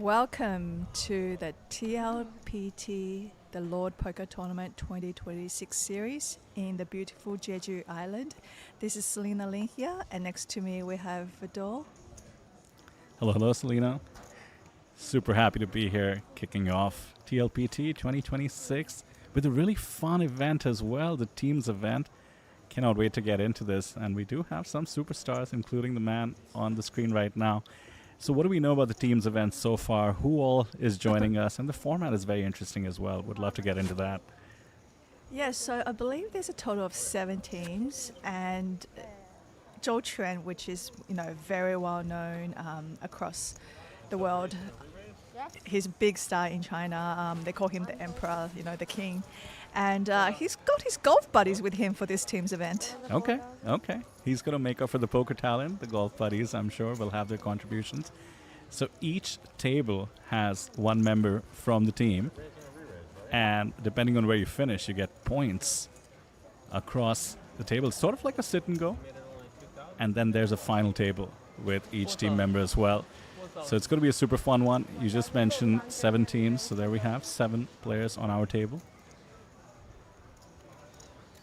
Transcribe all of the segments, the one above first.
Welcome to the TLPT, the Lord Poker Tournament 2026 series in the beautiful Jeju Island. This is Selena Lin here, and next to me we have Vidal. Hello, Selena. Super happy to be here, kicking off TLPT 2026 with a really fun event as well, the teams event. Cannot wait to get into this, and we do have some superstars, including the man on the screen right now. So what do we know about the teams event so far? Who all is joining us? And the format is very interesting as well. Would love to get into that. Yes, so I believe there's a total of 7 teams, and Zhou Quan, which is very well known across the world. He's a big star in China. They call him the emperor, the king. And he's got his golf buddies with him for this team's event. Okay. He's going to make up for the poker talent. The golf buddies, I'm sure, will have their contributions. So each table has one member from the team. And depending on where you finish, you get points across the table. Sort of like a sit and go. And then there's a final table with each team member as well. So it's going to be a super fun one. You just mentioned 7 teams. So there we have 7 players on our table.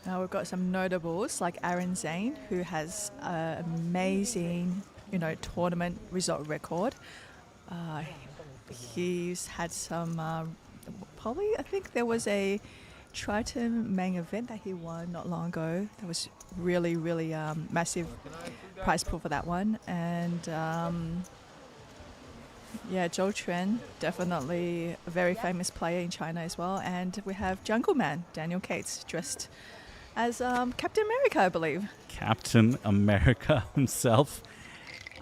Now we've got some notables like Aaron Zane, who has an amazing, tournament result record. He's had some, I think there was a Triton main event that he won not long ago. That was really, really massive prize pool for that one. And Zhou Quan, definitely a very famous player in China as well. And we have Jungle Man, Daniel Cates, dressed as Captain America, I believe. Captain America himself.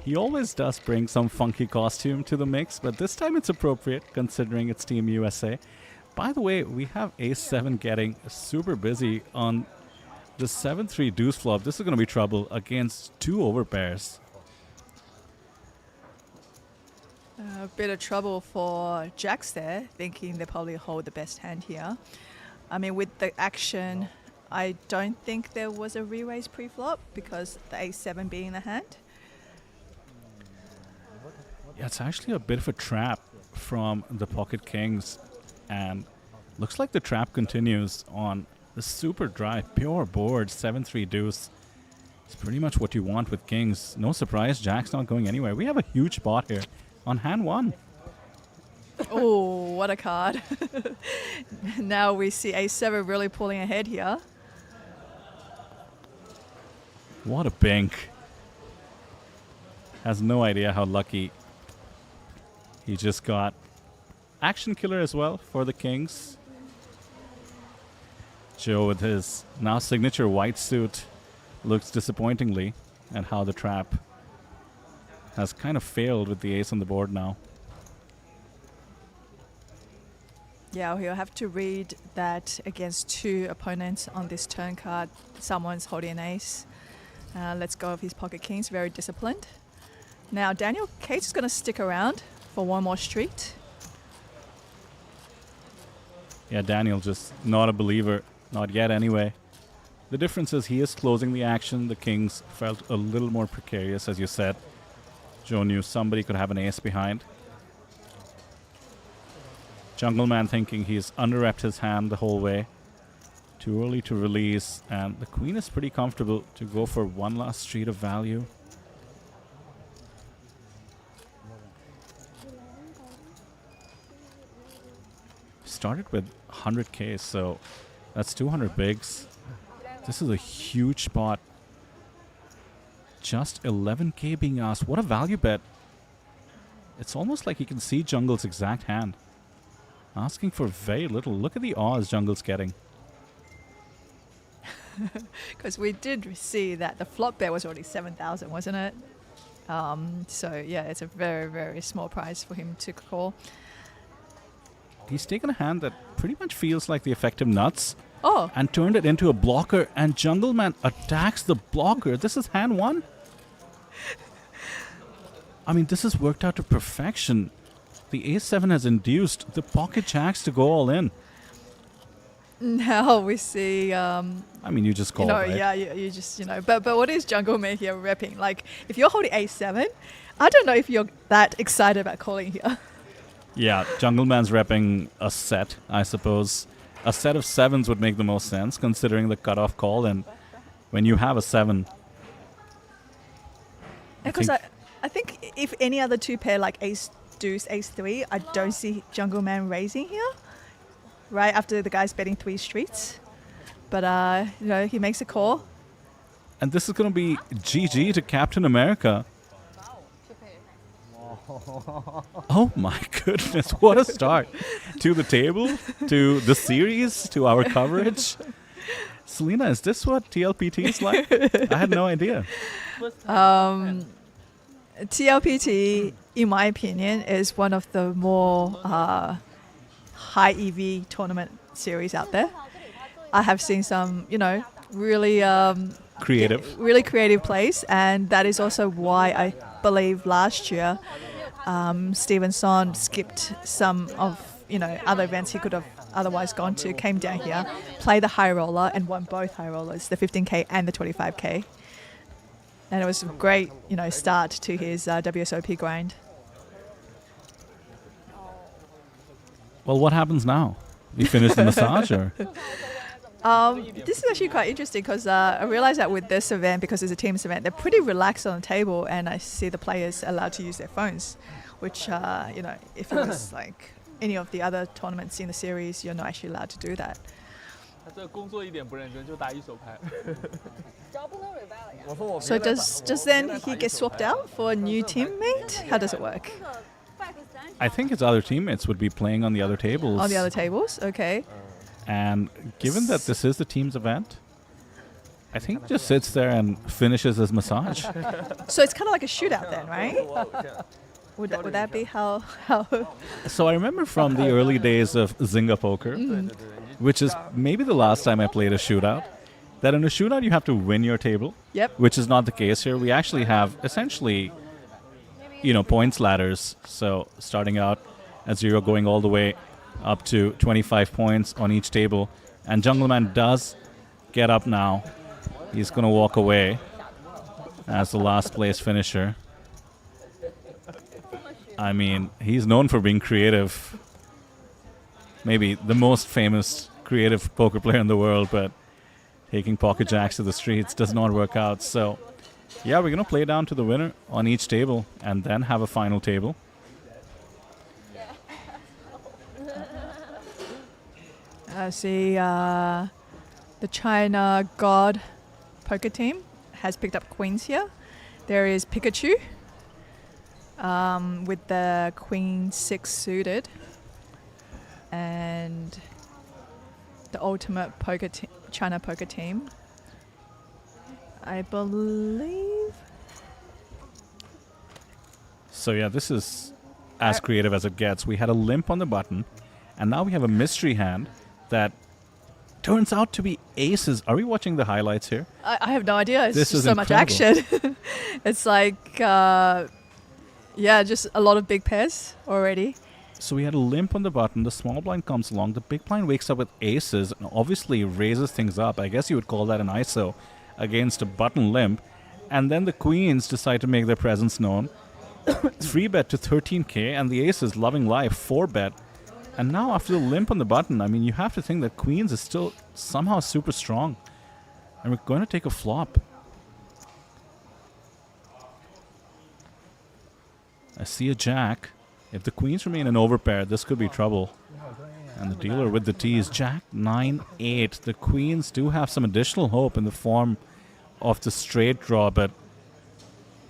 He always does bring some funky costume to the mix, but this time it's appropriate considering it's Team USA. By the way, we have Ace-7 getting super busy on the 7-3 deuce flop. This is going to be trouble against 2 overpairs. A bit of trouble for Jacks there, thinking they probably hold the best hand here. I mean, with the action, I don't think there was a re-raise pre-flop because the Ace-7 being in the hand. Yeah, it's actually a bit of a trap from the Pocket Kings. And looks like the trap continues on the super dry, pure board, 7-3 deuce. It's pretty much what you want with Kings. No surprise, Jack's not going anywhere. We have a huge spot here on hand 1. Oh, what a card. Now we see Ace-7 really pulling ahead here. What a bink. Has no idea how lucky he just got. Action killer as well for the Kings. Joe with his now signature white suit looks disappointingly at how the trap has kind of failed with the ace on the board now. Yeah, he'll have to read that against 2 opponents on this turn card. Someone's holding an ace. Let's go of his Pocket Kings, very disciplined. Now Daniel Cates is going to stick around for one more street. Yeah, Daniel just not a believer, not yet anyway. The difference is he is closing the action. The Kings felt a little more precarious, as you said. Joe knew somebody could have an ace behind. Jungle Man thinking he's under-repped his hand the whole way. Too early to release, and the Queen is pretty comfortable to go for one last street of value. Started with 100k, so that's 200 bigs. This is a huge spot. Just 11k being asked. What a value bet. It's almost like you can see Jungle's exact hand. Asking for very little. Look at the odds Jungle's getting. Because we did see that the flop bet was already 7,000, wasn't it? So yeah, it's a very, very small price for him to call. He's taken a hand that pretty much feels like the effective nuts. Oh. And turned it into a blocker, and Jungle Man attacks the blocker. This is hand 1. I mean, this has worked out to perfection. The Ace-7 has induced the Pocket Jacks to go all in. Now we see... I mean, you just call it, right? Yeah, you just, But what is Jungle Man here repping? Like, if you're holding Ace-7, I don't know if you're that excited about calling here. Yeah, Jungle Man's repping a set, I suppose. A set of sevens would make the most sense considering the cutoff call, and when you have a seven, Because think- I think if any other two pair like ace deuce, ace three, I don't see Jungle Man raising here. Right after the guy's betting three streets. But he makes a call. and this is going to be GG to Captain America. Oh my goodness, what a start to the table, to the series, to our coverage. Selena, is this what TLPT is like? I had no idea. TLPT, in my opinion, is one of the more high EV tournament series out there. I have seen some, really creative plays, and that is also why I believe last year Stevenson skipped some of other events he could have otherwise gone to, came down here, played the high roller, and won both high rollers, the 15K and the 25K. And it was a great, start to his WSOP grind. Well, what happens now? We finish the massage, or? This is actually quite interesting because I realized that with this event, because it's a teams event, they're pretty relaxed on the table, and I see the players allowed to use their phones, which, if it was like any of the other tournaments in the series, you're not actually allowed to do that. So does then he get swapped out for a new teammate? How does it work? I think his other teammates would be playing on the other tables. On the other tables, okay. And given that this is the team's event, I think he just sits there and finishes his massage. So it's kind of like a shootout then, right? Would that be how? So I remember from the early days of Zynga Poker, which is maybe the last time I played a shootout, that in a shootout you have to win your table. Yep. Which is not the case here. We actually have essentially, points ladders. So starting out at 0, going all the way up to 25 points on each table. And Jungleman does get up now. He's going to walk away as the last place finisher. I mean, he's known for being creative. Maybe the most famous creative poker player in the world, but taking pocket jacks to the streets does not work out. So, yeah, we're going to play down to the winner on each table and then have a final table. I see the China God poker team has picked up queens here. There is Pikachu with the Queen 6 suited, and the ultimate poker China poker team, I believe. So yeah, this is as creative as it gets. We had a limp on the button, and now we have a mystery hand that turns out to be aces. Are we watching the highlights here? I have no idea. It's This just is so much incredible. action. It's like, just a lot of big pairs already. So we had a limp on the button. The small blind comes along. The big blind wakes up with aces and obviously raises things up. I guess you would call that an ISO against a button limp. And then the queens decide to make their presence known. 3-bet to 13K, and the aces, loving life, 4-bet. And now after the limp on the button, I mean, you have to think that queens is still somehow super strong. And we're going to take a flop. I see a jack. If the queens remain an overpair, this could be trouble. And the dealer with the T is Jack 9-8. The queens do have some additional hope in the form of the straight draw, but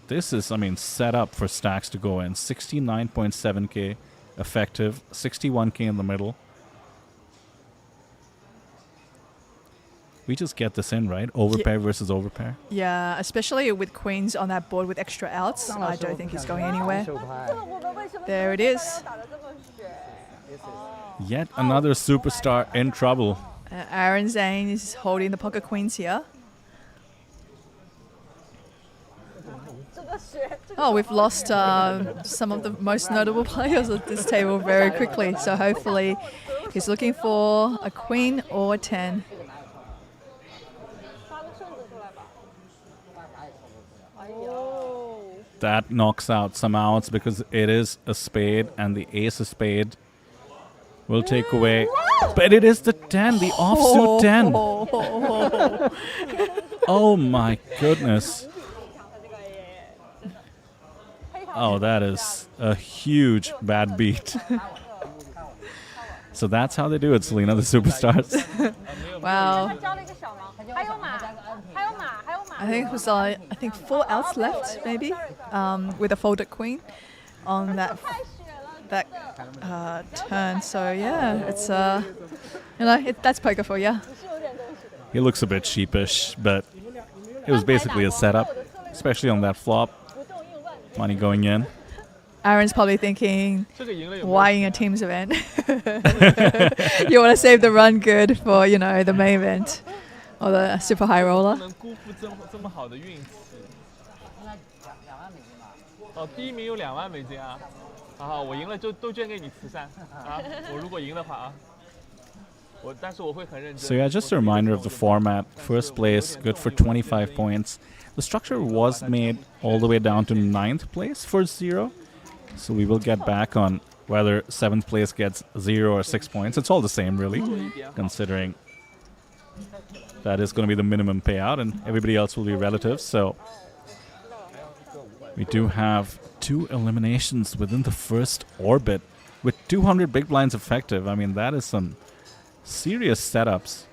this is, set up for stacks to go in. 69.7K effective, 61K in the middle. We just get this in, right? Overpair versus overpair. Yeah, especially with queens on that board with extra outs. I don't think he's going anywhere. There it is. Yet another superstar in trouble. Aaron Zane is holding the pocket queens here. Oh, we've lost some of the most notable players at this table very quickly. So hopefully he's looking for a queen or a 10. That knocks out some outs because it is a spade, and the ace of spade will take away. But it is the 10, the offsuit 10. Oh my goodness. Oh, that is a huge bad beat. So that's how they do it, Selena, the superstars. Wow. I think it was 4 outs left, maybe, with a folded queen on that turn. So yeah, it's that's poker for you. He looks a bit sheepish, but it was basically a setup, especially on that flop. Money going in. Aaron's probably thinking, why in a team's event? You want to save the run good for, the main event or the super high roller. 哦，第一名有2万美金啊！啊，我赢了就都捐给你慈善啊！我如果赢的话啊，但是我会很认真。 So yeah, just a reminder of the format. First place, good for 25 points. The structure was made all the way down to 9th place for 0. So we will get back on whether 7th place gets 0 or 6 points. It's all the same, really, considering that is going to be the minimum payout and everybody else will be relatives. So we do have 2 eliminations within the first orbit with 200 big blinds effective. I mean, that is some serious setups.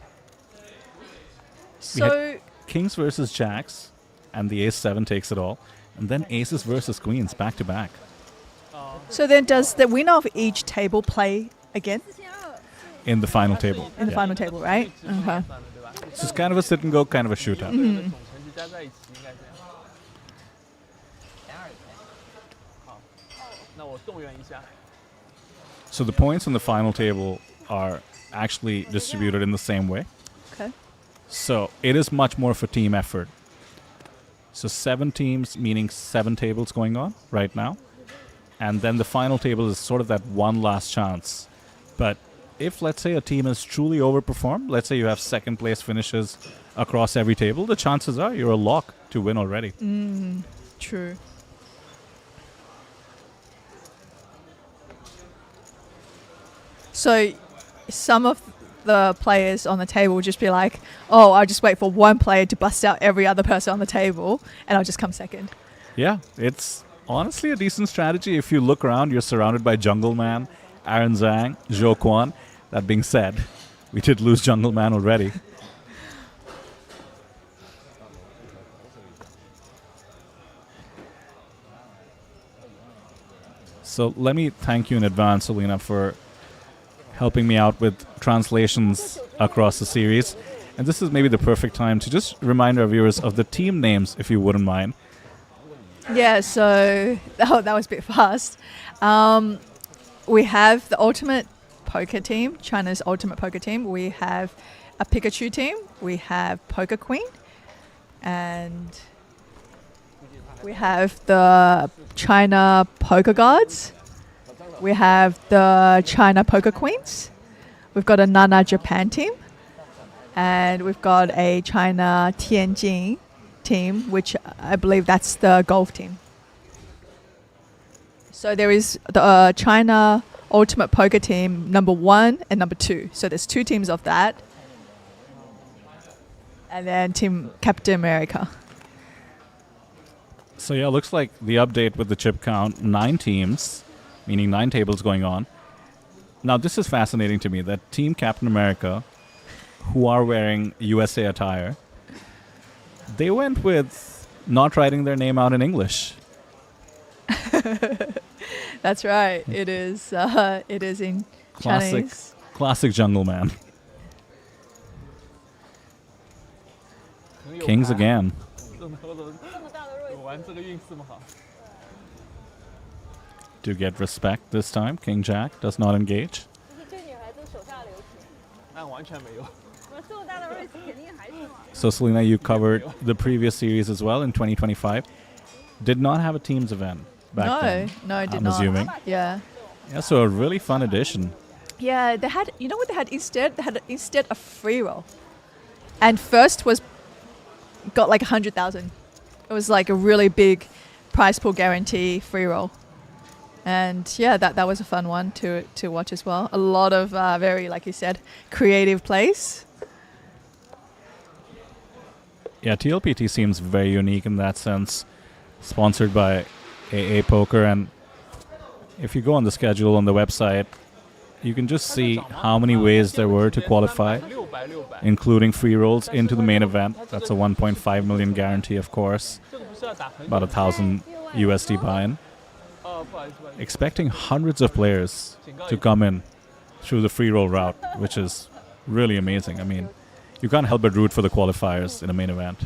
So Kings versus jacks, and the ace-7 takes it all. And then aces versus queens, back to back. So then does the winner of each table play again? In the final table. In the final table, right? Okay. So it's kind of a sit and go, kind of a shootout. Mm-hmm. So the points on the final table are actually distributed in the same way. Okay. So it is much more of a team effort. So 7 teams, meaning 7 tables going on right now. And then the final table is sort of that one last chance. But if, let's say, a team is truly overperformed, let's say you have second place finishes across every table, the chances are you're a lock to win already. True. So some of the players on the table will just be like, oh, I'll just wait for one player to bust out every other person on the table and I'll just come second. Yeah, it's honestly a decent strategy. If you look around, you're surrounded by Jungle Man, Aaron Zhang, Zhou Quan. That being said, we did lose Jungle Man already. So let me thank you in advance, Selena, for helping me out with translations across the series. And this is maybe the perfect time to just remind our viewers of the team names, if you wouldn't mind. Yeah, so that was a bit fast. We have the ultimate poker team, China's ultimate poker team. We have a Pikachu team. We have Poker Queen. And we have the China Poker Gods. We have the China Poker Queens. We've got a Nana Japan team. And we've got a China Tianjin team, which I believe that's the golf team. So there is the China Ultimate Poker team number 1 and number 2. So there's 2 teams of that. And then Team Captain America. So yeah, looks like the update with the chip count, 9 teams, meaning 9 tables going on. Now this is fascinating to me, that Team Captain America, who are wearing USA attire, they went with not writing their name out in English. That's right. It is in Chinese. Classic Jungle Man. Kings again. To get respect this time, King Jack does not engage. So Selena, you covered the previous series as well in 2025. Did not have a teams event back then. No, I did I'm not. assuming. Yeah. Yeah, so a really fun edition. Yeah, they had, you know what they had instead? They had instead a free roll. And first got like 100,000. It was like a really big prize pool guarantee free roll. And yeah, that was a fun one to watch as well. A lot of very, like you said, creative plays. Yeah, TLPT seems very unique in that sense. Sponsored by AA Poker, and if you go on the schedule on the website, you can just see how many ways there were to qualify, including free rolls into the main event. That's a 1.5 million guarantee, of course. About 1,000 USD buy-in. Expecting hundreds of players to come in through the free roll route, which is really amazing. I mean, you can't help but root for the qualifiers in a main event.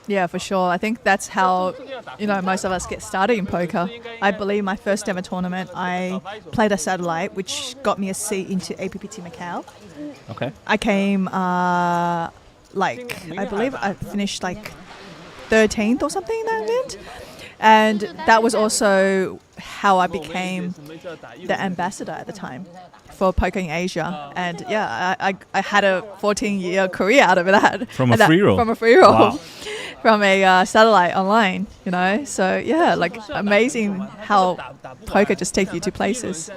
Yeah, for sure. I think that's how, most of us get started in poker. I believe my first ever tournament, I played a satellite, which got me a seat into APPT Macau. Okay. I came, I believe I finished 13th or something in that event. And that was also how I became the ambassador at the time for Poker in Asia. And yeah, I had a 14-year career out of that. From a free roll? From a free roll. Wow. From a satellite online, So yeah, amazing how poker just takes you to places.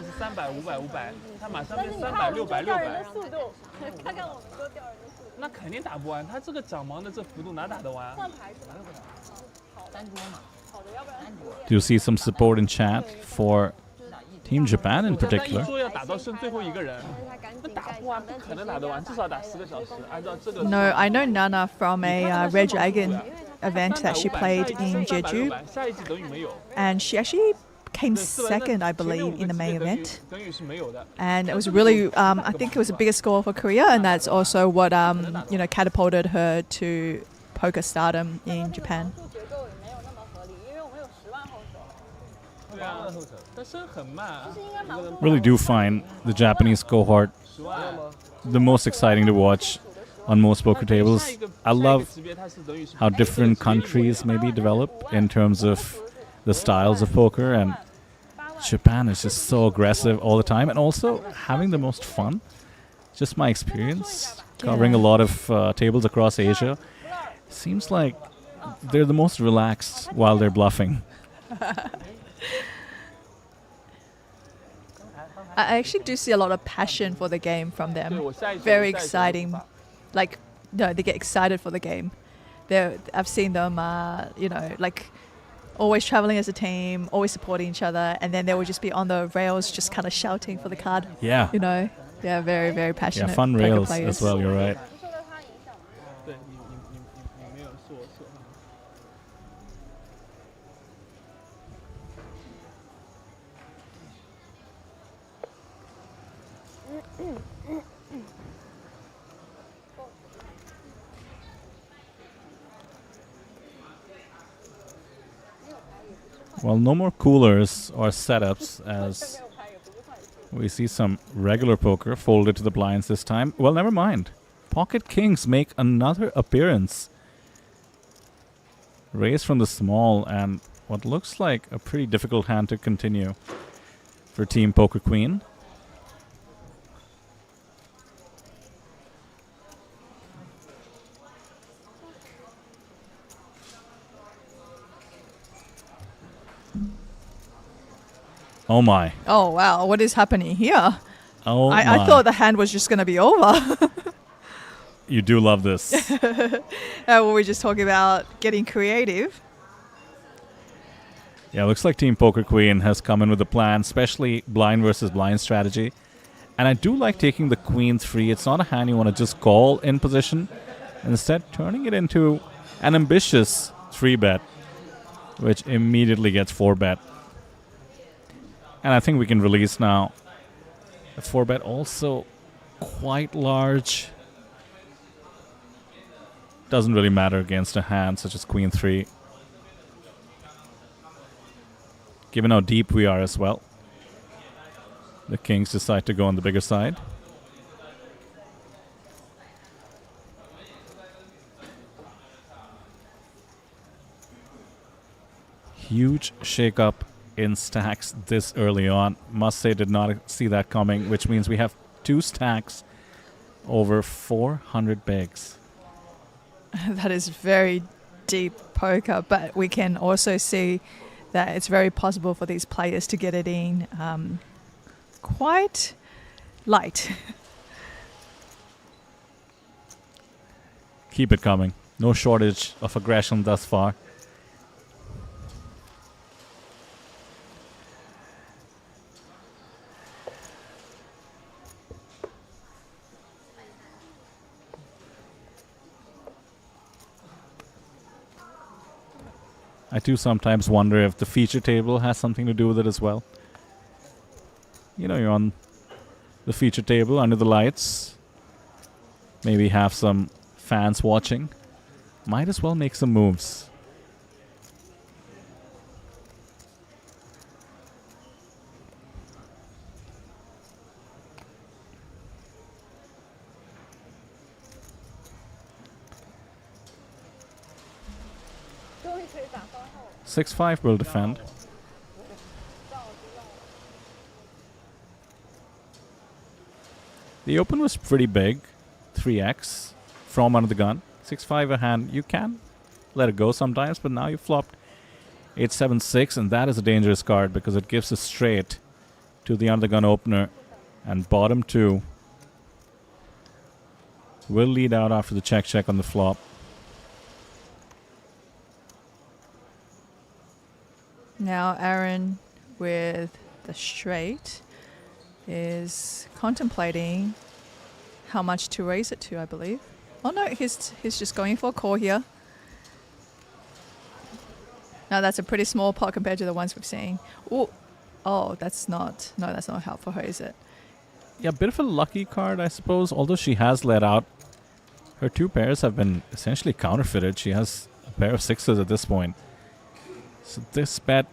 Do you see some support in chat for Team Japan in particular? No, I know Nana from a Red Dragon event that she played in Jeju, and she actually came second, I believe, in the main event. And it was really, I think it was the biggest score for Korea, and that's also what catapulted her to poker stardom in Japan. Really do find the Japanese cohort the most exciting to watch on most poker tables. I love how different countries maybe develop in terms of the styles of poker, and Japan is just so aggressive all the time, and also having the most fun. Just my experience covering a lot of tables across Asia, seems like they're the most relaxed while they're bluffing. I actually do see a lot of passion for the game from them. Very exciting. They get excited for the game. I've seen them, always traveling as a team, always supporting each other, and then they will just be on the rails just kind of shouting for the card. Yeah. Yeah, very, very passionate. Yeah, fun poker rails players. as well, you're right. Well, no more coolers or setups, as we see some regular poker folded to the blinds this time. Well, never mind. Pocket Kings make another appearance. Raise from the small, and what looks like a pretty difficult hand to continue for Team Poker Queen. Oh my. Oh wow, what is happening here? Oh my. I thought the hand was just going to be over. You do love this. Were we just talking about getting creative? Yeah, looks like Team Poker Queen has come in with a plan, especially blind versus blind strategy. And I do like taking the queens free. It's not a hand you want to just call in position. Instead, turning it into an ambitious 3-bet, which immediately gets 4-bet. And I think we can release now. A 4-bet also quite large. Doesn't really matter against a hand such as Queen 3. Given how deep we are as well. The Kings decide to go on the bigger side. Huge shake-up in stacks this early on. Must say, did not see that coming, which means we have 2 stacks over 400 bigs. That is very deep poker, but we can also see that it's very possible for these players to get it in quite light. Keep it coming. No shortage of aggression thus far. I do sometimes wonder if the feature table has something to do with it as well. You know, you're on the feature table under the lights. Maybe have some fans watching. Might as well make some moves. Six 5 will defend. The open was pretty big, 3x from under the gun. 6-5 a hand, you can let it go sometimes, but now you flopped 8-7-6, and that is a dangerous card because it gives a straight to the under the gun opener, and bottom two will lead out after the check on the flop. Now Aaron with the straight is contemplating how much to raise it to, I believe. Oh no, he's just going for a call here. Now that's a pretty small pot compared to the ones we've seen. Ooh. Oh, that's not help for her, is it? Yeah, a bit of a lucky card, I suppose. Although she has let out, her two pairs have been essentially counterfeited. She has a pair of sixes at this point. So this bet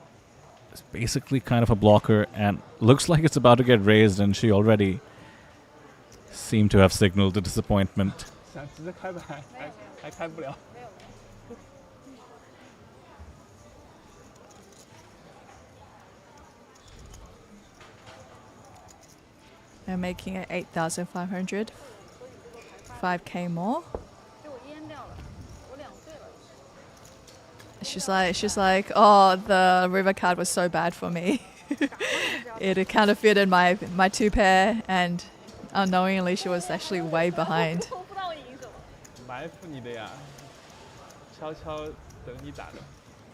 is basically kind of a blocker and looks like it's about to get raised, and she already seemed to have signaled the disappointment. They're making it 8,500. 5k more. She's like, oh, the river card was so bad for me. It counterfeited my two pair, and unknowingly she was actually way behind.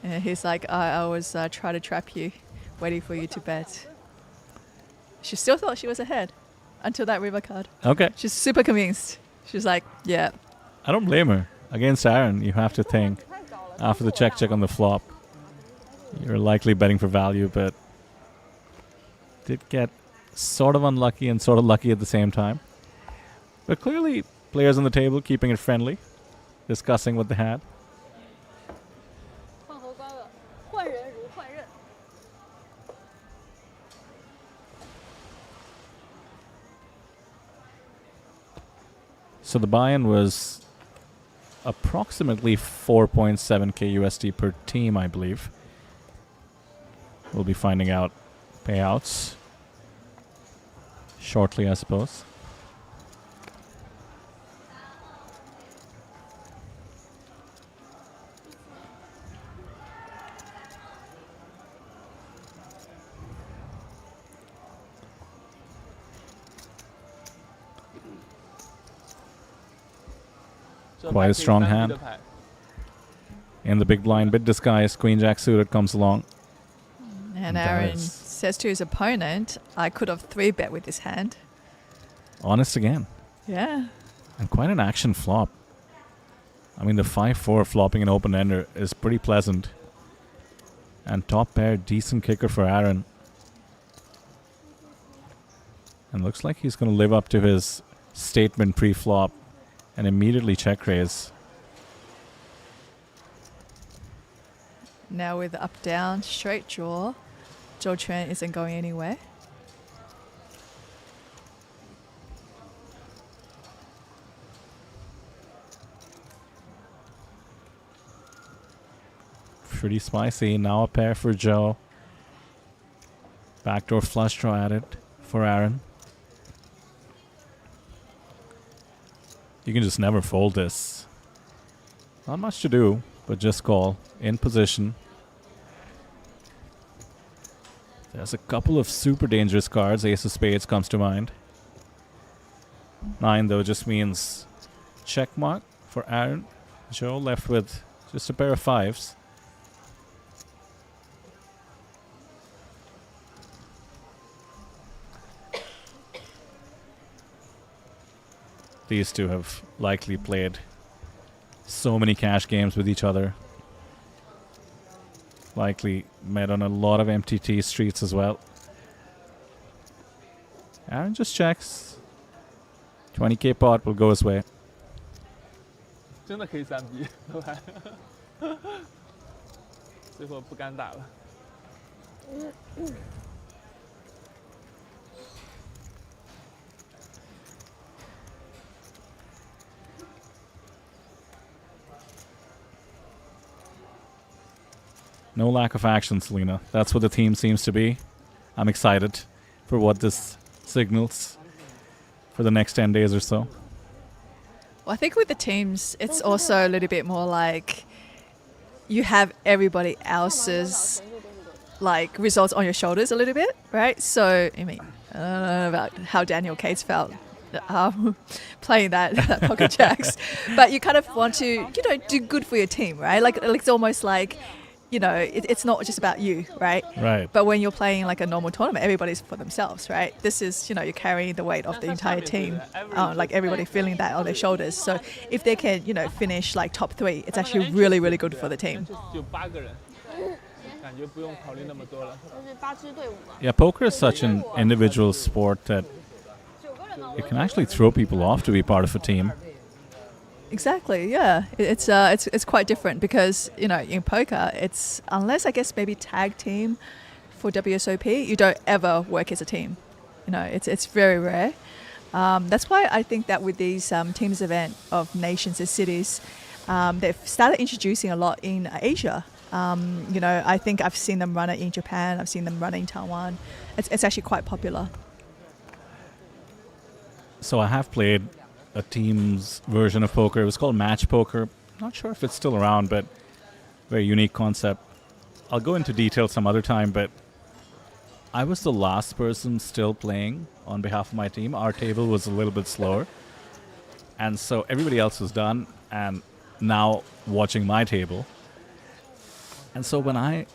And he's like, I was trying to trap you, waiting for you to bet. She still thought she was ahead until that river card. Okay. She's super convinced. She's like, yeah. I don't blame her. Against Aaron, you have to think. After the check on the flop, you're likely betting for value, but did get sort of unlucky and sort of lucky at the same time. But clearly, players on the table keeping it friendly, discussing what they had. So the buy-in was approximately 4.7k USD per team, I believe. We'll be finding out payouts shortly, I suppose. Quite a strong hand. In the big blind, bit disguised, Queen Jack suited comes along. And Aaron says to his opponent, I could have 3-bet with this hand. Honest again. Yeah. And quite an action flop. I mean, the 5-4 flopping an open-ender is pretty pleasant. And top pair, decent kicker for Aaron. And looks like he's going to live up to his statement pre-flop and immediately check raise. Now with up-down, straight draw, Zhou Quan isn't going anywhere. Pretty spicy. Now a pair for Joe. Backdoor flush draw at it for Aaron. You can just never fold this. Not much to do. but just call in position. There's a couple of super dangerous cards. Ace of Spades comes to mind. 9, though, just means check mark for Aaron. Joe left with just a pair of 5s. These two have likely played so many cash games with each other. Likely met on a lot of MTT streets as well. Aaron just checks. 20k pot will go his way. 真的可以3B， 最后不敢打了。No lack of action, Selena. That's what the theme seems to be. I'm excited for what this signals for the next 10 days or so. Well, I think with the teams, it's also a little bit more like you have everybody else's like results on your shoulders a little bit, right? So, I mean, I don't know about how Daniel Cates felt playing that poker jacks, but you kind of want to, do good for your team, right? Like it's almost like, it's not just about you, right? Right. But when you're playing like a normal tournament, everybody's for themselves, right? This is, you're carrying the weight of the entire team, like everybody feeling that on their shoulders. So if they can, finish like top 3, it's actually really, really good for the team. Yeah, poker is such an individual sport that it can actually throw people off to be part of a team. Exactly, yeah. It's quite different because, in poker, it's, unless I guess maybe tag team for WSOP, you don't ever work as a team. It's very rare. That's why I think that with these teams event of nations and cities, they've started introducing a lot in Asia. I think I've seen them run it in Japan. I've seen them run it in Taiwan. It's actually quite popular. So I have played a team's version of poker. It was called match poker. Not sure if it's still around, but very unique concept. I'll go into detail some other time, but I was the last person still playing on behalf of my team. Our table was a little bit slower, and so everybody else was done and now watching my table. And so when I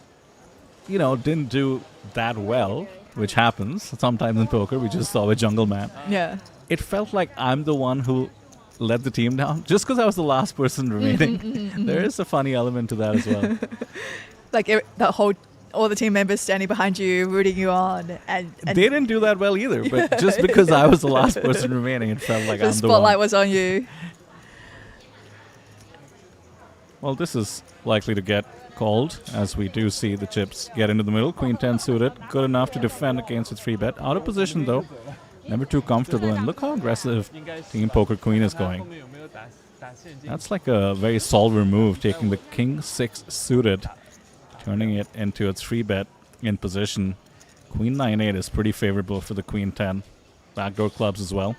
didn't do that well, which happens sometimes in poker, we just saw a jungle man. Yeah. It felt like I'm the one who let the team down just because I was the last person remaining. There is a funny element to that as well. Like all the team members standing behind you, rooting you on, and they didn't do that well either. But just because I was the last person remaining, it felt like I'm the one. The spotlight was on you. Well, this is likely to get called as we do see the chips get into the middle. Queen 10 suited, good enough to defend against a 3-bet. Out of position though. Never too comfortable, and look how aggressive Team Poker Queen is going. That's like a very solver move, taking the King 6 suited, turning it into a 3-bet in position. Queen 9-8 is pretty favorable for the Queen 10. Backdoor clubs as well.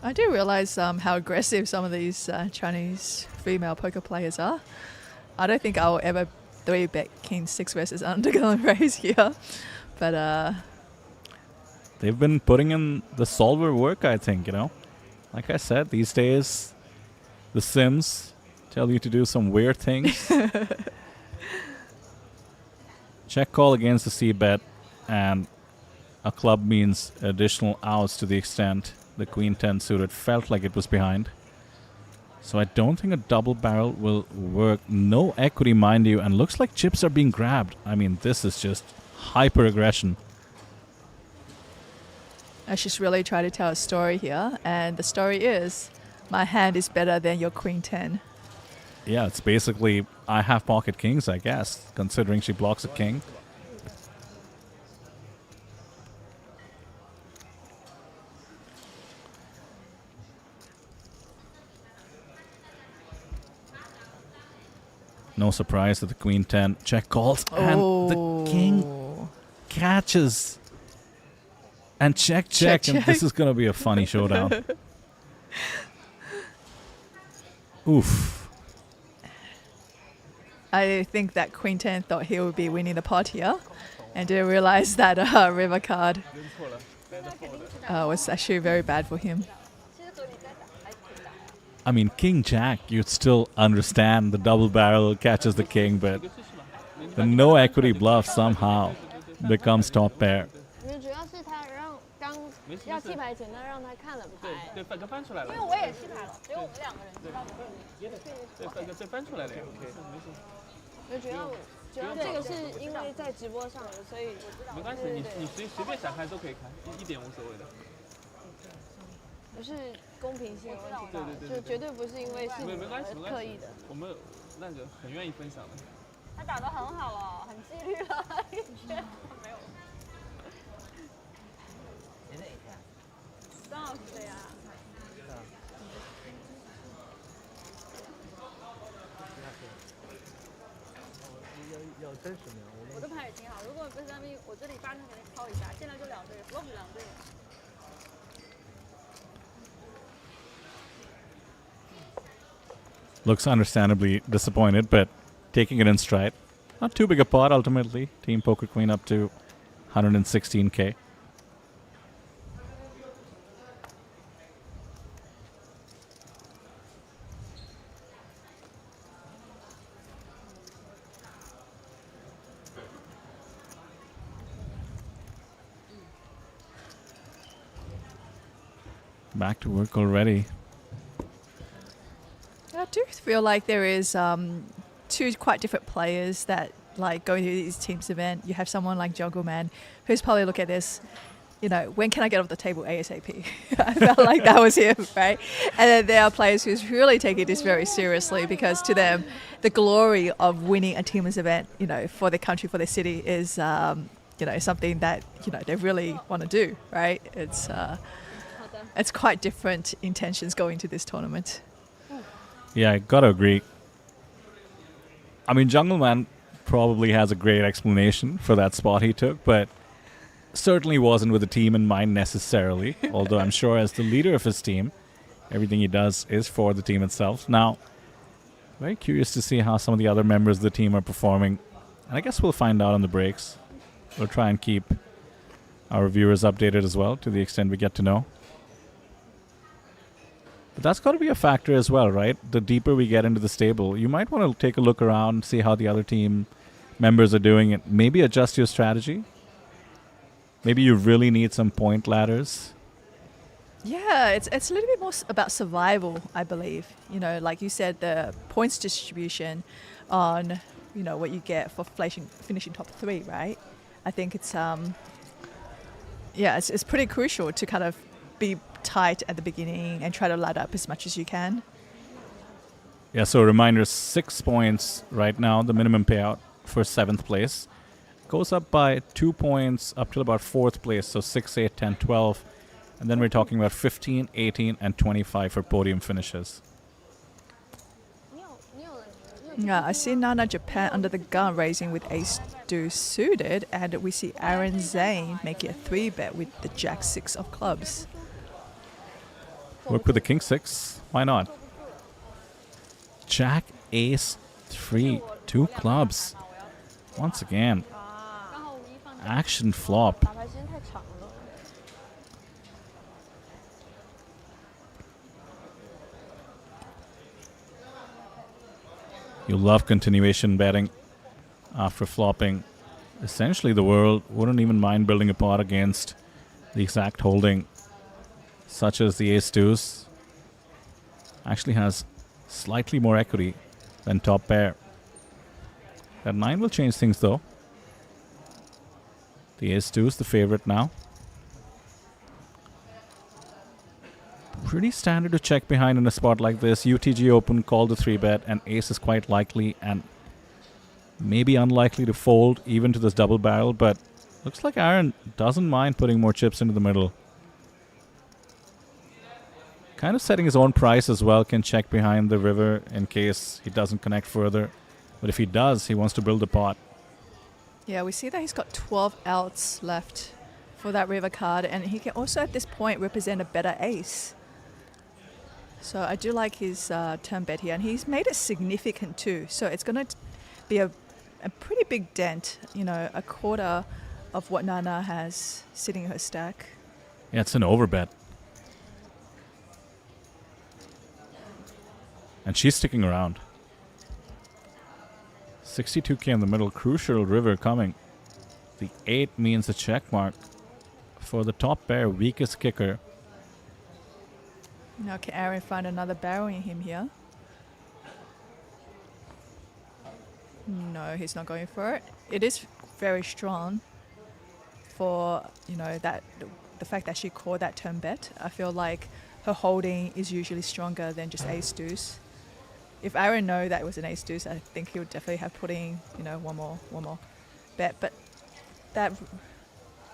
I do realize how aggressive some of these Chinese female poker players are. I don't think I'll ever 3-bet King 6 versus undergun raise here. But they've been putting in the solver work, I think, Like I said, these days, the Sims tell you to do some weird things. Check call against the C-bet, and a club means additional outs to the extent the Queen 10 suited felt like it was behind. So I don't think a double barrel will work. No equity, mind you, and looks like chips are being grabbed. I mean, this is just hyper aggression. I just really try to tell a story here, and the story is my hand is better than your Queen 10. Yeah, it's basically I have pocket kings, I guess, considering she blocks a king. No surprise that the Queen 10 check calls, and the king catches. And check, and this is going to be a funny showdown. Oof. I think that Queen 10 thought he would be winning the pot here and didn't realize that river card 扔错了，来的错的。 was actually very bad for him. I mean, King Jack, you'd still understand the double barrel catches the king, but the no equity bluff somehow becomes top pair. 主要是他刚要弃牌前，他让他看了牌，对，粉哥翻出来了。因为我也弃牌了，所以我们两个人知道。对，粉哥翻出来了呀。主要这个是因为在直播上的，所以没关系，你随便想看都可以看，一点无所谓的。不是公平性的问题，对，就绝对不是因为是没关系，刻意的。我们那个很愿意分享的。他打得很好了，很纪律了，一圈没有。张老师谁呀？要真实名，我的牌也挺好，如果不是他们，我这里8成给他敲一下，现在就2队，flop 2队。Looks understandably disappointed, but taking it in stride. Not too big a pot ultimately. Team Poker Queen up to 116k. Back to work already. I do feel like there is two quite different players that like going to these teams event. You have someone like Jungle Man who's probably look at this, when can I get off the table ASAP? I felt like that was him, right? And then there are players who's really taking this very seriously because to them, the glory of winning a teams event, for their country, for their city is, something that, they really want to do, right? It's quite different intentions going to this tournament. Yeah, I gotta agree. I mean, Jungle Man probably has a great explanation for that spot he took, but certainly wasn't with the team in mind necessarily. Although I'm sure as the leader of his team, everything he does is for the team itself. Now, very curious to see how some of the other members of the team are performing. And I guess we'll find out on the breaks. We'll try and keep our viewers updated as well to the extent we get to know. But that's got to be a factor as well, right? The deeper we get into the stable, you might want to take a look around, see how the other team members are doing it. Maybe adjust your strategy. Maybe you really need some point ladders. Yeah, it's a little bit more about survival, I believe. Like you said, the points distribution on, what you get for finishing top 3, right? I think it's it's pretty crucial to kind of be tight at the beginning and try to ladder up as much as you can. Yeah, so a reminder, 6 points right now, the minimum payout for 7th place. Goes up by 2 points up till about 4th place, so 6, 8, 10, 12. And then we're talking about 15, 18, and 25 for podium finishes. Yeah, I see Nana Japan under the gun raising with ace deuce suited, and we see Aaron Zane making a 3-bet with the jack 6 of clubs. Work with the king 6. Why not? Jack, ace, 3, 2 clubs. Once again, action flop. You love continuation betting after flopping. Essentially, the world wouldn't even mind building a pot against the exact holding, such as the ace deuce. Actually has slightly more equity than top pair. That 9 will change things though. The ace deuce, the favorite now. Pretty standard to check behind in a spot like this. UTG open, call the 3-bet, and ace is quite likely and maybe unlikely to fold even to this double barrel, but looks like Aaron doesn't mind putting more chips into the middle. Kind of setting his own price as well, can check behind the river in case he doesn't connect further. But if he does, he wants to build a pot. Yeah, we see that he's got 12 outs left for that river card, and he can also at this point represent a better ace. So I do like his turn bet here, and he's made it significant too. So it's going to be a pretty big dent, a quarter of what Nana has sitting in her stack. Yeah, it's an overbet. And she's sticking around. 62k in the middle, crucial river coming. The 8 means a check mark for the top pair, weakest kicker. Now can Aaron find another barreling him here? No, he's not going for it. It is very strong for, that the fact that she called that turn bet. I feel like her holding is usually stronger than just ace deuce. If Aaron know that it was an ace deuce, I think he would definitely have put in, one more bet. But that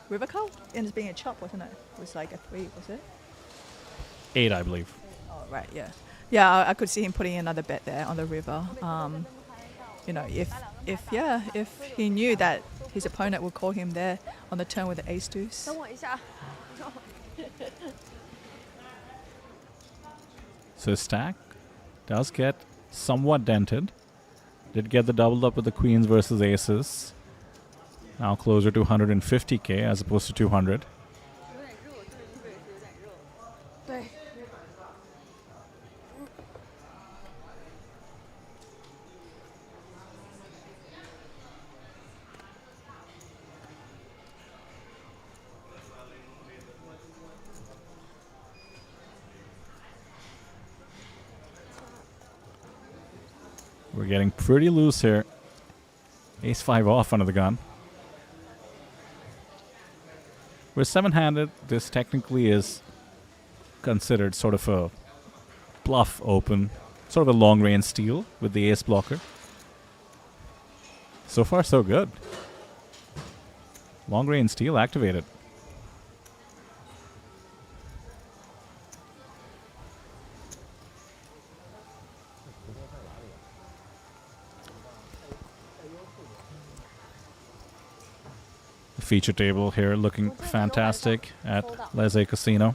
river call ends up being a chop, wasn't it? It was like a 3, was it? 8, I believe. Oh, right, yeah. Yeah, I could see him putting another bet there on the river. If he knew that his opponent would call him there on the turn with the ace deuce. 等我一下。 So his stack does get somewhat dented. Did get the doubled up with the queens versus aces. Now closer to 150k as opposed to 200. 有点热，这个音乐是有点热。对。 We're getting pretty loose here. Ace 5 off under the gun. We're 7-handed. This technically is considered sort of a bluff open, sort of a long range steal with the ace blocker. So far, so good. Long range steal activated. Feature table here looking fantastic at Les Casino.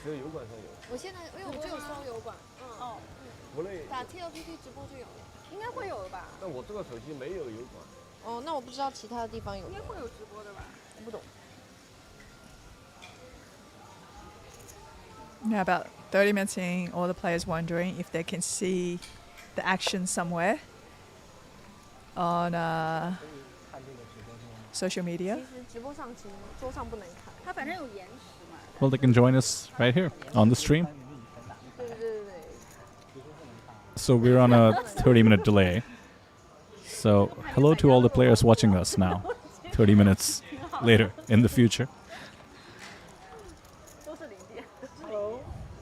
只有油管上有，我现在因为我们只有双油管，国内，打 TLPT 直播就有了，应该会有的吧？但我这个手机没有油管。哦，那我不知道其他的地方有没有。应该会有直播的吧？我不懂。 Now about 30 minutes in, all the players wondering if they can see the action somewhere on social media. 其实直播上其实桌上不能看，它反正有延时嘛。 Well, they can join us right here on the stream. 对对对对。 So we're on a 30-minute delay. So hello to all the players watching us now, 30 minutes later in the future. 都是零件。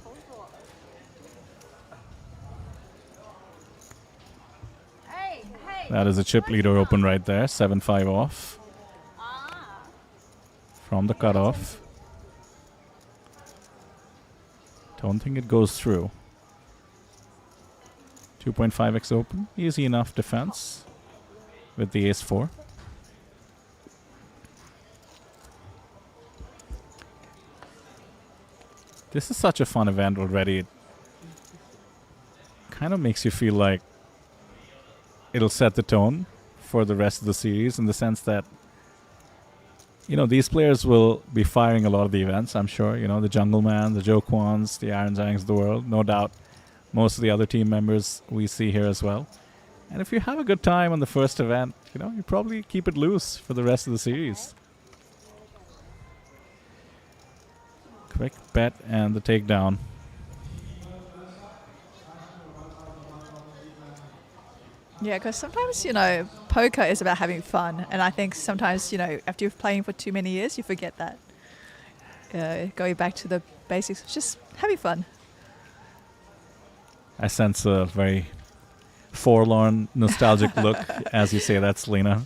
红死我了。哎嘿。 That is a chip leader open right there, 7-5 off from the cutoff. Don't think it goes through. 2.5x open, easy enough defense with the ace 4. This is such a fun event already. It kind of makes you feel like it'll set the tone for the rest of the series in the sense that, these players will be firing a lot of the events, I'm sure. The Jungle Man, the Joe Kwans, the Aaron Zhangs of the world. No doubt most of the other team members we see here as well. And if you have a good time on the first event, you probably keep it loose for the rest of the series. Quick bet and the takedown. Yeah, because sometimes, poker is about having fun. And I think sometimes, after you're playing for too many years, you forget that. Going back to the basics, just having fun. I sense a very forlorn, nostalgic look as you say that, Selena.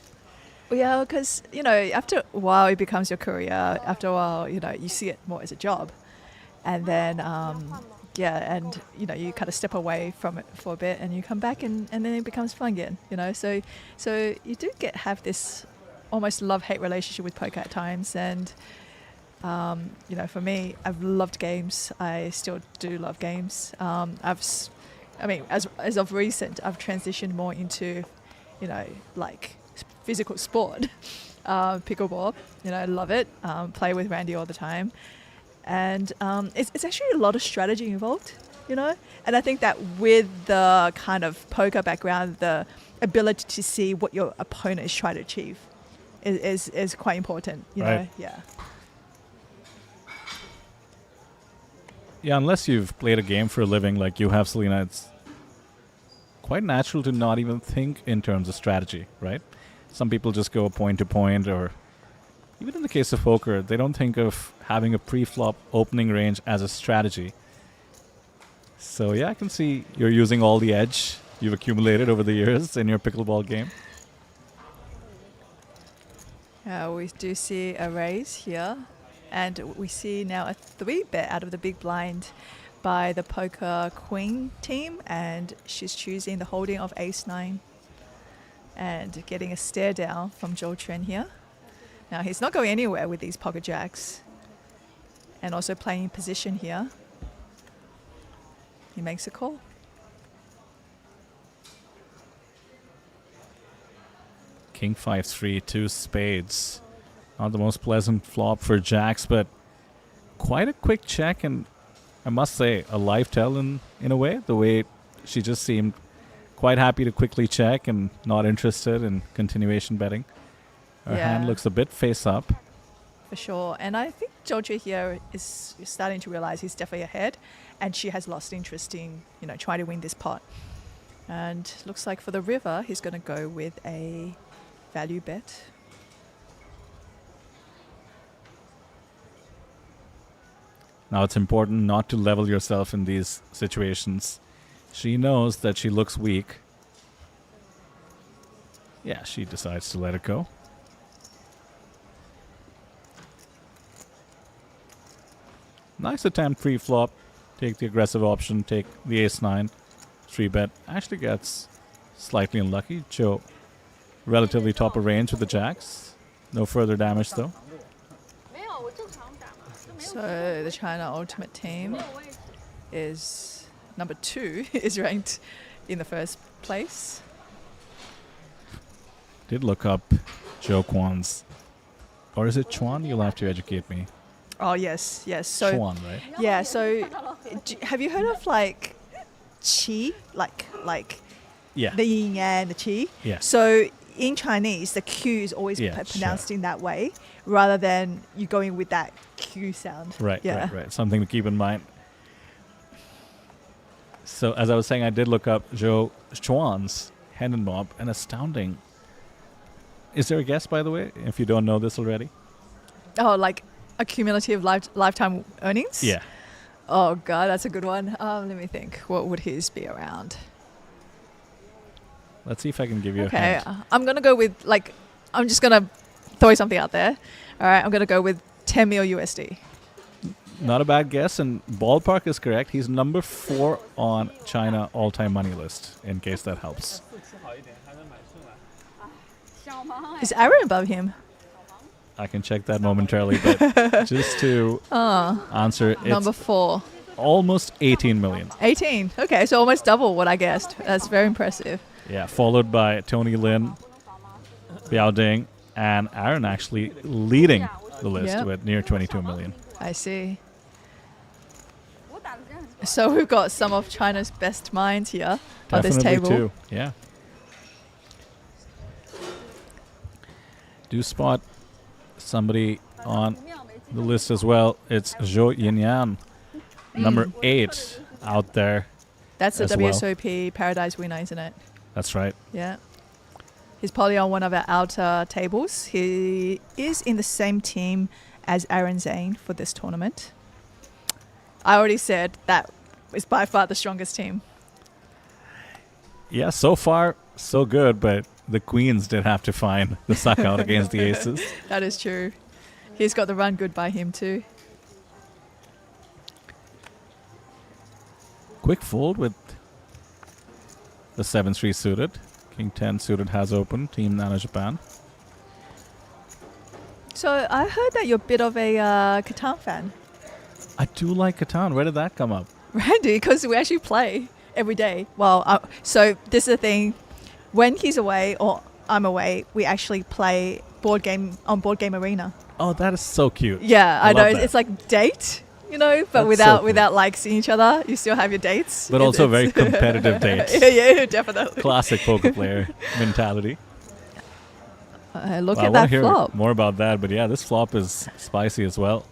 Yeah, because, after a while it becomes your career. After a while, you see it more as a job. And then, you kind of step away from it for a bit and you come back and then it becomes fun again, So you do have this almost love-hate relationship with poker at times. And For me, I've loved games. I still do love games. As of recent, I've transitioned more into, like physical sport, pickleball. I love it. Play with Randy all the time, and it's actually a lot of strategy involved. And I think that with the kind of poker background, the ability to see what your opponent is trying to achieve is quite important. Right. Yeah. Yeah, unless you've played a game for a living like you have, Selena, it's quite natural to not even think in terms of strategy, right? Some people just go point to point, or even in the case of poker, they don't think of having a pre-flop opening range as a strategy. So yeah, I can see you're using all the edge you've accumulated over the years in your pickleball game. We do see a raise here, and we see now a 3-bet out of the big blind by the poker queen team, and she's choosing the holding of ace-9 and getting a stare down from Zhou Quan here. Now he's not going anywhere with these pocket jacks, and also playing position here. He makes a call. King 5-3, 2 spades. Not the most pleasant flop for jacks, but quite a quick check, and I must say, a live tell in a way. The way she just seemed quite happy to quickly check and not interested in continuation betting. Her hand looks a bit face up. For sure. And I think Georgia here is starting to realize he's definitely ahead, and she has lost interest in, trying to win this pot. And looks like for the river, he's going to go with a value bet. Now it's important not to level yourself in these situations. She knows that she looks weak. Yeah, she decides to let it go. Nice attempt pre-flop. Take the aggressive option, take the ace-9. 3-bet. Actually gets slightly unlucky. Joe relatively top of range with the jacks. No further damage though. So the China Ultimate Team is number 2, is ranked in the first place. Did look up Joe Kwan's, or is it Chuan? You'll have to educate me. Oh yes. So Chuan, right? yeah. So have you heard of like qi, like Yeah. the yin and the qi? Yeah. So in Chinese, the Q is always Yeah, pronounced sure. in that way, rather than you going with that Q sound. Right. Yeah. Something to keep in mind. So as I was saying, I did look up Joe Chuan's hand and mob, and astounding. Is there a guess, by the way, if you don't know this already? Oh, like a cumulative lifetime earnings? Yeah. Oh god, that's a good one. Let me think. What would his be around? Let's see if I can give you a Okay, hint. I'm gonna go with I'm just gonna throw something out there. All right, I'm gonna go with 10 mil USD. Not a bad guess, and ballpark is correct. He's number 4 on China all-time money list, in case that helps. Is Aaron above him? I can check that momentarily, but just to answer, it's Number 4. almost 18 million. 18. Okay, so almost double what I guessed. That's very impressive. Yeah, followed by Tony Lin, Biao Ding, and Aaron actually leading the list Yep. with near 22 million. I see. So we've got some of China's best minds here on this Definitely table. too. Yeah. Do spot somebody on the list as well. It's Zhou Yinyan, number 8 out there. That's the as well. WSOP Paradise winner, isn't it? That's right. Yeah. He's probably on one of our outer tables. He is in the same team as Aaron Zane for this tournament. I already said that is by far the strongest team. Yeah, so far, so good, but the queens did have to find the suck out against the aces. That is true. He's got the run good by him too. Quick fold with the 7-3 suited. King 10 suited has open. Team Nana Japan. So I heard that you're a bit of a Catan fan, I do like Catan. Where did that come up? Randy, because we actually play every day. Well, so this is the thing. When he's away or I'm away, we actually play board game on Board Game Arena. Oh, that is so cute. Yeah, I know. love that. It's like date, you know, but That's so without cool. without like seeing each other. You still have your dates. But also very competitive dates. yeah, definitely. Classic poker player mentality. Look Well, I at want that to hear flop. more about that, but yeah, this flop is spicy as well.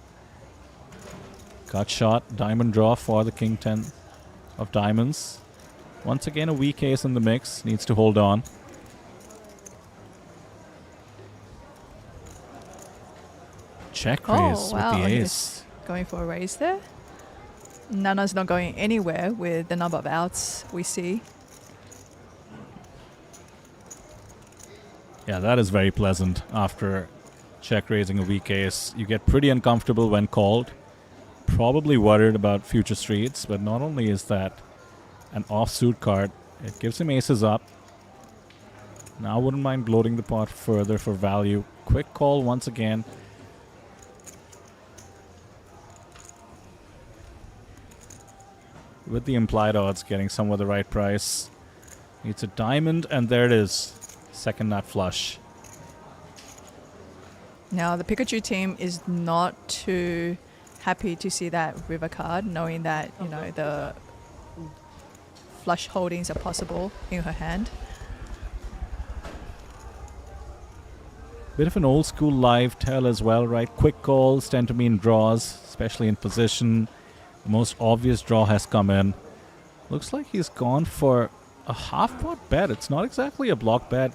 Gut shot, diamond draw for the king 10 of diamonds. Once again, a weak ace in the mix. Needs to hold on. Check raise wow, with the he's ace. Going for a raise there. Nana's not going anywhere with the number of outs we see. Yeah, that is very pleasant. After check raising a weak ace, you get pretty uncomfortable when called. Probably worried about future streets, but not only is that an offsuit card, it gives him aces up. Now wouldn't mind bloating the pot further for value. Quick call once again. With the implied odds getting somewhere the right price. Needs a diamond, and there it is. Second nut flush. Now the Pikachu team is not too happy to see that river card, knowing that, you know, the flush holdings are possible in her hand. Bit of an old school live tell as well, right? Quick calls tend to mean draws, especially in position. The most obvious draw has come in. Looks like he's gone for a half pot bet. It's not exactly a block bet.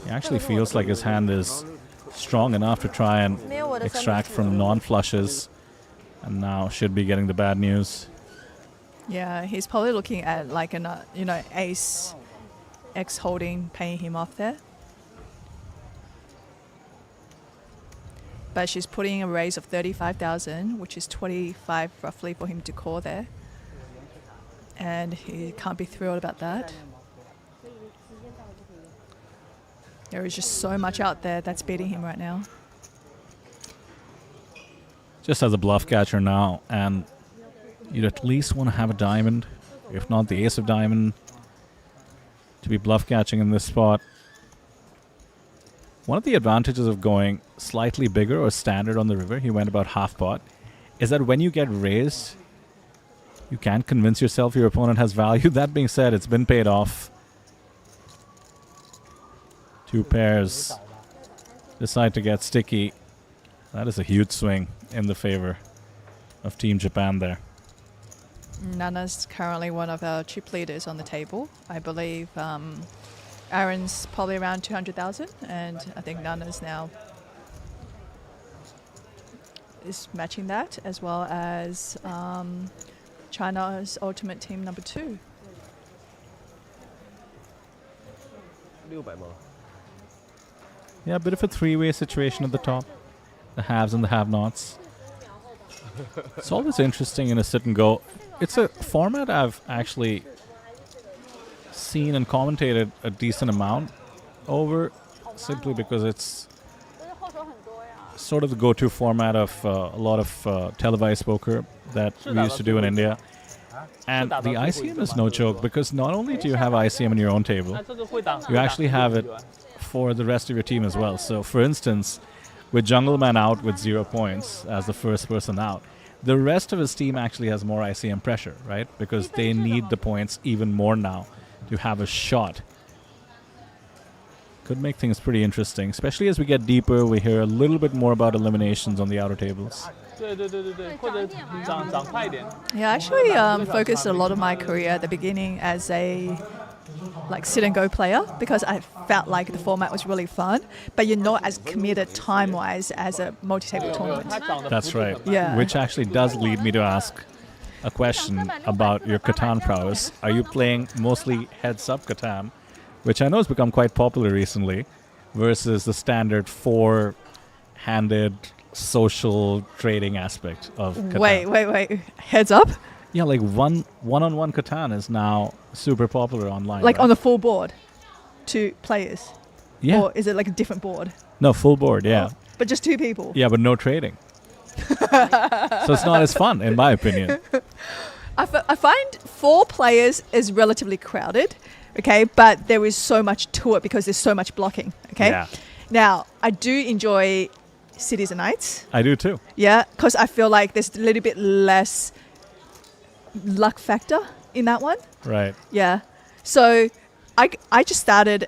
He actually feels like his hand is strong enough to try and extract from non-flushes. And now should be getting the bad news. Yeah, he's probably looking at like an, you know, ace X holding paying him off there. But she's putting a raise of 35,000, which is 25 roughly for him to call there. And he can't be thrilled about that. There is just so much out there that's beating him right now. Just as a bluff catcher now, and you'd at least want to have a diamond, if not the ace of diamond, to be bluff catching in this spot. One of the advantages of going slightly bigger or standard on the river, he went about half pot, is that when you get raised, you can convince yourself your opponent has value. That being said, it's been paid off. Two pairs decide to get sticky. That is a huge swing in the favor of Team Japan there. Nana's currently one of our chip leaders on the table. I believe Aaron's probably around 200,000, and I think Nana's now is matching that, as well as China's ultimate team number 2. 600吗？ Yeah, a bit of a three-way situation at the top. The haves and the have-nots. It's always interesting in a sit and go. It's a format I've actually seen and commentated a decent amount over, simply because it's sort of the go-to format of a lot of televised poker that we used to do in India. And the ICM is no joke, because not only do you have ICM in your own table, you actually have it for the rest of your team as well. So, for instance, with Jungle Man out with 0 points as the first person out, the rest of his team actually has more ICM pressure, right? Because they need the points even more now to have a shot. Could make things pretty interesting, especially as we get deeper. We hear a little bit more about eliminations on the outer tables. 对对对对对，或者长快一点。 Yeah, I actually focused a lot of my career at the beginning as a like sit and go player, because I felt like the format was really fun, but you're not as committed time-wise as a multi-table tournament. That's right. Yeah. Which actually does lead me to ask a question about your Catan prowess. Are you playing mostly heads-up Catan, which I know has become quite popular recently, versus the standard four-handed social trading aspect of Catan? Wait. Heads up? Yeah, like one-on-one Catan is now super popular online. Like right? on the full board? 2 players? Yeah. Or is it like a different board? No, full board. Yeah. But just 2 people. Yeah, but no trading. So it's not as fun, in my opinion. I find 4 players is relatively crowded, okay, but there is so much to it because there's so much blocking, okay? Yeah. Now, I do enjoy Cities and Nights, I do too. yeah, because I feel like there's a little bit less luck factor in that one, Right. yeah. So I just started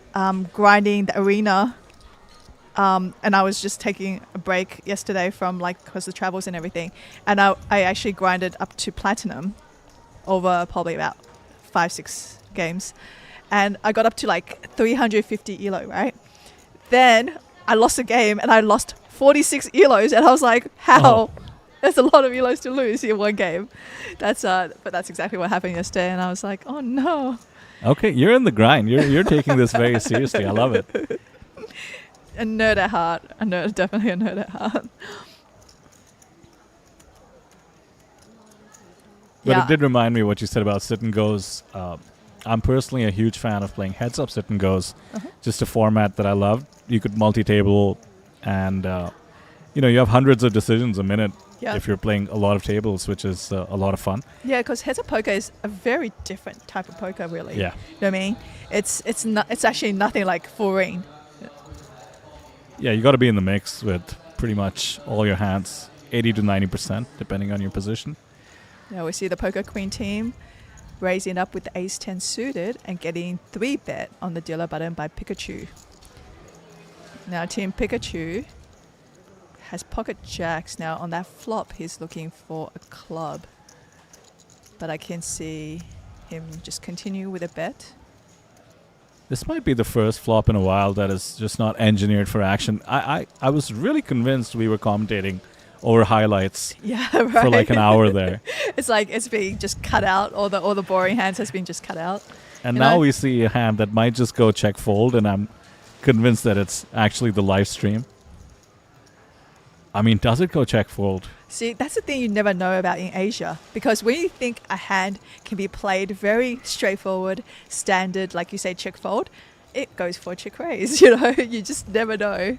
grinding the arena, and I was just taking a break yesterday from because the travels and everything, and I actually grinded up to platinum over probably about 5-6 games, and I got up to 350 elo, right? Then I lost a game and I lost 46 elos, and I was like, how? Oh. There's a lot of elos to lose in one game. But that's exactly what happened yesterday, and I was like, oh no. Okay, you're in the grind. You're taking this very seriously. I love it. A nerd at heart. Definitely a nerd at heart. But it did remind me what you said about sit and goes. I'm personally a huge fan of playing heads up sit and goes. Just a format that I love. You could multi-table, and you have hundreds of decisions a minute if you're playing a lot of tables, which is a lot of fun. Yeah, because heads up poker is a very different type of poker, really. Yeah. You know what I mean? It's actually nothing like full ring. Yeah, you got to be in the mix with pretty much all your hands, 80 to 90%, depending on your position. Now we see the poker queen team raising up with the ace 10 suited and getting 3-bet on the dealer button by Pikachu. Now team Pikachu has pocket jacks. Now on that flop he's looking for a club, but I can see him just continue with a bet. This might be the first flop in a while that is just not engineered for action. I was really convinced we were commentating over highlights Yeah, right. for like an hour there. It's like it's being just cut out. All the boring hands has been just cut out. And You now know? we see a hand that might just go check fold, and I'm convinced that it's actually the live stream. I mean, does it go check fold? See, that's the thing you never know about in Asia, because when you think a hand can be played very straightforward, standard, like you say, check fold, it goes for check raise. You just never know.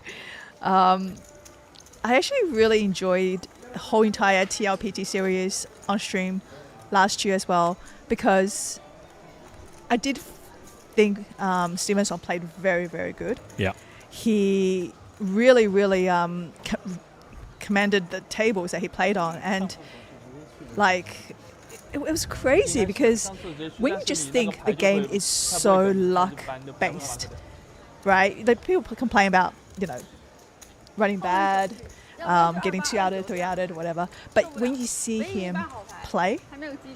I actually really enjoyed the whole entire TLPT series on stream last year as well, because I did think Stevenson played very, very good. Yeah. He really, really commanded the tables that he played on, and it was crazy because when you just think the game is so luck based, right? Like people complain about running bad, getting 2-outed, 3-outed, whatever. But when you see him play,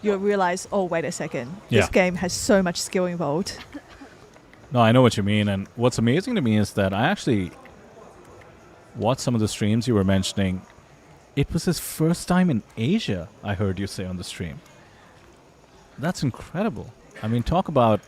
you'll realize, oh, wait a second, Yeah. this game has so much skill involved. No, I know what you mean. And what's amazing to me is that I actually watched some of the streams you were mentioning. It was his first time in Asia, I heard you say on the stream. That's incredible. I mean, talk about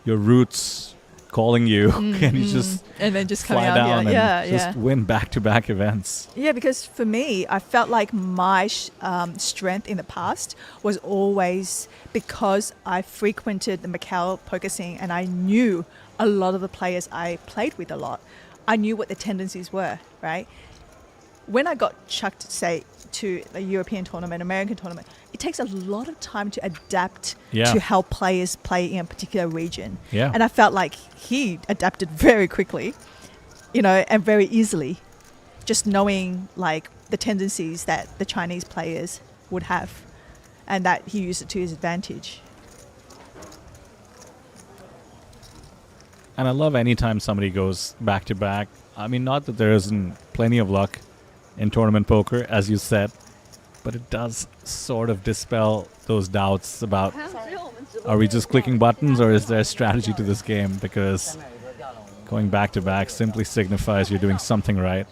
your roots calling you and you just And then just coming fly out down here. and just win back-to-back events. Yeah, because for me, I felt like my strength in the past was always because I frequented the Macau poker scene and I knew a lot of the players I played with a lot. I knew what the tendencies were, right? When I got chucked, say, to a European tournament, American tournament, it takes a lot of time to adapt to how players play in a particular region. Yeah. And I felt like he adapted very quickly, and very easily, just knowing like the tendencies that the Chinese players would have, and that he used it to his advantage. And I love anytime somebody goes back-to-back. I mean, not that there isn't plenty of luck in tournament poker, as you said, but it does sort of dispel those doubts about, are we just clicking buttons or is there a strategy to this game? Because going back-to-back simply signifies you're doing something right.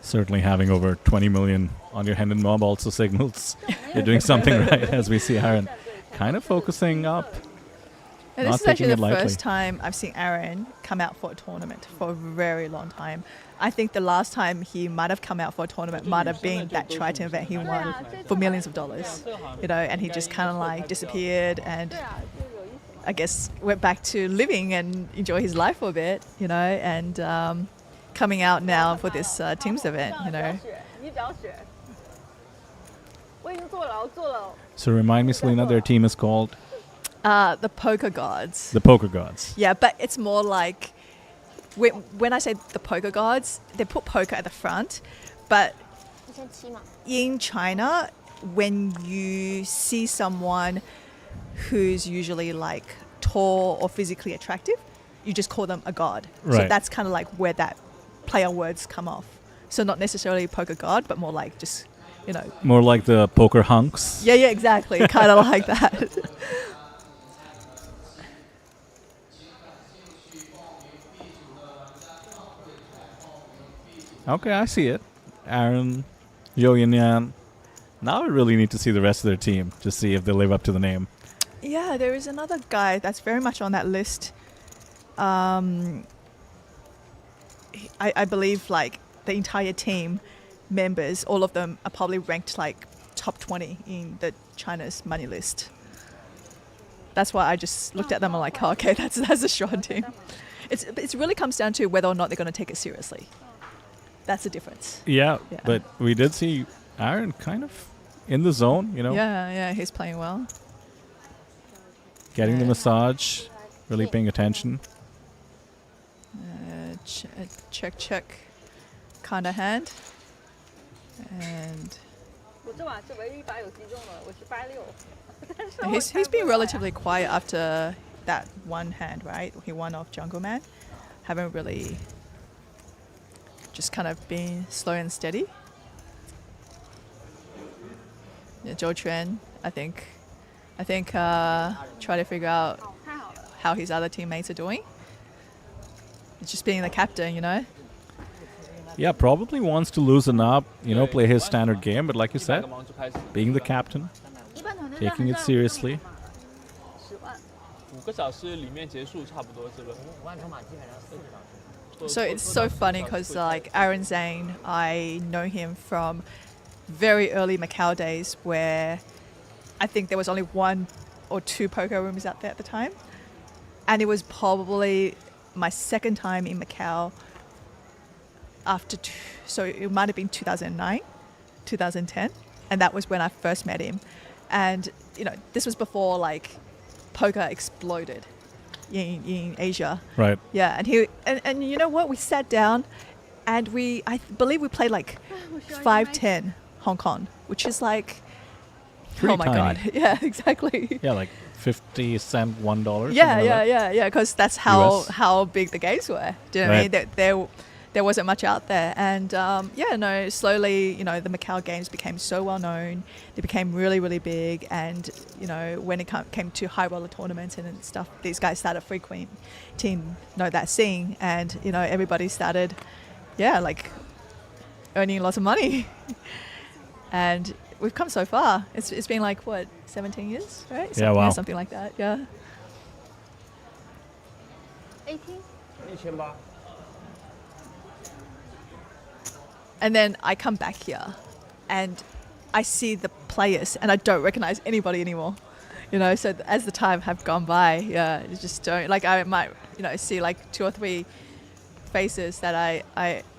Certainly having over 20 million on your hand and mob also signals you're doing something right, as we see Aaron kind of focusing up. And not this is actually taking the it lightly. first time I've seen Aaron come out for a tournament for a very long time. I think the last time he might have come out for a tournament might have been that Triton event he won for millions of dollars, and he just kind of like disappeared and 对啊，就有意思。 I guess went back to living and enjoy his life for a bit, and coming out now for this teams event, 这样不要选，你不要选。我已经做了，我做了。 So remind me, Selena, their team is called the Poker Gods. the Poker Gods. Yeah, but it's more like when I say the Poker Gods, they put poker at the front, but 1007嘛。 in China, when you see someone who's usually like tall or physically attractive, you just call them a god. So Right. that's kind of like where that play on words come off. So not necessarily poker god, but more like just, More like the poker hunks. yeah, exactly. Kind of like that. Okay, I see it. Aaron, Yo Yin Yan. Now I really need to see the rest of their team to see if they live up to the name. Yeah, there is another guy that's very much on that list. I believe like the entire team members, all of them are probably ranked like top 20 in the China's money list. That's why I just looked at them and like, oh, okay, that's a strong team. It really comes down to whether or not they're going to take it seriously. That's the difference. Yeah, Yeah. but we did see Aaron kind of in the zone, Yeah, he's playing well. getting the Yeah. massage, really paying attention. Check kind of hand. And 我这把是唯一一把有击中的，我是86。但是我 he's 看不 been 出来 relatively quiet after that one hand, right? He won off Jungle Man. Haven't really just kind of been slow and steady. Yeah, Zhou Quan, I think try to figure out 太好了。 how his other teammates are doing. It's just being the captain, Yeah, probably wants to loosen up, play his standard game. But like you 100 said, 个盲就开始。 being the captain, 一般团队 taking it seriously. 10万。 5个小时里面结束差不多，是不是？ So it's so funny because like Aaron Zhang, I know him from very early Macau days where I think there was only 1 or 2 poker rooms out there at the time. And it was probably my second time in Macau so it might have been 2009, 2010. And that was when I first met him. And, this was before like poker exploded in Asia. Right. Yeah, and you know what? We sat down, and I believe we played like 5-10 Hong Kong, which is like, Pretty oh my tiny. god, yeah, exactly. Yeah, like 50 cent, $1. Yeah, because that's how US. big the games were. Do you know what I mean? There wasn't much out there, and slowly, the Macau games became so well known. They became really, really big, and when it came to high roller tournaments and stuff, these guys started frequenting that scene, and everybody started, like earning lots of money, and we've come so far. It's been like what 17 years, right? Yeah, wow. Something like that. Yeah. 18。 1800。 And then I come back here and I see the players and I don't recognize anybody anymore. So as the time have gone by, yeah, you just don't, like I might, see like 2 or 3 faces that I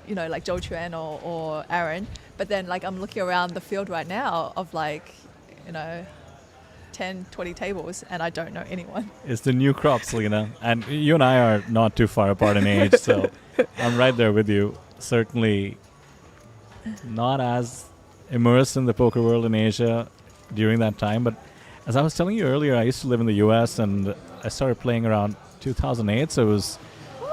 like Zhou Quan or Aaron, but then like I'm looking around the field right now of like, 10, 20 tables and I don't know anyone. It's the new crop, Selena. And you and I are not too far apart in age, so I'm right there with you. Certainly not as immersed in the poker world in Asia during that time. But as I was telling you earlier, I used to live in the US and I started playing around 2008. So it was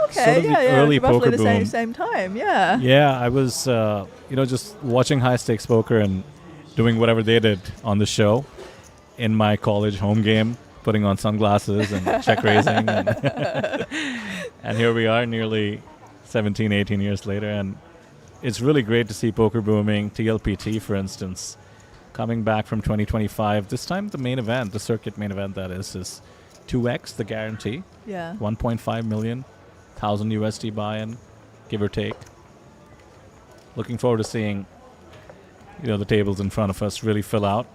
Okay, sort of the early roughly poker the boom. same time, yeah. Yeah, I was, just watching high stakes poker and doing whatever they did on the show in my college home game, putting on sunglasses and check raising. And here we are nearly 17, 18 years later. And it's really great to see poker booming. TLPT, for instance, coming back from 2025. This time the main event, the circuit main event that is 2x the guarantee. Yeah. 1.5 million, 1,000 USD buy-in, give or take. Looking forward to seeing, the tables in front of us really fill out.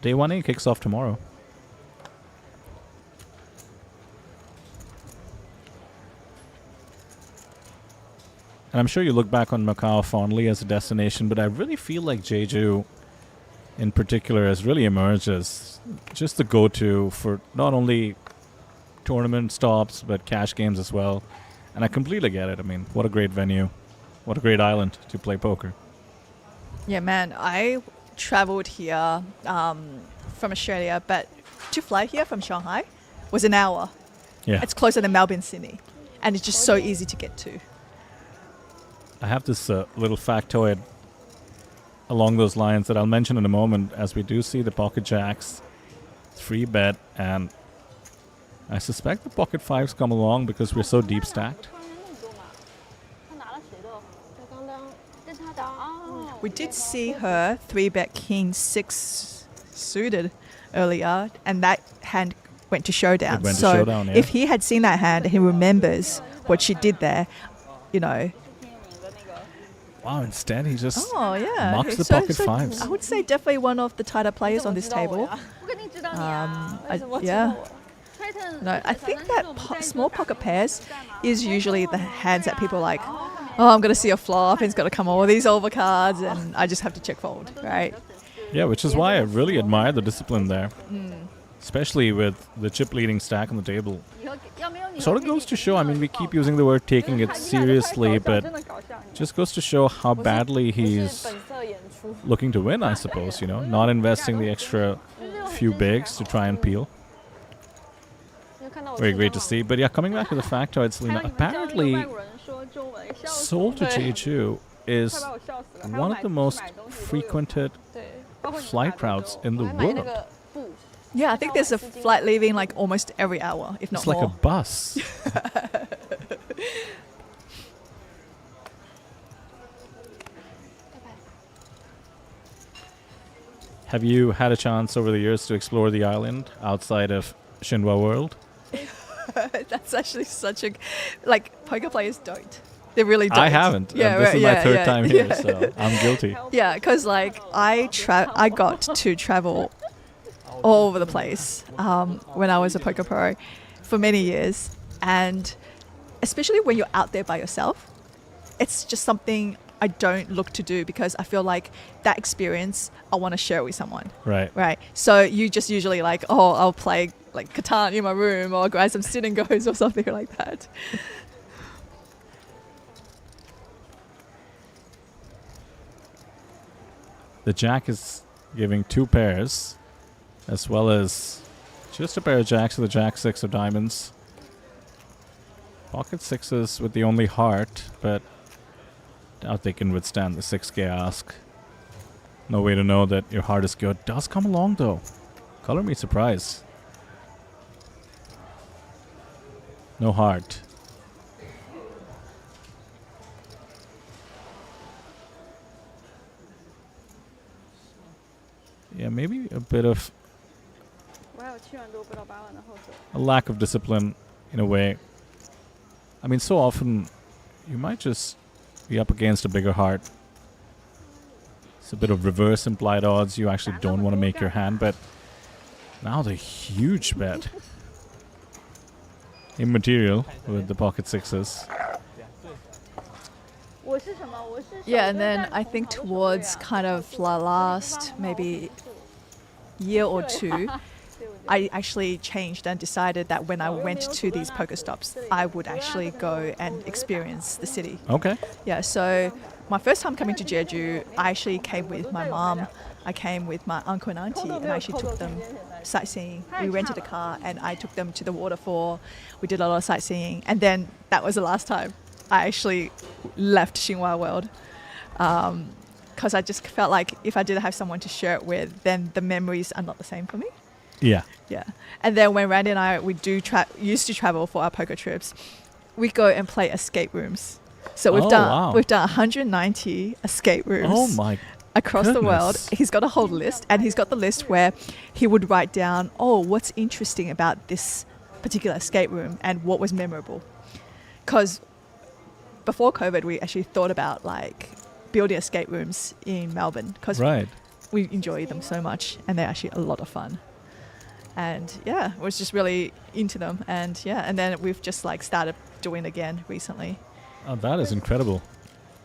Day 1A kicks off tomorrow. And I'm sure you look back on Macau fondly as a destination, but I really feel like Jeju in particular has really emerged as just the go-to for not only tournament stops, but cash games as well. And I completely get it. I mean, what a great venue. What a great island to play poker. Yeah, man. I traveled here from Australia, but to fly here from Shanghai was an hour. Yeah. It's closer than Melbourne, Sydney. And it's just so easy to get to. I have this little factoid along those lines that I'll mention in a moment as we do see the pocket jacks free bet, and I suspect the pocket fives come along because we're so deep stacked. 他拿了谁的？他刚刚，这是他的哦。 We did see her 3-bet king 6 suited earlier, and that hand went to showdown. It went to so showdown, yeah. if he had seen that hand and he remembers what she did there, you know. Wow, instead he just Oh, yeah. mocks the pocket fives. I would say definitely one of the tighter players on this table. 我肯定知道你啊，为什么知道 yeah. 我？Titan No, I think that small pocket pairs 在吗 is usually the hands that people are like, oh, I'm going to see a flop, and it's got to come all these overcards, and I just have to check fold, right? Yeah, which is why I really admire the discipline there. Especially with the chip leading stack on the table. 以后要没有你 Sort of goes to show, I mean, we keep using the word taking it seriously, but just goes to show how badly he's looking to win, I suppose, not investing the extra few bigs to try and peel. Very great to see. But yeah, coming back to the factoid, Selena, apparently Seoul to Jeju is one of the most frequented flight routes in the world. Yeah, I think there's a flight leaving like almost every hour, if not It's like more. a bus. Have you had a chance over the years to explore the island outside of Shinhwa World? That's actually such a, like, poker players don't. They really don't. I haven't. Yeah, and this right, is my yeah, third yeah, time here, yeah. so I'm guilty. Yeah, because like I got to travel all over the place when I was a poker pro for many years, and especially when you're out there by yourself, it's just something I don't look to do because I feel like that experience I want to share with someone. Right. Right. So you just usually like, oh, I'll play like Catan in my room or grab some sit and goes or something like that. The jack is giving two pairs, as well as just a pair of jacks with the jack six of diamonds. Pocket sixes with the only heart, but doubt they can withstand the 6K ask. No way to know that your heart is good. Does come along though. Color me surprised. No heart. Yeah, maybe a bit of 我还有7万多不到8万的后手。 a lack of discipline in a way. I mean, so often you might just be up against a bigger heart. It's a bit of reverse implied odds. You actually don't want to make your hand, but now the huge bet. Immaterial with the pocket sixes. 我是什么？我是 Yeah, and then I think towards kind of the last maybe year or two, I actually changed and decided that when I went to these poker stops, I would actually go and experience the city. Okay. Yeah, so my first time coming to Jeju, I actually came with my mom. I came with my uncle and auntie, and I actually took them sightseeing. We rented a car, and I took them to the waterfall. We did a lot of sightseeing, and then that was the last time I actually left Shinhwa World. Because I just felt like if I didn't have someone to share it with, then the memories are not the same for me. Yeah. Yeah. And then when Randy and I, we used to travel for our poker trips, we go and play escape rooms. So we've Oh, done wow. we've done 190 escape rooms. Oh my across the world. Goodness. He's got a whole list, and he's got the list where he would write down, oh, what's interesting about this particular escape room and what was memorable. Because before COVID, we actually thought about like building escape rooms in Melbourne because Right. we enjoy them so much, and they're actually a lot of fun. And yeah, was just really into them, and yeah, and then we've just like started doing it again recently. Oh, that is incredible.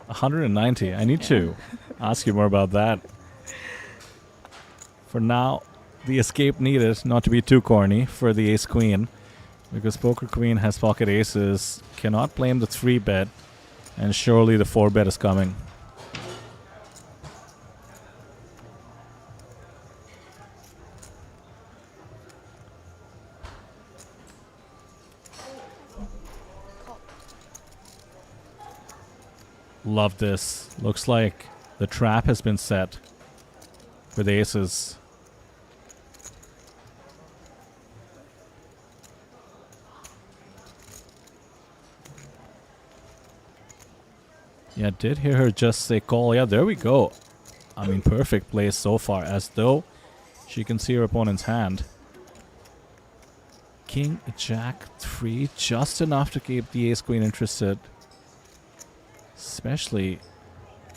190. I need Yeah. to ask you more about that. For now, the escape needed, not to be too corny, for the ace queen, because poker queen has pocket aces, cannot blame the 3-bet, and surely the 4-bet is coming. Love this. Looks like the trap has been set with aces. Yeah, did hear her just say call. Yeah, there we go. I mean, perfect play so far, as though she can see her opponent's hand. King, Jack, 3, just enough to keep the ace queen interested. Especially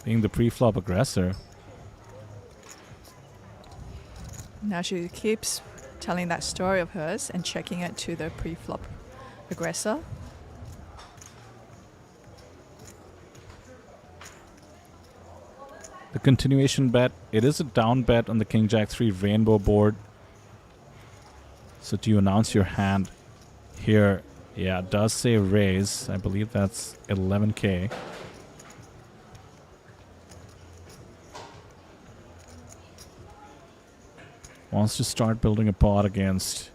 being the pre-flop aggressor. Now she keeps telling that story of hers and checking it to the pre-flop aggressor. The continuation bet, it is a down bet on the King Jack 3 rainbow board. So do you announce your hand here? Yeah, it does say raise. I believe that's 11k. Wants to start building a pot against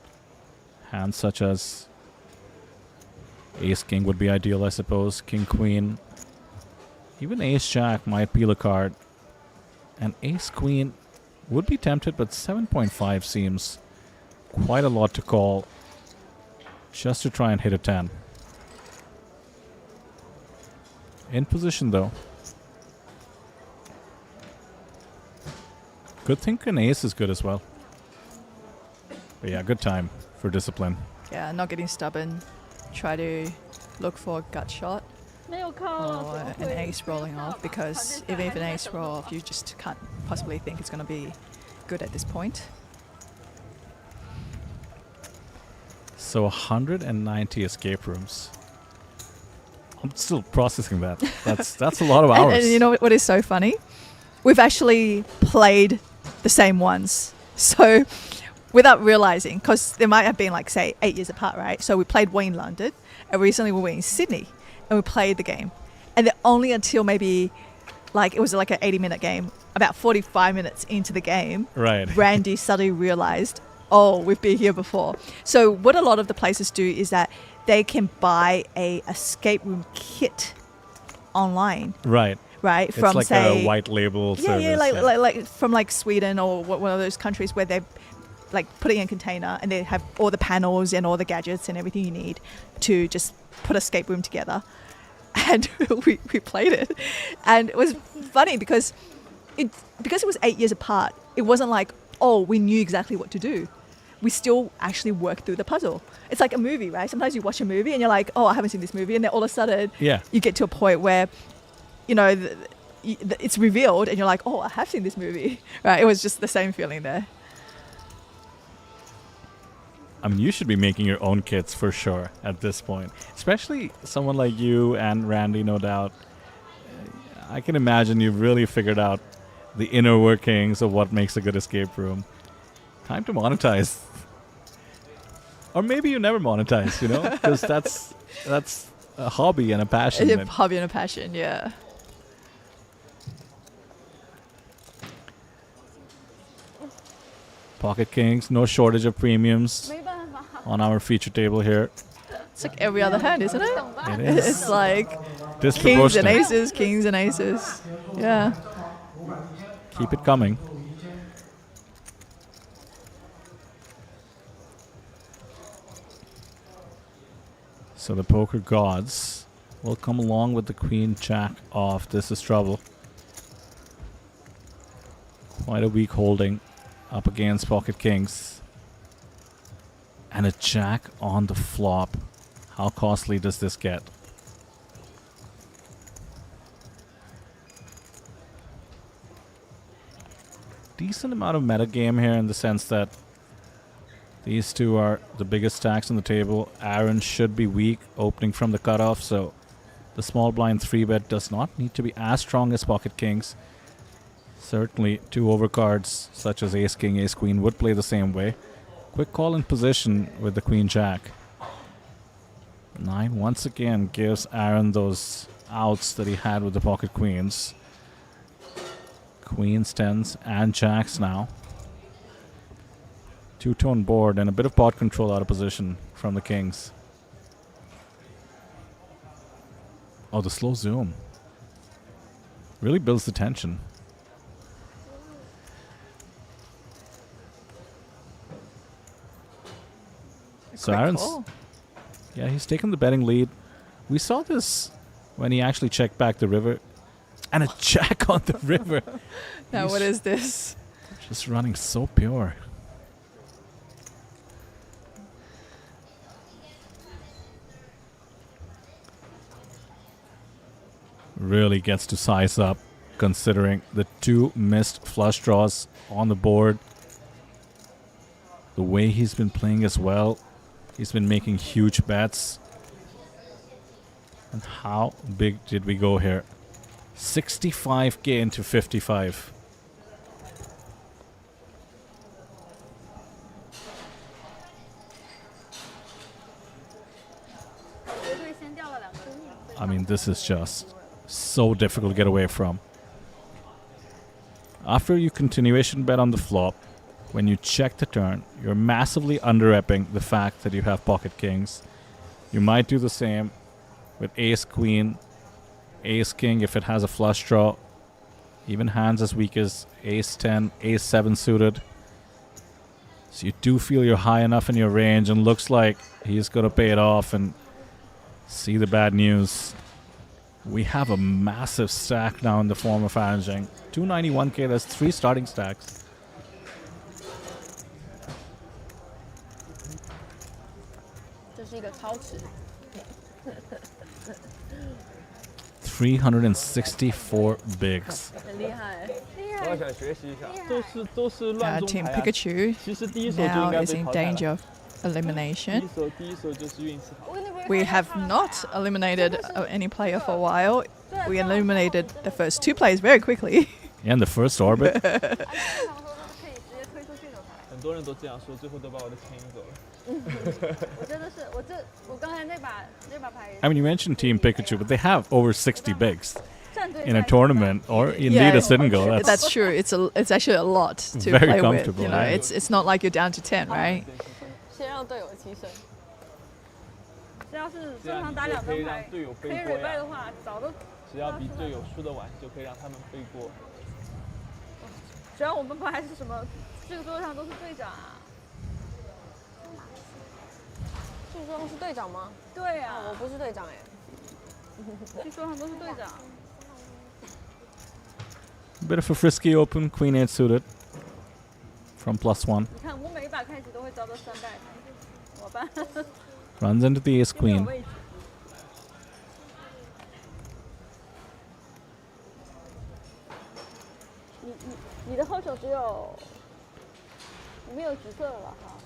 hands such as ace king would be ideal, I suppose. King queen. Even ace jack might peel a card. And ace queen would be tempted, but 7.5 seems quite a lot to call just to try and hit a 10. In position though. Good thing an ace is good as well. But yeah, good time for discipline. Yeah, not getting stubborn. Try to look for a gut shot 没有靠老 or 师 an ace rolling off, because even if an ace roll off, you just can't possibly think it's going to be good at this point. So 190 escape rooms. I'm still processing that. That's a lot of hours. And you know what is so funny? We've actually played the same ones. So without realizing, because they might have been like, say, 8 years apart, right? So we played one in London, and recently we were in Sydney, and we played the game. And then only until maybe, like, it was like an 80-minute game, about 45 minutes into the game, Right. Randy suddenly realized, oh, we've been here before. So what a lot of the places do is that they can buy a escape room kit online, Right. right? It's From, like say, a white label yeah, service. yeah, like from like Sweden or one of those countries where they like put it in a container and they have all the panels and all the gadgets and everything you need to just put escape room together. And we played it, and it was funny because it was 8 years apart. It wasn't like, oh, we knew exactly what to do. We still actually worked through the puzzle. It's like a movie, right? Sometimes you watch a movie and you're like, oh, I haven't seen this movie, and then all of a sudden Yeah. you get to a point where, you know, it's revealed and you're like, oh, I have seen this movie, right? It was just the same feeling there. I mean, you should be making your own kits for sure at this point. Especially someone like you and Randy, no doubt. I can imagine you've really figured out the inner workings of what makes a good escape room. Time to monetize. Or maybe you never monetize, you know? Because that's a hobby and a passion. A that- hobby and a passion, yeah. Pocket Kings, no shortage of premiums 没办法， on our feature table here. It's like every other hand, isn't it? 懂吧？ It is It's like kings and disproportionate. aces, kings and aces. Yeah. Keep it coming. So the poker gods will come along with the queen jack off. This is trouble. Quite a weak holding up against pocket kings. And a jack on the flop. How costly does this get? Decent amount of metagame here in the sense that these two are the biggest stacks on the table. Aaron should be weak opening from the cutoff, so the small blind 3-bet does not need to be as strong as pocket kings. Certainly 2 overcards such as ace king, ace queen would play the same way. Quick call in position with the queen jack. 9 once again gives Aaron those outs that he had with the pocket queens. Queens, 10s, and jacks now. 2-tone board and a bit of pot control out of position from the kings. Oh, the slow zoom. Really builds the tension. So Aaron's... Yeah, he's taken the betting lead. We saw this when he actually checked back the river. And a jack on the river. Now what is this? Just running so pure. Really gets to size up considering the 2 missed flush draws on the board. The way he's been playing as well. He's been making huge bets. And how big did we go here? 65k into 55. I mean, this is just so difficult to get away from. After you continuation bet on the flop, when you check the turn, you're massively under-repping the fact that you have pocket kings. You might do the same with ace queen, ace king if it has a flush draw, even hands as weak as ace 10, ace 7 suited. So you do feel you're high enough in your range, and looks like he's going to pay it off and see the bad news. We have a massive stack now in the form of Aaron Zheng. 291k, that's 3 starting stacks. This is a 超值。 364 bigs. 很厉害。我要想学习一下，都是乱中 Team 牌啊。 Pikachu 其实第一手就应 now 该 is 被 in 淘汰了。 danger of 第 elimination. 一手就是运气好。 We have not eliminated any player for a while. We eliminated the first 2 players very quickly. And the first orbit. 很多人都这样说，最后都把我的钱赢走了。我真的是，我刚才那把牌。 I mean, you mentioned Team Pikachu, but they have over 60 bigs 战队 in a tournament or indeed Yeah, a single. That's true. It's actually a lot to Very play with. comfortable, You know, right? it's not like you're down to 10, right? 先让队友提升。只要是这样正常打2你就可以张牌，让队友可以背锅 replay 呀的。话，早都只要比队友输得晚，就可以让他们背锅。只要我们牌是什么，这个桌上都是队长啊。这桌上是队长吗？对啊，我不是队长哎。这桌上都是队长。 Bit of a frisky open, queen 8 suited from +1. 你看，我每一把开始都会遭到3败，怎么办？ Runs into the ace 有没有 queen. 位置？你的后手只有，你没有橘色的了哈。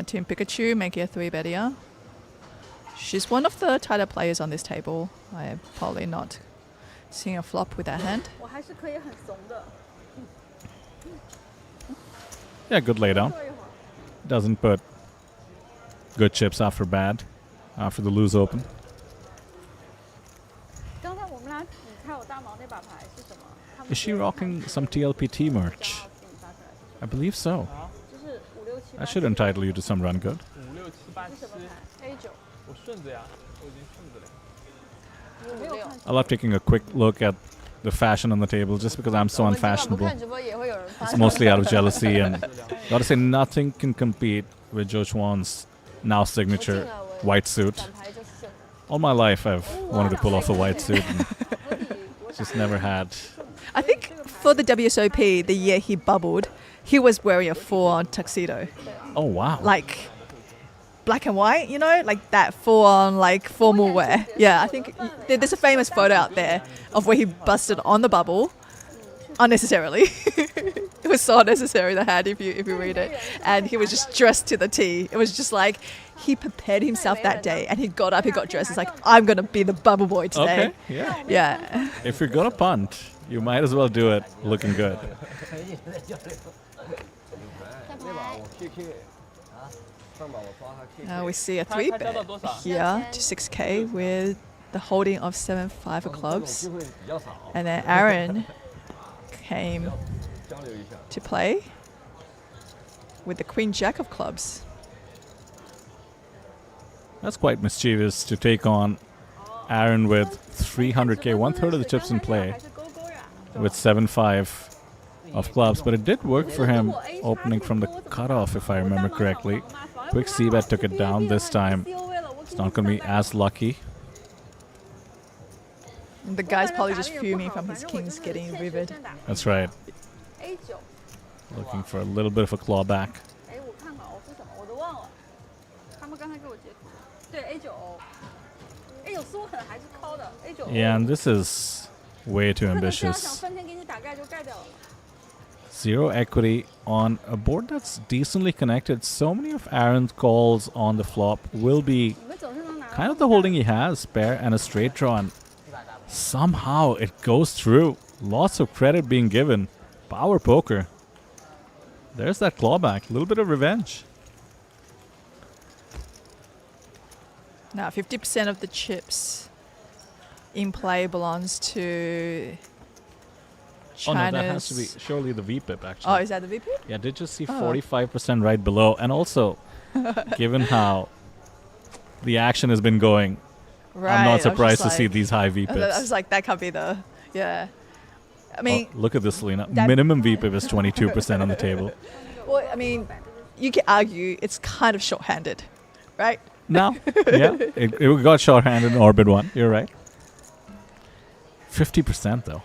Team Pikachu making a 3-bet here. She's one of the tighter players on this table. I'm probably not seeing a flop with that hand. 我还是可以很怂的。 Yeah, good laydown. 坐一会儿。 Doesn't put good chips after bad, after the lose open. 刚才我们俩你猜我大毛那把牌是什么？他们 Is she 觉得 rocking some TLPT 想 merch? 要自己发出来是 I believe so. 啊，就是5、6、7、8。 That should entitle you to some run good. 5、6、7、8、7是什么，牌？ A9。我顺着呀，我已经顺着了。我没有看。 I love taking a quick look at the fashion on the table just because I'm so 我们尽管不 unfashionable. 看直播也会有人发 It's 现。 mostly out of jealousy, and gotta say, nothing can compete with Zhou Chuan's now signature white suit. 闪牌就是胜。All my life, I've wanted to pull off a white suit and just never had. I think for the WSOP, the year he bubbled, he was wearing a full-on tuxedo, Oh, wow. like black and white, you know, like that full-on like formal wear. Yeah, I think there's a famous photo out there of where he busted on the bubble unnecessarily. It was so unnecessary, the hand, if you read it. And he was just dressed to the T. It was just like he prepared himself that day and he got up, he got dressed. It's like, I'm going to be the bubble boy today. Okay, yeah. Yeah. If you're going to punt, you might as well do it looking good. We see a 3-bet here to 6K with the holding of 7-5 of clubs. And then Aaron came to play with the Queen Jack of clubs. That's quite mischievous to take on Aaron with 300K, 1/3 of the chips in play, with 7-5 of clubs. But it did work for him opening from the cutoff, if I remember correctly. Quick c-bet took it down this time. It's not going to be as lucky. And the guy's probably just fuming from his kings getting rivered. That's right. Looking for a little bit of a clawback. Yeah, and this is way too ambitious. 0 equity on a board that's decently connected. So many of Aaron's calls on the flop will be kind of the holding he has, pair and a straight draw. And somehow it goes through. Lots of credit being given. Power poker. There's that clawback. A little bit of revenge. Now, 50% of the chips in play belongs to Oh no, China's... that has to be surely the VPIP actually. Oh, is that the VP? Yeah, I did just see Oh. 45% right below. And also, given how the action has been going, Right. I'm I not was surprised just to see like- these high I VPIPs. was like, that can't be the... Yeah. I mean, Oh, look at this, Selena. that- Minimum VPIP is 22% on the table. well, I mean, you can argue it's kind of short-handed, right? Now, yeah, it got short-handed in Orbit 1. You're right. 50% though.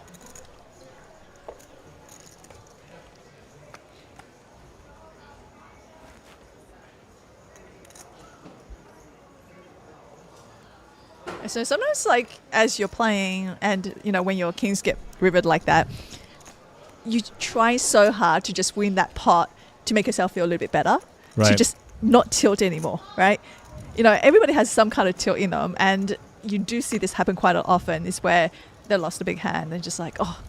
So sometimes, like, as you're playing and, you know, when your kings get rivered like that, you try so hard to just win that pot to make yourself feel a little bit better, to Right. just not tilt anymore, right? You know, everybody has some kind of tilt in them, and you do see this happen quite often, is where they lost a big hand and just like, oh,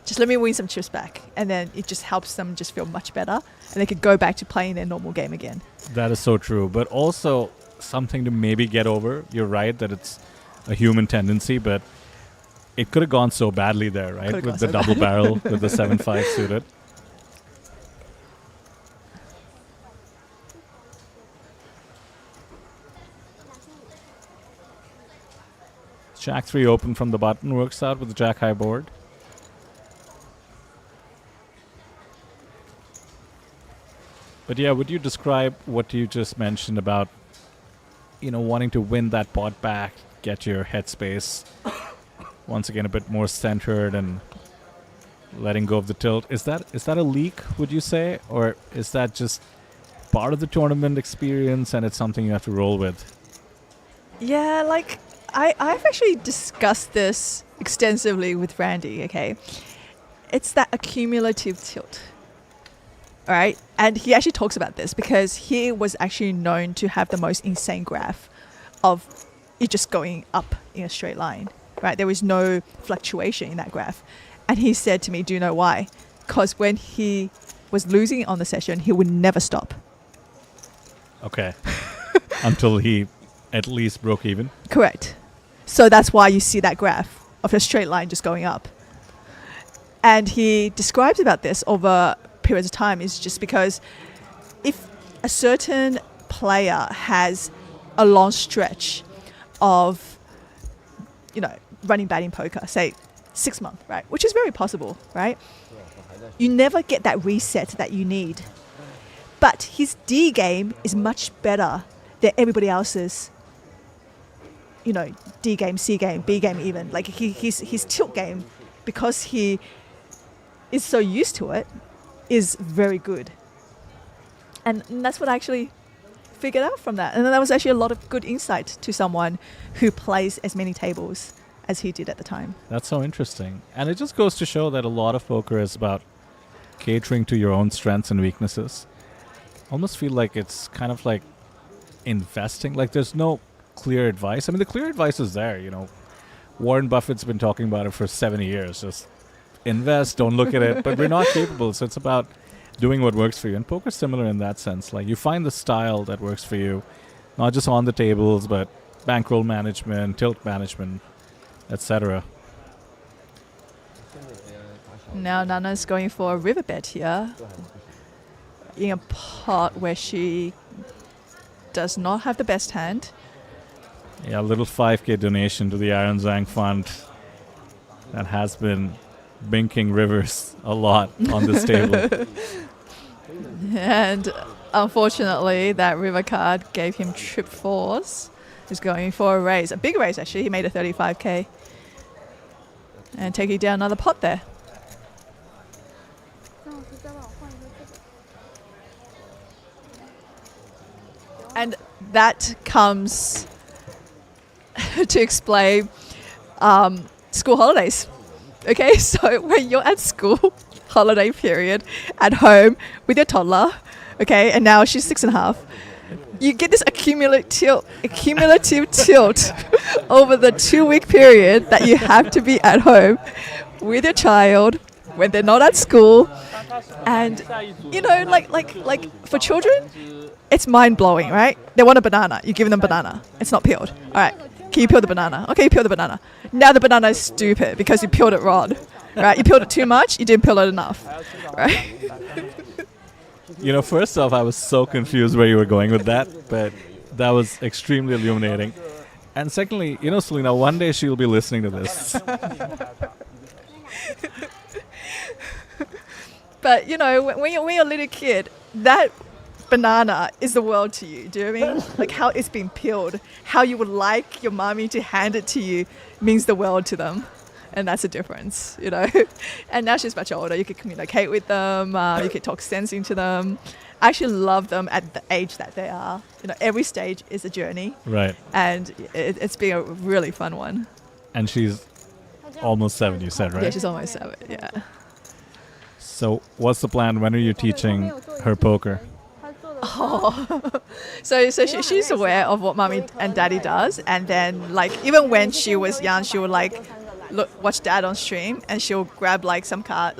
just let me win some chips back. And then it just helps them just feel much better, and they could go back to playing their normal game again. That is so true. But also something to maybe get over. You're right that it's a human tendency, but it could have gone so badly there, right? Could've With gone the so double barrel, with the 7-5 suited. Jack 3 open from the button works out with the Jack high board. But yeah, would you describe what you just mentioned about, you know, wanting to win that pot back, get your headspace once again a bit more centered and letting go of the tilt? Is that a leak, would you say? Or is that just part of the tournament experience and it's something you have to roll with? Yeah, like I've actually discussed this extensively with Randy, okay? It's that accumulative tilt, all right? And he actually talks about this because he was actually known to have the most insane graph of it just going up in a straight line, right? There was no fluctuation in that graph. And he said to me, do you know why? Because when he was losing on the session, he would never stop. Okay. Until he at least broke even. Correct. So that's why you see that graph of a straight line just going up. And he describes about this over periods of time is just because if a certain player has a long stretch of, you know, running batting poker, say 6 months, right? Which is very possible, right? You never get that reset that you need. But his D game is much better than everybody else's D game, C game, B game even. Like his tilt game, because he is so used to it, is very good. And that's what I actually figured out from that. And that was actually a lot of good insight to someone who plays as many tables as he did at the time. That's so interesting. And it just goes to show that a lot of poker is about catering to your own strengths and weaknesses. Almost feel like it's kind of like investing. Like there's no clear advice. I mean, the clear advice is there, Warren Buffett's been talking about it for 70 years. Just invest, don't look at it. But we're not capable. So it's about doing what works for you. And poker's similar in that sense. Like you find the style that works for you, not just on the tables, but bankroll management, tilt management, etc. Now Nana's going for a river bet here in a pot where she does not have the best hand. Yeah, a little 5K donation to the Aaron Zhang Fund that has been binking rivers a lot on this table. And unfortunately, that river card gave him trip fours. He's going for a raise, a big raise actually. He made a 35K. And taking down another pot there. 张老师再帮我换一个这个。 And that comes to explain school holidays. Okay, so when you're at school, holiday period, at home with your toddler, okay, and now she's 6.5, you get this accumulative tilt over the 2-week period that you have to be at home with your child when they're not at school. And like for children, it's mind-blowing, right? They want a banana. You give them banana. It's not peeled. All right. Can you peel the banana? Okay, you peel the banana. Now the banana is stupid because you peeled it wrong, right? You peeled it too much. You didn't peel it enough, right? First off, I was so confused where you were going with that, but that was extremely illuminating. And secondly, Selena, one day she'll be listening to this. But when you're a little kid, that banana is the world to you. Do you know what I mean? Like how it's been peeled, how you would like your mommy to hand it to you means the world to them. And that's a difference, And now she's much older. You can communicate with them. You can talk sense into them. I actually love them at the age that they are. Every stage is a journey. Right. And it's been a really fun one. And she's almost 7, you said, right? Yeah, she's almost 7, yeah. So what's the plan? When are you teaching her poker? Oh, so she's aware of what mommy and daddy does, and then even when she was young, she would watch dad on stream, and she'll grab some card,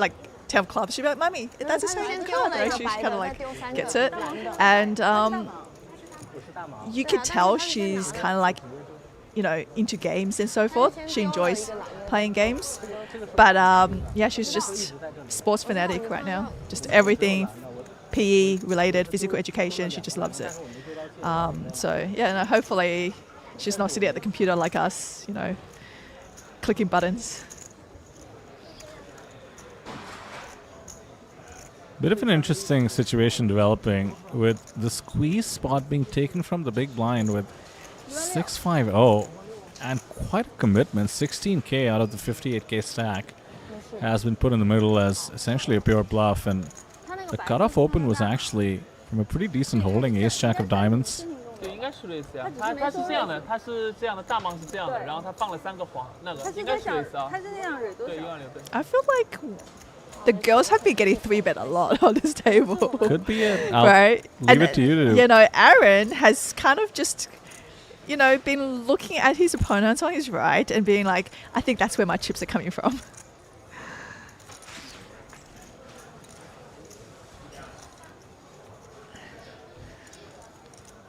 10 of clubs. She'll be like, "Mommy, that's the same card." Right? She kind of gets it, and you could tell she's kind of into games and so forth. She enjoys playing games, but she's just sports fanatic right now. Just everything PE related, physical education. She just loves it. Hopefully she's not sitting at the computer like us, clicking buttons. Bit of an interesting situation developing with the squeeze spot being taken from the big blind with 650 and quite a commitment. 16K out of the 58K stack has been put in the middle as essentially a pure bluff, and the cutoff open was actually from a pretty decent holding, ace jack of diamonds. 对，应该是类似啊，它是这样的，它是这样的，大盲是这样的，然后它放了3个黄，那个应该是类似啊。它是那样蕊多少？对，1万6对。I feel like the girls have been getting 3-bet a lot on this table. Could be it. I'll right? leave it to you to... Aaron has kind of just, been looking at his opponents on his right and being like, I think that's where my chips are coming from.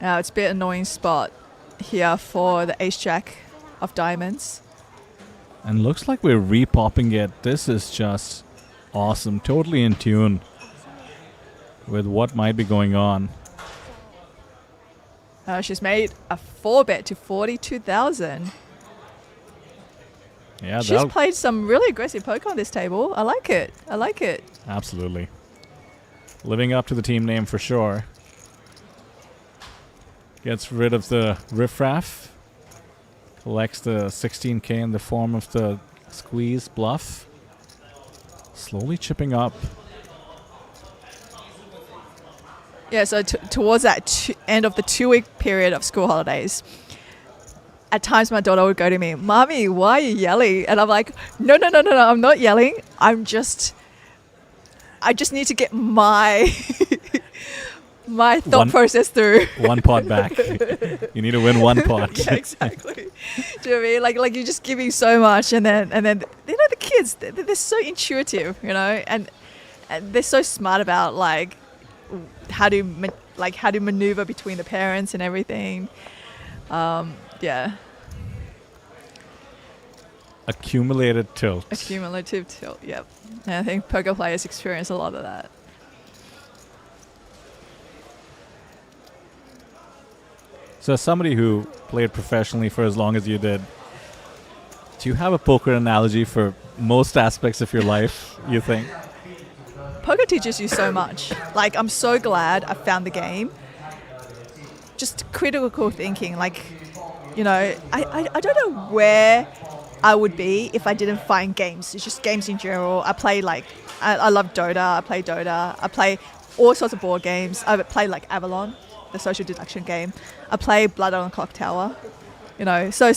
Now it's a bit annoying spot here for the ace jack of diamonds. And looks like we're re-popping it. This is just awesome. Totally in tune with what might be going on. She's made a 4-bet to 42,000. Yeah, she's played some really aggressive poker on this table. I like it. Absolutely. Living up to the team name for sure. Gets rid of the riffraff. Collects the 16K in the form of the squeeze bluff. Slowly chipping up. Yeah, so towards that end of the 2-week period of school holidays, at times my daughter would go to me, "Mommy, why are you yelling?" And I'm like, no, I'm not yelling. I just need to get my my thought process through. One pot back. You need to win one pot. Yeah, exactly. Do you know what I mean? Like you're just giving so much, and then the kids, they're so intuitive, and they're so smart about like how to maneuver between the parents and everything. Yeah. Accumulated tilt. Accumulative tilt. Yep. And I think poker players experience a lot of that. So as somebody who played professionally for as long as you did, do you have a poker analogy for most aspects of your life, you think? Poker teaches you so much. Like, I'm so glad I found the game. Just critical thinking. Like, I don't know where I would be if I didn't find games. It's just games in general. I play I love Dota. I play Dota. I play all sorts of board games. I play like Avalon, the social deduction game. I play Blood on the Clock Tower. So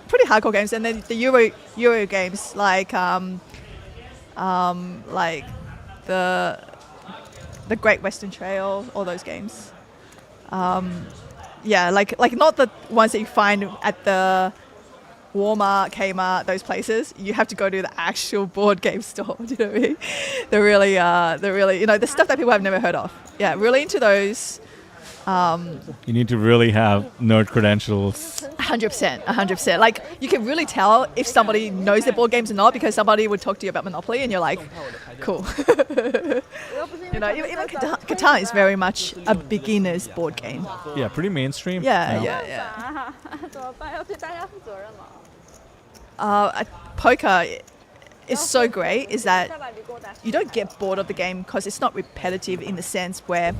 pretty hardcore games. And then the Euro games like the Great Western Trail, all those games. Yeah, like not the ones that you find at the Walmart, Kmart, those places. You have to go to the actual board game store. Do you know what I mean? They're really, the stuff that people have never heard of. Yeah, really into those. You need to really have nerd credentials. 100%. Like, you can really tell if somebody knows their board games or not, because somebody would talk to you about Monopoly and you're like, cool. Even Catan is very much a beginner's board game. Yeah, pretty mainstream. Yeah. Poker is so great is that you don't get bored of the game because it's not repetitive in the sense where,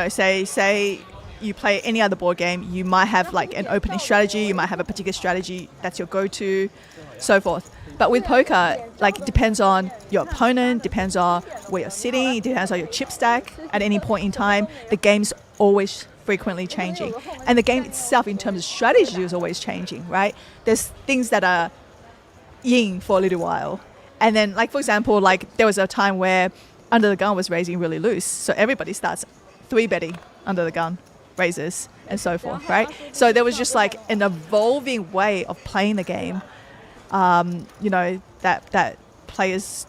say you play any other board game, you might have like an opening strategy, you might have a particular strategy that's your go-to, so forth. But with poker, like, it depends on your opponent, depends on where you're sitting, it depends on your chip stack at any point in time. The game's always frequently changing. And the game itself, in terms of strategy, is always changing, right? There's things that are yin for a little while. And then, like, for example, like, there was a time where under the gun was raising really loose. So everybody starts 3-betting under the gun raises and so forth, right? So there was just like an evolving way of playing the game, that players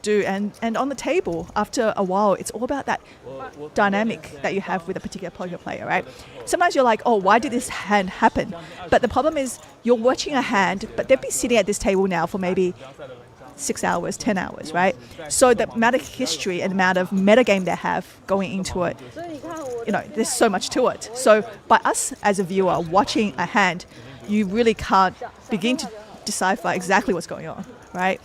do. And on the table, after a while, it's all about that dynamic that you have with a particular poker player, right? Sometimes you're like, oh, why did this hand happen? But the problem is you're watching a hand, but they've been sitting at this table now for maybe 6 hours, 10 hours, right? So the amount of history and the amount of metagame they have going into it, there's so much to it. So by us as a viewer watching a hand, you really can't begin to decipher exactly what's going on, right?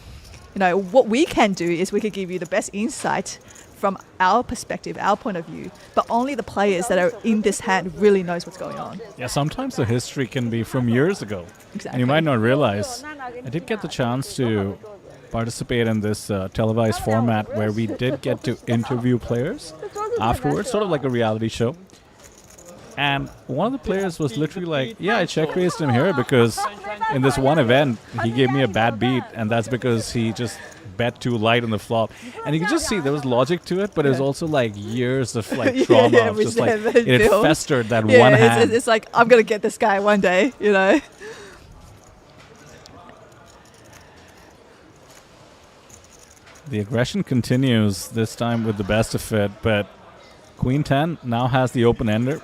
What we can do is we can give you the best insight from our perspective, our point of view, but only the players that are in this hand really knows what's going on. Yeah, sometimes the history can be from years ago. Exactly. And you might not realize. I did get the chance to participate in this televised format where we did get to interview players afterwards, sort of like a reality show. And one of the players was literally like, yeah, I check raised him here because in this one event, he gave me a bad beat, and that's because he just bet too light on the flop. And you could just see there was logic to it, but it was also like years of like trauma, of just like it had festered that one hand. It's like, I'm going to get this guy one day, The aggression continues, this time with the best of it, but Queen 10 now has the open-ender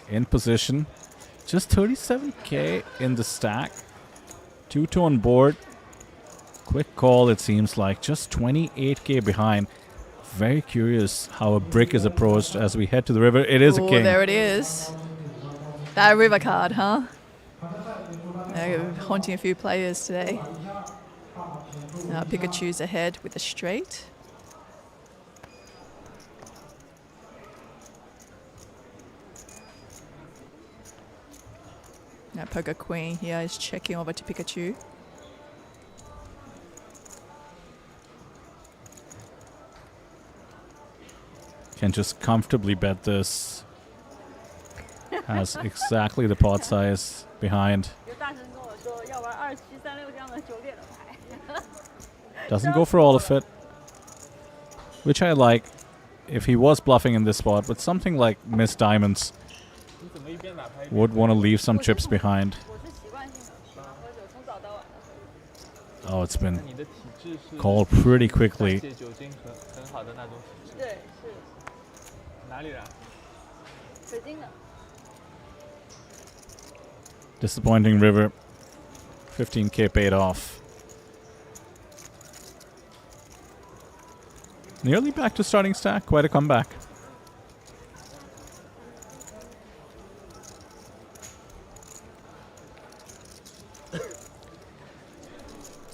in position. Just 37K in the stack. 2-2 on board. Quick call, it seems like. Just 28K behind. Very curious how a brick is approached as we head to the river. It is a king. There it is. That river card, huh? They're haunting a few players today. Pikachu's ahead with a straight. Now poker queen here is checking over to Pikachu. Can just comfortably bet this. Has exactly the pot size behind. 有大神跟我说要玩2736这样的9点的牌。 Doesn't go for all of it. Which I like if he was bluffing in this spot, but something like Miss Diamonds 你怎么一边打牌一边 would want to leave some chips behind. 我是习惯性的喝酒，从早到晚的喝。 Oh, it's been 你的体质是 called pretty 代 quickly. 谢酒精很好的那种体质。对，是哪里人？北京的。 Disappointing river. 15k paid off. Nearly back to starting stack. Quite a comeback.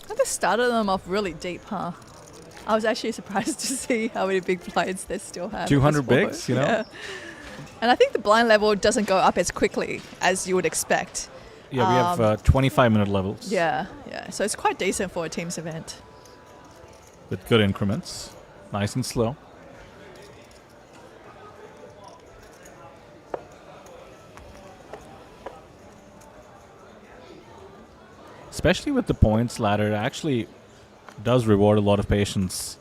They started them off really deep, huh? I was actually surprised to see how many big blinds they still have. 200 Before. bigs, you know? Yeah. And I think the blind level doesn't go up as quickly as you would expect. Yeah, we have 25-minute levels. Yeah. So it's quite decent for a team's event. With good increments. Nice and slow. Especially with the points ladder, it actually does reward a lot of patience.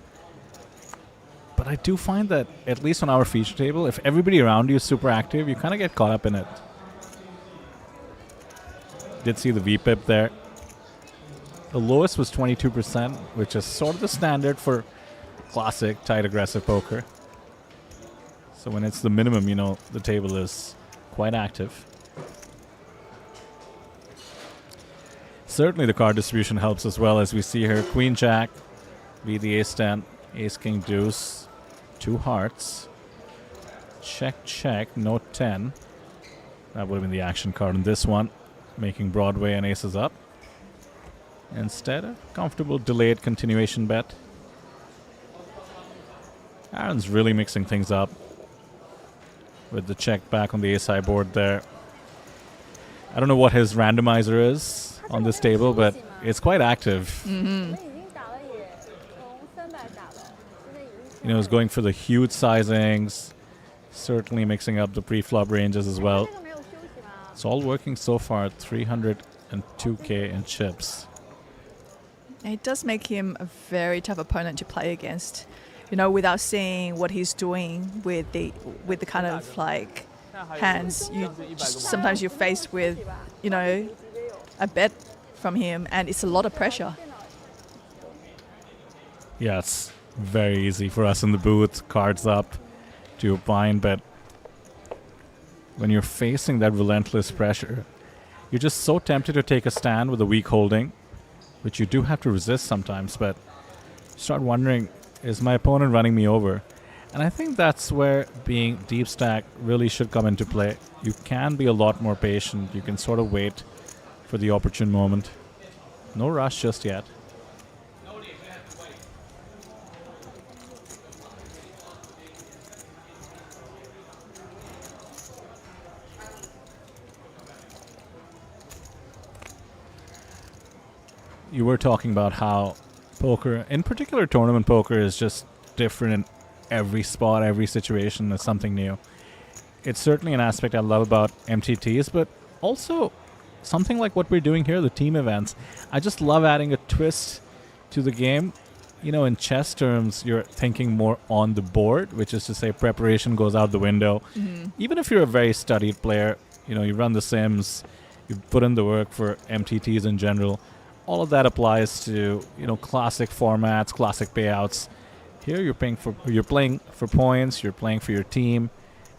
But I do find that, at least on our feature table, if everybody around you is super active, you kind of get caught up in it. Did see the VPIP there. The lowest was 22%, which is sort of the standard for classic tight aggressive poker. So when it's the minimum, you know, the table is quite active. Certainly the card distribution helps as well, as we see here. Queen Jack, be the ace 10, ace king deuce, 2 hearts. Check, check, no 10. That would have been the action card in this one, making Broadway and aces up. Instead, a comfortable delayed continuation bet. Aaron's really mixing things up with the check back on the ace high board there. I don't know what his randomizer is on this table, but it's quite active. 我们已经打了也从300打了，现在已经。 You know, he's going for the huge sizings, certainly mixing up the pre-flop ranges as well. 这个没有休息吗？ It's all working so far, 302k in chips. It does make him a very tough opponent to play against. You know, without seeing what he's doing with the kind of like hands, you sometimes you're faced with, you know, a bet from him, and it's a lot of pressure. Yeah, it's very easy for us in the booth, cards up to opine, but when you're facing that relentless pressure, you're just so tempted to take a stand with a weak holding, which you do have to resist sometimes, but you start wondering, is my opponent running me over? And I think that's where being deep stack really should come into play. You can be a lot more patient. You can sort of wait for the opportune moment. No rush just yet. You were talking about how poker, in particular tournament poker, is just different in every spot, every situation is something new. It's certainly an aspect I love about MTTs, but also something like what we're doing here, the team events. I just love adding a twist to the game. You know, in chess terms, you're thinking more on the board, which is to say preparation goes out the window. Even if you're a very studied player, you know, you run the sims, you put in the work for MTTs in general. All of that applies to, you know, classic formats, classic payouts. Here you're playing for points, you're playing for your team.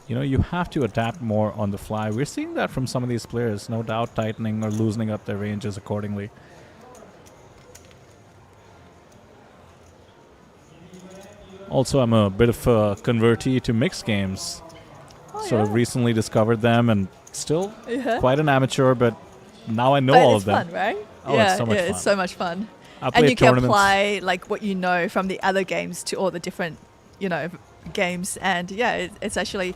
You know, you have to adapt more on the fly. We're seeing that from some of these players, no doubt tightening or loosening up their ranges accordingly. Also, I'm a bit of a convertee to mixed games. Sort of recently discovered them, and still quite an amateur, but now I know But all it's of them. fun, right? Oh, yeah, it's so much yeah, fun. it's so much fun. I And played you can tournaments. apply like what you know from the other games to all the different, you know, games. And yeah, it's actually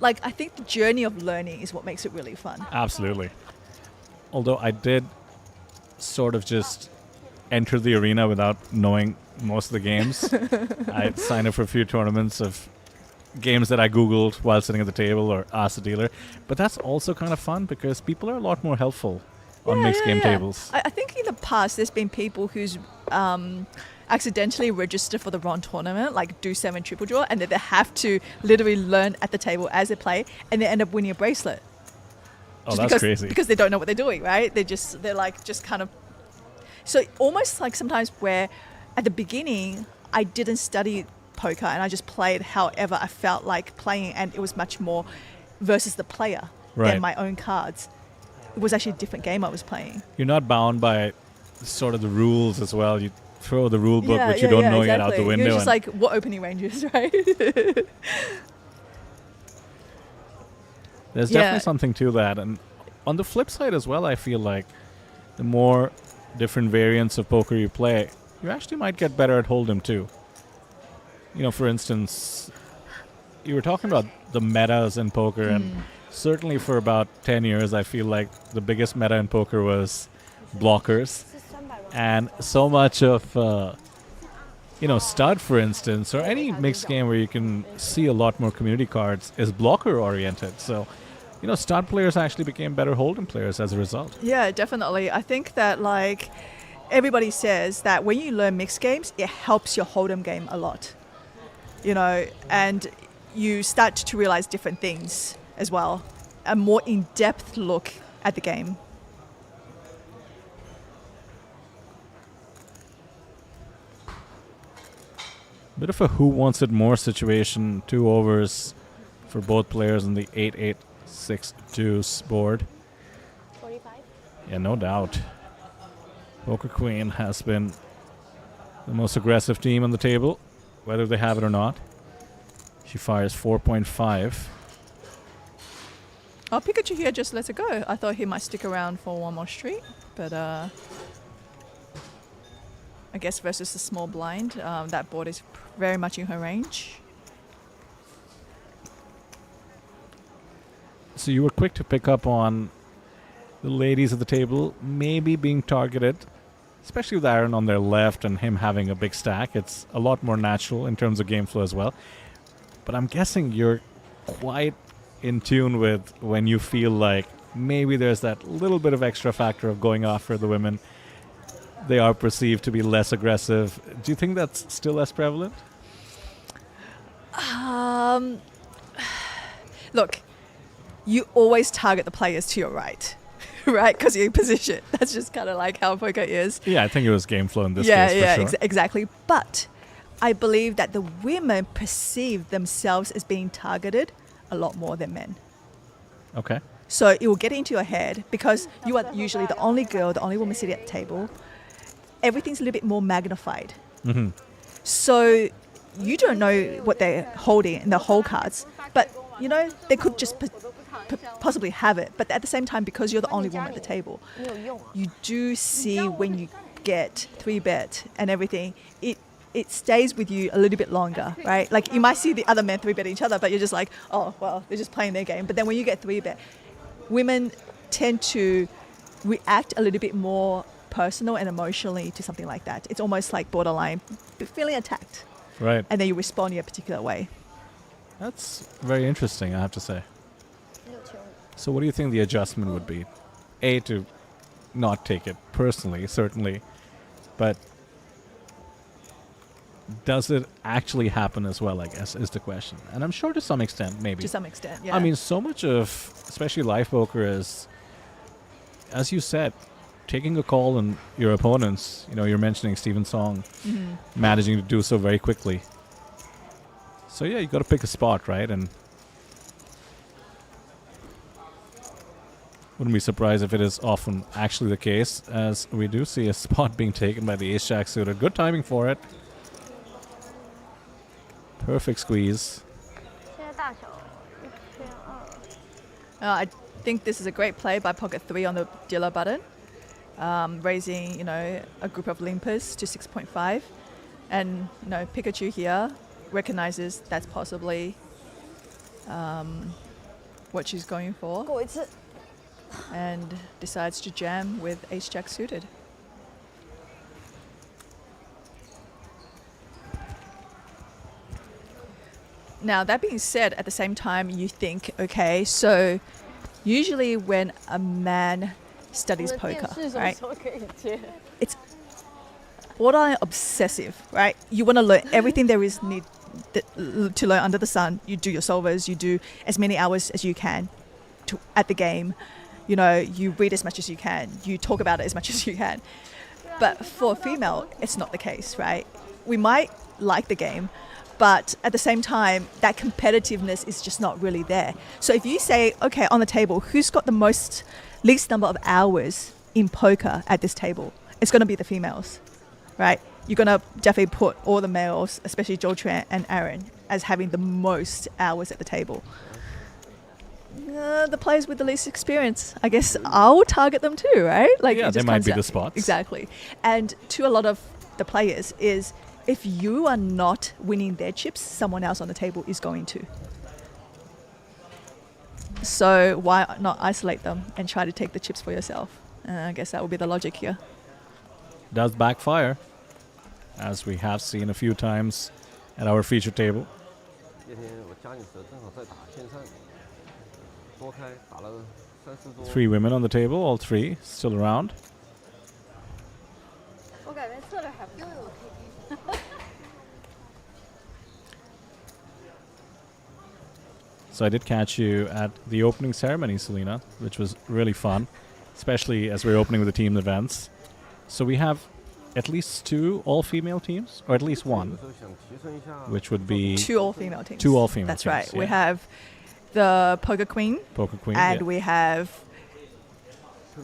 like, I think the journey of learning is what makes it really fun. Absolutely. although I did sort of just enter the arena without knowing most of the games. I signed up for a few tournaments of games that I Googled while sitting at the table or asked the dealer. But that's also kind of fun because people are a lot more helpful on mixed game tables. I think in the past there's been people who's accidentally registered for the wrong tournament, like do 7 triple draw, and then they have to literally learn at the table as they play, and they end up winning a bracelet. Oh, that's crazy. Because they don't know what they're doing, right? They're like just kind of. So almost like sometimes where at the beginning I didn't study poker and I just played however I felt like playing, and it was much more versus the player than my own cards. It was actually a different game I was playing. You're not bound by sort of the rules as well. You throw the rule book, which you don't know yet, out the window. You're just like, what opening ranges, right? There's definitely something to that. And on the flip side as well, I feel like the more different variants of poker you play, you actually might get better at Hold'em too. You know, for instance, you were talking about the metas in poker, and certainly for about 10 years, I feel like the biggest meta in poker was blockers. And so much of, stud, for instance, or any mixed game where you can see a lot more community cards is blocker-oriented. So, stud players actually became better Hold'em players as a result. Yeah, definitely. I think that, like, everybody says that when you learn mixed games, it helps your Hold'em game a lot. And you start to realize different things as well. A more in-depth look at the game. Bit of a who wants it more situation. 2 overs for both players on the 8-8-6 deuce board. 45? Yeah, no doubt. Poker Queen has been the most aggressive team on the table, whether they have it or not. She fires 4.5. Oh, Pikachu here just lets it go. I thought he might stick around for one more street, but I guess versus the small blind, that board is very much in her range. So you were quick to pick up on the ladies at the table maybe being targeted, especially with Aaron on their left and him having a big stack. It's a lot more natural in terms of game flow as well. But I'm guessing you're quite in tune with when you feel like maybe there's that little bit of extra factor of going after the women. They are perceived to be less aggressive. Do you think that's still as prevalent? Look, you always target the players to your right, right? Because you're in position. That's just kind of like how poker is. Yeah, I think it was game flow in this case, for sure. Exactly. But I believe that the women perceive themselves as being targeted a lot more than men. Okay. So it will get into your head because you are usually the only girl, the only woman sitting at the table. Everything's a little bit more magnified. Mm-hmm. So you don't know what they're holding in the whole cards, but they could just possibly have it. But at the same time, because you're the only woman at the table, you do see when you get 3-bet and everything, it stays with you a little bit longer, right? Like you might see the other men 3-bet each other, but you're just like, oh, well, they're just playing their game. But then when you get 3-bet, women tend to react a little bit more personal and emotionally to something like that. It's almost like borderline feeling attacked. Right. And then you respond in a particular way. That's very interesting, I have to say. So what do you think the adjustment would be? A, to not take it personally, certainly, but does it actually happen as well, I guess, is the question. And I'm sure to some extent, maybe. To some extent, yeah. I mean, so much of, especially live poker is, as you said, taking a call on your opponents. You're mentioning Stephen Song, managing to do so very quickly. So yeah, you got to pick a spot, right? And wouldn't be surprised if it is often actually the case, as we do see a spot being taken by the ace-jack suited. Good timing for it. Perfect squeeze. I think this is a great play by pocket 3 on the dealer button, raising a group of limpers to 6.5, and Pikachu here recognizes that's possibly what she's going for. and decides to jam with ace jack suited. Now, that being said, at the same time, you think, okay, so usually when a man studies 我们的 poker, 电视什么 right, 时候可以接？ it's borderline obsessive, right? You want to learn everything there is to learn under the sun. You do your solvers, you do as many hours as you can at the game. You know, you read as much as you can. You talk about it as much as you can. But for a female, it's not the case, right? We might like the game, but at the same time, that competitiveness is just not really there. So if you say, okay, on the table, who's got the least number of hours in poker at this table? It's going to be the females, right? You're going to definitely put all the males, especially Joel Tran and Aaron, as having the most hours at the table. The players with the least experience, I guess I'll target them too, right? Like, Yeah, it they just might comes be down- the spots. Exactly. And to a lot of the players is, if you are not winning their chips, someone else on the table is going to. So why not isolate them and try to take the chips for yourself? I guess that would be the logic here. Does backfire, as we have seen a few times at our feature table. 那天我加你时正好在打线上，多开打了3、4桌。 3 women on the table, all 3 still around. 我感觉策略还不错。 So I did catch you at the opening ceremony, Selena, which was really fun, especially as we're opening with the team events. So we have at least 2 all-female teams, or at least 1, 有时候想提升一下 which would be 2 all-female teams. 2 all-female That's teams. right. We yeah. have the Poker Queen Poker Queen, and yeah. we have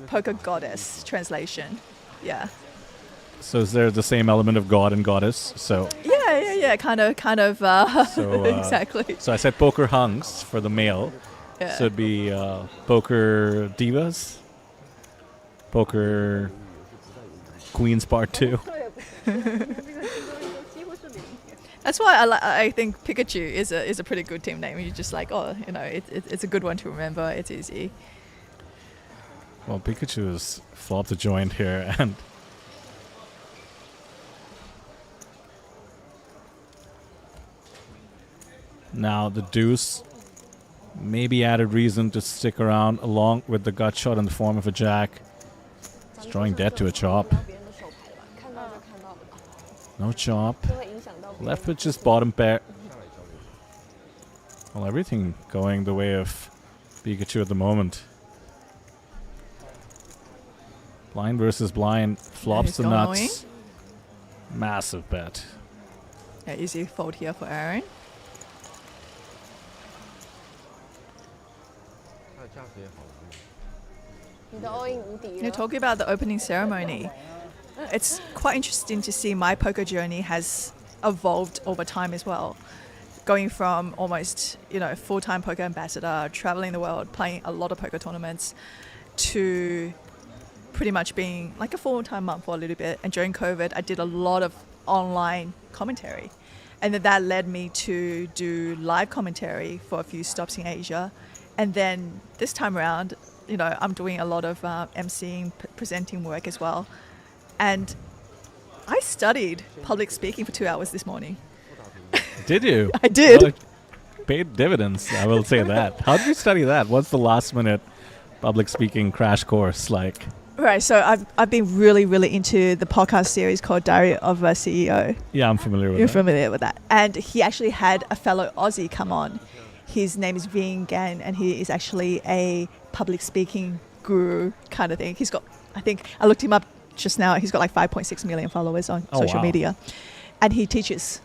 Poker Goddess translation. Yeah. So is there the same element of god and goddess? So Yeah. Kind of. So, exactly. so I said poker hunks for the male. Yeah. So it'd be poker divas, poker queens part 2. 策略不错，这个进攻力都几乎是零。 That's why I think Pikachu is a pretty good team name. You're just like, oh, you know, it's a good one to remember. It's easy. Well, Pikachu has flopped a joint here, and now the deuce maybe added reason to stick around along with the gut shot in the form of a jack. It's drawing dead to a chop. 别人的手牌的吧，看到就看到了， No chop. 就会影响到别人 Left with just bottom pair. Well, everything going the way of Pikachu at the moment. Blind versus blind. Flops he's the gone nuts. Massive bet. Yeah, easy fold here for Aaron. 它的价值也好低。你的 all in 无敌 You're 了。 talking about the opening ceremony. It's quite interesting to see my poker journey has evolved over time as well. Going from almost, full-time poker ambassador, traveling the world, playing a lot of poker tournaments, to pretty much being like a full-time mum for a little bit. And during COVID, I did a lot of online commentary. And then that led me to do live commentary for a few stops in Asia. And then this time around, I'm doing a lot of emceeing, presenting work as well. And I studied public speaking for 2 hours this morning. Did you? I did. Well, it paid dividends, I will say that. How did you study that? What's the last minute public speaking crash course like? Right, so I've been really, really into the podcast series called Diary of a CEO. Yeah, I'm familiar with You're that. familiar with that. And he actually had a fellow Aussie come on. His name is Ving Gan, and he is actually a public speaking guru kind of thing. He's got, I think, I looked him up just now. He's got like 5.6 million followers on Oh, social wow. media. And he teaches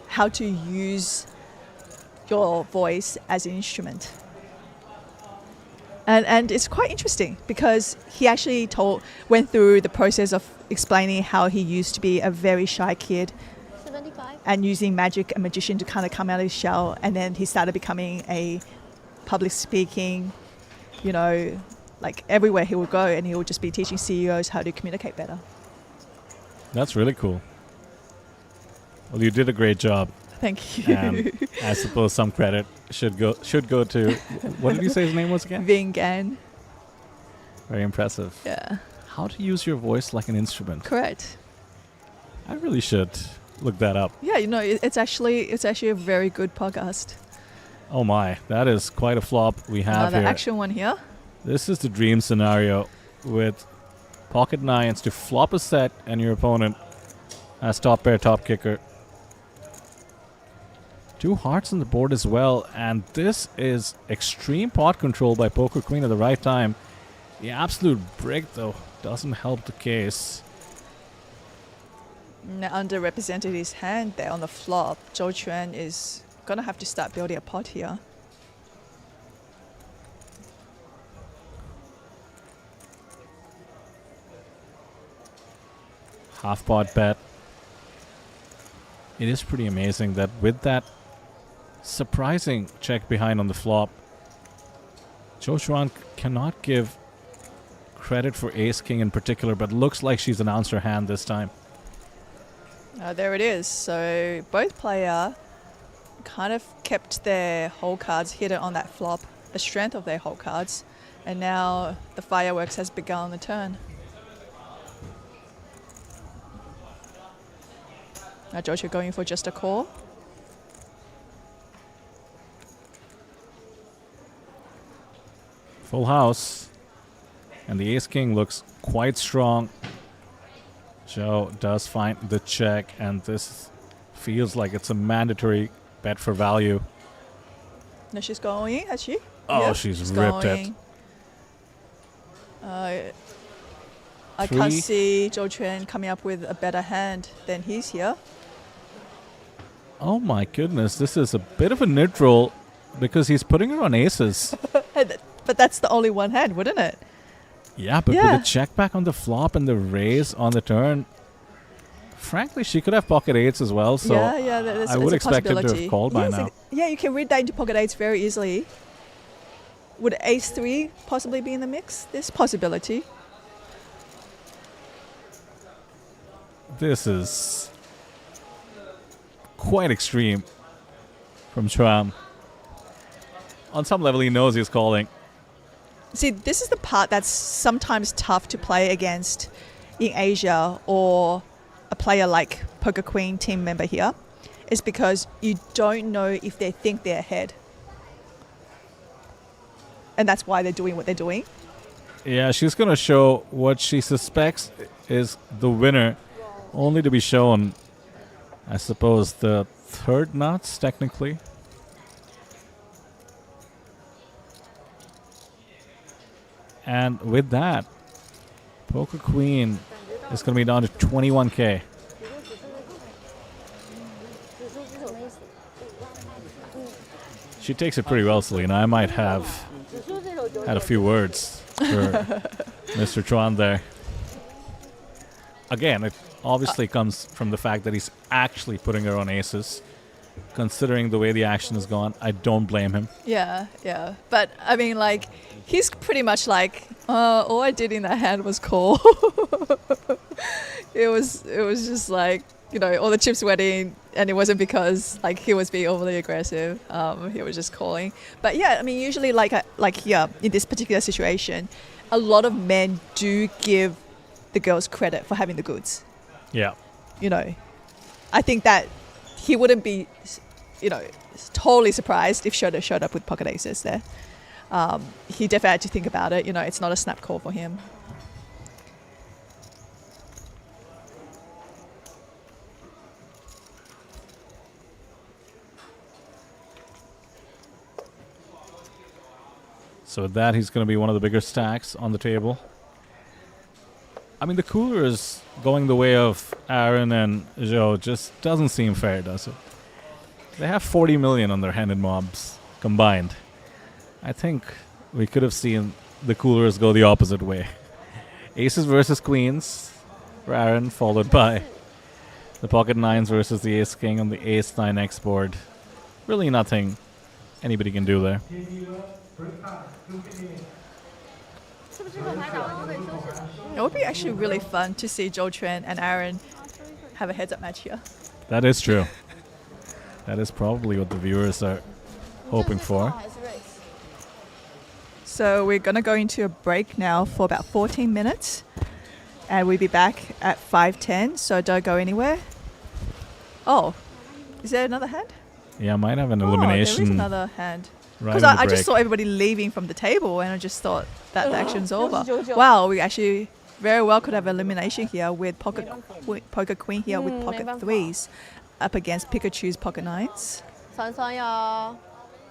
how to use your voice as an instrument. And it's quite interesting because he actually went through the process of explaining how he used to be a very shy kid 75. and using magic and magician to kind of come out of his shell. And then he started becoming a public speaking, like everywhere he would go, and he would just be teaching CEOs how to communicate better. That's really cool. Well, you did a great job. Thank you. And I suppose some credit should go to, what did you say his name was again? Ving Gan. Very impressive. Yeah, How to use your voice like an instrument. correct. I really should look that up. Yeah, you know, it's actually a very good podcast. Oh my, that is quite a flop we have Another here. action one here. This is the dream scenario with pocket nines to flop a set and your opponent has top pair, top kicker. 2 hearts on the board as well, and this is extreme pot control by Poker Queen at the right time. The absolute brick, though, doesn't help the case. Underrepresented his hand there on the flop. Zhou Quan is gonna have to start building a pot here. Half pot bet. It is pretty amazing that with that surprising check behind on the flop, Zhou Chuan cannot give credit for ace king in particular, but looks like she's announced her hand this time. There it is. So both player kind of kept their hole cards hidden on that flop, the strength of their hole cards, and now the fireworks has begun on the turn. Now Joshua going for just a call. Full house. And the ace king looks quite strong. Joe does find the check, and this feels like it's a mandatory bet for value. No, she's going, has she? Oh, Yep, she's ripped it. I Three. can't see Zhou Quan coming up with a better hand than he's here. Oh my goodness, this is a bit of a neutral because he's putting her on aces. But that's the only one hand, wouldn't it? Yeah, but Yeah. with the check back on the flop and the raise on the turn, frankly, she could have pocket eights as well. So yeah, that's, I would it's a expect him to possibility. have called by Yes, now. Yeah, you can read that into pocket eights very easily. Would ace 3 possibly be in the mix? There's possibility. This is quite extreme from Chuan. On some level, he knows he's calling. See, this is the part that's sometimes tough to play against in Asia or a player like Poker Queen team member here, is because you don't know if they think they're ahead. And that's why they're doing what they're doing. Yeah, she's going to show what she suspects is the winner, only to be shown, I suppose, the third nuts, technically. And with that, Poker Queen is going to be down to 21K. She takes it pretty well, Selena. I might have had a few words for Mr. Chuan there. Again, it obviously comes from the fact that he's actually putting her on aces. Considering the way the action has gone, I don't blame him. Yeah. But, I mean, like, he's pretty much like, all I did in that hand was call. It was just like, you know, all the chips went in, and it wasn't because, like, he was being overly aggressive. He was just calling. But, yeah, I mean, usually, like here, in this particular situation, a lot of men do give the girls credit for having the goods. Yeah. You know, I think that he wouldn't be, you know, totally surprised if Shota showed up with pocket aces there. He definitely had to think about it. You know, it's not a snap call for him. So with that, he's going to be one of the bigger stacks on the table. I mean, the cooler is going the way of Aaron and Joe. Just doesn't seem fair, does it? They have 40 million on their handed mobs combined. I think we could have seen the coolers go the opposite way. Aces versus queens for Aaron, followed by the pocket nines versus the ace king on the ace 9x board. Really nothing anybody can do there. 是不是和牌打完就可以休息了？ It would be actually really fun to see Zhou Quan and Aaron have a heads-up match here. That is true. That is probably what the viewers are hoping for. So we're going to go into a break now for about 14 minutes. And we'll be back at 5:10, so don't go anywhere. Oh, is there another hand? Yeah, might have an Oh, there elimination. is another hand. Right Because on the I just break. saw everybody leaving from the table, and I just thought that the action's over. Jojo. Wow, we actually very well could have elimination here with poker queen here with pocket 3s up against Pikachu's pocket 9s. 3-3呀，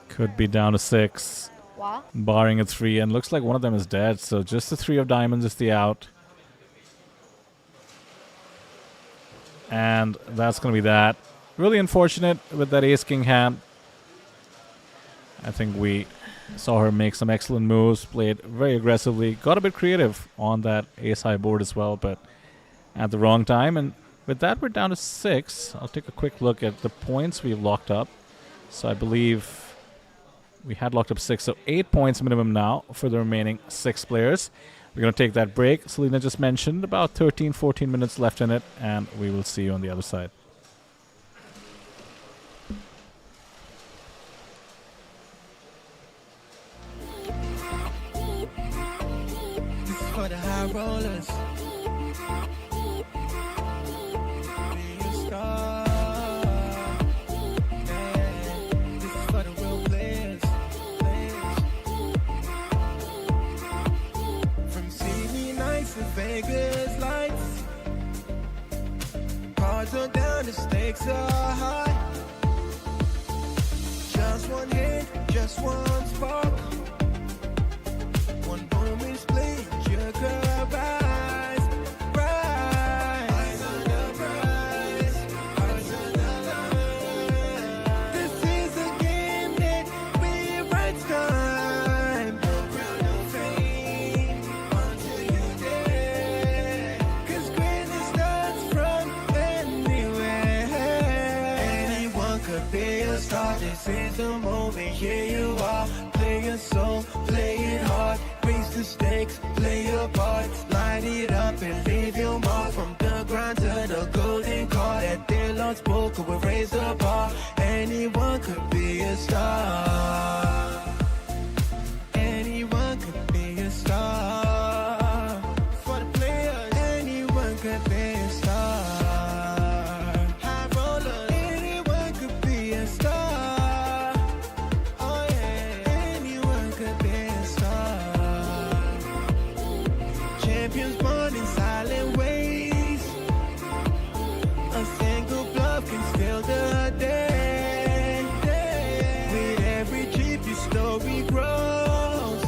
Could be down to 6, 哇， barring a 3, and looks like one of them is dead. So just the 3 of diamonds is the out. And that's going to be that. Really unfortunate with that ace-king hand. I think we saw her make some excellent moves, played very aggressively, got a bit creative on that ace-high board as well, but at the wrong time. And with that, we're down to 6. I'll take a quick look at the points we've locked up. So I believe we had locked up 6, so 8 points minimum now for the remaining 6 players. We're going to take that break. Selena just mentioned about 13, 14 minutes left in it, and we will see you on the other side. This is for the high rollers. Be a star. Yeah. This is for the real players. From Sydney nights to Vegas lights. Cards are down, the stakes are high. Just one hit, just one spark. One moment split, you could rise, rise. Eyes on the prize, eyes on the line. This is a game that rewrites time. No crown, no fame, until you dare. 'Cause greatness starts from anywhere. Anyone could be a star. This is the moment, here you are. Play your soul, play it hard. Raise the stakes, play your part. Light it up and leave your mark. From the grind to the golden card. At their Lord's poker, we raise the bar. Anyone could be a star. Anyone could be a star. For the players, anyone could be a star. High roller, anyone could be a star. Oh yeah, anyone could be a star. Champions born in silent ways. A single bluff can steal the day. With every chip, your story grows.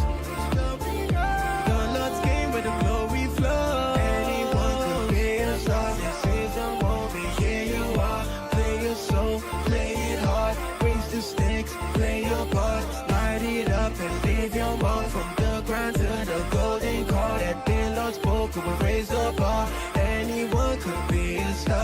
The Lord's game where the glory flows. Anyone could be a star. This is the moment, here you are. Play your soul, play it hard. Raise the stakes, play your part. Light it up and leave your mark. From the grind to the golden card. At the Lord's poker, we raise the bar. Anyone could be a star.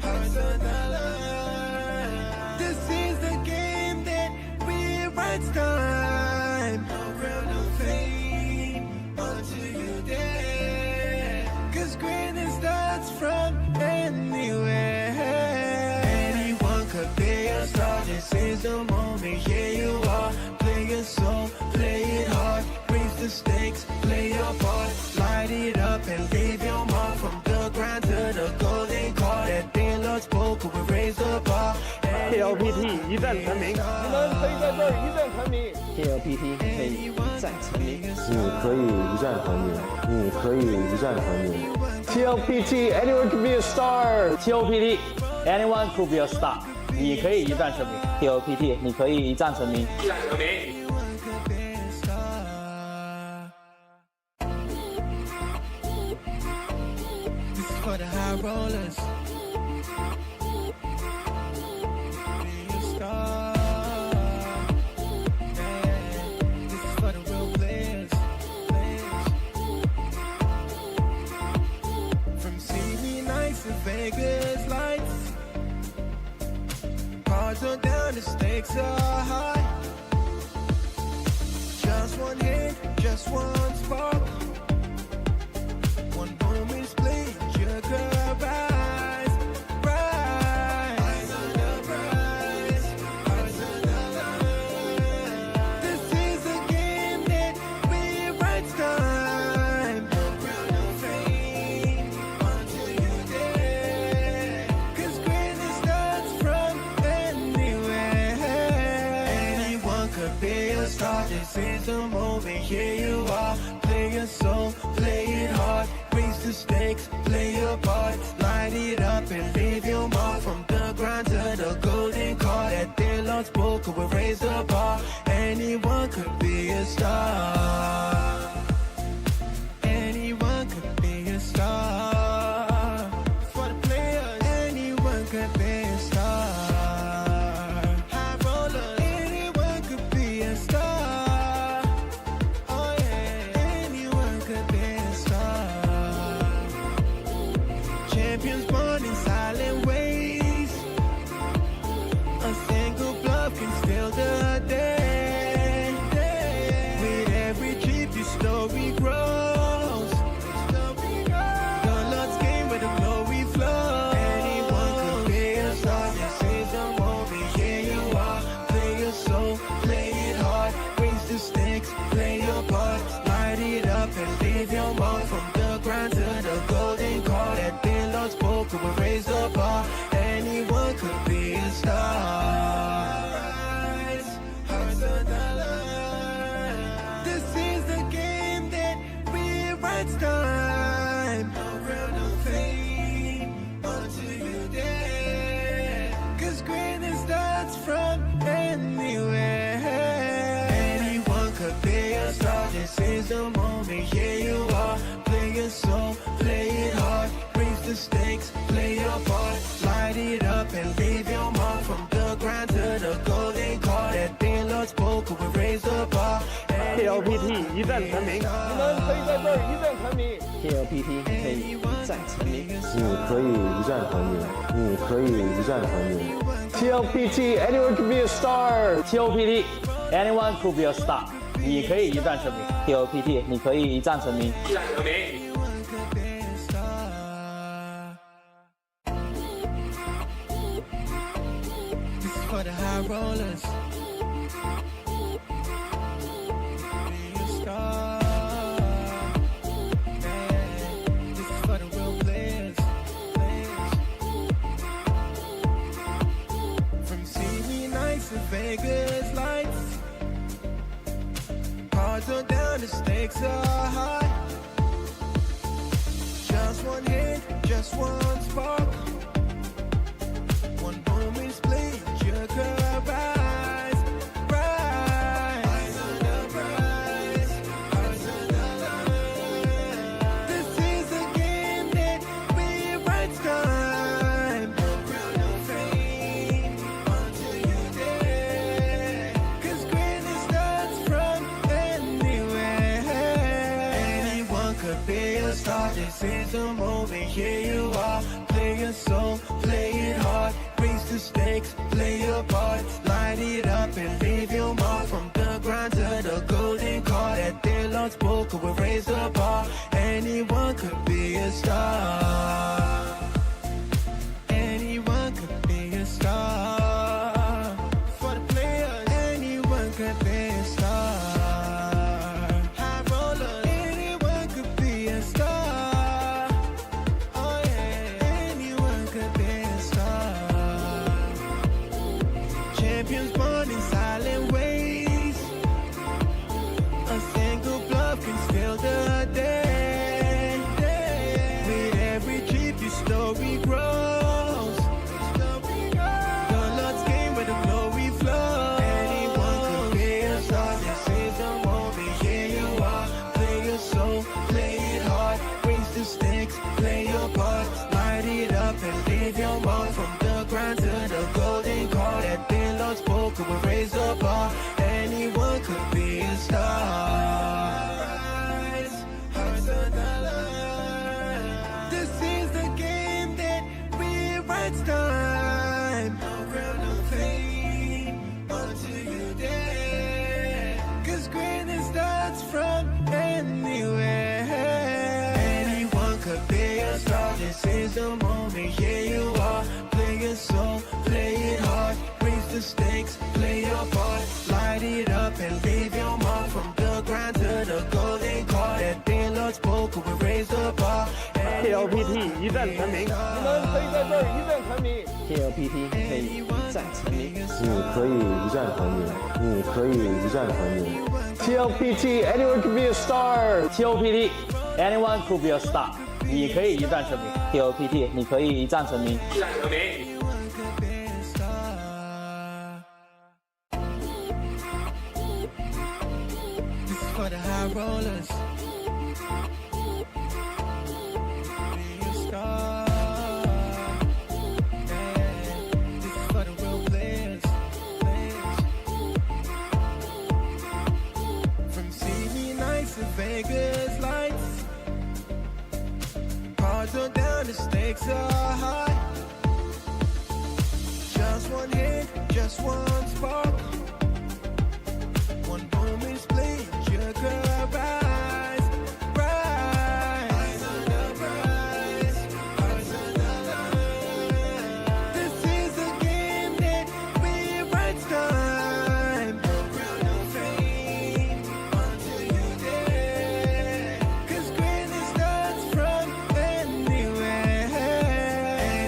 Hearts on the line. This is the game that rewrites time. No crown, no fame, until you dare. 'Cause greatness starts from anywhere. Anyone could be a star. This is the moment, here you are. Play your soul, play it hard. Raise the stakes, play your part. Light it up and leave your mark. From the grind to the golden card. At the Lord's poker, we raise the bar. TLPT 一战成名，你们可以在这儿一战成名。 TLPT 可以一战成名。你可以一战成名，你可以一战成名。 TLPT anyone could be a star。TLPT anyone could be a star。你可以一战成名。 TLPT 你可以一战成名。 Anyone could be a star. This is for the high rollers. Be a star. Yeah. This is for the real players. From Sydney nights to Vegas lights. Cards are down, the stakes are high. Just one hit, just one spark. One moment split, you could rise, rise. Eyes on the prize, eyes on the line. start. This is the moment. Here you are. Play your soul, play it hard. Raise the stakes, play your part. Light it up and leave your mark. From the ground to the golden card. At their Lord's poker, we raise the bar. Anyone could be a star. Anyone could be a star. For the players, anyone could be a star. High rollers, anyone could be a star. Oh yeah, anyone could be a star. Champions born in silent ways. A single bluff can steal the day. With every trip, your story grows. The Lord's game where the glory flows. Anyone could be a star. This is the moment. Here you are. Play your soul, play it hard. Raise the stakes, play your part. Light it up and leave your mark. From the ground to the golden card. At the Lord's poker, we raise the bar. Anyone could be a star. Hearts of the Lord. This is the game that rewrites time. No crown, no fame until you dare. 'Cause greatness starts from anywhere. Anyone could be a star. This is the moment. Here you are. Play your soul, play it hard. Raise the stakes, play your part. Light it up and leave your mark. From the ground to the golden card. At the Lord's poker, we raise the bar. TLPT 一战成名，你们可以在这儿一战成名。 TLPT 可以一战成名。你可以一战成名，你可以一战成名。 TLPT anyone can be a star。TLPT anyone could be a star。你可以一战成名。 TLPT 你可以一战成名。 Anyone could be a star. This is for the high rollers. Be a star. Yeah. This is for the real players. From seaweed nights to Vegas lights. Cards are down, the stakes are high. Just one hit, just one spark. One moment split, you could rise, rise. Eyes on the prize, eyes on the line. This is a game that rewrites time. No crown, no fame until you dare. 'Cause greatness starts from anywhere. Anyone could be a star. This is the moment. Here you are. Play your soul, play it hard. Raise the stakes, play your part. Light it up and leave your mark. From the ground to the golden card. At the Lord's poker, we raise the bar. Anyone could be a star. Anyone could be a star. For the players, anyone could be a star. High rollers, anyone could be a star. Oh yeah, anyone could be a star. Champions born in silent ways. A single bluff can steal the day. With every trip, your story grows. The Lord's game where the glory flows. Anyone could be a star. This is the moment. Here you are. Play your soul, play it hard. Raise the stakes, play your part. Light it up and leave your mark. From the ground to the golden card. At the Lord's poker, we raise the bar. Anyone could be a star. Hearts of the Lord. This is the game that rewrites time. No crown, no fame until you dare. 'Cause greatness starts from anywhere. Anyone could be a star. This is the moment. Here you are. Play your soul, play it hard. Raise the stakes, play your part. Light it up and leave your mark. From the ground to the golden card. At the Lord's poker, we raise the bar. TLPT 一战成名，你们可以在这儿一战成名。 TLPT TLPT 可以一战成名，你可以一战成名，你可以一战成名。 TLPT anyone can be a star。TLPT anyone could be a star。你可以一战成名。TLPT 你可以一战成名。 For the high rollers, be a star. Yeah, this is for the real players. From CD nights to Vegas lights, cards are down, the stakes are high. Just one hit, just one spark. One moment split, you could rise, rise. Eyes on the prize, eyes on the line. This is a game that rewrites time. No crown, no fame, until you dare. 'Cause greatness starts from anywhere.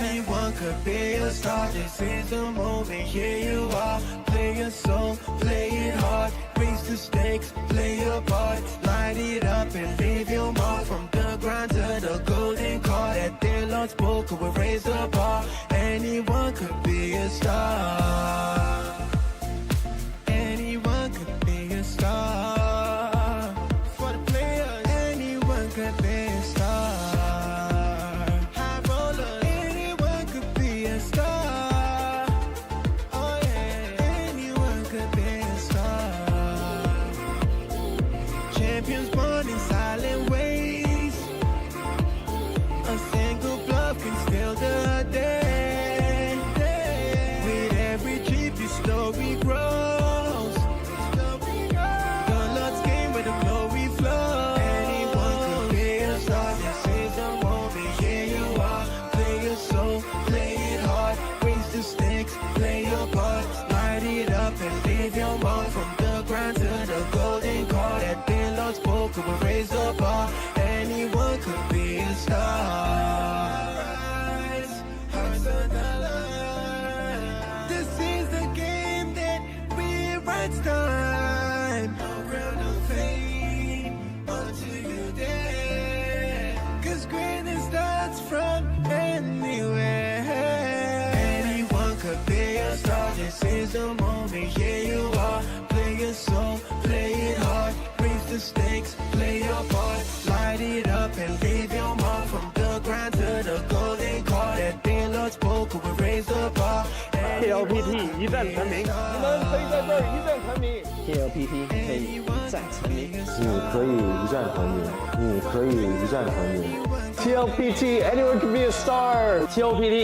Anyone could be a star. This is the moment. Here you are. Play your soul, play it hard. Raise the stakes, play your part. Light it up and leave your mark. From the grind to the golden card. At their Lord's poker, we raise the bar. Anyone could be a star. Anyone could be a star. For the players, anyone could be a star. High rollers, anyone could be a star. Oh yeah, anyone could be a star. Champions born in silent ways. A single bluff can steal the day. With every trip, your story grows. The Lord's game where the glory flows. Anyone could be a star. This is the moment. Here you are. Play your soul, play it hard. Raise the stakes, play your part. Light it up and leave your mark. From the grind to the golden card. At the Lord's poker, we raise the bar. Anyone could be a star. Hearts on the line. This is the game that rewrites time. No crown, no fame, until you dare. 'Cause greatness starts from anywhere. Anyone could be a star. This is the moment. Here you are. Play your soul, play it hard. Raise the stakes, play your part. Light it up and leave your mark. From the grind to the golden card. At the Lord's poker, we raise the bar. TLPT 一战成名。你们可以在这儿一战成名。 TLPT 可以一战成名。你可以一战成名，你可以一战成名。 TLPT anyone can be a star。TLPT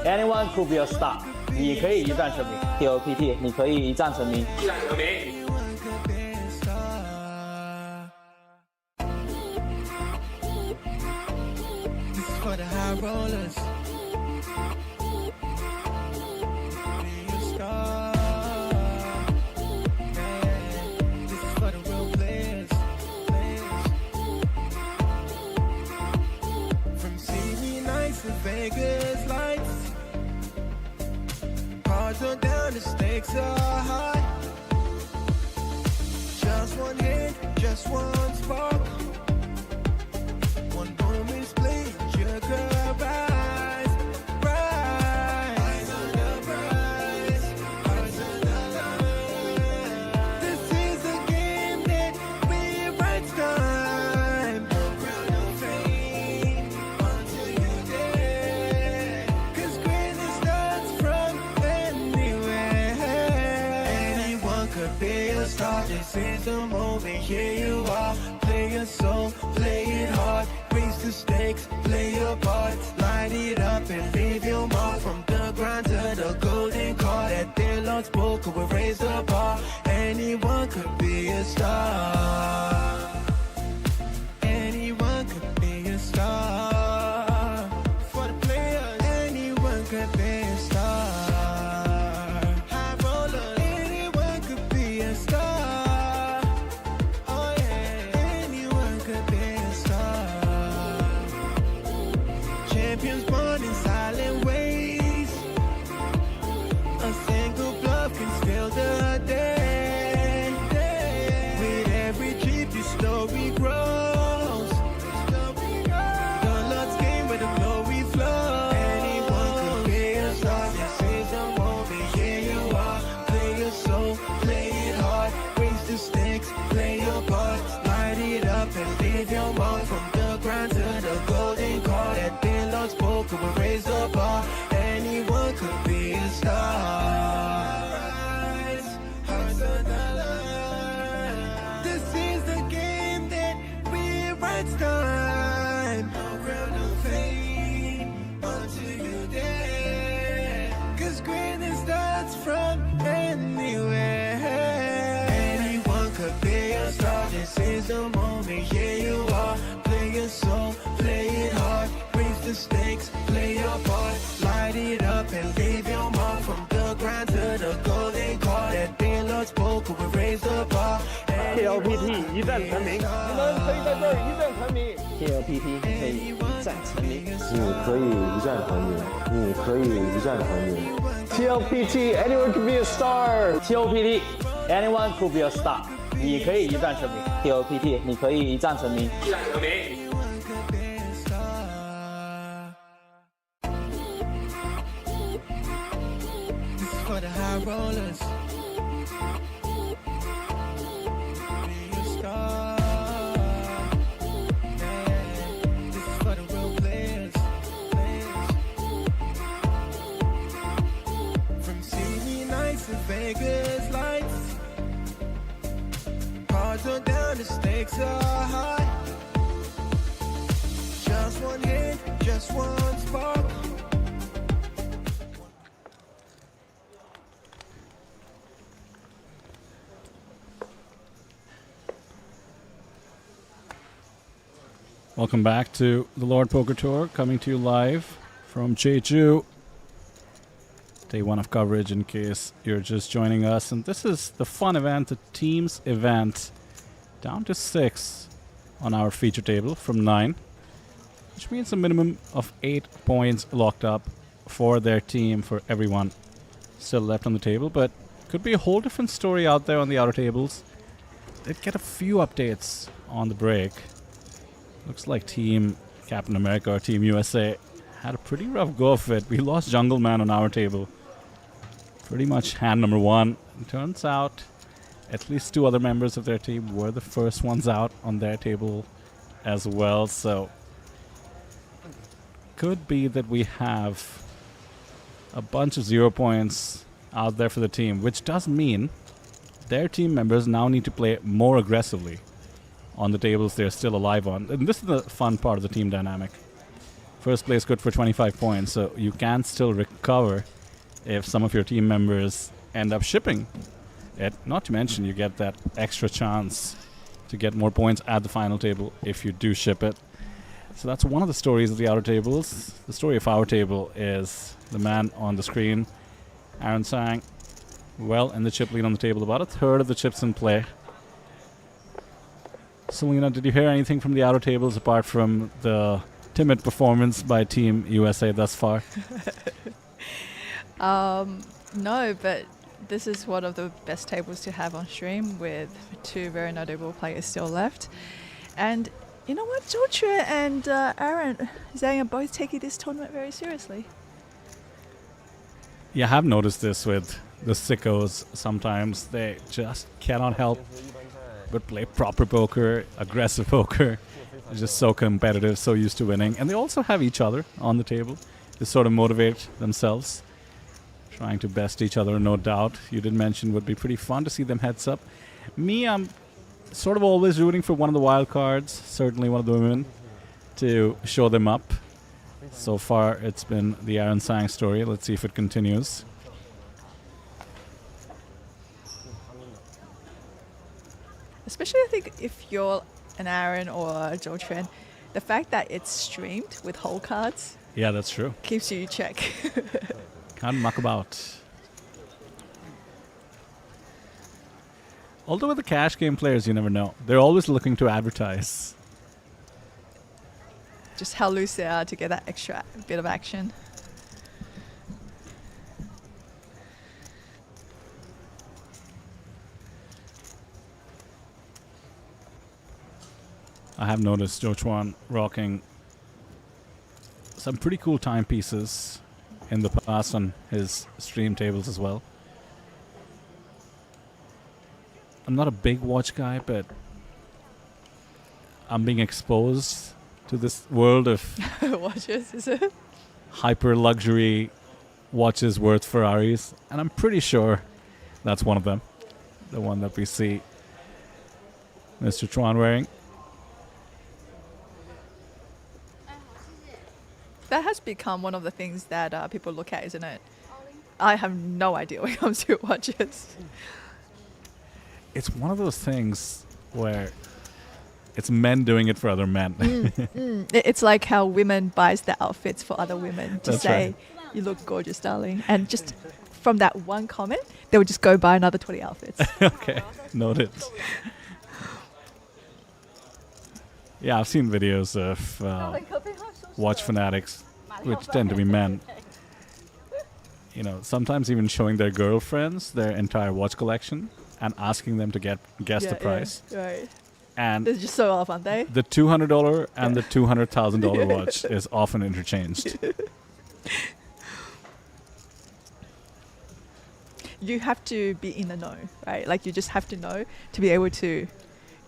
anyone could be a star。你可以一战成名。 TLPT 你可以一战成名。 Anyone could be a star. This is for the high rollers. Be a star. Yeah, this is for the real players. From CD nights to Vegas lights, cards are down, the stakes are high. Just one hit, just one spark. One moment split, you could rise, rise. Eyes on the prize, eyes on the line. This is a game that rewrites time. No crown, no fame, until you dare. 'Cause greatness starts from anywhere. Anyone could be a star. This is the moment. Here you are. Play your soul, play it hard. Raise the stakes, play your part. Light it up and leave your mark. From the grind to the golden card. At the Lord's poker, we raise the bar. Anyone could be a star. Anyone could be a star. For the players, anyone could be a star. High roller, anyone could be a star. Oh yeah, anyone could be a star. Champions born in silent ways. the stakes, play your part, light it up and leave your mark. From the grind to the golden card, at the Lord's poker, we raise the bar. Anyone could be a star. Hearts on the line. This is the game that rewrites time. No ground, no fame until you dare. 'Cause greatness starts from anywhere. Anyone could be a star. This is the moment. Here you are. Play your soul, play it hard. Raise the stakes, play your part. Light it up and leave your mark. From the grind to the golden card. At the Lord's poker, we raise the bar. TLPT 一战成名，你们可以在这儿一战成名。TLPT 可以一战成名。你可以一战成名，你可以一战成名。 TLPT anyone can be a star。TLPT anyone could be a star。你可以一战成名。TLPT 你可以一战成名。 Anyone could be a star. This is for the high rollers. Be a star. Yeah. This is for the real players. From CD nights to Vegas lights. Cards are down, the stakes are high. Just one hit, just one spark. Welcome back to the Lord Poker Tour, coming to you live from Jeju. Day one of coverage in case you're just joining us. And this is the fun event, the teams event. Down to 6 on our feature table from 9. Which means a minimum of 8 points locked up for their team, for everyone still left on the table. But could be a whole different story out there on the outer tables. Did get a few updates on the break. Looks like Team Captain America or Team USA had a pretty rough go of it. We lost Jungle Man on our table. Pretty much hand number 1. It turns out at least 2 other members of their team were the first ones out on their table as well. So could be that we have a bunch of 0 points out there for the team, which does mean their team members now need to play more aggressively on the tables they're still alive on. And this is the fun part of the team dynamic. First place good for 25 points, so you can still recover if some of your team members end up shipping it. Not to mention you get that extra chance to get more points at the final table if you do ship it. So that's one of the stories of the outer tables. The story of our table is the man on the screen, Aaron Sang, well in the chip lead on the table, about a third of the chips in play. Selena, did you hear anything from the outer tables apart from the timid performance by Team USA thus far? No, but this is one of the best tables to have on stream with 2 very notable players still left. And you know what? George and Aaron Zhang are both taking this tournament very seriously. Yeah, I have noticed this with the sickos. Sometimes they just cannot help but play proper poker, aggressive poker. They're just so competitive, so used to winning. And they also have each other on the table to sort of motivate themselves. Trying to best each other, no doubt. You did mention would be pretty fun to see them heads up. Me, I'm sort of always rooting for one of the wild cards, certainly one of the women, to show them up. So far, it's been the Aaron Sang story. Let's see if it continues. Especially, I think, if you're an Aaron or a George fan, the fact that it's streamed with whole cards Yeah, that's true. keeps you in check. Can't muck about. Although with the cash game players, you never know. They're always looking to advertise. Just how loose they are to get that extra bit of action. I have noticed Joe Chuan rocking some pretty cool timepieces in the past on his stream tables as well. I'm not a big watch guy, but I'm being exposed to this world of Watches, is it? hyper luxury watches worth Ferraris, and I'm pretty sure that's one of them. The one that we see Mr. Tron wearing. That has become one of the things that people look at, isn't it? I have no idea when it comes to watches. It's one of those things where it's men doing it for other men. It's like how women buys the outfits for other women to That's say, right. "You look gorgeous, darling," and just from that one comment, they would just go buy another 20 outfits. Okay, noted. Yeah, I've seen videos of watch fanatics, which tend to be men. You know, sometimes even showing their girlfriends their entire watch collection and asking them to guess the price. Right. And They're just so off, aren't they? the $200 and the $200,000 watch is often interchanged. You have to be in the know, right? Like you just have to know to be able to,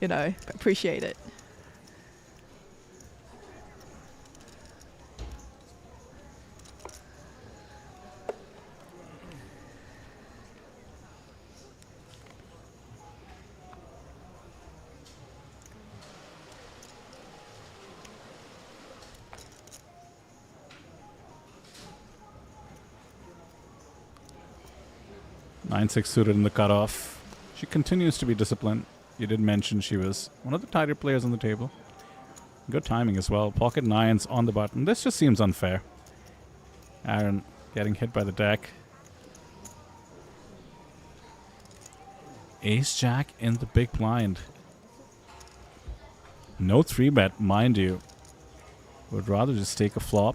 appreciate it. Nine six suited in the cutoff. She continues to be disciplined. You did mention she was one of the tighter players on the table. Good timing as well. Pocket nines on the button. This just seems unfair. Aaron getting hit by the deck. Ace jack in the big blind. No 3-bet, mind you. Would rather just take a flop.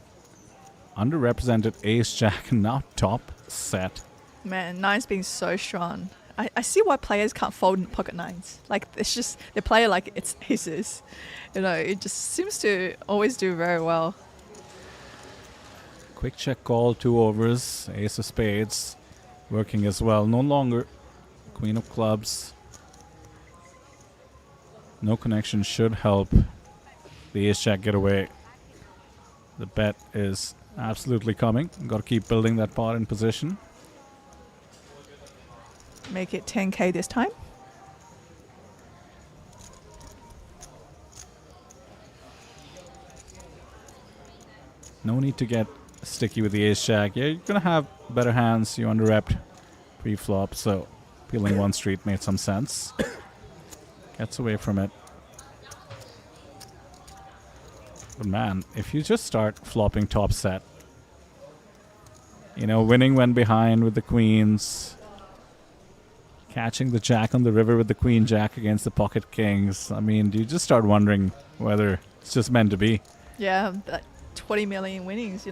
Underrepresented ace jack, now top set. Man, nines being so strong. I see why players can't fold in pocket nines. Like, it's just, they play like it's aces. It just seems to always do very well. Quick check call, 2 overs. Ace of spades working as well. No longer queen of clubs. No connection should help the ace jack get away. The bet is absolutely coming. Got to keep building that pot in position. Make it 10K this time. No need to get sticky with the ace jack. Yeah, you're going to have better hands. You under-repped pre-flop, so peeling one street made some sense. Gets away from it. But man, if you just start flopping top set, winning when behind with the queens, catching the jack on the river with the queen jack against the pocket kings, I mean, do you just start wondering whether it's just meant to be? Yeah, that 20 million winnings,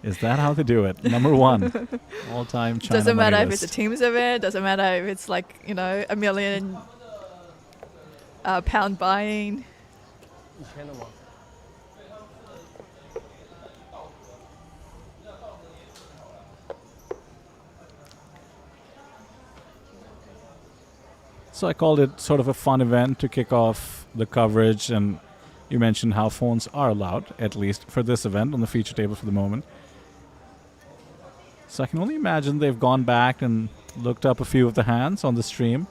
Is that how they do it? Number one, all-time China Doesn't matter money if it's a list. team's event, doesn't matter if it's like, a million pound buying. So I called it sort of a fun event to kick off the coverage, and you mentioned how phones are allowed, at least for this event, on the feature table for the moment. So I can only imagine they've gone back and looked up a few of the hands on the stream.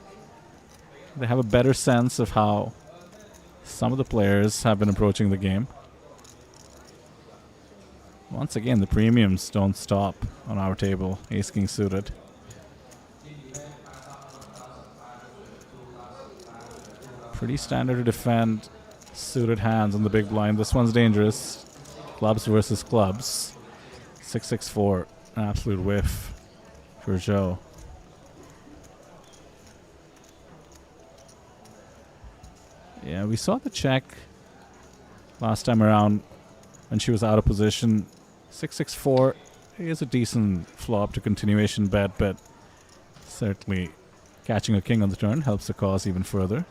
They have a better sense of how some of the players have been approaching the game. Once again, the premiums don't stop on our table. Ace King suited. Pretty standard to defend suited hands on the big blind. This one's dangerous. Clubs versus clubs. 6-6-4. An absolute whiff for Zhou. Yeah, we saw the check last time around when she was out of position. 6-6-4 is a decent flop to continuation bet, but certainly catching a king on the turn helps the cause even further.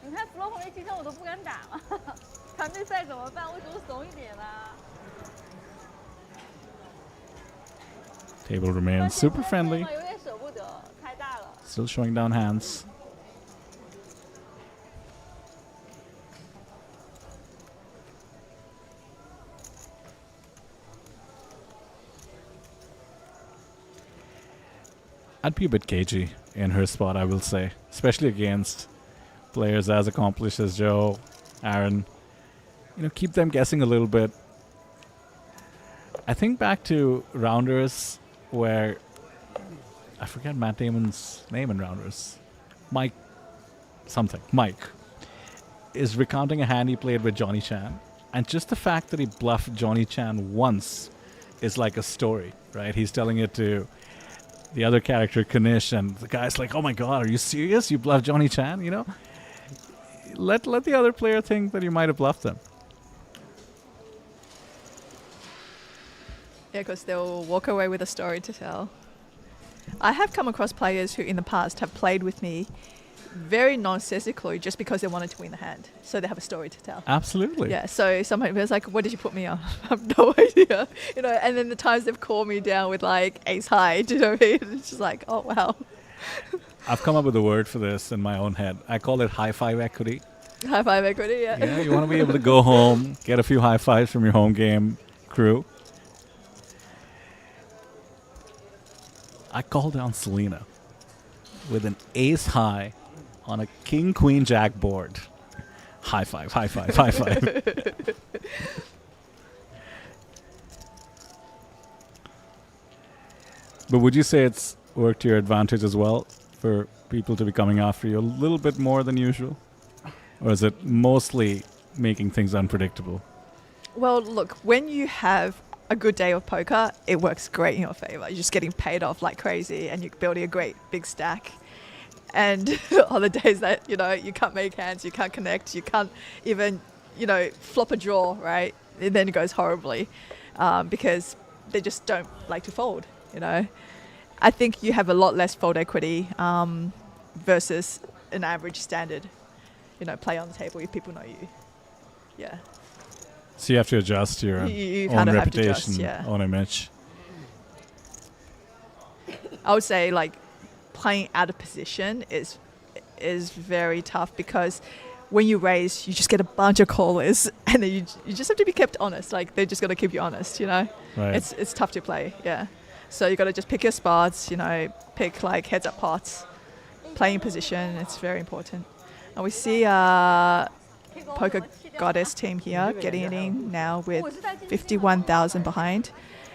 你看 flow 红那机枪我都不敢打了，团队赛怎么办？为什么怂一点啦？ Table remains super friendly. 有点舍不得，太大了。 Still showing down hands. I'd be a bit cagey in her spot, I will say, especially against players as accomplished as Joe, Aaron. You know, keep them guessing a little bit. I think back to Rounders where I forget Matt Damon's name in Rounders. Mike is recounting a hand he played with Johnny Chan. And just the fact that he bluffed Johnny Chan once is like a story, right? He's telling it to the other character, Kanish, and the guy's like, oh my god, are you serious? You bluffed Johnny Chan, you know? Let the other player think that you might have bluffed them. Yeah, because they'll walk away with a story to tell. I have come across players who in the past have played with me very nonsensically just because they wanted to win the hand. So they have a story to tell. Absolutely. Yeah, so somebody was like, what did you put me on? I have no idea. You know, and then the times they've called me down with like ace high, do you know what I mean? It's just like, oh wow. I've come up with a word for this in my own head. I call it high five equity. High five equity, yeah. Yeah, you want to be able to go home, get a few high fives from your home game crew. I called down Selena with an ace high on a king, queen, jack board. High five, high five, high five. But would you say it's worked to your advantage as well for people to be coming after you a little bit more than usual? Or is it mostly making things unpredictable? Well, look, when you have a good day of poker, it works great in your favor. You're just getting paid off like crazy and you're building a great big stack. And on the days that, you know, you can't make hands, you can't connect, you can't even, you know, flop a draw, right? And then it goes horribly because they just don't like to fold, you know. I think you have a lot less fold equity versus an average standard, you know, play on the table if people know you. Yeah. So you have to adjust your You own kind of have to reputation, adjust, yeah. own image. I would say like playing out of position is very tough because when you raise, you just get a bunch of callers and then you just have to be kept honest. Like they're just going to keep you honest, you know. Right. It's tough to play, yeah. So you got to just pick your spots, you know, pick like heads up pots, playing position. It's very important. And we see Poker Goddess team here getting it in now with 51,000 behind,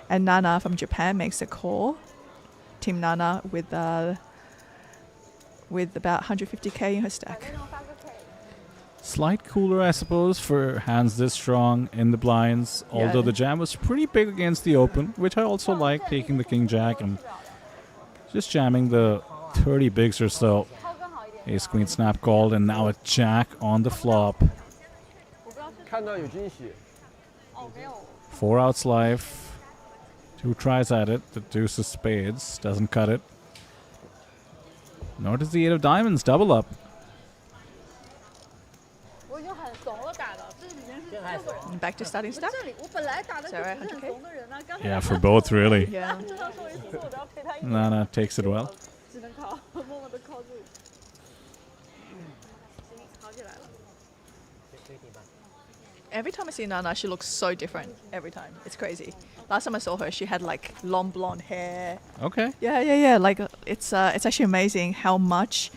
and Nana from Japan makes a call. Team Nana with about 150k in her stack. Slight cooler, I suppose, for hands this strong in the blinds. Yeah. Although the jam was pretty big against the open, which I also like, taking the king jack and just jamming the 30 bigs or so. Ace queen snap called, and now a jack on the flop. 4 outs live. 2 tries at it. The deuce of spades doesn't cut it. Nor does the 8 of diamonds double up. Back to starting stack. Yeah, for both, really. Yeah. Nana takes it well. Every time I see Nana, she looks so different. Every time. It's crazy. Last time I saw her, she had like long blonde hair. Okay. Yeah. Like it's actually amazing how much,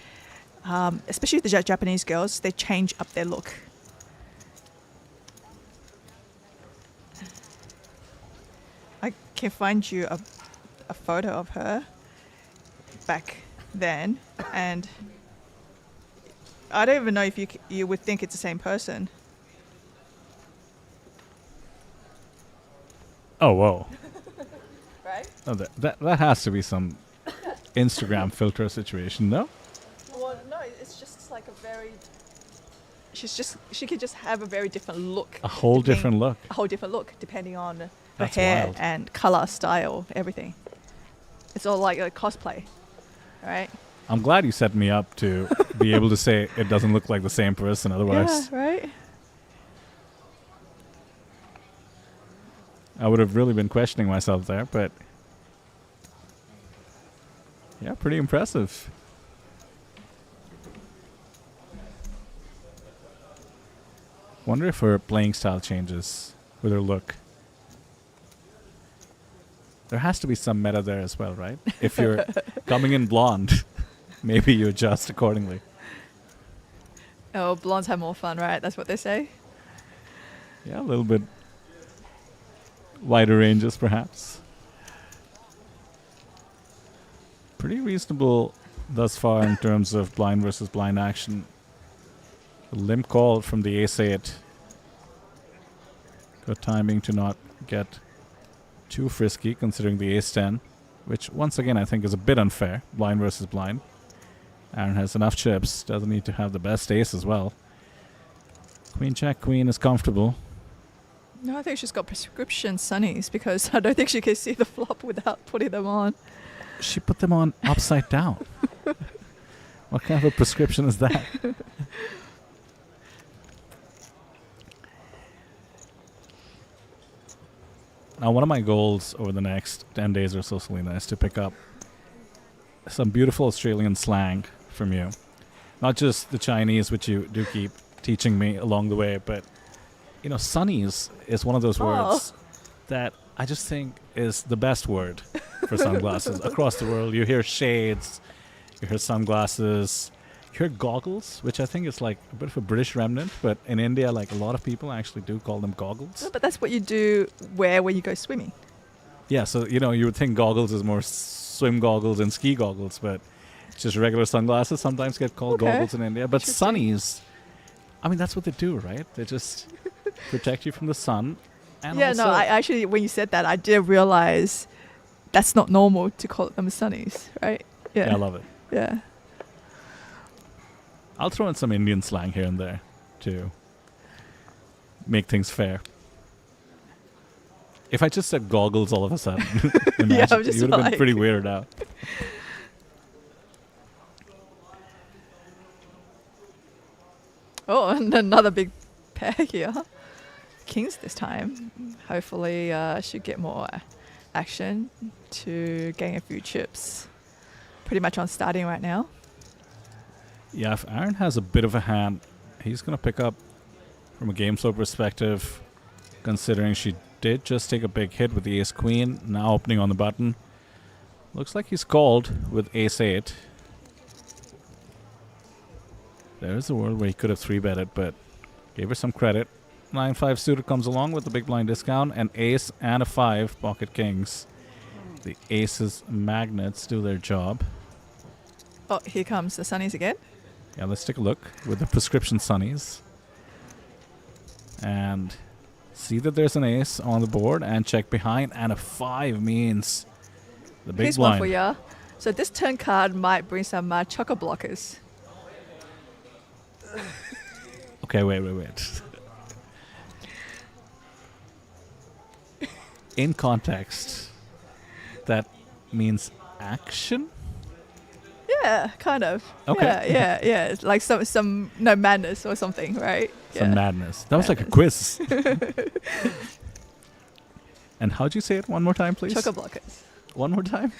especially the Japanese girls, they change up their look. I can find you a photo of her back then, and I don't even know if you would think it's the same person. Oh, whoa. Right? Oh, that has to be some Instagram filter situation, no? Well, no, it's just like a very... She could just have a very different look. A whole different look. A whole different look, depending on her That's hair wild. and color, style, everything. It's all like a cosplay, right? I'm glad you set me up to be able to say it doesn't look like the same person. Otherwise, Yeah, right? I would have really been questioning myself there. But yeah, pretty impressive. Wonder if her playing style changes with her look. There has to be some meta there as well, right? If you're coming in blonde, maybe you adjust accordingly. Oh, blondes have more fun, right? That's what they say. Yeah, a little bit wider ranges, perhaps. Pretty reasonable thus far in terms of blind versus blind action. A limp call from the ace-8. Good timing to not get too frisky considering the ace-10, which once again I think is a bit unfair. Blind versus blind. Aaron has enough chips, doesn't need to have the best ace as well. Queen check, queen is comfortable. No, I think she's got prescription sunnies because I don't think she can see the flop without putting them on. She put them on upside down. What kind of a prescription is that? Now, one of my goals over the next 10 days or so, Selena, is to pick up some beautiful Australian slang from you. Not just the Chinese, which you do keep teaching me along the way, but, you know, sunnies is one of those words that I just think is the best word for sunglasses. Across the world, you hear shades, you hear sunglasses, you hear goggles, which I think is like a bit of a British remnant, but in India, like a lot of people actually do call them goggles. No, but that's what you do wear when you go swimming. Yeah, so, you know, you would think goggles is more swim goggles and ski goggles, but just regular sunglasses sometimes get called goggles in India. But sunnies, I mean, that's what they do, right? They just protect you from the sun. And yeah, also no, I actually, when you said that, I did realize that's not normal to call them sunnies, right? Yeah, I love it. Yeah. I'll throw in some Indian slang here and there to make things fair. If I just said goggles all of a sudden, imagine, I'm just you would have been like pretty weirded out. Oh, and another big pair here. Kings this time. Hopefully should get more action to gain a few chips. Pretty much on starting right now. Yeah, if Aaron has a bit of a hand, he's going to pick up from a game flow perspective, considering she did just take a big hit with the ace-queen, now opening on the button. Looks like he's called with ace-8. There's a world where he could have 3-betted, but gave her some credit. 9-5 suited comes along with the big blind discount, an ace and a 5 pocket kings. The aces magnets do their job. Oh, here comes the sunnies again. Yeah, let's take a look with the prescription sunnies. And see that there's an ace on the board and check behind, and a 5 means the big Here's blind. one for ya. So this turn card might bring some chocker blockers. Okay, wait. In context, that means action? Yeah, kind of. Okay. Yeah. It's like some madness or something, right? Some madness. That was like a quiz. And how'd you say it one more time, please? Chocker blockers. One more time?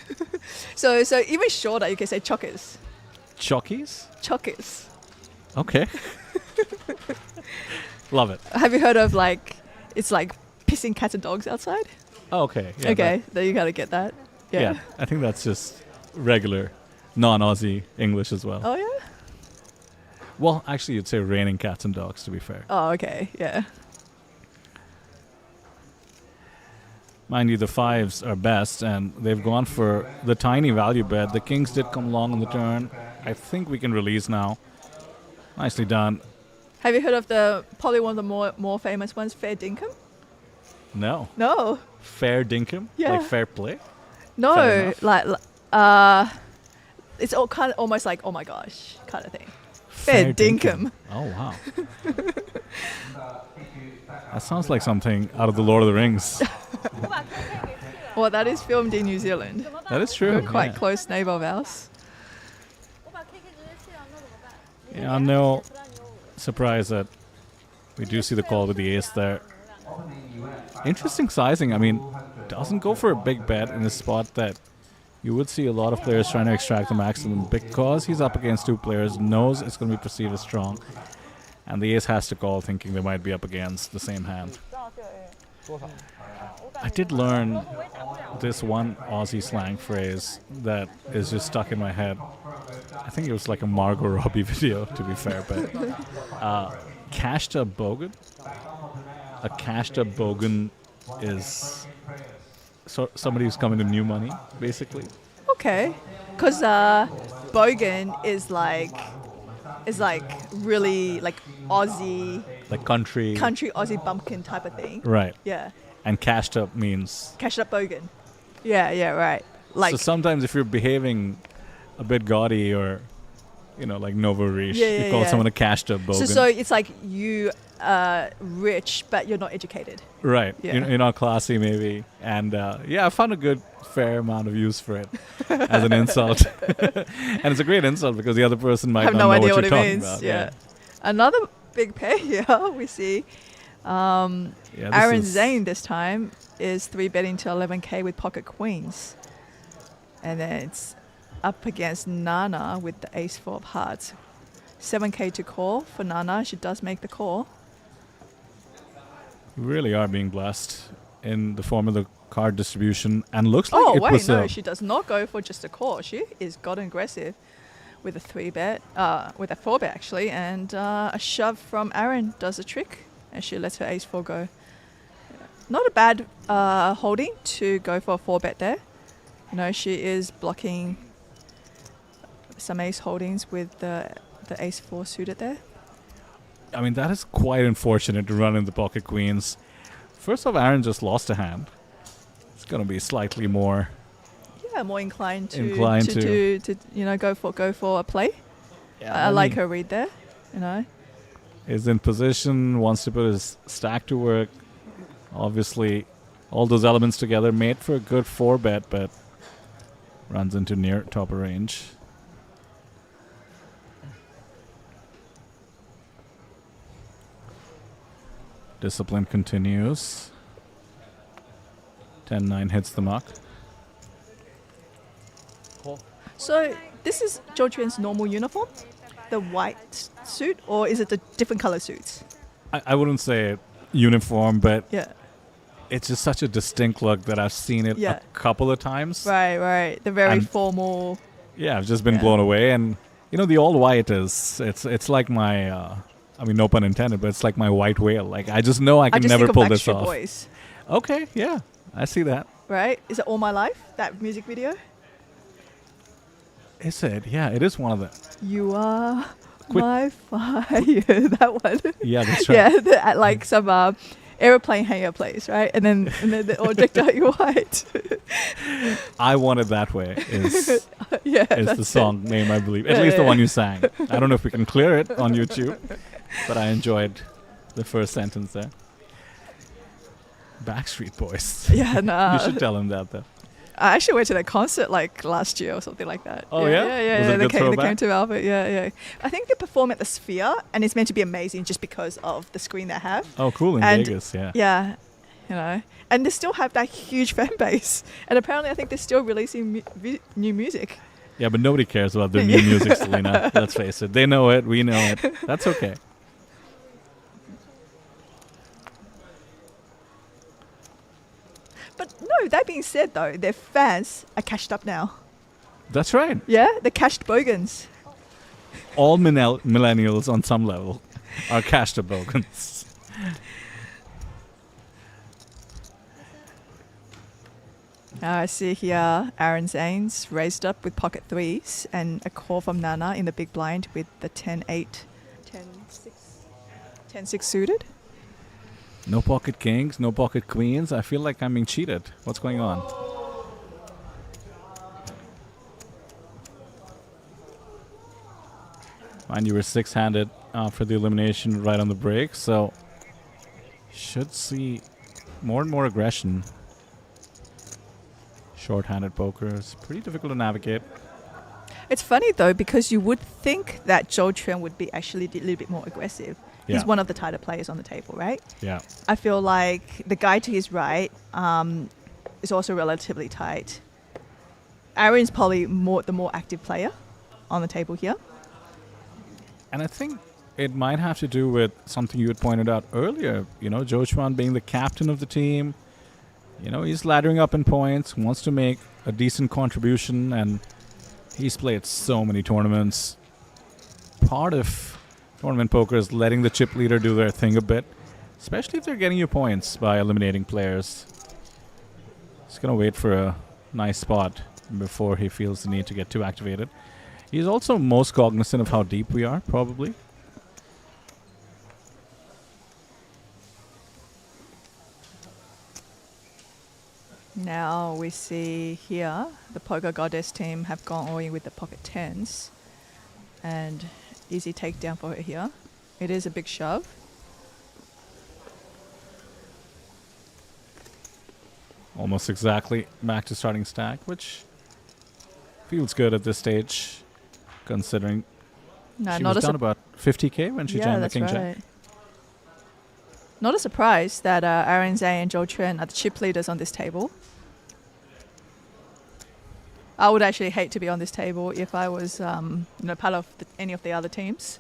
So even shorter, you can say chockers. Chockies? Chockers. Okay. Love it. Have you heard of it's like pissing cats and dogs outside? Oh, okay. Yeah, okay, then you gotta get that. Yeah, I think that's just regular non-Aussie English as well. Oh, yeah? Well, actually, you'd say raining cats and dogs, to be fair. Oh, okay, yeah. Mind you, the 5s are best, and they've gone for the tiny value bet. The kings did come along on the turn. I think we can release now. Nicely done. Have you heard of probably one of the more famous ones, fair dinkum? No. No. Fair dinkum? Yeah. Like fair play? No, Fair it's all kind of almost like, oh my gosh, kind of thing. Fair dinkum. Oh, wow. That sounds like something out of the Lord of the Rings. Well, that is filmed in New Zealand. That is true. Quite close neighbor of ours. Yeah, no surprise that we do see the call with the ace there. Interesting sizing. I mean, doesn't go for a big bet in a spot that you would see a lot of players trying to extract the maximum because he's up against two players, knows it's going to be perceived as strong, and the ace has to call thinking they might be up against the same hand. I did learn this one Aussie slang phrase that is just stuck in my head. I think it was like a Margot Robbie video, to be fair, but cashed up bogan. A cashed up bogan is somebody who's coming to new money, basically. Okay, because bogan is like really like Aussie, Like country. country Aussie bumpkin type of thing. Right. Yeah, And cashed up means... cashed up bogan. Yeah, right. Like so sometimes if you're behaving a bit gaudy or, you know, like Novo Riche, you call someone a cashed up bogan. So it's like you rich, but you're not educated. Right. Yeah. You're not classy, maybe. And yeah, I found a good, fair amount of use for it as an insult. And it's a great insult because the other person might have not no know idea what what you're it talking means. about. Yeah. Another big pair here we see. Yeah, Aaron this is- Zane this time is 3-betting to 11k with pocket queens. And then it's up against Nana with the ace-4 of hearts. 7k to call for Nana. She does make the call. We really are being blessed in the form of the card distribution. And looks like Oh, it wait, was no. a... She does not go for just a call. She is gotten aggressive with a 3-bet, with a 4-bet actually. And a shove from Aaron does the trick. And she lets her ace-4 go. Not a bad holding to go for a 4-bet there. You know, she is blocking some ace holdings with the ace-4 suited there. I mean, that is quite unfortunate to run in the pocket queens. First off, Aaron just lost a hand. It's going to be slightly more... Yeah, more inclined to you know, go for a play. Yeah, I like her read there, you know. Is in position, wants to put his stack to work. Obviously, all those elements together made for a good 4-bet, but runs into near top of range. Discipline continues. 10-9 hits the muck. So this is Zhou Quan's normal uniform, the white suit, or is it the different color suits? I wouldn't say uniform, but Yeah. it's just such a distinct look that I've seen it Yeah. a couple of times. Right. The very And- formal. Yeah, I've just been Yeah. blown away. And, you know, the all white is, it's like my, I mean, no pun intended, but it's like my white whale. Like, I just know I can just never think pull of this Backstreet off. Boys, Okay, yeah, I see that. right? Is it All My Life, that music video? Is it? Yeah, it is one of the... You are Quit- my fire. That one. Yeah, that's right. Yeah, at like some aeroplane hangar place, right? And then the all decked out in white. I Want It That Way is Yeah, the that's song name, I believe. At Yeah, least the yeah. one you sang. I don't know if we can clear it on YouTube, but I enjoyed the first sentence there. Backstreet Boys. Yeah, no. You should tell him that, though. I actually went to their concert like last year or something like that. Oh, yeah? Yeah. Was it a They good came throwback? to Albert. Yeah. I think they perform at the Sphere, and it's meant to be amazing just because of the screen they have. Oh, cool, in And- Vegas, yeah. Yeah, you know, and they still have that huge fan base, and apparently I think they're still releasing new music. Yeah, but nobody cares about their new music, Selena. Let's face it. They know it. We know it. That's okay. But no, that being said though, their fans are cashed up now. That's right. Yeah, the cashed bogans. All millennials on some level are cashed up bogans. I see here Aaron Zane's raised up with pocket threes and a call from Nana in the big blind with the 10-8, 10-6 suited. No pocket kings, no pocket queens. I feel like I'm being cheated. What's going on? Mind you, were 6-handed for the elimination right on the break, so should see more and more aggression. Short-handed poker is pretty difficult to navigate. It's funny though because you would think that Zhou Quan would be actually a little bit more aggressive. Yeah. He's one of the tighter players on the table, right? Yeah. I feel like the guy to his right is also relatively tight. Aaron's probably the more active player on the table here. And I think it might have to do with something you had pointed out earlier. You know, Zhou Quan being the captain of the team. You know, he's laddering up in points, wants to make a decent contribution, and he's played so many tournaments. Part of tournament poker is letting the chip leader do their thing a bit, especially if they're getting you points by eliminating players. He's going to wait for a nice spot before he feels the need to get too activated. He's also most cognizant of how deep we are, probably. Now we see here the Poker Goddess team have gone all in with the pocket tens. And easy takedown for her here. It is a big shove. Almost exactly back to starting stack, which feels good at this stage, considering No, she not was a down about 50k when she joined the that's King right. Jack. Not a surprise that Aaron Zhang and Zhou Quan are the chip leaders on this table. I would actually hate to be on this table if I was part of any of the other teams.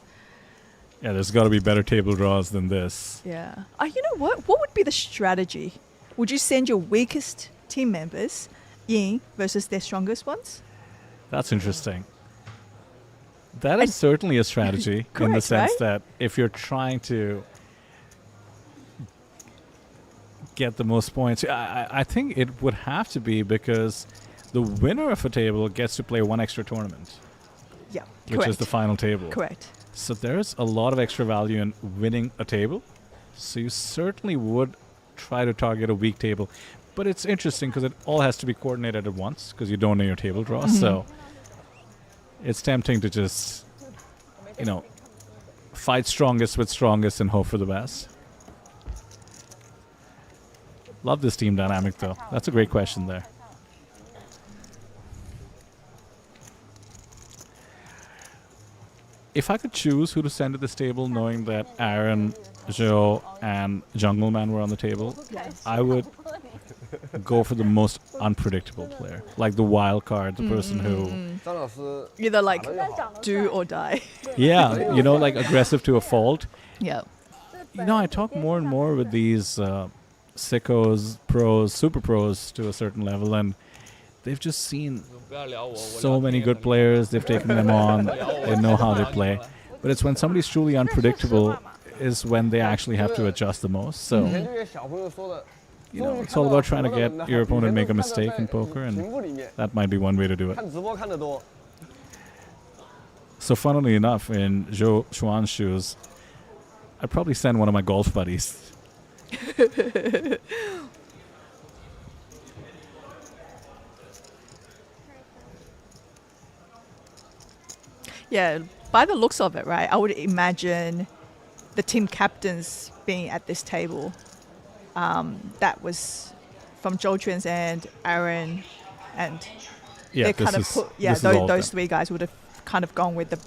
Yeah, there's got to be better table draws than this. Yeah. You know what? What would be the strategy? Would you send your weakest team members in versus their strongest ones? That's interesting. That is certainly a strategy in the Correct, sense right? that if you're trying to get the most points, I think it would have to be because the winner of a table gets to play one extra tournament, Yeah. which correct. is the final table. Correct. So there's a lot of extra value in winning a table. So you certainly would try to target a weak table. But it's interesting because it all has to be coordinated at once because you don't know your table draw. So it's tempting to just, fight strongest with strongest and hope for the best. Love this team dynamic, though. That's a great question there. If I could choose who to send to this table, knowing that Aaron, Zhou, and Jungle Man were on the table, I would go for the most unpredictable player, like the wild card, the person who, 张老师 Either like 打得越好 do or die. yeah, like aggressive to a fault. Yeah. I talk more and more with these sickos, pros, super pros to a certain level, and they've just seen so many good players. They've taken them on. They know how they play. But it's when somebody's truly unpredictable is when they actually have to adjust the most. So, 以前这些小朋友说的 it's all about trying to get your opponent make a mistake in poker, and that might be one way to do it. 看直播看得多 So funnily enough, in Zhou Xuan's shoes, I'd probably send one of my golf buddies. Yeah, by the looks of it, right, I would imagine the team captains being at this table. That was from Zhou Quan's end, Aaron, and Yeah, they this kind of is, put, this is all those them. three guys would have kind of gone with the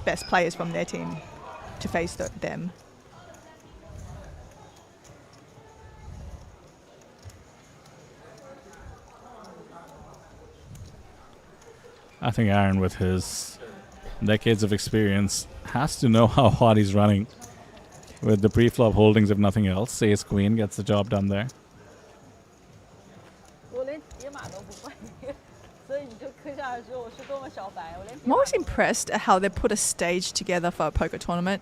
best players from their team to face them. I think Aaron, with his decades of experience, has to know how hot he's running with the pre-flop holdings, if nothing else. Ace Queen gets the job done there. 我连解码都不会，所以你就可想而知我是多么小白。我连 I'm always impressed at how they put a stage together for a poker tournament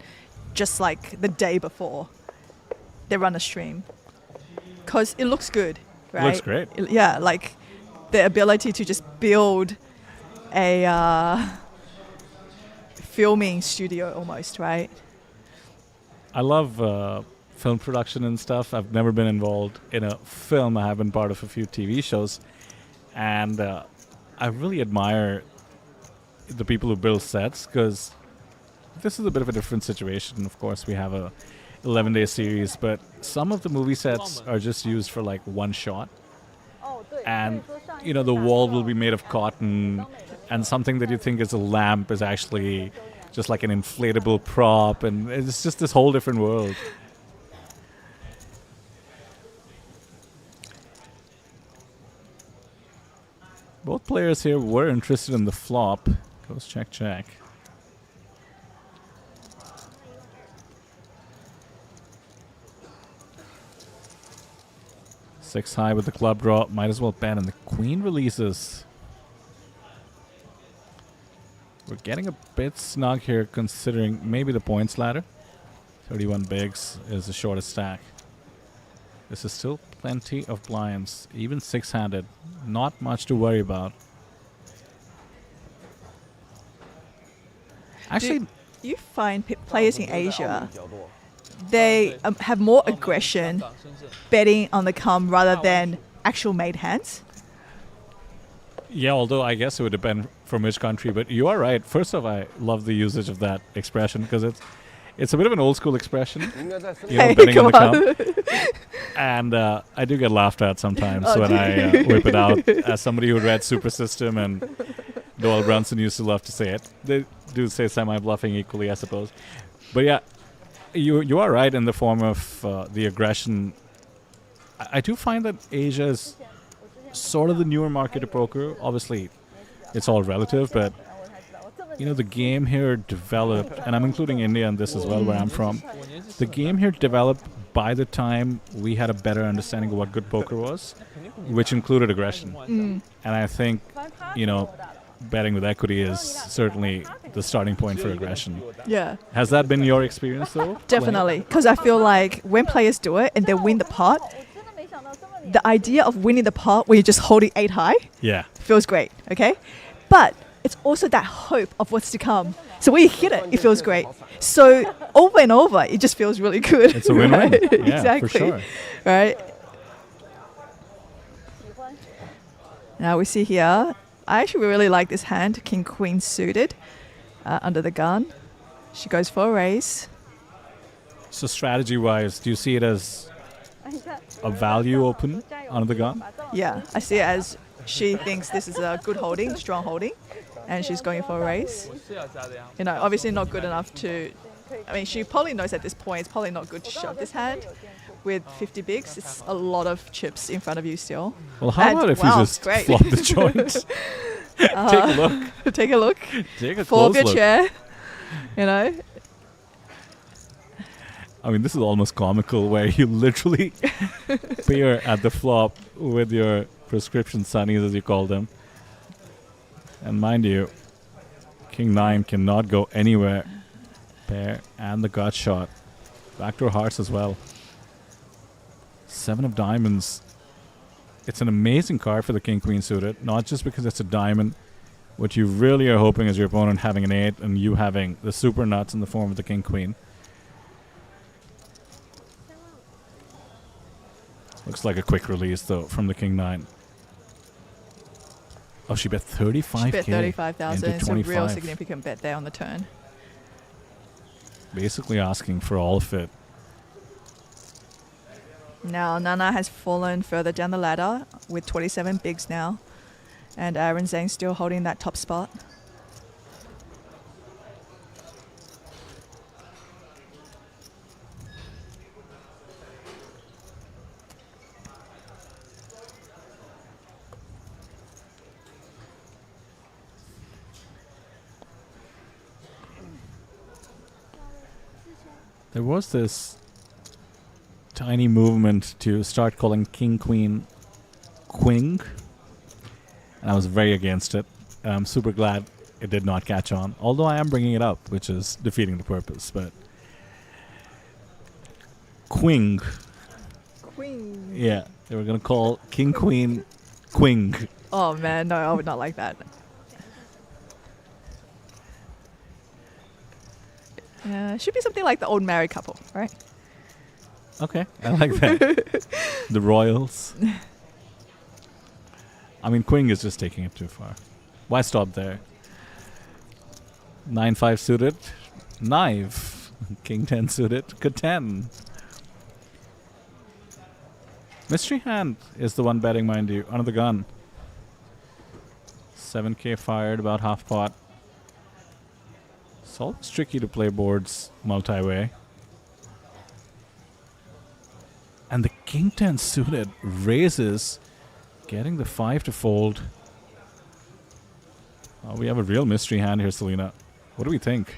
just like the day before they run a stream. Because it looks good, right? Looks great. Yeah, like the ability to just build a filming studio almost, right? I love film production and stuff. I've never been involved in a film. I have been part of a few TV shows. And I really admire the people who build sets because this is a bit of a different situation. Of course, we have a 11-day series, but some of the movie sets are just used for like one shot. 哦对， And, 所以说上一 you know, the 次打 wall 到 will be made of cotton and something that you think is a lamp is actually just like an inflatable prop, and it's just this whole different world. Both players here were interested in the flop. Goes check, check. Six high with the club draw. Might as well bet, and the queen releases. We're getting a bit snug here considering maybe the points ladder. 31 bigs is the shortest stack. This is still plenty of blinds, even six-handed. Not much to worry about. Actually, Do you find players in Asia, they have more aggression betting on the come rather than actual made hands? yeah, although I guess it would depend from which country, but you are right. First off, I love the usage of that expression because it's a bit of an old school expression. You know, betting on the come. And I do get laughed at sometimes when I whip it out. As somebody who read Super System, and Doyle Brunson used to love to say it. They do say semi-bluffing equally, I suppose. But yeah, you are right in the form of the aggression. I do find that Asia is sort of the newer market of poker. Obviously, it's all relative, but you know, the game here developed, and I'm including India in this as well, where I'm from. The game here developed by the time we had a better understanding of what good poker was, which included aggression. And I think, you know, betting with equity is certainly the starting point for aggression. Yeah. Has that been your experience, though? Definitely. Because I feel like when players do it and they win the pot, the idea of winning the pot when you're just holding 8 high Yeah. feels great, okay? But it's also that hope of what's to come. So when you hit it, it feels great. So over and over, it just feels really good. It's a win-win. Right? Yeah, exactly. for sure. Right? Now we see here, I actually really like this hand, King Queen suited, under the gun. She goes for a raise. So strategy-wise, do you see it as a value open under the gun? Yeah, I see it as she thinks this is a good holding, strong holding, and she's going for a raise. You know, obviously not good enough to... I mean, she probably knows at this point it's probably not good to shove this hand. With 50 bigs, it's a lot of chips in front of you still. Well, how about if you just great. flop the joint? Take a look. Take a look. Take a Fall close off your look. chair. You know? I mean, this is almost comical, where you literally pair at the flop with your prescription sunnies, as you call them. And mind you, King 9 cannot go anywhere. Pair and the gut shot. Backdoor hearts as well. 7 of diamonds. It's an amazing card for the King Queen suited, not just because it's a diamond. What you really are hoping is your opponent having an 8 and you having the super nuts in the form of the King Queen. Looks like a quick release, though, from the King 9. Oh, she bet 35K. She bet 35,000. into It's a real 25. significant bet there on the turn. Basically asking for all of it. Now, Nana has fallen further down the ladder with 27 bigs now. And Aaron Zhang still holding that top spot. There was this tiny movement to start calling King Queen Quing, and I was very against it. And I'm super glad it did not catch on, although I am bringing it up, which is defeating the purpose. But Quing, Queen. yeah, they were gonna call King Queen Quing. Oh man, no, I would not like that. Should be something like the old married couple, right? Okay, I like that. The Royals. I mean, Quing is just taking it too far. Why stop there? 9-5 suited, knife. King 10 suited, good 10. Mystery hand is the one betting, mind you, under the gun. 7K fired, about half pot. It's always tricky to play boards multi-way. And the king 10 suited raises, getting the 5 to fold. Oh, we have a real mystery hand here, Selena. What do we think?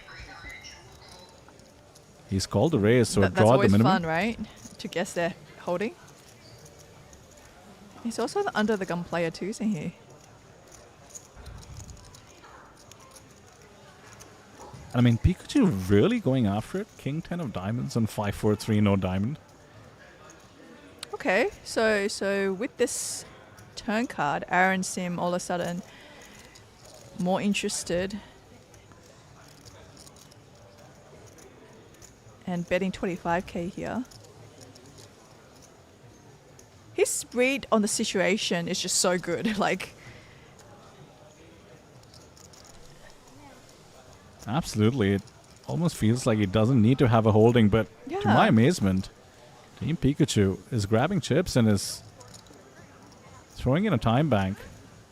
He's called the raise, so That's draw at the always minimum. fun, right? To guess they're holding. He's also the under the gun player too, isn't he? And I mean, Pikachu really going after it. King 10 of diamonds and 5-4-3, no diamond. Okay, so with this turn card, Aaron Sim all of a sudden more interested and betting 25K here. His read on the situation is just so good. Like, Absolutely. It almost feels like he doesn't need to have a holding, but to my Yeah. amazement, Team Pikachu is grabbing chips and is throwing in a time bank.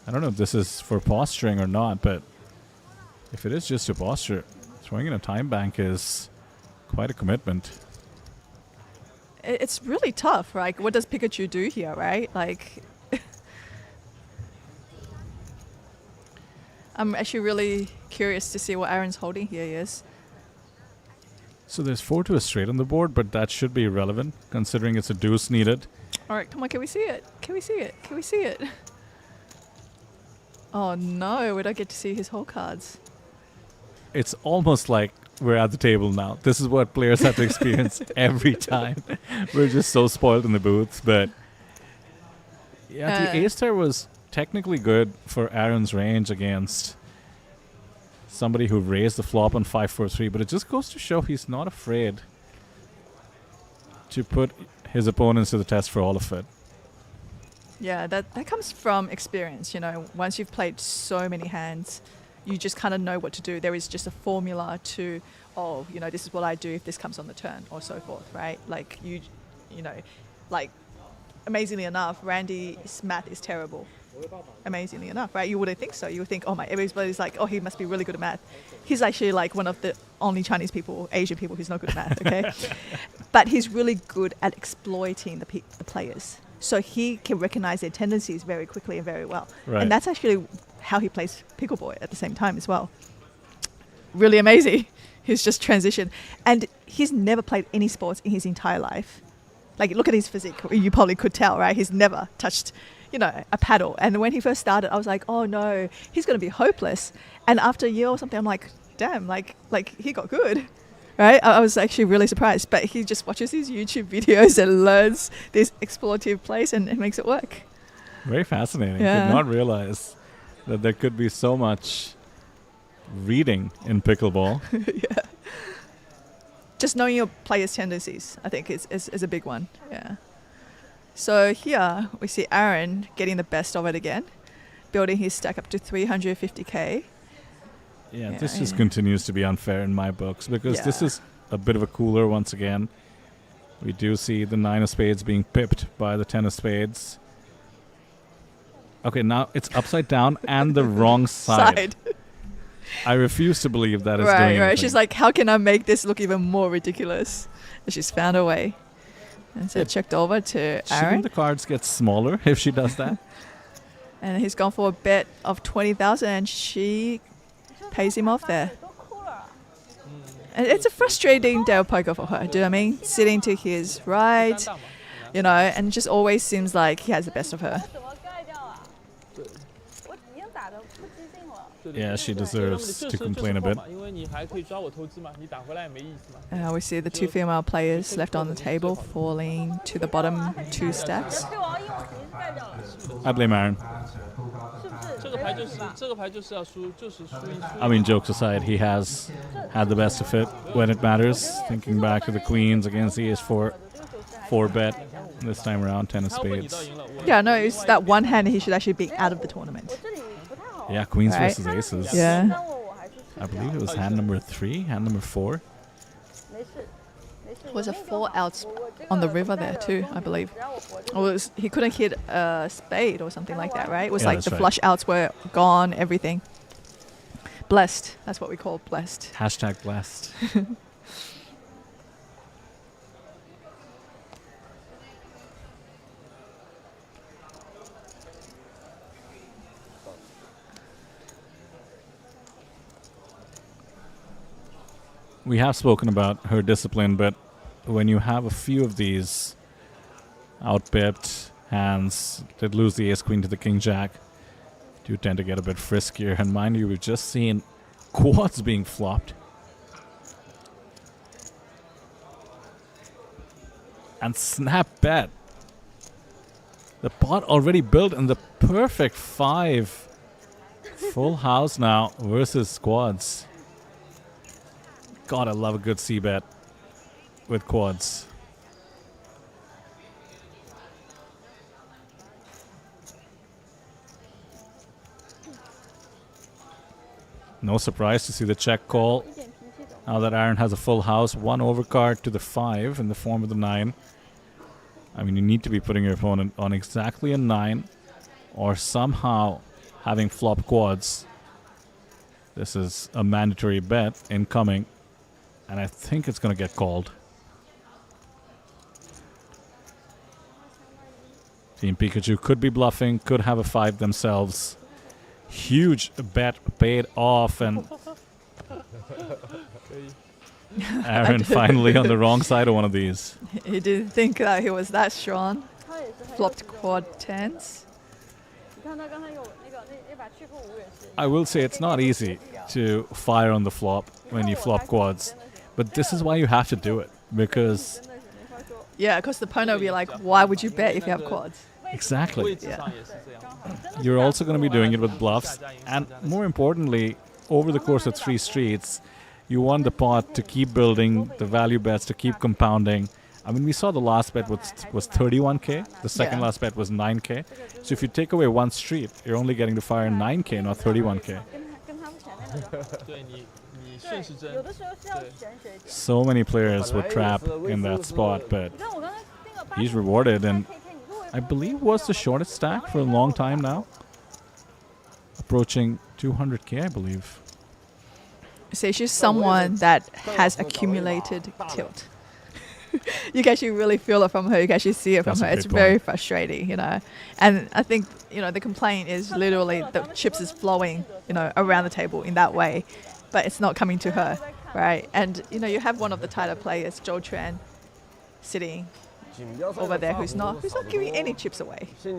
I don't know if this is for posturing or not, but if it is just to posture, throwing in a time bank is quite a commitment. it's really tough, right? What does Pikachu do here, right? Like, I'm actually really curious to see what Aaron's holding here is. So there's 4 to a straight on the board, but that should be irrelevant considering it's a deuce needed. All right, come on, can we see it? Can we see it? Can we see it? Oh no, we don't get to see his whole cards. It's almost like we're at the table now. This is what players have to experience every time. We're just so spoiled in the booths, but yeah, the A-star was technically good for Aaron's range against somebody who raised the flop on 5-4-3, but it just goes to show he's not afraid to put his opponents to the test for all of it. Yeah, that comes from experience, you know. Once you've played so many hands, you just kind of know what to do. There is just a formula to, oh, you know, this is what I do if this comes on the turn, or so forth, right? Like, you know, like, amazingly enough, Randy's math is terrible. Amazingly enough, right? You wouldn't think so. You would think, oh my, everybody's like, oh, he must be really good at math. He's actually like one of the only Chinese people, Asian people who's not good at math, okay? But he's really good at exploiting the players. So he can recognize their tendencies very quickly and very well. Right. And that's actually how he plays pickleball at the same time as well. Really amazing. He's just transitioned. And he's never played any sports in his entire life. Like, look at his physique. You probably could tell, right? He's never touched, you know, a paddle. And when he first started, I was like, oh no, he's going to be hopeless. And after a year or something, I'm like, damn, like he got good. Right? I was actually really surprised. But he just watches these YouTube videos and learns this explorative plays and makes it work. Very fascinating. Yeah. Did not realize that there could be so much reading in pickleball. Yeah. Just knowing your player's tendencies, I think, is a big one. Yeah. So here we see Aaron getting the best of it again, building his stack up to 350K. Yeah, this just continues to be unfair in my books because this is a bit of a cooler once again. We do see the 9 of spades being pipped by the 10 of spades. Okay, now it's upside down and the wrong side. I refuse to believe that is doing anything. Right. She's like, how can I make this look even more ridiculous? And she's found a way. And so checked over to Aaron. Shouldn't the cards get smaller if she does that? And he's gone for a bet of 20,000 and she pays him off there. And it's a frustrating day of poker for her, do you know what I mean? Sitting to his right, you know, and it just always seems like he has the best of her. Yeah, she deserves to complain a bit. We see the 2 female players left on the table falling to the bottom 2 stacks. I blame Aaron. I mean, jokes aside, he has had the best of it when it matters. Thinking back to the queens against the ace-4 bet this time around, 10 of spades. Yeah, no, it's that one hand he should actually be out of the tournament. Yeah, queens versus aces. Yeah. I believe it was hand number 3, hand number 4. was a fallout on the river there too, I believe. He couldn't hit a spade or something like that, right? It was Yeah, like that's the right. flush outs were gone, everything. Blessed. That's what we call blessed. Hashtag blessed. We have spoken about her discipline, but when you have a few of these outpipped hands that lose the ace queen to the king jack, do tend to get a bit friskier. And mind you, we've just seen quads being flopped. And snap bet. The pot already built in the perfect 5. Full house now versus squads. God, I love a good c-bet with quads. No surprise to see the check call. Now that Aaron has a full house, 1 overcard to the 5 in the form of the 9. I mean, you need to be putting your opponent on exactly a 9 or somehow having flop quads. This is a mandatory bet incoming, and I think it's going to get called. Team Pikachu could be bluffing, could have a 5 themselves. Huge bet paid off, and Aaron finally on the wrong side of one of these. He didn't think that he was that strong. Flopped quad 10s. I will say it's not easy to fire on the flop when you flop quads, but this is why you have to do it, because Yeah, because the opponent will be like, why would you bet if you have quads? exactly. Yeah. You're also going to be doing it with bluffs, and more importantly, over the course of 3 streets, you want the pot to keep building, the value bets to keep compounding. I mean, we saw the last bet was 31k, the second Yeah. last bet was 9k. So if you take away 1 street, you're only getting to fire 9k, not 31k. So many players were trapped in that spot, but he's rewarded, and I believe was the shortest stack for a long time now. Approaching 200k, I believe. So she's someone that has accumulated tilt. You can actually really feel it from her. You can actually see it That's from a her. It's great very point. frustrating, you know. And I think, you know, the complaint is literally the chips is flowing, you know, around the table in that way, but it's not coming to her, right? And, you know, you have one of the tighter players, Zhou Quan, sitting over there who's not giving any chips away. He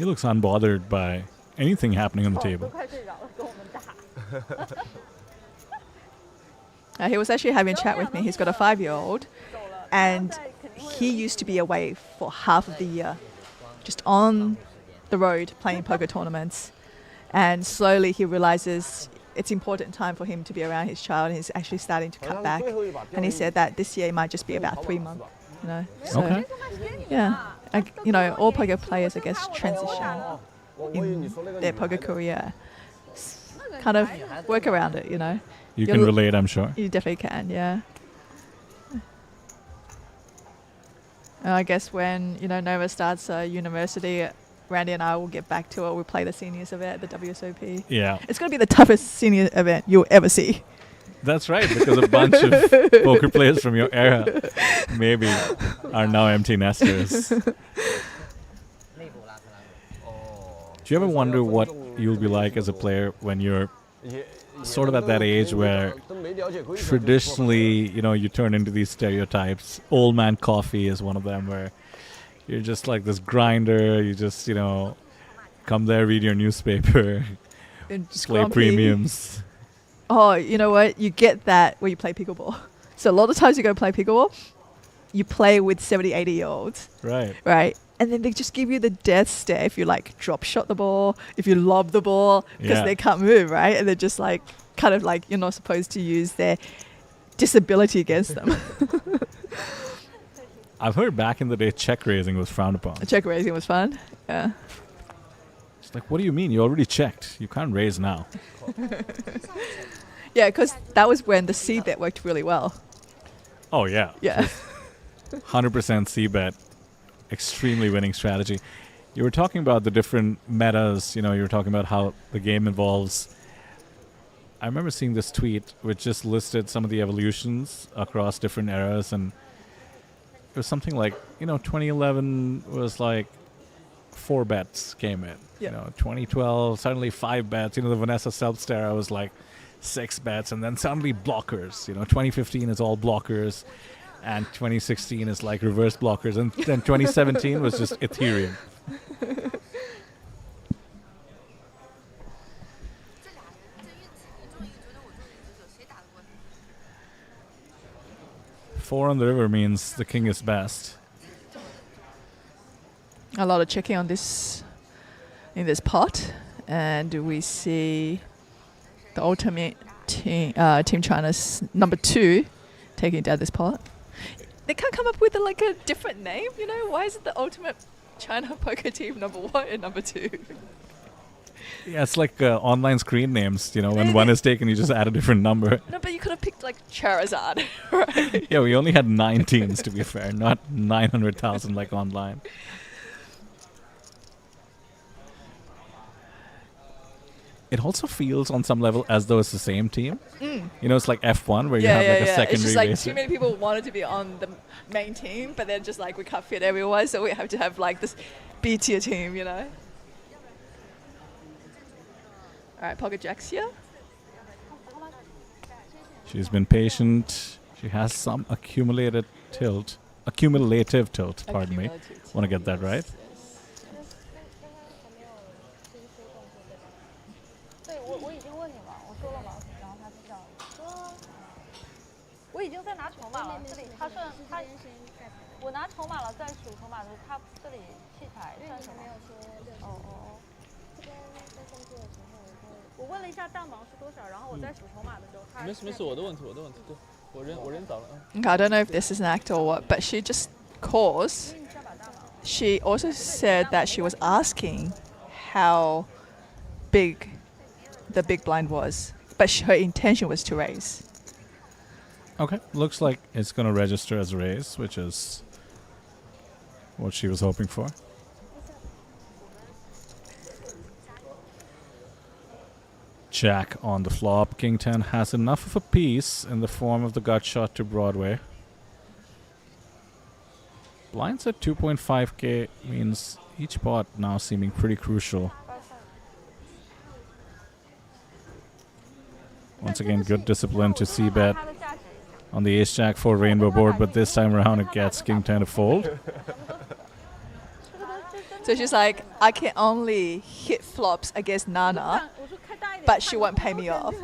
looks unbothered by anything happening on the table. He was actually having a chat with me. He's got a 5-year-old, and he used to be away for half of the year, just on the road playing poker tournaments. And slowly he realizes it's important time for him to be around his child, and he's actually starting to cut back. And he said that this year might just be about 3 months, you know. So, Okay. yeah, you know, all poker players, I guess, transition in their poker career. Kind of work around it, you know. You can relate, I'm sure. You definitely can, yeah. I guess when, you know, Nova starts university, Randy and I will get back to it. We'll play the seniors event at the WSOP. Yeah, It's going to be the toughest senior event you'll ever see. that's right, because a bunch of poker players from your era maybe are now empty nesters. Do you ever wonder what you'll be like as a player when you're sort of at that age where traditionally, you know, you turn into these stereotypes? Old man coffee is one of them, where you're just like this grinder. You just, you know, come there, read your newspaper, And play grumpy. premiums. Oh, you know what? You get that when you play pickleball. So a lot of times you go play pickleball, you play with 70, 80-year-olds, Right. right? And then they just give you the death stare if you like drop shot the ball, if you lob the ball, because Yeah. they can't move, right? And they're just like, kind of like, you're not supposed to use their disability against them. I've heard back in the day check raising was frowned upon. Check raising was fun. Yeah. It's like, what do you mean? You already checked. You can't raise now. Yeah, because that was when the C bet worked really well. Oh yeah. Yeah. 100% C-bet. Extremely winning strategy. You were talking about the different metas, you were talking about how the game evolves. I remember seeing this tweet which just listed some of the evolutions across different eras, and it was something like, 2011 was like 4 bets came in. Yeah. 2012, suddenly 5 bets. The Vanessa Selbst era was like 6 bets, and then suddenly blockers. 2015 is all blockers, and 2016 is like reverse blockers, and then 2017 was just Ethereum. Four on the river means the king is best. A lot of checking on this in this pot, and we see the ultimate team China's number 2 taking down this pot. They can't come up with a different name, Why is it the ultimate China poker team number 1 and number 2? Yeah, it's like online screen names. When one is taken, you just add a different number. No, but you could have picked Charizard, right? Yeah, we only had 9 teams, to be fair, not 900,000 like online. It also feels on some level as though it's the same team. It's like F1 where you have a secondary It's just like racer. too many people wanted to be on the main team, but then just we can't fit everyone, so we have to have this B tier team, All right, pocket jacks here. She's been patient. She has some accumulative tilt. Pardon me. Want to get that right? 我已经在拿筹码了，这里他算他，我拿筹码了，在数筹码的时候，他这里器材算什么？我问了一下弹盲是多少，然后我在数筹码的时候，他没事，我的问题，对，我人早了。Okay, I don't know if this is an act or what, but she just calls. She also said that she was asking how big the big blind was, but her intention was to raise. Okay, looks like it's going to register as a raise, which is what she was hoping for. Jack on the flop. King 10 has enough of a piece in the form of the gut shot to Broadway. Blinds at 2.5k means each pot now seeming pretty crucial. Once again, good discipline to c-bet on the ace-jack 4 rainbow board, but this time around it gets King 10 to fold. So she's like, I can only hit flops against Nana, but she won't pay me off.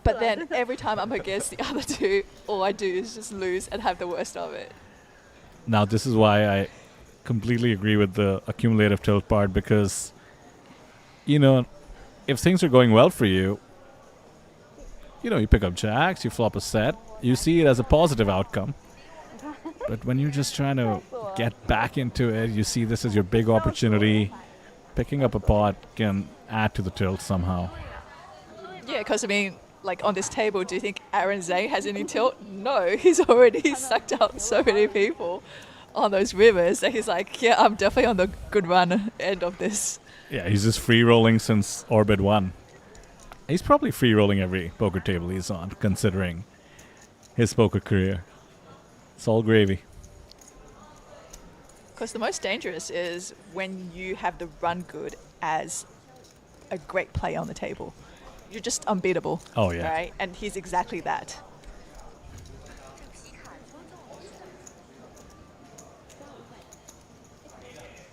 But then every time I'm against the other two, all I do is just lose and have the worst of it. Now this is why I completely agree with the accumulative tilt part, because, if things are going well for you, you pick up jacks, you flop a set, you see it as a positive outcome. But when you're just trying to get back into it, you see this as your big opportunity. Picking up a pot can add to the tilt somehow. Yeah, because on this table, do you think Aaron Zhang has any tilt? No, he's already sucked out so many people on those rivers that he's like, yeah, I'm definitely on the good run end of this. Yeah, he's just free rolling since Orbit 1. He's probably free rolling every poker table he's on, considering his poker career. It's all gravy. Because the most dangerous is when you have the run good as a great play on the table. You're just unbeatable. Oh, yeah. Right? And he's exactly that.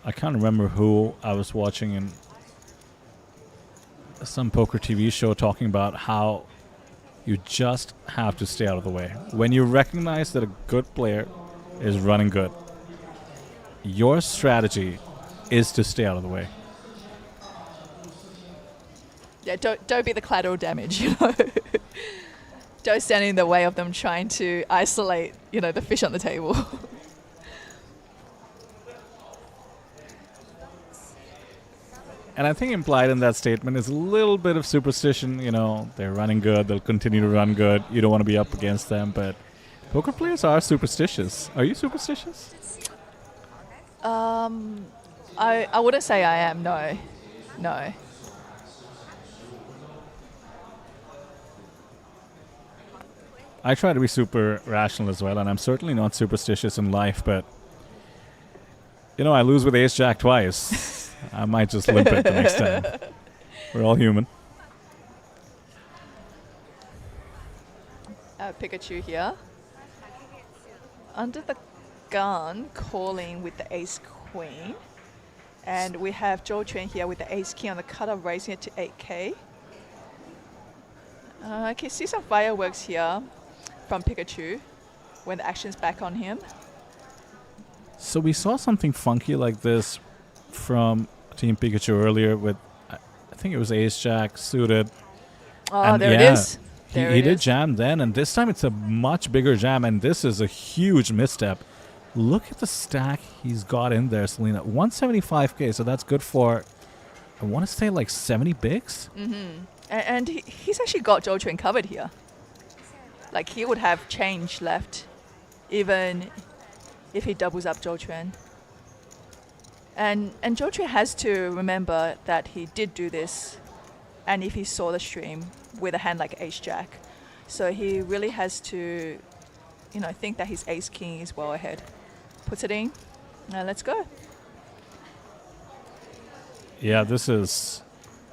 I can't remember who I was watching in some poker TV show talking about how you just have to stay out of the way. When you recognize that a good player is running good, your strategy is to stay out of the way. Yeah, don't be the collateral damage, Don't stand in the way of them trying to isolate, the fish on the table. And I think implied in that statement is a little bit of superstition. You know, they're running good. They'll continue to run good. You don't want to be up against them. But poker players are superstitious. Are you superstitious? I wouldn't say I am. No. I try to be super rational as well, and I'm certainly not superstitious in life, but, you know, I lose with ace jack twice. I might just limp it the next time. We're all human. Pikachu here. Under the gun, calling with the ace queen. And we have Zhou Quan here with the ace king on the cutter, raising it to 8k. I can see some fireworks here from Pikachu when the action's back on him. So we saw something funky like this from Team Pikachu earlier with, I think it was ace jack suited. Oh, and there it is. He did jam then, and this time it's a much bigger jam, and this is a huge misstep. Look at the stack he's got in there, Selena. 175k, so that's good for, I want to say like 70 bigs? And he's actually got Zhou Quan covered here. Like, he would have change left, even if he doubles up Zhou Quan. And Zhou Quan has to remember that he did do this, and if he saw the stream with a hand like ace jack. So he really has to, you know, think that his ace king is well ahead. Puts it in. Now let's go. Yeah, this is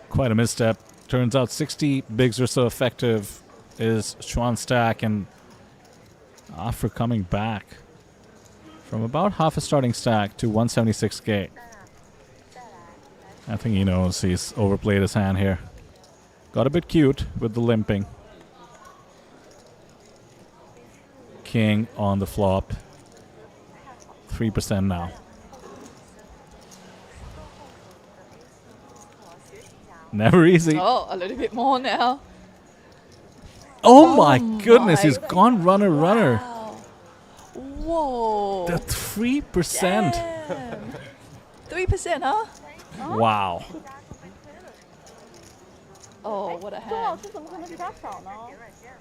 quite a misstep. Turns out 60 bigs or so effective is Schwann's stack, and after coming back from about half a starting stack to 176k, I think he knows he's overplayed his hand here. Got a bit cute with the limping. King on the flop. 3% now. Never easy. Oh, a little bit more now. Oh my goodness, he's gone runner. Whoa. The 3%. 3%, huh? Wow. Oh, what a 周 hand. 老师怎么可能比他少呢？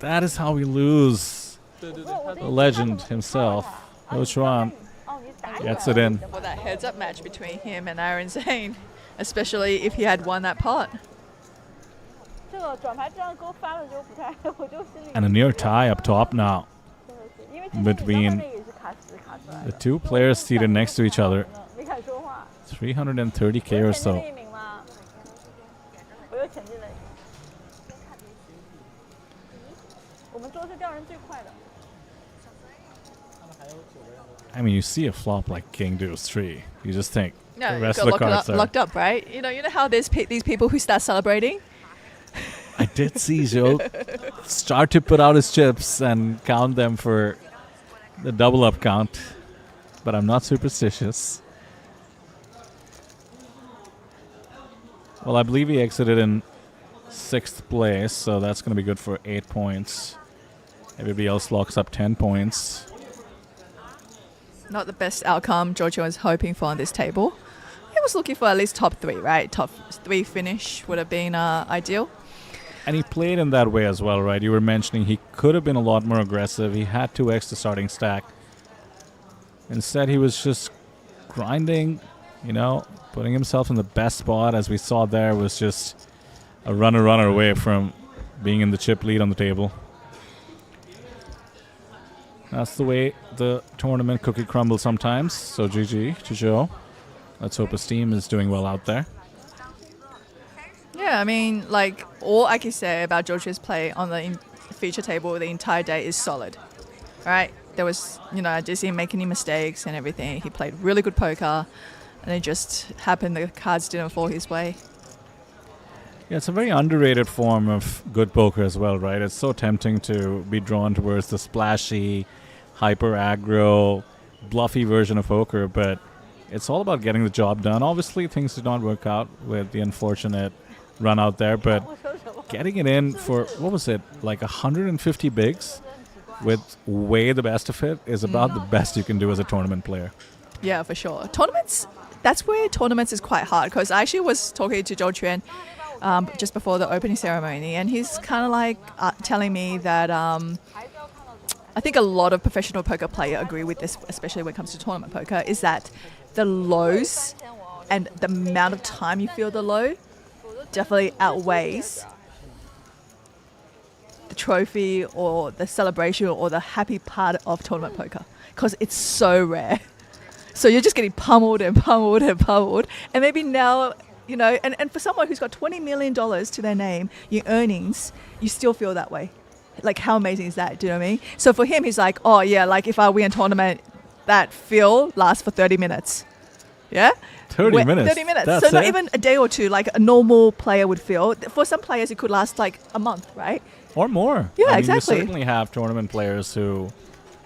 That is how we lose. 对对对， The legend himself, Ho Chuan, 哦，你打 gets it in. Well, that heads-up match between him and Aaron Zane, especially if he had won that pot. 这个转盘这样给我翻了就不太，我就心里 And a near tie up top now 真的是，因为之前你在 between 外面也是卡死卡出来 the 的， two players seated next to each other. 没敢说话。 330k or 我 so. 前进了一名吗？我又前进了一名。我们桌是掉人最快的。 I mean, you see a flop like King Deuce 3. You just think No, the you rest got of the cards are... locked up, right? You know how there's these people who start celebrating? I did see Joe start to put out his chips and count them for the double up count, but I'm not superstitious. Well, I believe he exited in 6th place, so that's going to be good for 8 points. Everybody else locks up 10 points. Not the best outcome Giorgio was hoping for on this table. He was looking for at least top 3, right? Top 3 finish would have been ideal. And he played in that way as well, right? You were mentioning he could have been a lot more aggressive. He had 2x the starting stack. Instead, he was just grinding, you know, putting himself in the best spot. As we saw there, was just a runner away from being in the chip lead on the table. That's the way the tournament cookie crumbles sometimes. So GG to Joe. Let's hope his team is doing well out there. Yeah, I mean, like, all I can say about Giorgio's play on the feature table the entire day is solid, right? There was, you know, I just didn't make any mistakes and everything. He played really good poker, and it just happened the cards didn't fall his way. Yeah, it's a very underrated form of good poker as well, right? It's so tempting to be drawn towards the splashy, hyper aggro, bluffy version of poker, but it's all about getting the job done. Obviously, things did not work out with the unfortunate run out there, but getting it in for, what was it, like 150 bigs with way the best of it is about the best you can do as a tournament player. Yeah, for sure. Tournaments that's where tournaments is quite hard, because I actually was talking to Zhou Quan just before the opening ceremony, and he's kind of like telling me that I think a lot of professional poker players agree with this, especially when it comes to tournament poker, is that the lows and the amount of time you feel the low definitely outweighs the trophy or the celebration or the happy part of tournament poker, because it's so rare. So you're just getting pummeled and pummeled and pummeled. And maybe now, you know, and for someone who's got $20 million to their name, your earnings, you still feel that way. Like, how amazing is that? Do you know what I mean? So for him, he's like, oh yeah, like if I win a tournament, that feel lasts for 30 minutes. Yeah? 30 minutes? 30 minutes. That's so not it? even a day or two, like a normal player would feel. For some players, it could last like a month, right? Or more. Yeah, I mean, exactly. You certainly have tournament players who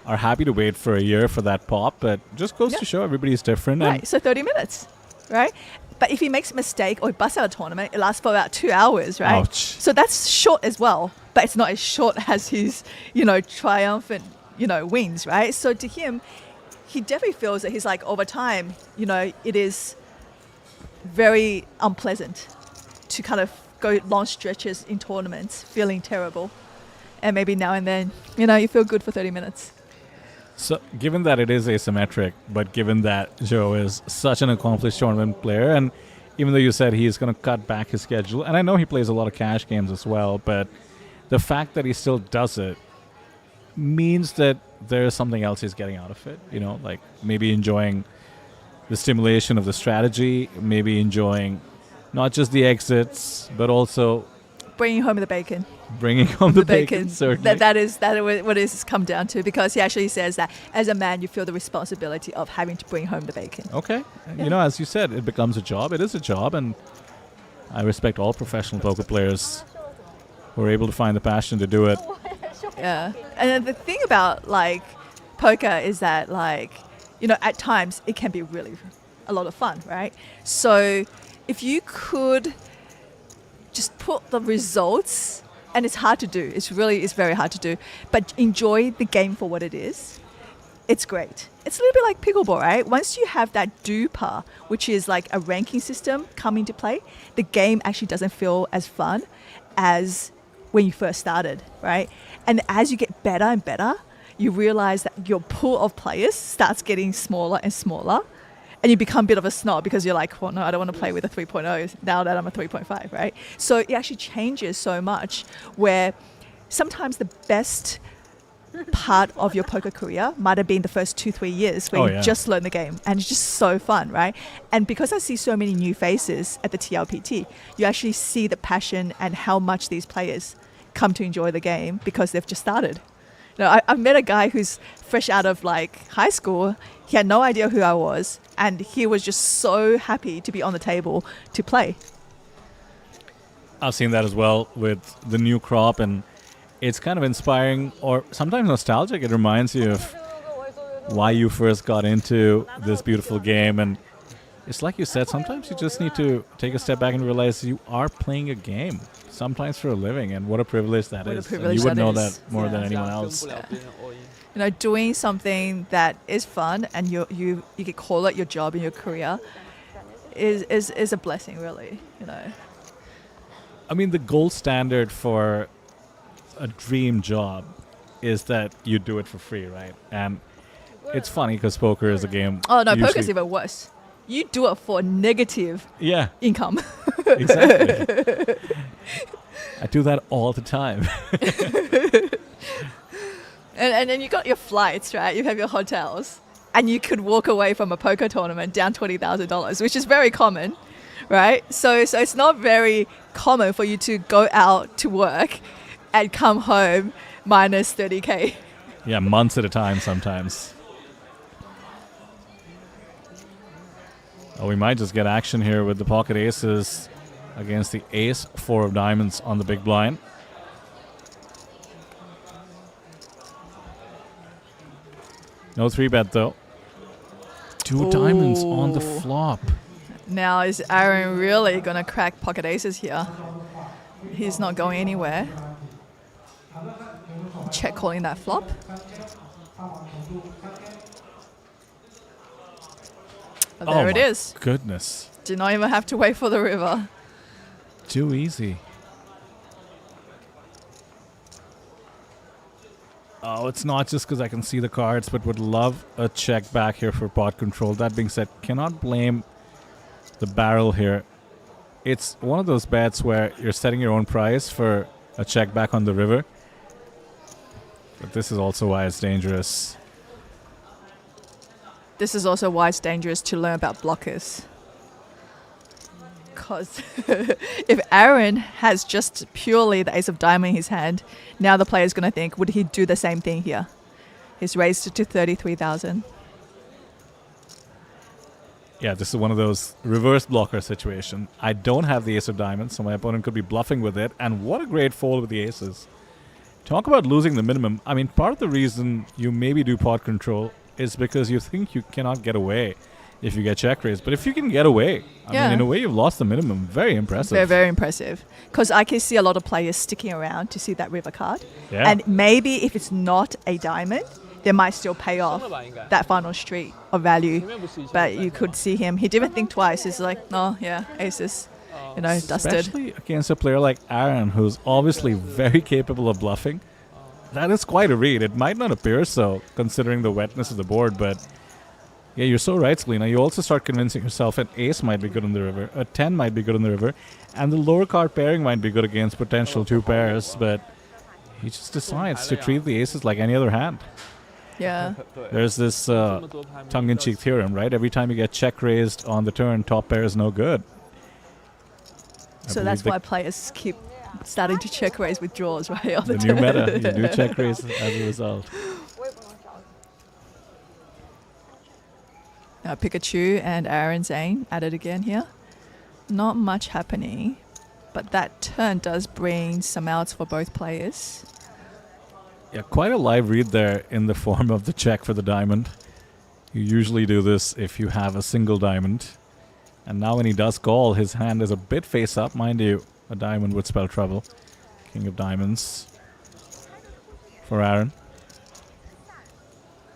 are happy to wait for a year for that pop, but just goes to show everybody's different. Right, And so 30 minutes, right? But if he makes a mistake or he busts out a tournament, it lasts for about 2 hours, right? Ouch. So that's short as well, but it's not as short as his, you know, triumphant, you know, wins, right? So to him, he definitely feels that he's like, over time, you know, it is very unpleasant to kind of go long stretches in tournaments feeling terrible. And maybe now and then, you know, you feel good for 30 minutes. So, given that it is asymmetric, but given that Joe is such an accomplished tournament player, and even though you said he's going to cut back his schedule, and I know he plays a lot of cash games as well, but the fact that he still does it means that there is something else he's getting out of it. You know, like maybe enjoying the stimulation of the strategy, maybe enjoying not just the exits, but also Bringing home the bacon. bringing home the bacon. Certainly. That is what it's come down to, because he actually says that as a man you feel the responsibility of having to bring home the bacon. Okay. You know, as you said, it becomes a job. It is a job, and I respect all professional poker players who are able to find the passion to do it. Yeah. And then the thing about like poker is that, like, you know, at times it can be really a lot of fun, right? So if you could just put the results, and it's hard to do. It's very hard to do. But enjoy the game for what it is. It's great. It's a little bit like pickleball, right? Once you have that DUPA, which is like a ranking system come into play, the game actually doesn't feel as fun as when you first started, right? And as you get better and better, you realize that your pool of players starts getting smaller and smaller. And you become a bit of a snob because you're like, well, no, I don't want to play with a 3.0 now that I'm a 3.5, right? So it actually changes so much, where sometimes the best part of your poker career might have been the first 2-3 years where you just learn the game, and it's just so fun, right? And because I see so many new faces at the TLPT, you actually see the passion and how much these players come to enjoy the game because they've just started. You know, I've met a guy who's fresh out of like high school. He had no idea who I was, and he was just so happy to be on the table to play. I've seen that as well with the new crop, and it's kind of inspiring or sometimes nostalgic. It reminds you of why you first got into this beautiful game. And it's like you said, sometimes you just need to take a step back and realize you are playing a game, sometimes for a living, and what a privilege that is. And you would know that more than anyone else. You know, doing something that is fun and you can call it your job and your career is a blessing, really, you know. I mean, the gold standard for a dream job is that you do it for free, right? And it's funny because poker is a game. Oh, no, poker's even worse. You do it for negative income. Exactly. I do that all the time. And then you got your flights, right? You have your hotels, and you could walk away from a poker tournament down $20,000, which is very common, right? So it's not very common for you to go out to work and come home minus 30K. Yeah, months at a time sometimes. Oh, we might just get action here with the pocket aces against the ace 4 of diamonds on the big blind. No 3-bet though. 2 diamonds on the flop. Now is Aaron really going to crack pocket aces here? He's not going anywhere. Check calling that flop. But there it my is. Goodness. Did not even have to wait for the river. Too easy. Oh, it's not just because I can see the cards, but would love a check back here for pot control. That being said, cannot blame the barrel here. It's one of those bets where you're setting your own price for a check back on the river. But this is also why it's dangerous. This is also why it's dangerous to learn about blockers. Because if Aaron has just purely the ace of diamond in his hand, now the player's going to think, would he do the same thing here? He's raised it to 33,000. Yeah, this is one of those reverse blocker situation. I don't have the ace of diamonds, so my opponent could be bluffing with it. And what a great fold with the aces. Talk about losing the minimum. I mean, part of the reason you maybe do pot control is because you think you cannot get away if you get check raised. But if you can get away, I mean, in a way, you've lost the minimum. Very impressive. Very, very impressive. Because I can see a lot of players sticking around to see that river card. Yeah. And maybe if it's not a diamond, they might still pay off that final street of value. But you could see him. He didn't think twice. He's like, no, yeah, aces. You know, dusted. Especially against a player like Aaron, who's obviously very capable of bluffing. That is quite a read. It might not appear so, considering the wetness of the board, but yeah, you're so right, Selena. You also start convincing yourself an ace might be good on the river, a 10 might be good on the river, and the lower card pairing might be good against potential two pairs, but he just decides to treat the aces like any other hand. Yeah. There's this tongue-in-cheek theorem, right? Every time you get check raised on the turn, top pair is no good. So that's why players keep starting to check raise with draws, right? The new meta, you do check raise as a result. Now Pikachu and Aaron Zane at it again here. Not much happening, but that turn does bring some outs for both players. Yeah, quite a live read there in the form of the check for the diamond. You usually do this if you have a single diamond. And now when he does call, his hand is a bit face up. Mind you, a diamond would spell trouble. King of diamonds for Aaron.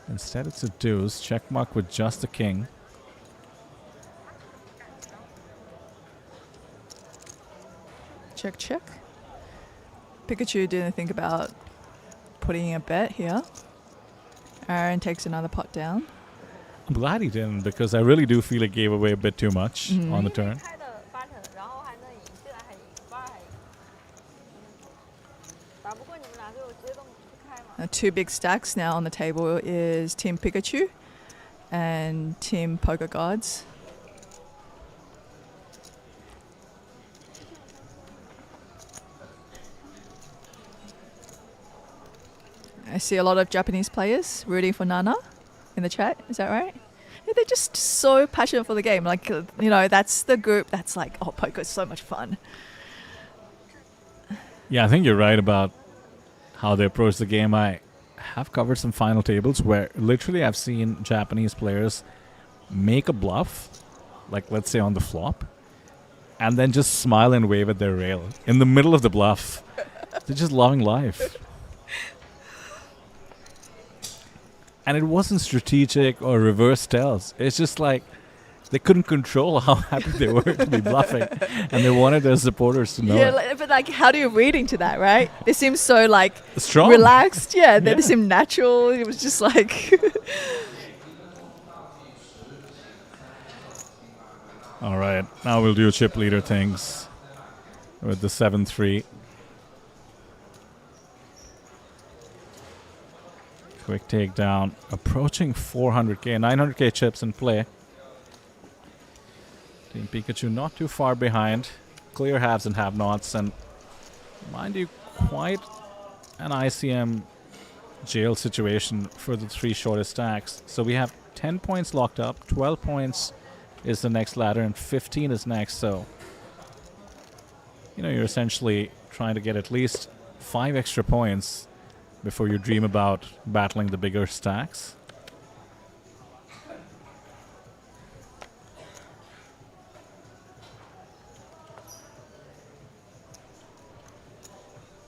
Instead it's a deuce. Check mark with just the king. Check, check. Pikachu didn't think about putting in a bet here. Aaron takes another pot down. I'm glad he didn't, because I really do feel it gave away a bit too much on the turn. Two big stacks now on the table is Team Pikachu and Team Poker Gods. I see a lot of Japanese players rooting for Nana in the chat. Is that right? Yeah, they're just so passionate for the game. Like, you know, that's the group that's like, oh, poker is so much fun. Yeah, I think you're right about how they approach the game. I have covered some final tables where literally I've seen Japanese players make a bluff, like let's say on the flop, and then just smile and wave at their rail in the middle of the bluff. They're just loving life. And it wasn't strategic or reverse tells. It's just like they couldn't control how happy they were to be bluffing, and they wanted their supporters to know it. But like, how do you read into that, right? They seem so like strong, relaxed. Yeah, they seem natural. It was just like. All right, now we'll do chip leader things with the 7-3. Quick takedown, approaching 400k, 900k chips in play. Team Pikachu not too far behind. Clear haves and have-nots, and mind you, quite an ICM jail situation for the three shortest stacks. So we have 10 points locked up, 12 points is the next ladder, and 15 is next. So, you know, you're essentially trying to get at least 5 extra points before you dream about battling the bigger stacks.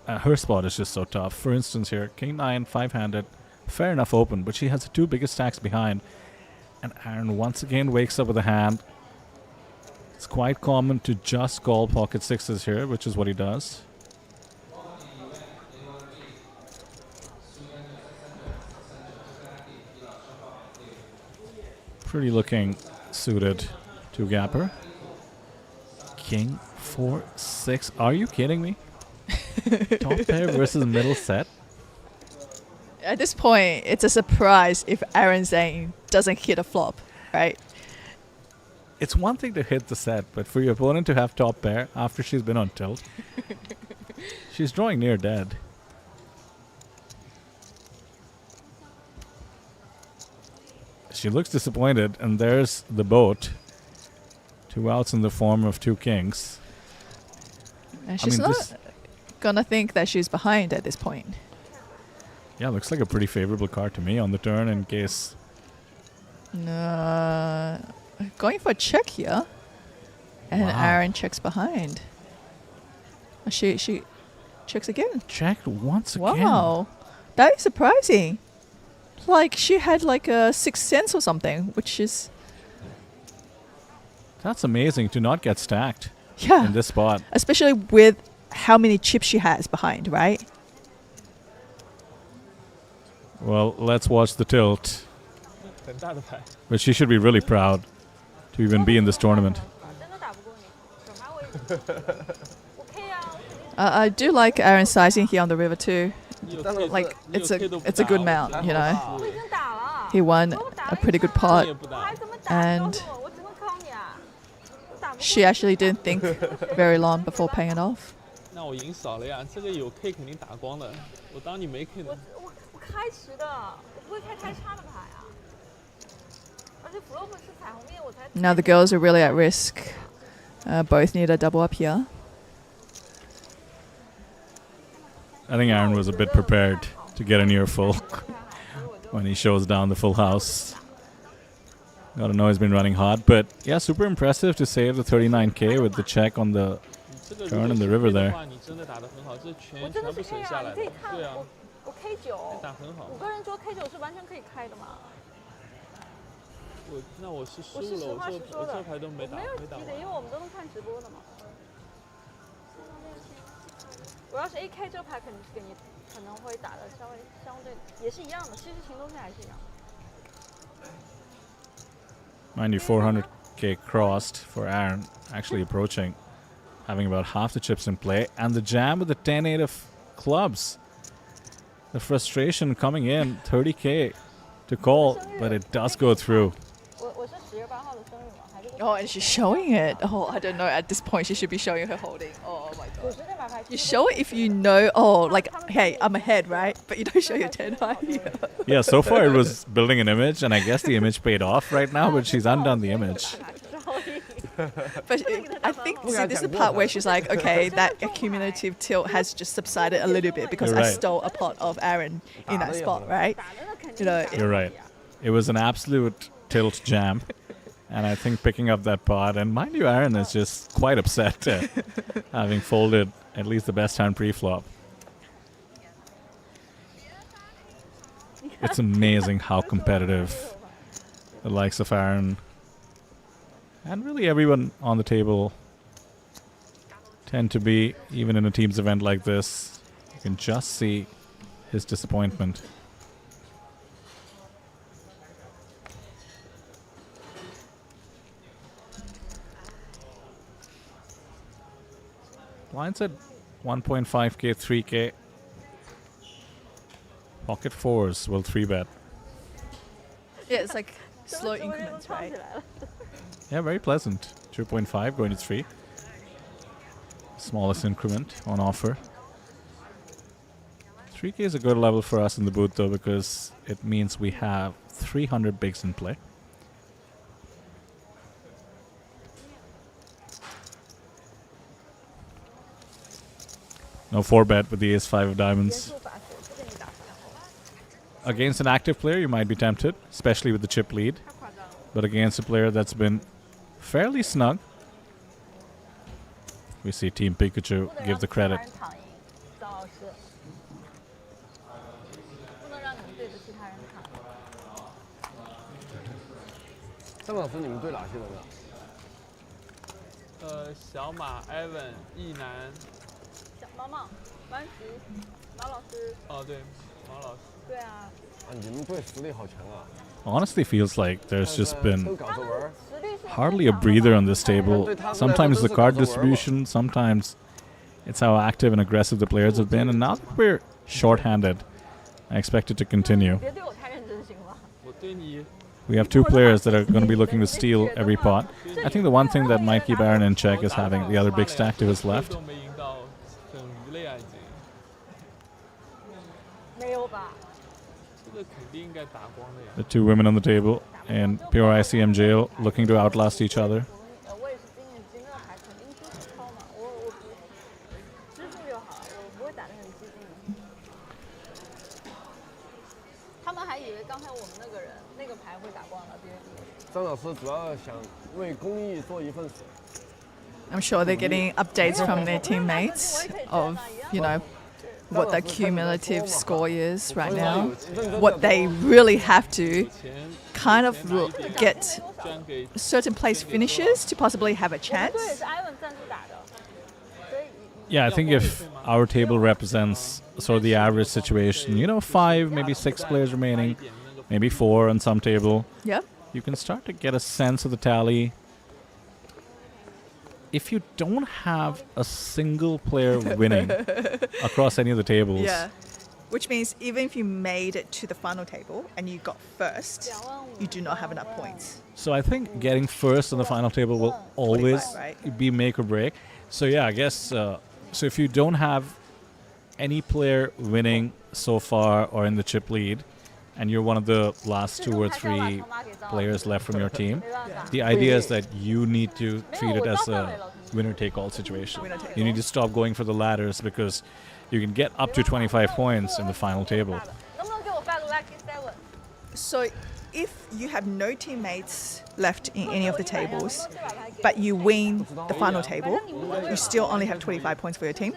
Her spot is just so tough. For instance here, King 9, 5-handed, fair enough open, but she has the two biggest stacks behind. And Aaron once again wakes up with a hand. It's quite common to just call pocket sixes here, which is what he does. Pretty looking suited two-gapper. King 4-6. Are you kidding me? Top pair versus middle set. At this point, it's a surprise if Aaron Zhang doesn't hit a flop, right? It's one thing to hit the set, but for your opponent to have top pair after she's been on tilt, she's drawing near dead. She looks disappointed, and there's the boat. 2 outs in the form of 2 kings. And she's not gonna think that she's behind at this point. Yeah, looks like a pretty favorable card to me on the turn in case. Going for a check here. And Wow. Aaron checks behind. She checks again. Checked once again. Wow. That is surprising. Like she had like a sixth sense or something, which is That's amazing to not get stacked yeah. in this spot. Especially with how many chips she has behind, right? Well, let's watch the tilt. 很大的牌。 But she should be really proud to even be in this tournament. 真的打不过你，转发我我 K 啊， I do like Aaron's sizing here on the river too. 你有 K Like 你有 it's a K 都不 it's a 打 good 我 mount, 真 you 的 know. 好我已经打了。 He won a pretty good pot, 你也不打我还怎么打？ and 告诉我，我只能靠你啊！我打不过 she actually didn't think very long before paying it off. 那我赢少了呀，这个有 K 肯定打光的。我当你没 K 呢。我开池的，我不会开太差的牌啊。而且 flop 是彩虹面，我才。 Now the girls are really at risk. Both need a double up here. I think Aaron was a bit prepared to get a near full when he shows down the full house. Gotta know he's been running hot, but yeah, super impressive to save the 39k with the check on the 这个 turn in the river there. 你真的打得很好，这全我真的是部省 K 啊，下来的你可以。看对啊，我 K 九，打很好5。个人桌 K 九是完全可以开的嘛。那我是输我是实了，话实说的，我这牌都没打，没有没打急的，因为完。我们都能看直播的嘛。我要是 AK 这牌肯定是给你可能会打的相对也是一样的，其实行动线还是一样。 Mind you, 400k crossed for Aaron, actually approaching, having about half the chips in play, and the jam with the 10-8 of clubs. The frustration coming in, 30k to call, but it does go through. 我是10月8号的生日嘛，还是 Oh, and she's showing it. Oh, I don't know. At this point, she should be showing her holding. Oh my god. 90这把牌。 You show it if you know. Oh, like hey, I'm ahead, right? But you don't show your 10 high. Yeah, so far it was building an image, and I guess the image paid off right now, but she's undone the image. But I think see, this is the part where she's like, okay, that accumulative tilt has just subsided a little bit because You're I right. stole a pot of Aaron in that spot, right? You know, You're right. It was an absolute tilt jam. And I think picking up that pot, and mind you, Aaron is just quite upset having folded at least the best hand pre-flop. It's amazing how competitive the likes of Aaron and really everyone on the table tend to be, even in a teams event like this. You can just see his disappointment. Blinds at 1.5k, 3k. Pocket fours will 3-bet. yeah, it's like slow increments, right? Yeah, very pleasant. 2.5 going to 3. Smallest increment on offer. 3k is a good level for us in the booth though, because it means we have 300 bigs in play. No 4-bet with the ace-5 of diamonds. Against an active player, you might be tempted, especially with the chip lead. But against a player that's been fairly snug, we see Team Pikachu give the credit. 郑老师，你们对哪些人啊？小马、Evan、易南。毛毛、班吉、毛老师。哦，对，毛老师。对啊。你们队实力好强啊！ Honestly, feels like there's just been 都搞着玩儿。 hardly a breather on this table. Sometimes the card distribution, sometimes it's how active and aggressive the players have been, and now that we're short-handed, I expect it to continue. 别对我太认真行吗？ 我对你。 We have two players that are going to be looking to steal every pot. I think the one thing that might keep Aaron in check is having the other big stack to his left. 都没赢到等于了呀，已经。没有吧？ 这个肯定应该打光的呀。 The two women on the table and pure ICM jail looking to outlast each other. 我也是今年金乐牌肯定就是超嘛，我支付就好，我不会打得很激进。他们还以为刚才我们那个人那个牌会打光了，别人以为。张老师主要想为公益做一份手。 I'm sure they're getting updates from their teammates of, you know, what the cumulative score is right now, what they really have to kind of get certain place finishes to possibly have a chance. Yeah, I think if our table represents sort of the average situation, you know, 5, maybe 6 players remaining, maybe 4 on some table. Yep. You can start to get a sense of the tally. If you don't have a single player winning across any of the tables. Yeah. Which means even if you made it to the final table and you got first, you do not have enough points. So I think getting first on the final table will always be make or break. So yeah, I guess, so if you don't have any player winning so far or in the chip lead, and you're one of the last 2 or 3 players left from your team, the idea is that you need to treat it as a winner-take-all situation. You need to stop going for the ladders because you can get up to 25 points in the final table. So if you have no teammates left in any of the tables, but you win the final table, you still only have 25 points for your team?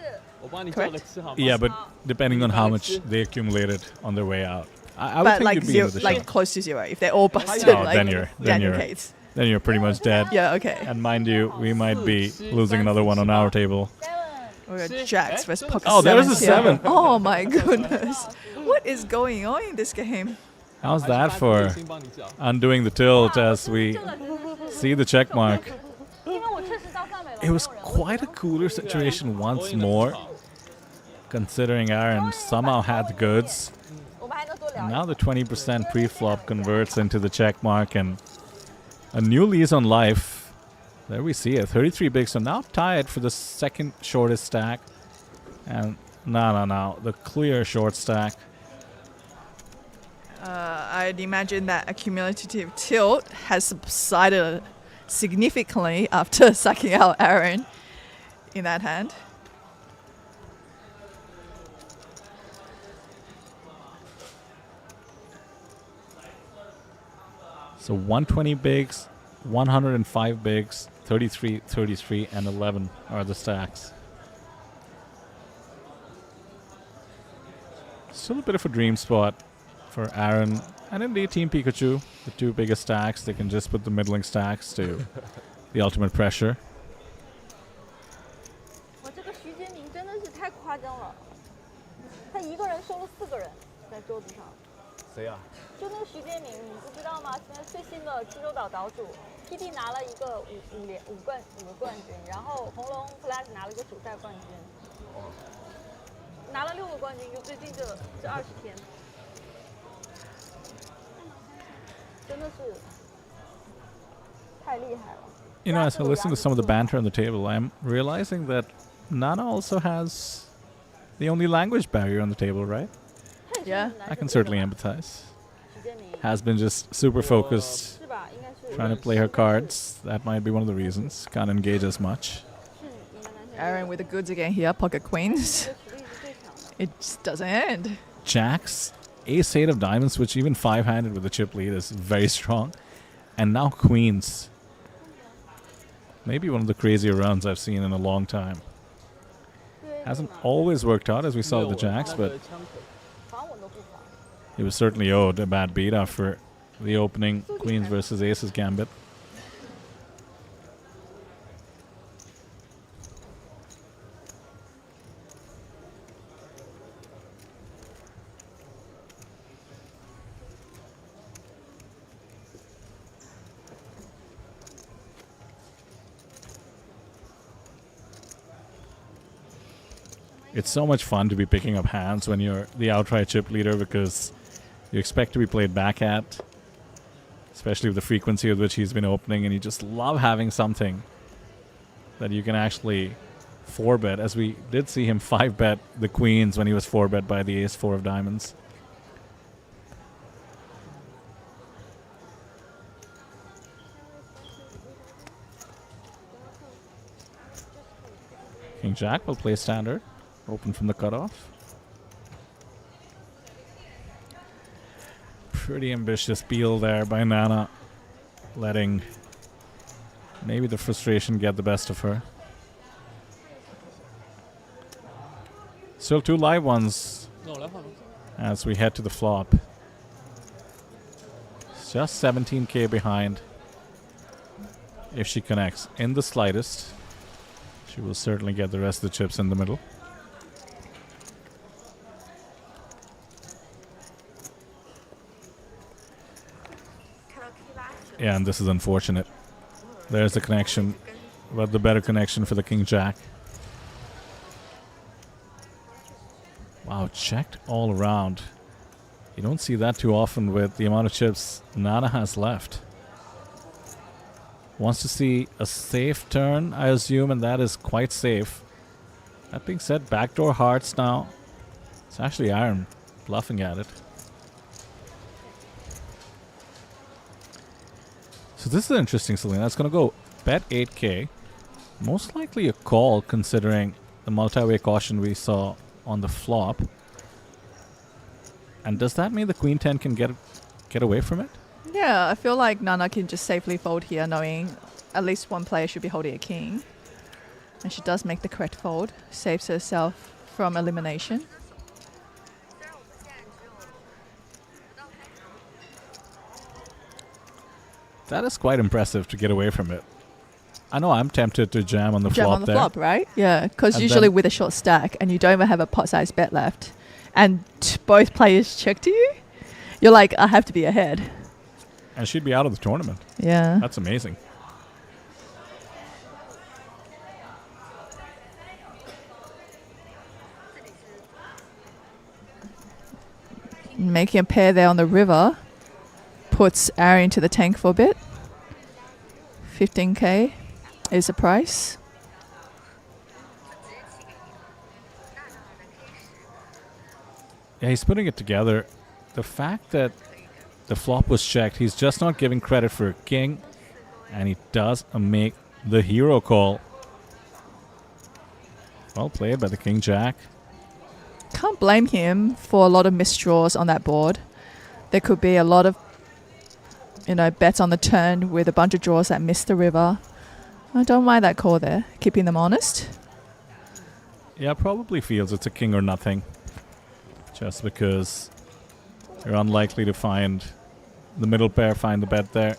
Correct? Yeah, but depending on how much they accumulated on their way out. I would But think like you'd be zero, into the like shot. close to 0. If they're all busted, Oh, like then you're pretty much dead. Yeah, okay. And mind you, we might be losing another one on our table. We got jacks versus pocket Oh, there was a sevens here. 7. Oh my goodness. What is going on in this game? How's that for undoing the tilt as we see the check mark? It was quite a cooler situation once more, considering Aaron somehow had the goods. And now the 20% pre-flop converts into the check mark and a new lease on life. There we see it, 33 bigs, so now tied for the second shortest stack. And no, the clear short stack. I'd imagine that a cumulative tilt has subsided significantly after sucking out Aaron in that hand. So 120 bigs, 105 bigs, 33, 33, and 11 are the stacks. Still a bit of a dream spot for Aaron and indeed Team Pikachu. The 2 biggest stacks, they can just put the middling stacks to the ultimate pressure. 我这个徐杰明真的是太夸张了，他一个人收了4个人在桌子上。谁呀？就那个徐杰明，你不知道吗？现在最新的济州岛岛主 ，PT 拿了一个5个冠军，然后红龙 Plus 拿了一个主赛冠军，拿了6个冠军，就最近这20天，真的是太厉害了。You know, as I listen to some of the banter on the table, I'm realizing that Nana also has the only language barrier on the table, right? Yeah. I can certainly empathize. Has been just super focused, trying to play her cards. That might be one of the reasons. Can't engage as much. Aaron with the goods again here, pocket queens. It just doesn't end. Jacks, ace-8 of diamonds, which even 5-handed with the chip lead is very strong. And now queens. Maybe one of the crazier runs I've seen in a long time. Hasn't always worked out as we saw with the jacks, but he was certainly owed a bad beat after the opening queens versus aces gambit. It's so much fun to be picking up hands when you're the outright chip leader because you expect to be played back at, especially with the frequency with which he's been opening, and you just love having something that you can actually 4-bet, as we did see him 5-bet the queens when he was 4-bet by the ace 4 of diamonds. King Jack will play standard, open from the cutoff. Pretty ambitious peel there by Nana, letting maybe the frustration get the best of her. Still 2 live ones as we head to the flop. It's just 17k behind. If she connects in the slightest, she will certainly get the rest of the chips in the middle. Yeah, and this is unfortunate. There's the connection, but the better connection for the King Jack. Wow, checked all around. You don't see that too often with the amount of chips Nana has left. Wants to see a safe turn, I assume, and that is quite safe. That being said, backdoor hearts now. It's actually iron bluffing at it. So this is interesting, Selena. It's going to go bet 8k. Most likely a call considering the multi-way caution we saw on the flop. And does that mean the Queen 10 can get away from it? Yeah, I feel like Nana can just safely fold here, knowing at least one player should be holding a king. And she does make the correct fold, saves herself from elimination. That is quite impressive to get away from it. I know I'm tempted to jam on the Jam flop on the there. flop, right? Yeah, because And usually then- with a short stack and you don't even have a pot size bet left, and both players check to you, you're like, I have to be ahead. And she'd be out of the tournament. Yeah. That's amazing. Making a pair there on the river puts Ari into the tank for a bit. 15k is the price. Yeah, he's putting it together. The fact that the flop was checked, he's just not giving credit for a king, and he does make the hero call. Well played by the King Jack. Can't blame him for a lot of missed draws on that board. There could be a lot of, bets on the turn with a bunch of draws that missed the river. I don't mind that call there, keeping them honest. Yeah, probably feels it's a king or nothing. Just because you're unlikely to find the middle pair, find the bet there.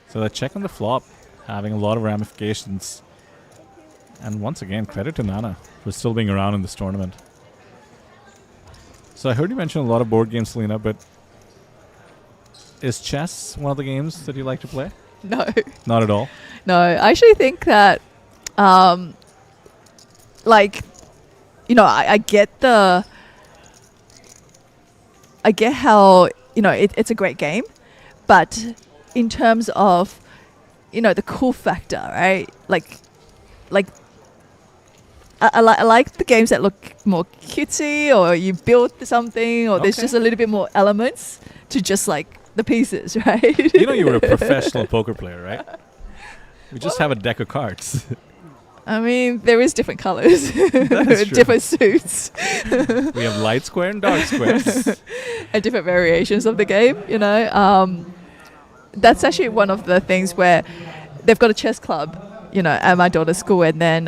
So that check on the flop, having a lot of ramifications. And once again, credit to Nana for still being around in this tournament. So I heard you mention a lot of board games, Selena, but is chess one of the games that you like to play? No. Not at all? No, I actually think that, I get how, it's a great game, but in terms of, the cool factor, right? I like the games that look more cutesy, or you build something, or there's Okay. just a little bit more elements to just like the pieces, right? You know you were a professional poker player, right? We just have a deck of cards. I mean, there is different colors, That's true. different suits, We have light square and dark squares. and different variations of the game. That's actually one of the things where they've got a chess club, at my daughter's school, and then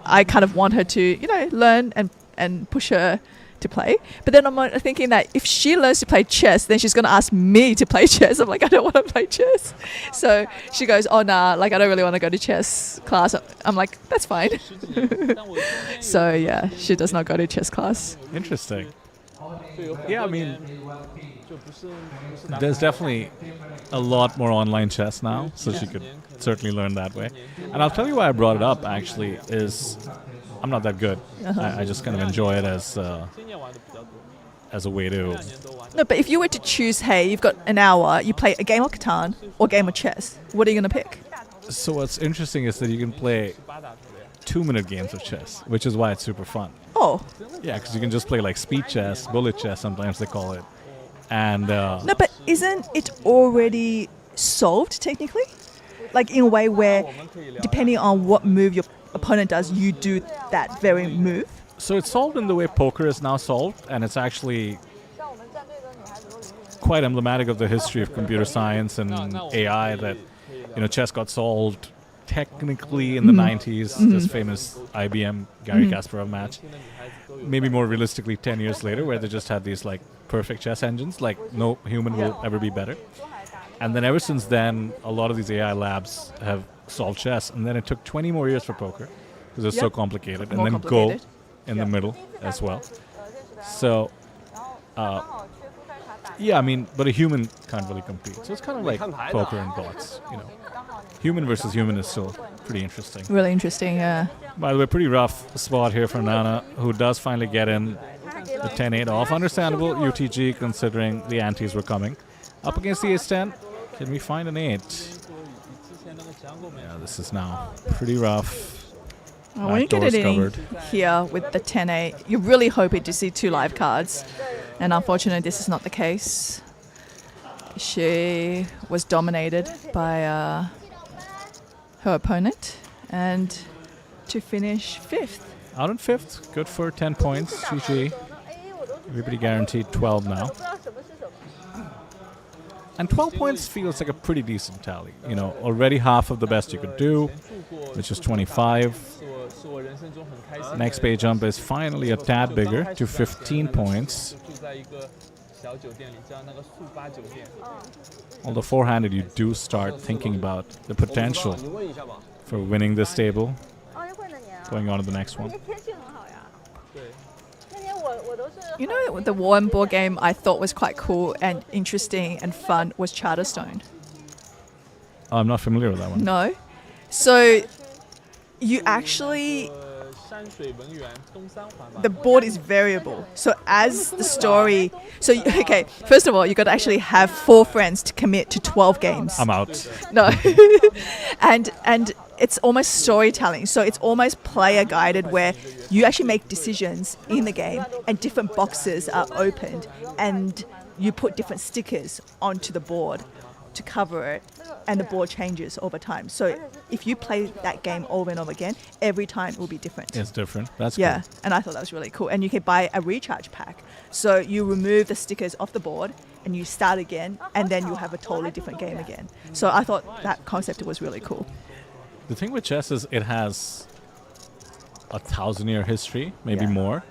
I kind of want her to, learn and push her to play. But then I'm thinking that if she learns to play chess, then she's going to ask me to play chess. I'm like, I don't want to play chess. So she goes, oh, nah, I don't really want to go to chess class. I'm like, that's fine. So, yeah, she does not go to chess class. Interesting. 就有很 Yeah, I 多 mean, 年就不是拿 there's definitely a lot more online chess now, so she could certainly learn that way. And I'll tell you why I brought it up, actually, is I'm not that good. I just kind of enjoy it 今年玩的比较多， as a way 这 to... 2年都玩。 No, but if you were to choose, hey, you've got an hour, you play a game of Catan or a game of chess, what are you going to pick? So what's interesting is that you can play 8打出的呀， 2-minute games of chess, which is why it's super fun. Oh, Yeah, because you can just play like speed chess, bullet chess, sometimes they call it. And no, but isn't it already solved technically? Like in a way where, 我们可以聊。 depending on what move your opponent does, you do that very move? so it's solved in the way poker is now solved, and it's actually 像我们战队的女孩子都零零。 quite emblematic of the history of computer science and AI that, chess got solved technically in the 90s, this famous IBM Gary Kasparov match. Maybe more realistically 10 years later, where they just had these like perfect chess engines, like no human will ever be better. And then ever since then, a lot of these AI labs have solved chess, and then it took 20 more years for poker because it's so Yep. complicated, and More then complicated. Go in the middle as well. 认识的， So 然后刚好缺夫赛卡打。 yeah, I mean, but a human can't really compete. So it's kind of like poker and bots, 刚好你 Human versus human is still pretty interesting. Really interesting, yeah. By the way, pretty rough spot here for Nana, who does finally get in the 10-8 off. Understandable UTG considering the antes were coming. Up against the ace-10, can we find an 8? 之前那个讲过没？ Yeah, this is now pretty rough. When you get Backdoor's it in covered. here with the 10-8, you're really hoping to see 2 live cards. And unfortunately, this is not the case. She was dominated by her opponent. And to finish 5th. Out in 5th, good for 10 points. GG. 哎，我都 Everybody guaranteed 12 now. 不知道什么是什么。 And 12 points feels like a pretty decent tally. Already half of the best you could do, which is 25. 是我人生中很开心的。 Next pay jump is finally a tad bigger to 15 points. 住在一个小酒店里，叫那个速八酒店。 Although four-handed, you do start thinking about the potential 你问一下吧。 for winning this table, 奥运会那年啊， going on to the next 那 one. 年天气很好呀。对。那年我都是。 You know, the one board game I thought was quite cool and interesting and fun was Charterstone. Oh, I'm not familiar with that one. No? So you actually... 山水文园东三环吧。 The board is variable. So as the story... So, okay, first of all, you got to actually have 4 friends to commit to 12 games. I'm out. No. and it's almost storytelling. So it's almost player guided where you actually make decisions in the game and different boxes are opened and you put different stickers onto the board to cover it and the board changes over time. So if you play that game over and over again, every time it will be different. It's different. That's Yeah, cool. and I thought that was really cool. And you can buy a recharge pack. So you remove the stickers off the board and you start again, and then you'll have a totally different game again. So I thought that concept was really cool. The thing with chess is it has a 1,000-year history, maybe Yeah. more.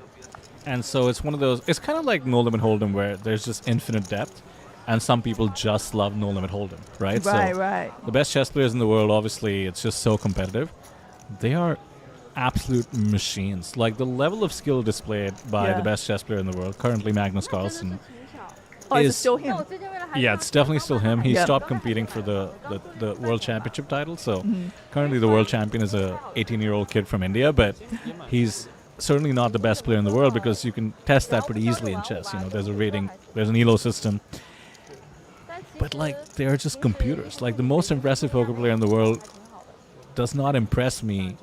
And so it's one of those, it's kind of like No Limit Hold'em where there's just infinite depth. And some people just love No Limit Hold'em, right? Right, so right. the best chess players in the world, obviously, it's just so competitive. They are absolute machines. Like the level of skill displayed by Yeah. the best chess player in the world, currently Magnus Carlsen. Oh, is it Is- still 那 him? 我最近为了孩子 Yeah, it's definitely still him. He Yeah. stopped competing for the world championship title. So Mm-hmm. currently the world champion is a 18-year-old kid from India, but he's certainly not the best player in the world because you can test that pretty easily in chess. There's a rating, there's an ELO system. But like they're just computers. Like the most impressive poker player in the world does not impress me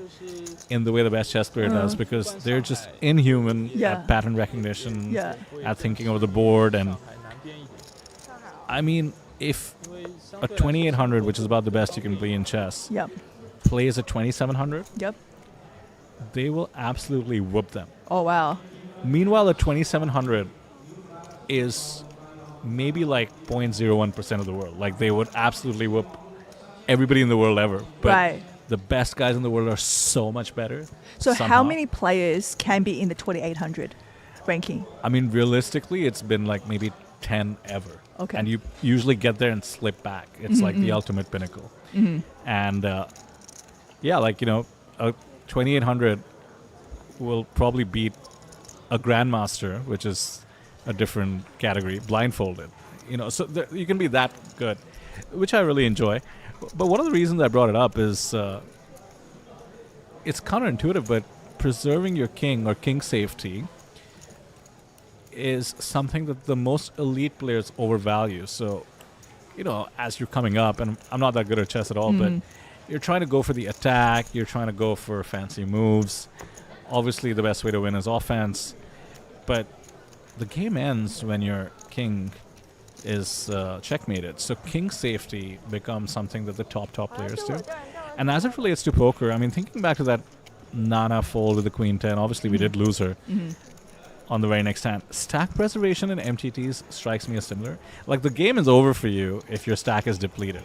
in the way the best chess player does because they're just inhuman Yeah. at pattern recognition, Yeah. at thinking over the board. And I mean, if a 2800, which is about the best you can play in chess, Yep. plays a 2700, Yep. they will absolutely whoop them. Oh, wow. Meanwhile, a 2700 is maybe like 0.01% of the world. Like they would absolutely whoop everybody in the world ever. But Right. the best guys in the world are so much better. So somehow. how many players can be in the 2800 ranking? I mean, realistically, it's been like maybe 10 ever. Okay. And you usually get there and slip back. It's like the ultimate pinnacle. And yeah, like, a 2800 will probably beat a grandmaster, which is a different category blindfolded. So you can be that good, which I really enjoy. But one of the reasons I brought it up is it's counterintuitive, but preserving your king or king safety is something that the most elite players overvalue. So, as you're coming up, and I'm not that good at chess at all, but you're trying to go for the attack, you're trying to go for fancy moves. Obviously, the best way to win is offense, but the game ends when your king is checkmated. So king safety becomes something that the top players do. And as it relates to poker, I mean, thinking back to that Nana fold with the queen 10, obviously we did lose her on the very next hand. Stack preservation in MTTs strikes me as similar. Like, the game is over for you if your stack is depleted,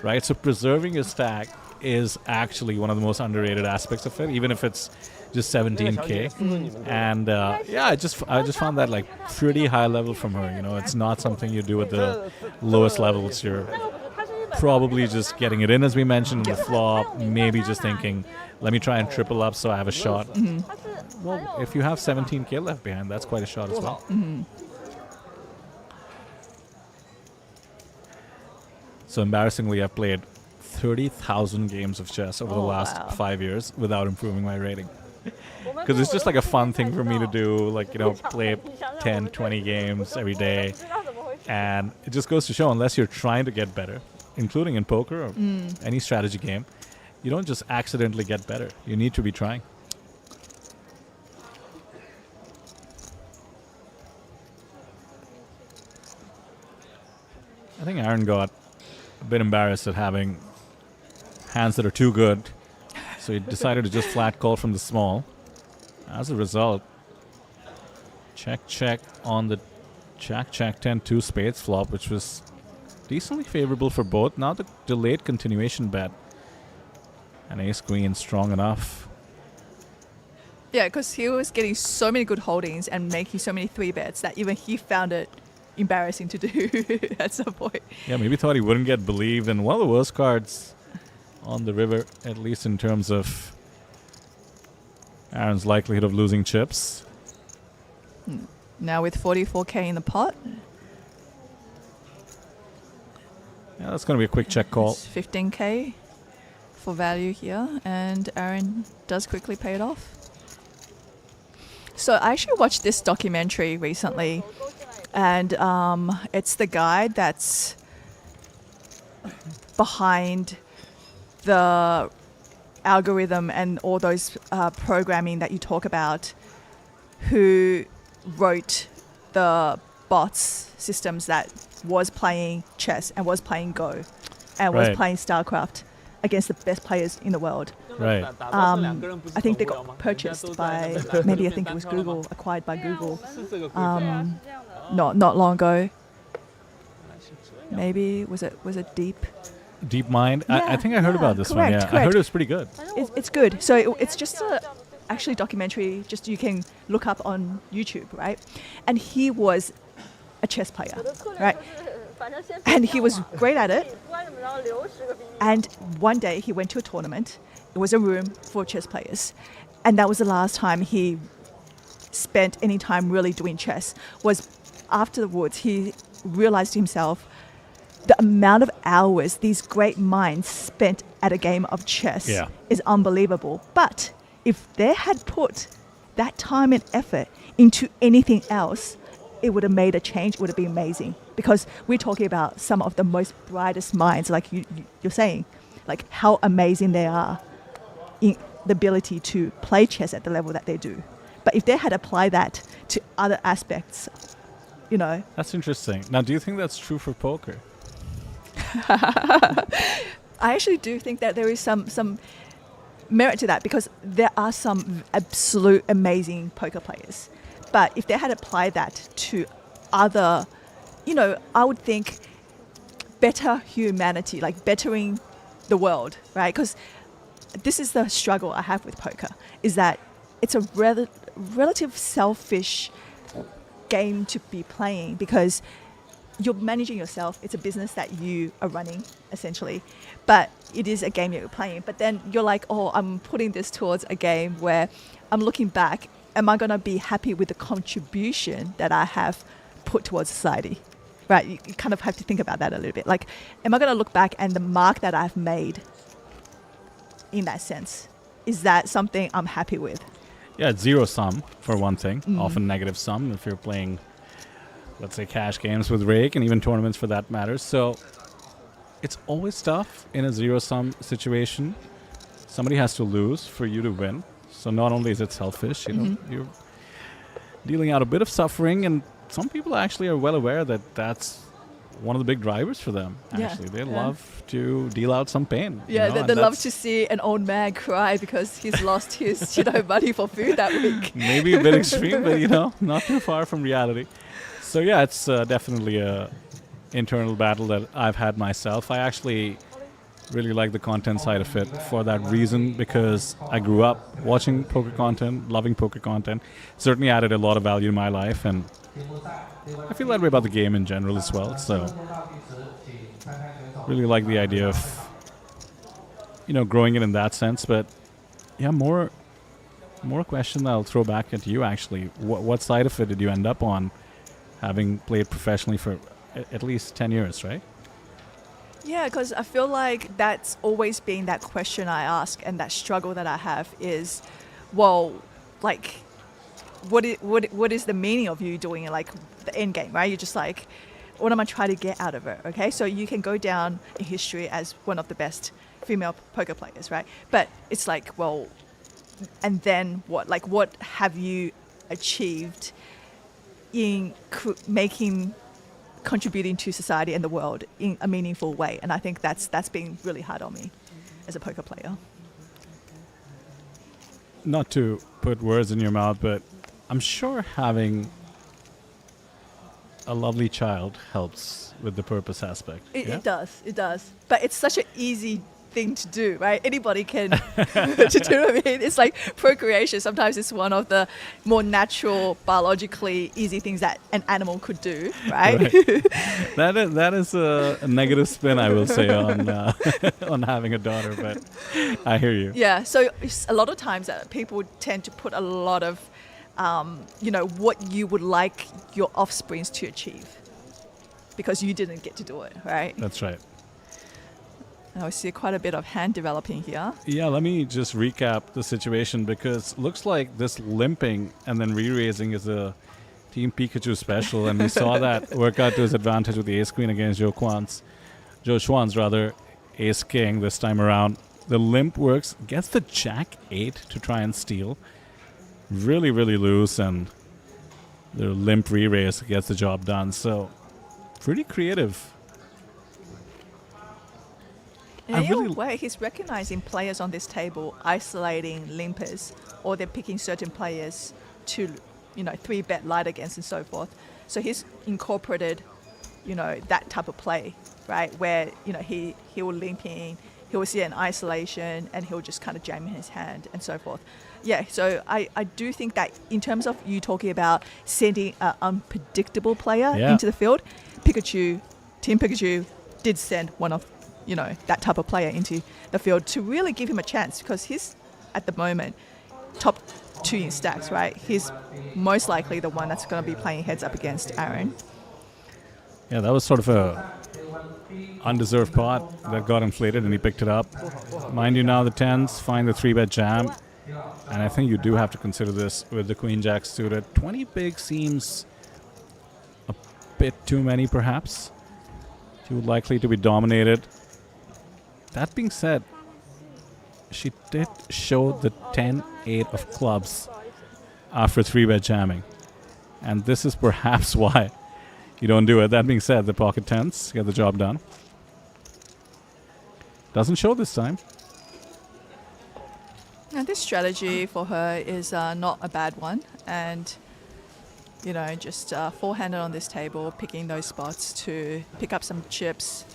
right? So preserving your stack is actually one of the most underrated aspects of it, even if it's just 17k. And I just found that like pretty high level from her. It's not something you do at the lowest levels. You're probably just getting it in, as we mentioned, in the flop, maybe just thinking, let me try and triple up so I have a shot. Well, if you have 17k left behind, that's quite a shot as well. So embarrassingly, I've played 30,000 games of chess over the last 5 years without improving my rating. Because it's just like a fun thing for me to do, like, play 10, 20 games every day. And it just goes to show, unless you're trying to get better, including in poker or any strategy game, you don't just accidentally get better. You need to be trying. I think Aaron got a bit embarrassed at having hands that are too good, so he decided to just flat call from the small. As a result, check on the Jack 10 2 spades flop, which was decently favorable for both. Now the delayed continuation bet, and ace queen strong enough. Yeah, because he was getting so many good holdings and making so many 3-bets that even he found it embarrassing to do at some point. Yeah, maybe thought he wouldn't get believed. And one of the worst cards on the river, at least in terms of Aaron's likelihood of losing chips. Now with 44k in the pot. Yeah, that's going to be a quick check call. It's 15k for value here, and Aaron does quickly pay it off. So I actually watched this documentary recently, and it's the guy that's behind the algorithm and all those programming that you talk about, who wrote the bots systems that was playing chess and was playing Go and was playing StarCraft against the best players in the world. Right. I think they got purchased by, maybe I think it was Google, acquired by Google, not long ago. Maybe was it Deep Mind? Yeah, I think I heard about this one. Yeah, correct. I heard it was pretty good. It's good. So it's just a actually documentary. Just you can look up on YouTube, right? And he was a chess player, right? And he was great at it. And one day he went to a tournament. It was a room for chess players, and that was the last time he spent any time really doing chess. Was afterwards he realized to himself the amount of hours these great minds spent at a game of chess is unbelievable. But if they had put that time and effort into anything else, it would have made a change. It would have been amazing, because we're talking about some of the most brightest minds, like you're saying, like how amazing they are in the ability to play chess at the level that they do. But if they had applied that to other aspects, That's interesting. Now, do you think that's true for poker? I actually do think that there is some merit to that, because there are some absolute amazing poker players. But if they had applied that to other, I would think better humanity, like bettering the world, right? Because this is the struggle I have with poker, is that it's a relative selfish game to be playing, because you're managing yourself. It's a business that you are running, essentially. But it is a game that you're playing. But then you're like, oh, I'm putting this towards a game where I'm looking back. Am I going to be happy with the contribution that I have put towards society, right? You kind of have to think about that a little bit. Like, am I going to look back and the mark that I've made in that sense, is that something I'm happy with? Yeah, it's zero sum for one thing, often negative sum if you're playing, let's say, cash games with Rake and even tournaments for that matter. So it's always tough in a zero sum situation. Somebody has to lose for you to win. So not only is it selfish, you know, you're dealing out a bit of suffering, and some people actually are well aware that that's one of the big drivers for them. Actually, they love to deal out some pain. Yeah, you know, they love to see an old man cry because he's lost his, money for food that week. Maybe a bit extreme, but not too far from reality. So yeah, it's definitely a internal battle that I've had myself. I actually really like the content side of it for that reason, because I grew up watching poker content, loving poker content. Certainly added a lot of value to my life, and I feel that way about the game in general as well. So really like the idea of growing it in that sense. But yeah, more question I'll throw back at you actually. What side of it did you end up on, having played professionally for at least 10 years, right? Yeah, because I feel like that's always been that question I ask, and that struggle that I have is, well, like, what is the meaning of you doing it, like the end game, right? You're just like, what am I trying to get out of it? Okay, so you can go down in history as one of the best female poker players, right? But it's like, well, and then what? Like, what have you achieved in contributing to society and the world in a meaningful way? And I think that's been really hard on me as a poker player. Not to put words in your mouth, but I'm sure having a lovely child helps with the purpose aspect. It does. But it's such an easy thing to do, right? Anybody can to do what I mean. It's like procreation. Sometimes it's one of the more natural, biologically easy things that an animal could do, right? That is a negative spin, I will say, on on having a daughter, but I hear you. Yeah, so a lot of times people tend to put a lot of what you would like your offsprings to achieve because you didn't get to do it, right? That's right. I see quite a bit of hand developing here. Yeah, let me just recap the situation, because looks like this limping and then re-raising is a Team Pikachu special, and we saw that work out to his advantage with the ace-queen against Zhou Xuan's ace-king this time around. The limp works, gets the jack-8 to try and steal. Really, really loose, and the limp re-raise gets the job done. So, pretty creative. In a way, he's recognizing players on this table isolating limpers, or they're picking certain players to, 3-bet light against and so forth. So he's incorporated, that type of play, right? Where, he will limp in, he will see an isolation, and he'll just kind of jam in his hand and so forth. Yeah, so I do think that in terms of you talking about sending an unpredictable player into the field, Team Pikachu did send one of that type of player into the field to really give him a chance, because he's, at the moment, top 2 in stacks, right? He's most likely the one that's going to be playing heads up against Aaron. Yeah, that was sort of a undeserved pot that got inflated, and he picked it up. Mind you, now the 10s find the 3-bet jam, and I think you do have to consider this with the Queen-Jack suited. 20 big seems a bit too many, perhaps. Too likely to be dominated. That being said, she did show the 10-8 of clubs after 3-bet jamming. And this is perhaps why you don't do it. That being said, the pocket 10s get the job done. Doesn't show this time. And this strategy for her is not a bad one. And, just four-handed on this table, picking those spots to pick up some chips.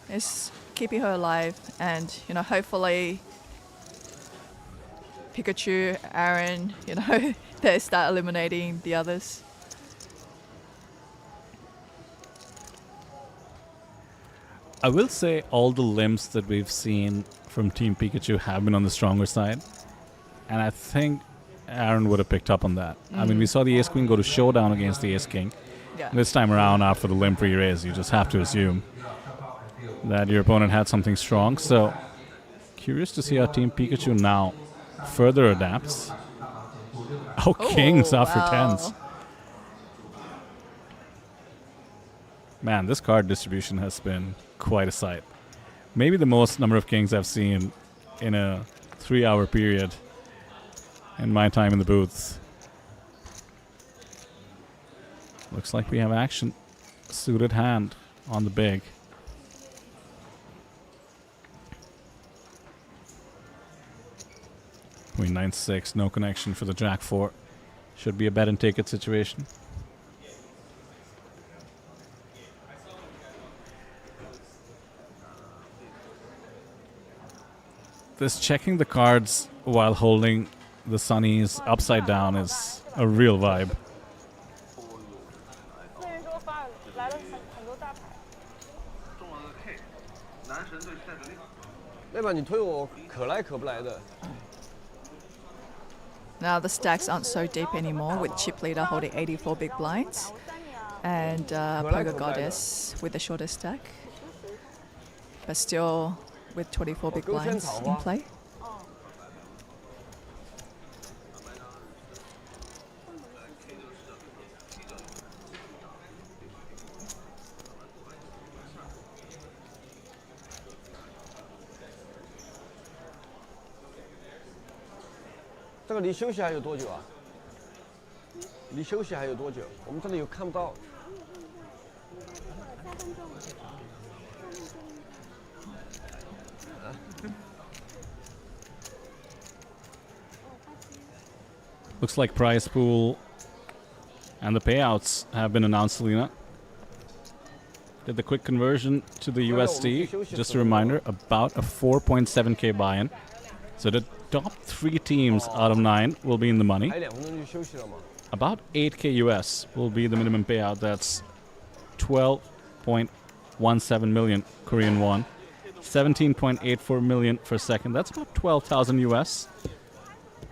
It's keeping her alive, and hopefully Pikachu, Aaron, they start eliminating the others. I will say all the limps that we've seen from Team Pikachu have been on the stronger side, and I think Aaron would have picked up on that. I mean, we saw the ace-queen go to showdown against the ace-king, Yeah. This time around, after the limp free raise, you just have to assume that your opponent had something strong. So, curious to see how Team Pikachu now further adapts. Oh, kings after tens. Man, this card distribution has been quite a sight. Maybe the most number of kings I've seen in a 3-hour period in my time in the booth. Looks like we have action. Suited hand on the big. Queen 9-6, no connection for the Jack 4. Should be a bet and take it situation. This checking the cards while holding the sunnies upside down is a real vibe. 四人桌反而来了很多大牌。那把你推我可来可不来的。 Now the stacks aren't so deep anymore, with Chip Leader holding 84 big blinds and Poker Goddess with the shortest stack, but still with 24 big blinds in play.这个离休息还有多久啊？离休息还有多久？我们这里有看不到。 Looks like prize pool and the payouts have been announced, Selena. Did the quick conversion to the USD. Just a reminder, about a 4.7k buy-in. So the top 3 teams out of 9 will be in the money. About 8k US will be the minimum payout. That's 12.17 million Korean won. 17.84 million for second. That's about 12,000 US.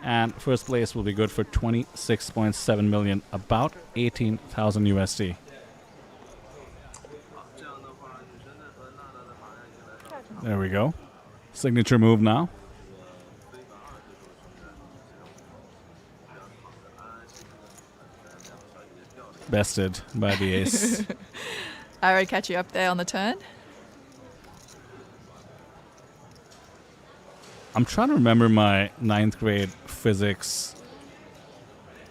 And first place will be good for 26.7 million, about 18,000 USD. There we go. Signature move now. Bested by the ace. I already catch you up there on the turn. I'm trying to remember my 9th grade physics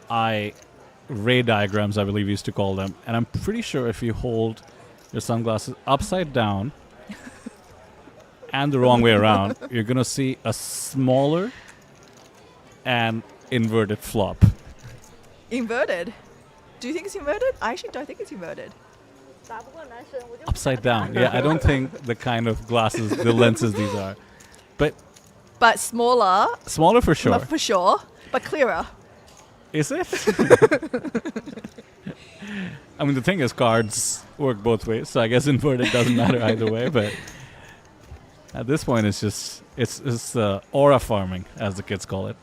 ray diagrams, I believe we used to call them. And I'm pretty sure if you hold your sunglasses upside down and the wrong way around, you're going to see a smaller and inverted flop. Inverted? Do you think it's inverted? I actually don't think it's inverted. Upside down. Yeah, I don't think the kind of glasses, the lenses these are. But smaller. Smaller for sure. For sure. But clearer. Is it? I mean, the thing is, cards work both ways, so I guess inverted doesn't matter either way. But at this point, it's just it's aura farming, as the kids call it.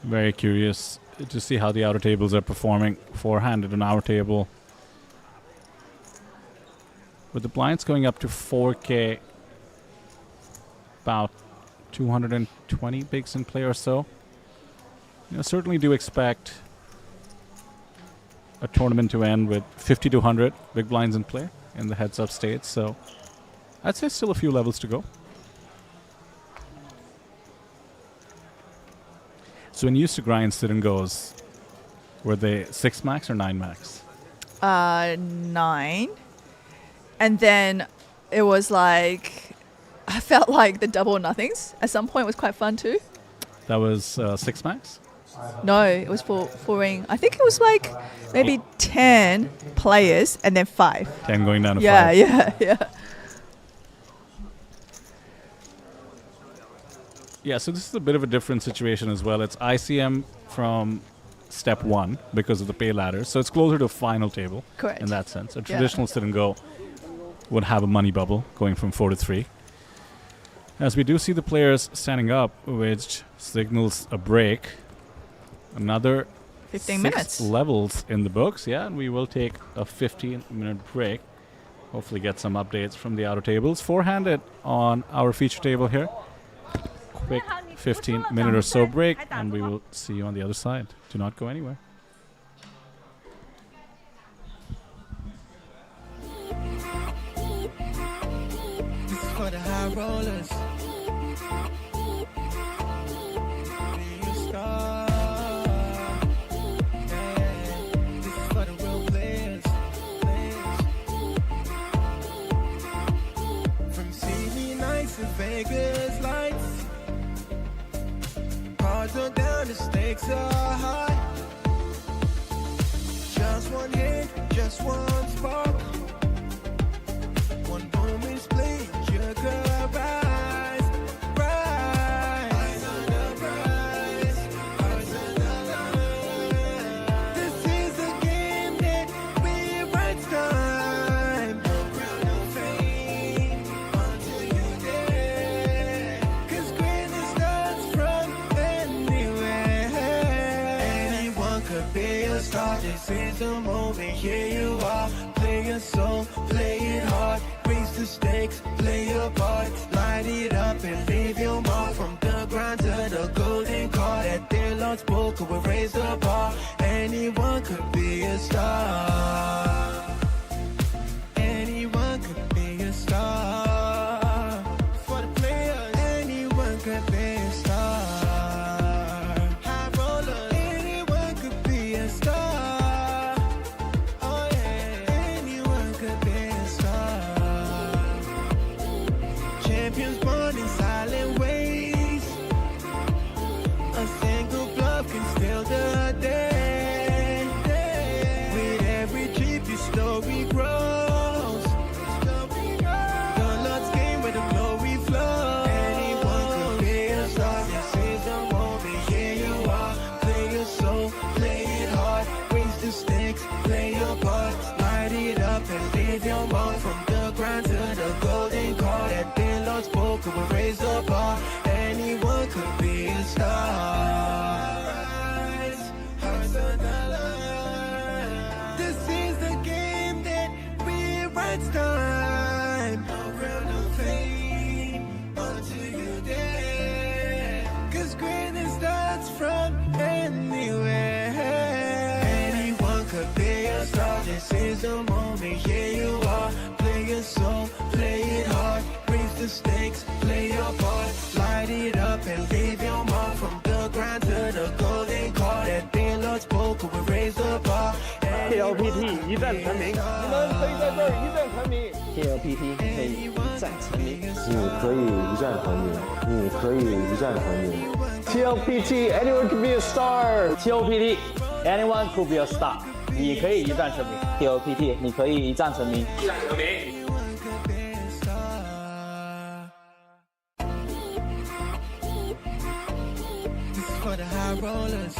Very curious to see how the outer tables are performing. 4-handed on our table. With the blinds going up to 4k, about 220 bigs in play or so. Certainly do expect a tournament to end with 50 to 100 big blinds in play in the heads-up state. So I'd say still a few levels to go. So when you used to grind sit and goes, were they 6 max or 9 max? 9. And then it was like, I felt like the double nothings at some point was quite fun too. That was 6 max? No, it was for ring. I think it was like maybe 10 players and then 5. 10 going down to 5. Yeah. Yeah, so this is a bit of a different situation as well. It's ICM from step 1 because of the pay ladder. So it's closer to a final table. Correct. In that sense. A traditional sit and go would have a money bubble going from 4 to 3. As we do see the players standing up, which signals a break. Another 15 6 minutes. levels in the books, yeah, and we will take a 15-minute break. Hopefully get some updates from the outer tables. Four-handed on our feature table here. Quick 15-minute or so break, and we will see you on the other side. Do not go anywhere. This is for the high rollers. Be a star. Yeah. This is for the real players. From CD nights to Vegas lights. Cards are down, the stakes are high. Just one hit, just one spark. One moment's play, you could rise, rise. Eyes on the prize, eyes on the line. This is the game that rewrites time. No crown, no fame, until you dare. 'Cause greatness starts from anywhere. Anyone could be a star. This is the moment, here you are. Play your soul, play it hard. Raise the stakes, play your part. Light it up and leave your mark. From the grind to the golden card. At their Lord's poker, we raise the bar. Anyone could be a star. Anyone could be a star. For the players, anyone could be a star. High rollers, anyone could be a star. Oh yeah, anyone could be a star. Champions born in silent ways. A single bluff can steal the day. With every trip, your story grows. The Lord's game where the glory flows. Anyone could be a star. This is the moment, here you are. Play your soul, play it hard. Raise the stakes, play your part. Light it up and leave your mark. From the grind to the golden card. At the Lord's poker, we raise the bar. Anyone could be a star. Hearts on the line. This is the game that rewrites time. No crown, no fame, until you dare. 'Cause greatness starts from anywhere. Anyone could be a star. This is the moment, here you are. Play your soul, play it hard. Raise the stakes, play your part. Light it up and leave your mark. From the grind to the golden card. At the Lord's poker, we raise the bar. TLPT 一战成名，你们可以在这儿一战成名。 TLPT 可以一战成名。你可以一战成名，你可以一战成名。 TLPT anyone can be a star。 TLPT anyone could be a star。 你可以一战成名。 TLPT 你可以一战成名。 Anyone could be a star. This is for the high rollers.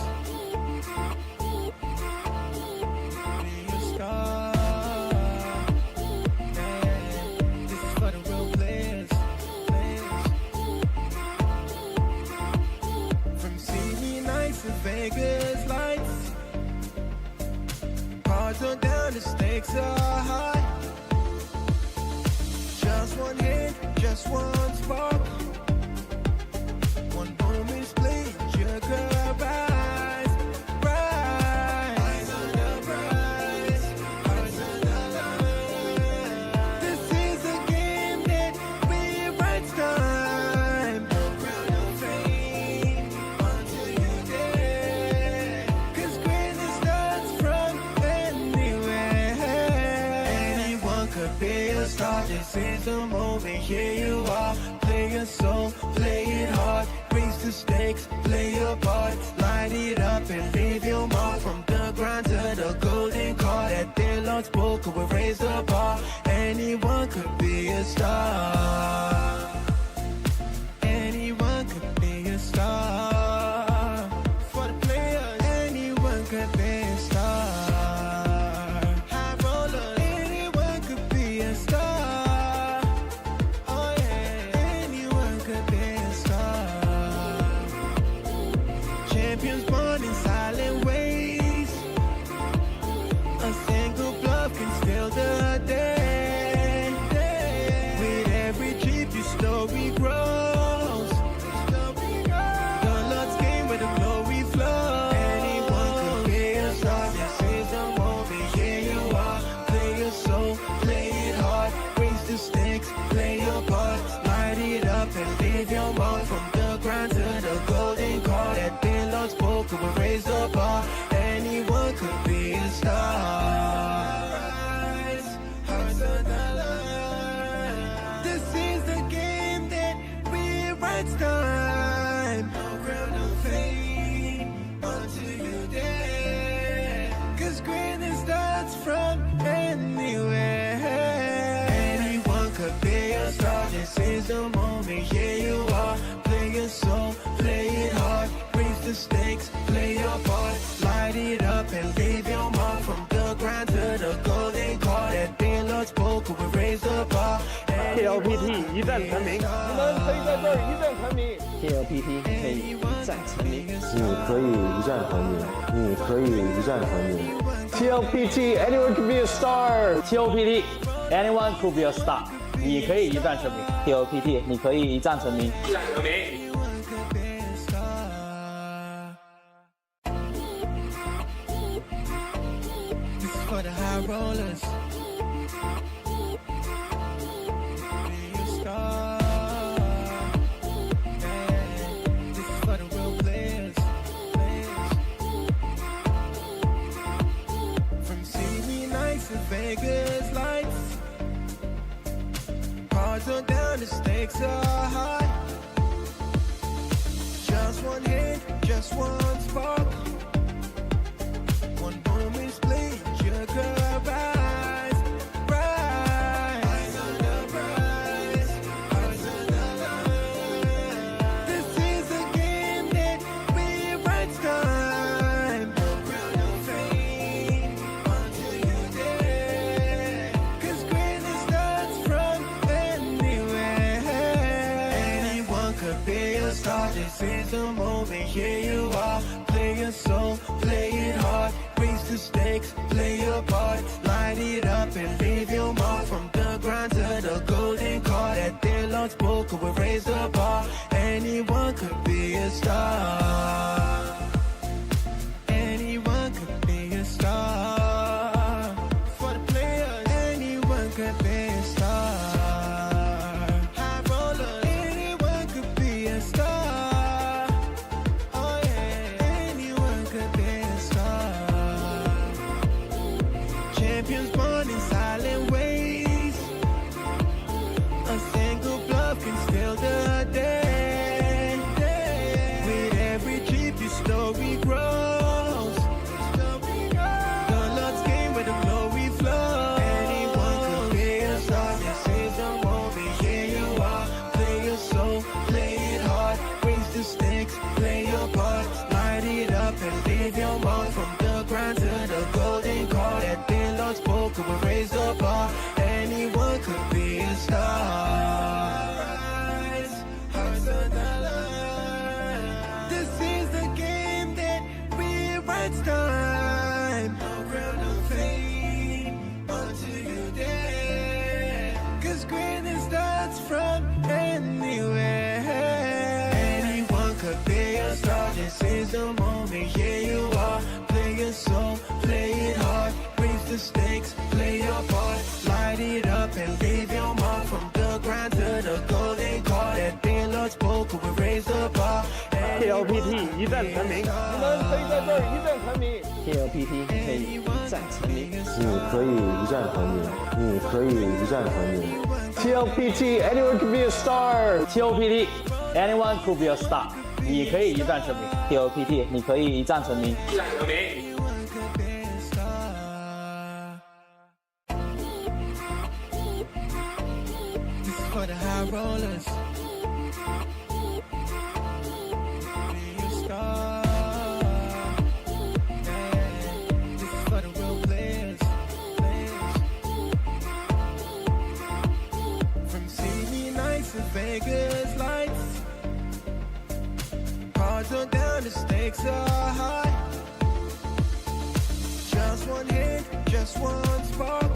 Be a star. Yeah. This is for the real players. From CD nights to Vegas lights. Cards are down, the stakes are high. Just one hit, just one spark. One moment's play, you could rise, rise. Eyes on the prize, eyes on the line. This is a game that rewrites time. No crown, no fame, until you dare. 'Cause greatness starts from anywhere. Anyone could be a star. This is the moment, here you are. Play your soul, play it hard. Raise the stakes, play your part. Light it up and leave your mark. From the grind to the golden card. At the Lord's poker, we raise the bar. Anyone could be a star. Anyone could be spoken, we raise the bar. Anyone could be a star. Hearts on the line. This is the game that rewrites time. No crown, no fame until you dare. 'Cause greatness starts from anywhere. Anyone could be a star. This is the moment. Here you are. Play your soul, play it hard. Raise the stakes, play your part. Light it up and leave your mark. From the grind to the golden card. At Lord's poker, we raise the bar. TLPT 一战成名，你们可以在这儿一战成名。TLPT 可以一战成名。你可以一战成名，你可以一战成名。 TLPT anyone could be a star。TLPT anyone could be a star。你可以一战成名。TLPT 你可以一战成名。一战成名。 Anyone could be a star. This is for the high rollers. Be a star. Yeah. This is for the real players. From CD nights to Vegas lights. Cards are down, the stakes are high. Just one hit, just one spark. One moment split, you could rise, rise. Eyes on the prize, eyes on the line. This is a game that rewrites time. No crown, no fame until you dare. 'Cause greatness starts from anywhere. Anyone could be a star. This is the moment. Here you are. Play your soul, play it hard. Raise the stakes, play your part. Light it up and leave your mark. From the grind to the golden card. At Lord's poker, we raise the bar. Anyone could be a star. Anyone could be a star. For the players, anyone could be a star. High rollers, anyone could be a star. Oh yeah, anyone could be a star. Champions born in silent ways. A single bluff can steal the day. With every trip, your story grows. The Lord's game where the glory flows. Anyone could be a star. This is the moment. Here you are. Play your soul, play it hard. Raise the stakes, play your part. Light it up and leave your mark. From the grind to the golden card. At Lord's poker, we raise the bar. Anyone could be a star. Hearts on the line. This is the game that rewrites time. No crown, no fame until you dare. 'Cause greatness starts from anywhere. Anyone could be a star. This is the moment. Here you are. Play your soul, play it hard. Raise the stakes, play your part. Light it up and leave your mark. From the grind to the golden card. At Lord's poker, we raise the bar. TLPT 一战成名，你们可以在这儿一战成名。TLPT 可以一战成名。你可以一战成名，你可以一战成名。 TLPT anyone could be a star。TLPT anyone could be a star。你可以一战成名。TLPT 你可以一战成名。一战成名。 Anyone could be a star. This is for the high rollers. Be a star. Yeah. This is for the real players. From CD nights to Vegas lights. Cards are down, the stakes are high. Just one hit, just one spark.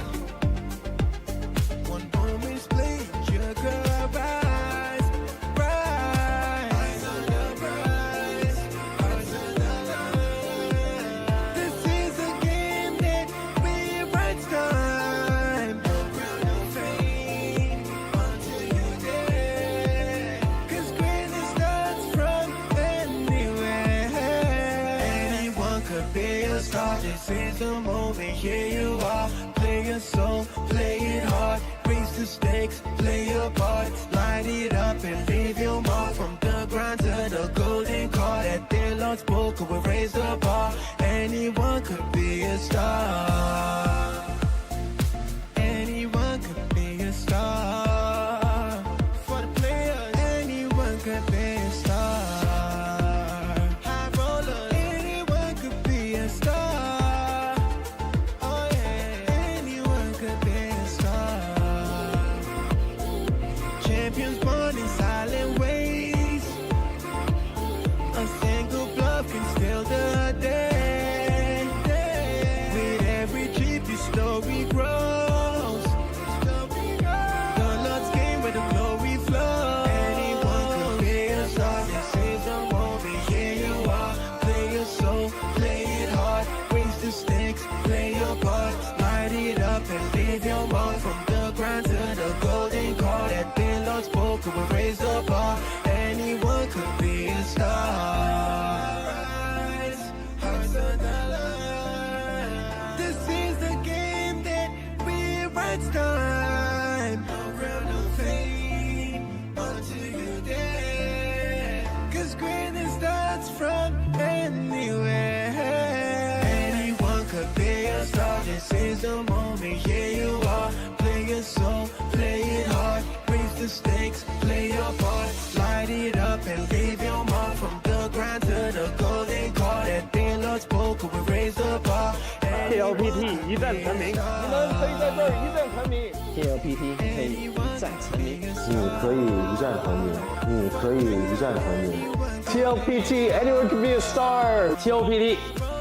One moment split, you could rise, rise. Eyes on the prize, eyes on the line. This is a game that rewrites time. No crown, no fame until you dare. 'Cause greatness starts from anywhere. the moment, here you are. Play your soul, play it hard. Raise the stakes, play your part. Light it up and leave your mark. From the grind to the golden card. At their Lord spoke, we raise the bar. Anyone could be a star. Anyone could be a star. For the players, anyone could be a star. High rollers, anyone could be a star. Oh yeah, anyone could be a star. Champions born in silent ways. A single bluff can steal the day. With every trip, your story grows. The Lord's game where the glory flows. Anyone could be a star. This is the moment, here you are. Play your soul, play it hard. Raise the stakes, play your part. Light it up and leave your mark. From the grind to the golden card. At the Lord spoke, we raise the bar. Anyone could be a star. Hearts of the Lord. This is the game that rewrites time. No crown of fame until you dare. 'Cause greatness starts from anywhere. Anyone could be a star. This is the moment, here you are. Play your soul, play it hard. Raise the stakes, play your part. Light it up and leave your mark. From the grind to the golden card. At the Lord spoke, we raise the bar. TLPT 一战成名，你们可以在这儿一战成名。 TLPT 可以一战成名。你可以一战成名，你可以一战成名。 TLPT anyone could be a star。TLPT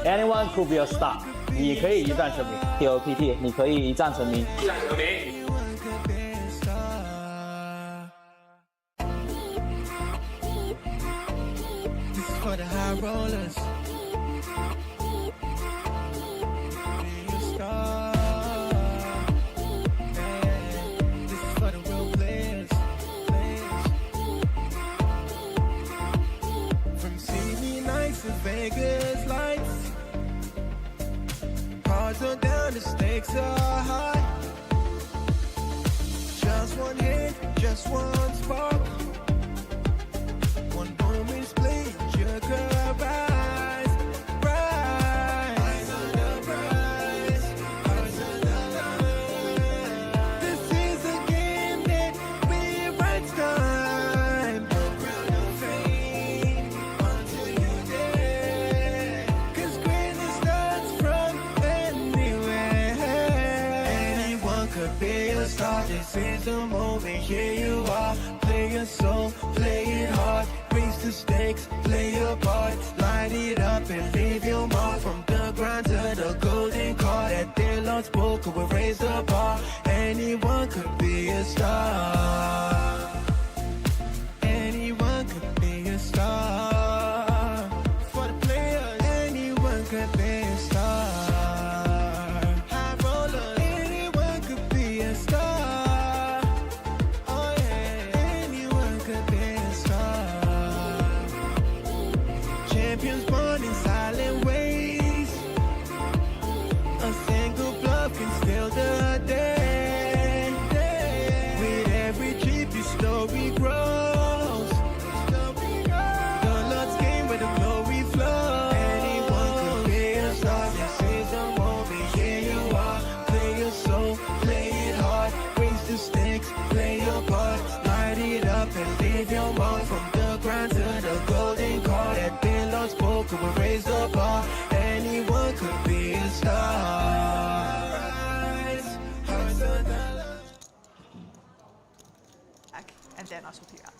anyone could be a star。你可以一战成名。 TLPT 你可以一战成名。 Anyone could be a star. This is for the high rollers. Be a star. Yeah. This is for the real players. From CD nights to Vegas lights. Cards are down, the stakes are high. Just one hit, just one spark. One moment split, you could rise, rise. Eyes on the prize, hearts on the line. This is a game that rewrites time. No crown of fame until you dare. 'Cause greatness starts from anywhere. Anyone could be a star. This is the moment, here you are. Play your soul, play it hard. Raise the stakes, play your part. Light it up and leave your mark. From the grind to the golden card. At the Lord spoke, we raise the bar. Anyone could be a star. Anyone could be a star. For the players, anyone could be a star. High rollers, anyone could be a star. Oh yeah, anyone could be a star. Champions born in silent ways. A single bluff can steal the day. With every trip, your story grows. The Lord's game where the glory flows. Anyone could be a star. This is the moment, here you are. Play your soul, play it hard. Raise the stakes, play your part. Light it up and leave your mark. From the grind to the golden card. At the Lord spoke, we raise the bar. Anyone could be a star. Hearts of the Lord. Back, and then I'll sort you out.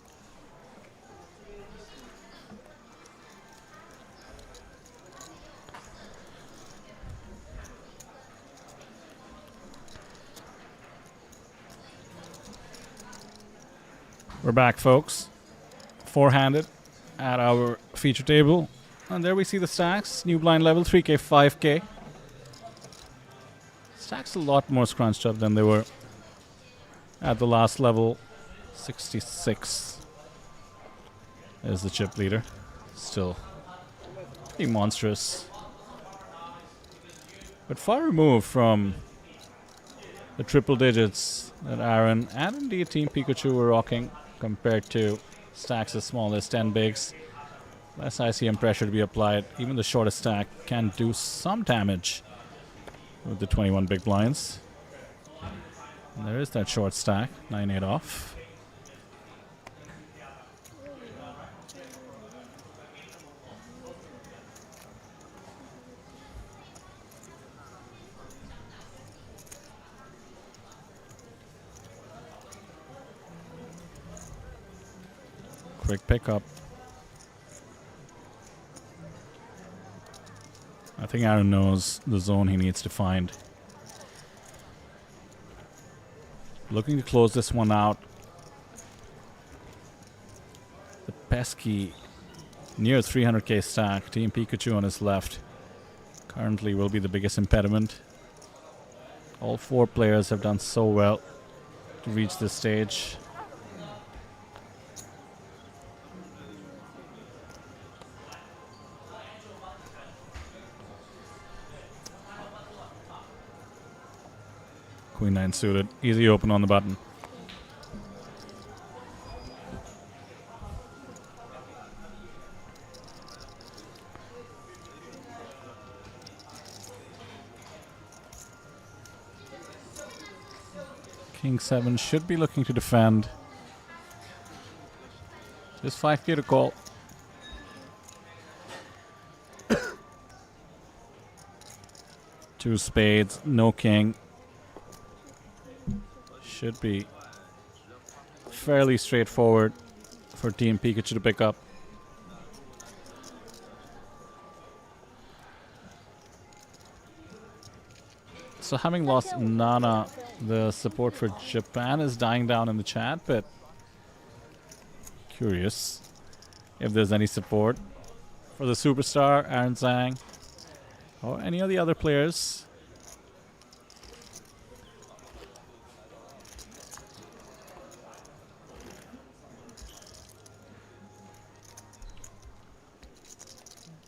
We're back, folks. Four-handed at our feature table. And there we see the stacks. New blind level, 3K, 5K. Stacks a lot more scrunched up than they were at the last level. 66 is the chip leader. Still pretty monstrous. But far removed from the triple digits that Aaron and indeed Team Pikachu were rocking compared to stacks as small as 10 bigs. Less ICM pressure to be applied. Even the shortest stack can do some damage with the 21 big blinds. And there is that short stack, 9-8 off. Quick pickup. I think Aaron knows the zone he needs to find. Looking to close this one out. The pesky near 300k stack, Team Pikachu on his left, currently will be the biggest impediment. All 4 players have done so well to reach this stage. Queen 9 suited. Easy open on the button. King 7 should be looking to defend. Just 5k to call. Two spades, no king. Should be fairly straightforward for Team Pikachu to pick up. So having lost Nana, the support for Japan is dying down in the chat, but curious if there's any support for the superstar, Aaron Zhang, or any of the other players.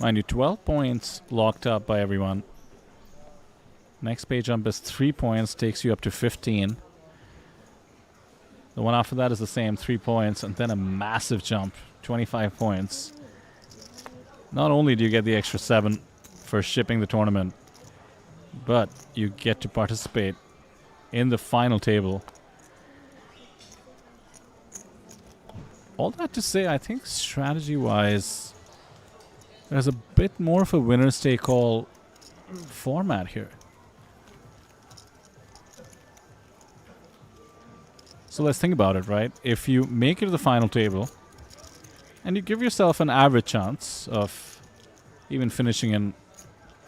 Mind you, 12 points locked up by everyone. Next page jump is 3 points, takes you up to 15. The one after that is the same, 3 points, and then a massive jump, 25 points. Not only do you get the extra 7 for shipping the tournament, but you get to participate in the final table. All that to say, I think strategy-wise, there's a bit more of a winner-take-all format here. So let's think about it, right? If you make it to the final table, and you give yourself an average chance of even finishing in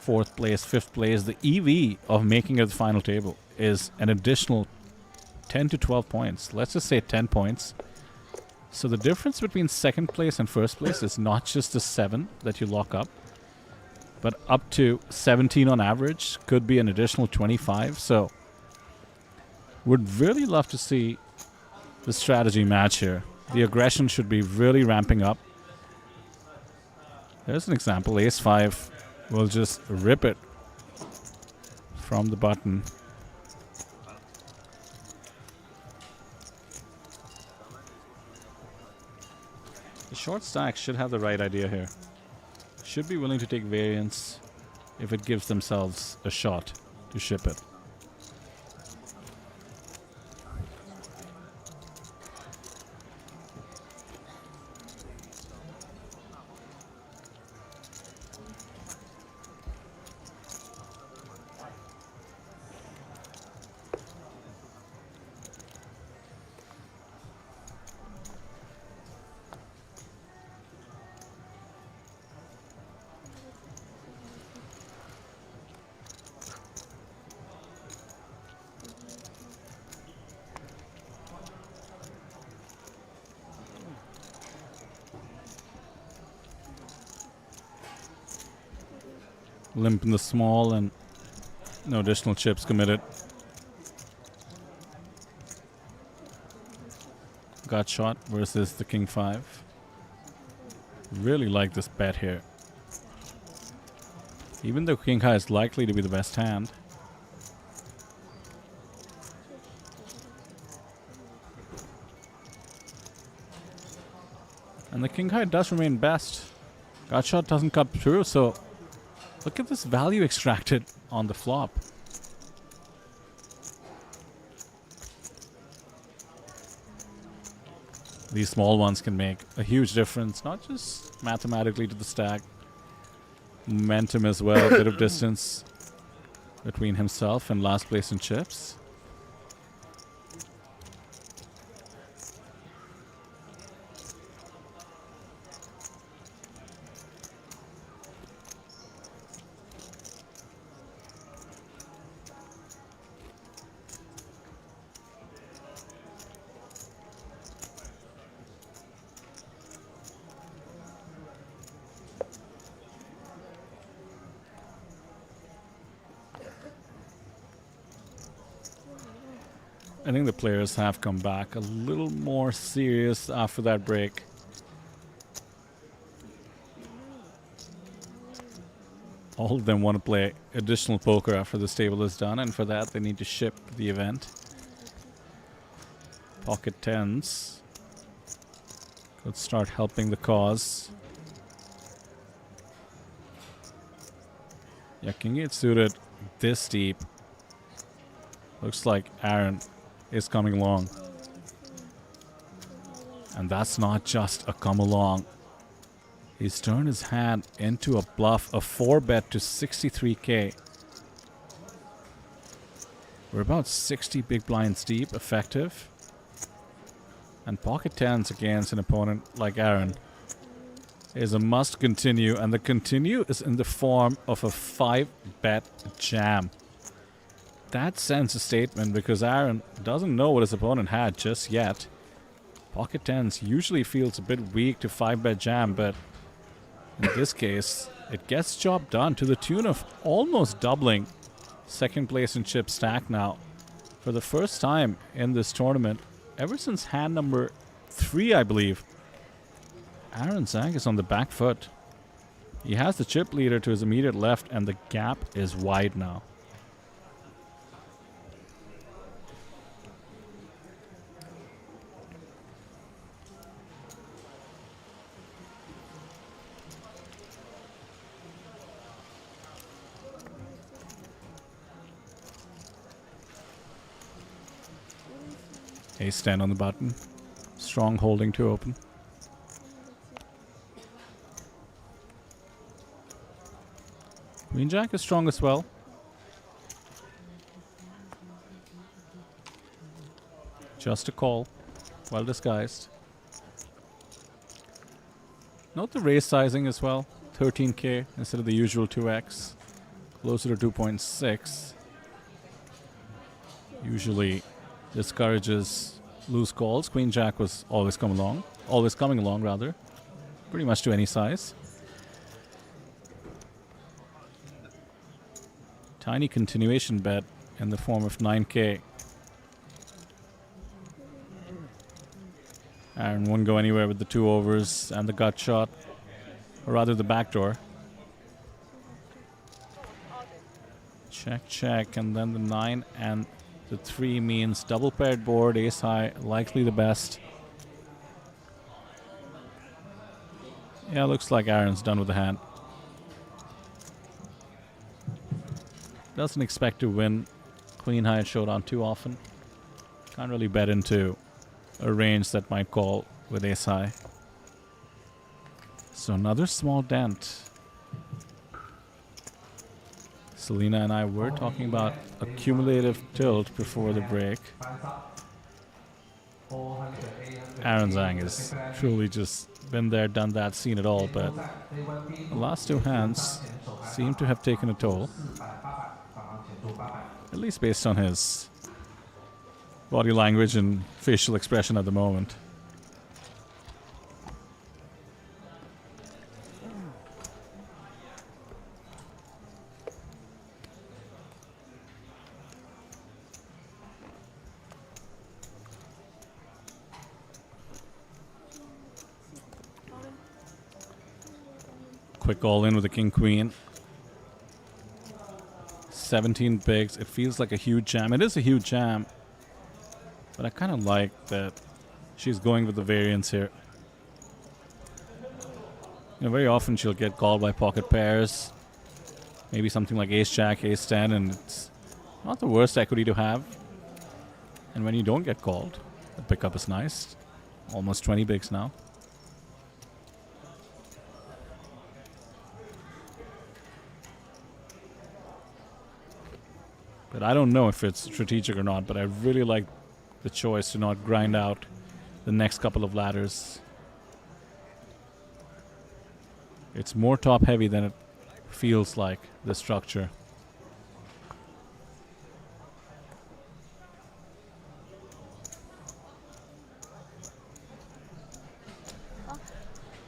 4th place, 5th place, the EV of making it to the final table is an additional 10 to 12 points. Let's just say 10 points. So the difference between 2nd place and 1st place is not just the 7 that you lock up, but up to 17 on average, could be an additional 25. So would really love to see the strategy match here. The aggression should be really ramping up. There's an example. Ace 5 will just rip it from the button. The short stack should have the right idea here. Should be willing to take variance if it gives themselves a shot to ship it. Limp in the small and no additional chips committed. Got shot versus the King 5. Really like this bet here. Even though king high is likely to be the best hand. And the king high does remain best. Gut shot doesn't cut through, so look at this value extracted on the flop. These small ones can make a huge difference, not just mathematically to the stack, momentum as well, a bit of distance between himself and last place in chips. I think the players have come back a little more serious after that break. All of them want to play additional poker after this table is done, and for that they need to ship the event. Pocket tens could start helping the cause. Yeah, king 8 suited this deep. Looks like Aaron is coming along. And that's not just a come along. He's turned his hand into a bluff, a 4-bet to 63k. We're about 60 big blinds deep, effective. And pocket tens against an opponent like Aaron is a must continue, and the continue is in the form of a 5-bet jam. That sends a statement because Aaron doesn't know what his opponent had just yet. Pocket tens usually feels a bit weak to 5-bet jam, but in this case, it gets job done to the tune of almost doubling second place in chip stack now. For the first time in this tournament, ever since hand number 3, I believe, Aaron Zhang is on the back foot. He has the chip leader to his immediate left, and the gap is wide now. Ace 10 on the button. Strong holding to open. Queen Jack is strong as well. Just a call. Well disguised. Note the raise sizing as well. 13k instead of the usual 2x. Closer to 2.6. Usually discourages loose calls. Queen Jack was always coming along rather. Pretty much to any size. Tiny continuation bet in the form of 9k. Aaron won't go anywhere with the 2 overs and the gut shot, or rather the backdoor. Check, check, and then the 9 and the 3 means double paired board, ace high, likely the best. Yeah, looks like Aaron's done with the hand. Doesn't expect to win queen high showdown too often. Can't really bet into a range that might call with ace high. So another small dent. Selena and I were talking about a cumulative tilt before the break. Aaron Zhang has truly just been there, done that, seen it all, but the last 2 hands seem to have taken a toll. At least based on his body language and facial expression at the moment. Quick all in with the king queen. 17 bigs. It feels like a huge jam. It is a huge jam. But I kind of like that she's going with the variance here. Very often she'll get called by pocket pairs. Maybe something like ace-jack, ace-10, and it's not the worst equity to have. And when you don't get called, the pickup is nice. Almost 20 bigs now. But I don't know if it's strategic or not, but I really like the choice to not grind out the next couple of ladders. It's more top heavy than it feels like, the structure.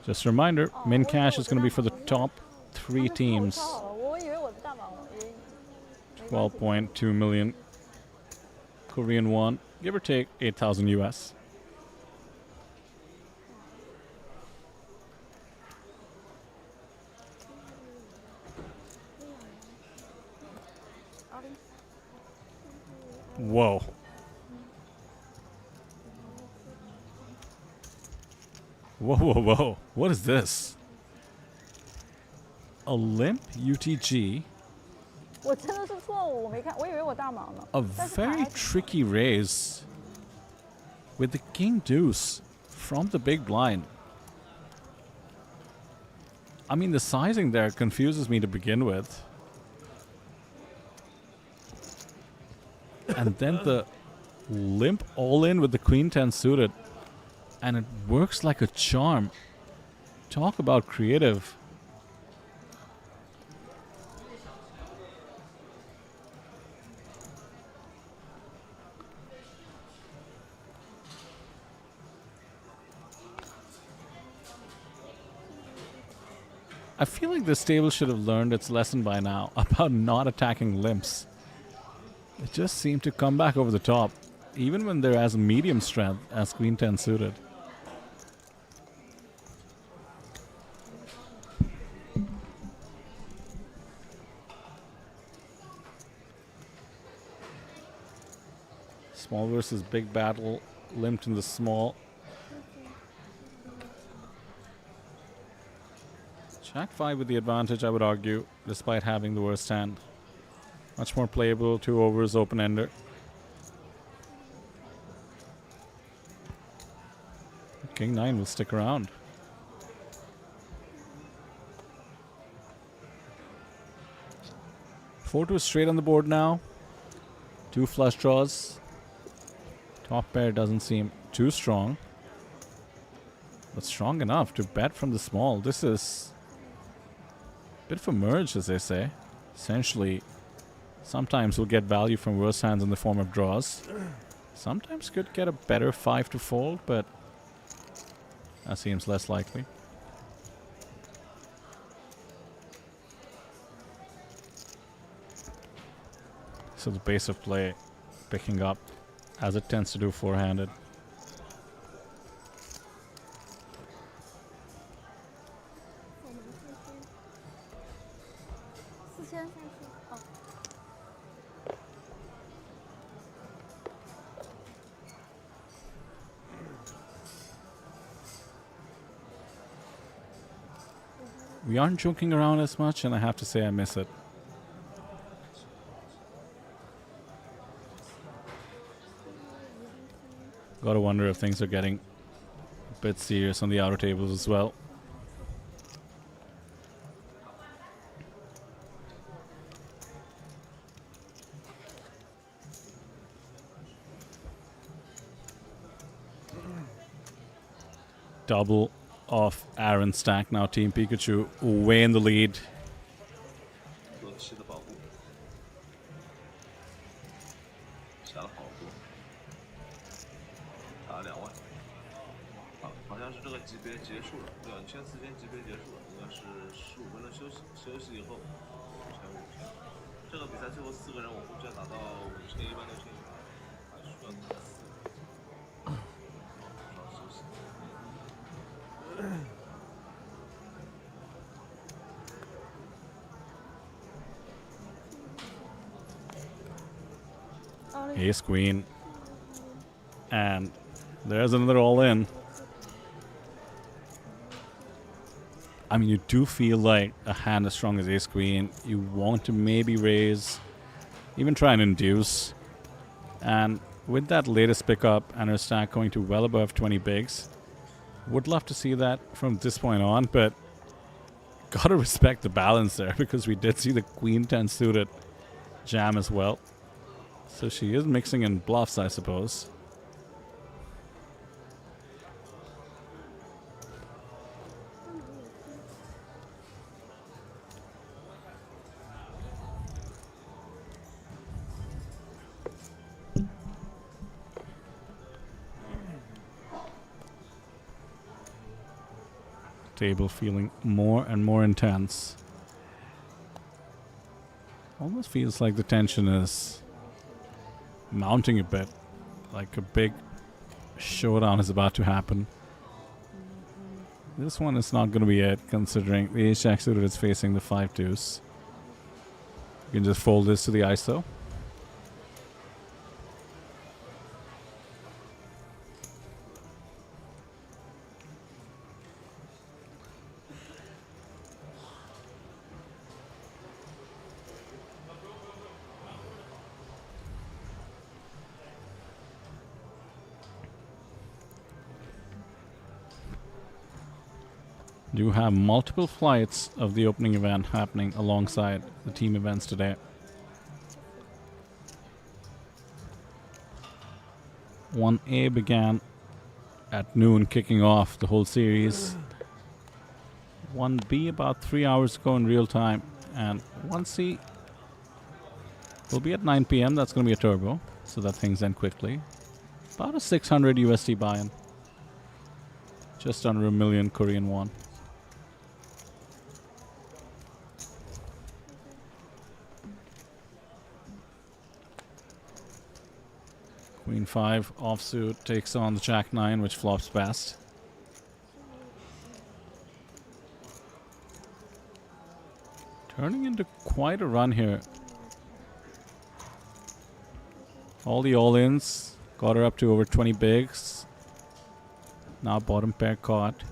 Just a reminder, min cash is going to be for the top 3 teams. 12.2 million Korean won, give or take 8,000 US. Whoa. Whoa, whoa, whoa. What is this? A limp UTG. A very tricky raise with the king deuce from the big blind. I mean, the sizing there confuses me to begin with. And then the limp all in with the queen 10 suited. And it works like a charm. Talk about creative. I feel like this table should have learned its lesson by now about not attacking limps. It just seemed to come back over the top, even when they're as medium strength as queen 10 suited. Small versus big battle, limped in the small. Jack 5 with the advantage, I would argue, despite having the worst hand. Much more playable, 2 overs, open-ender. King 9 will stick around. 4-2 straight on the board now. 2 flush draws. Top pair doesn't seem too strong, but strong enough to bet from the small. This is a bit of a merge, as they say. Essentially, sometimes we'll get value from worse hands in the form of draws. Sometimes could get a better 5 to fold, but that seems less likely. So the pace of play picking up, as it tends to do four-handed. We aren't joking around as much, and I have to say I miss it. Gotta wonder if things are getting a bit serious on the outer tables as well. Double off Aaron stack now. Team Pikachu way in the lead. Ace queen. And there's another all-in. I mean, you do feel like a hand as strong as ace queen. You want to maybe raise, even try and induce. And with that latest pickup and her stack going to well above 20 bigs, would love to see that from this point on, but gotta respect the balance there because we did see the queen 10 suited jam as well. So she is mixing in bluffs, I suppose. Table feeling more and more intense. Almost feels like the tension is mounting a bit, like a big showdown is about to happen. This one is not going to be it, considering the ace-jack suited is facing the 5 deuce. You can just fold this to the ISO. Do have multiple flights of the opening event happening alongside the team events today. 1A began at noon, kicking off the whole series. 1B about 3 hours ago in real time, and 1C will be at 9 p.m. That's going to be a turbo, so that things end quickly. About a 600 USD buy-in, just under $1 million Korean won. Queen 5 offsuit takes on the Jack 9, which flops best. Turning into quite a run here. All the all-ins got her up to over 20 bigs. Now bottom pair caught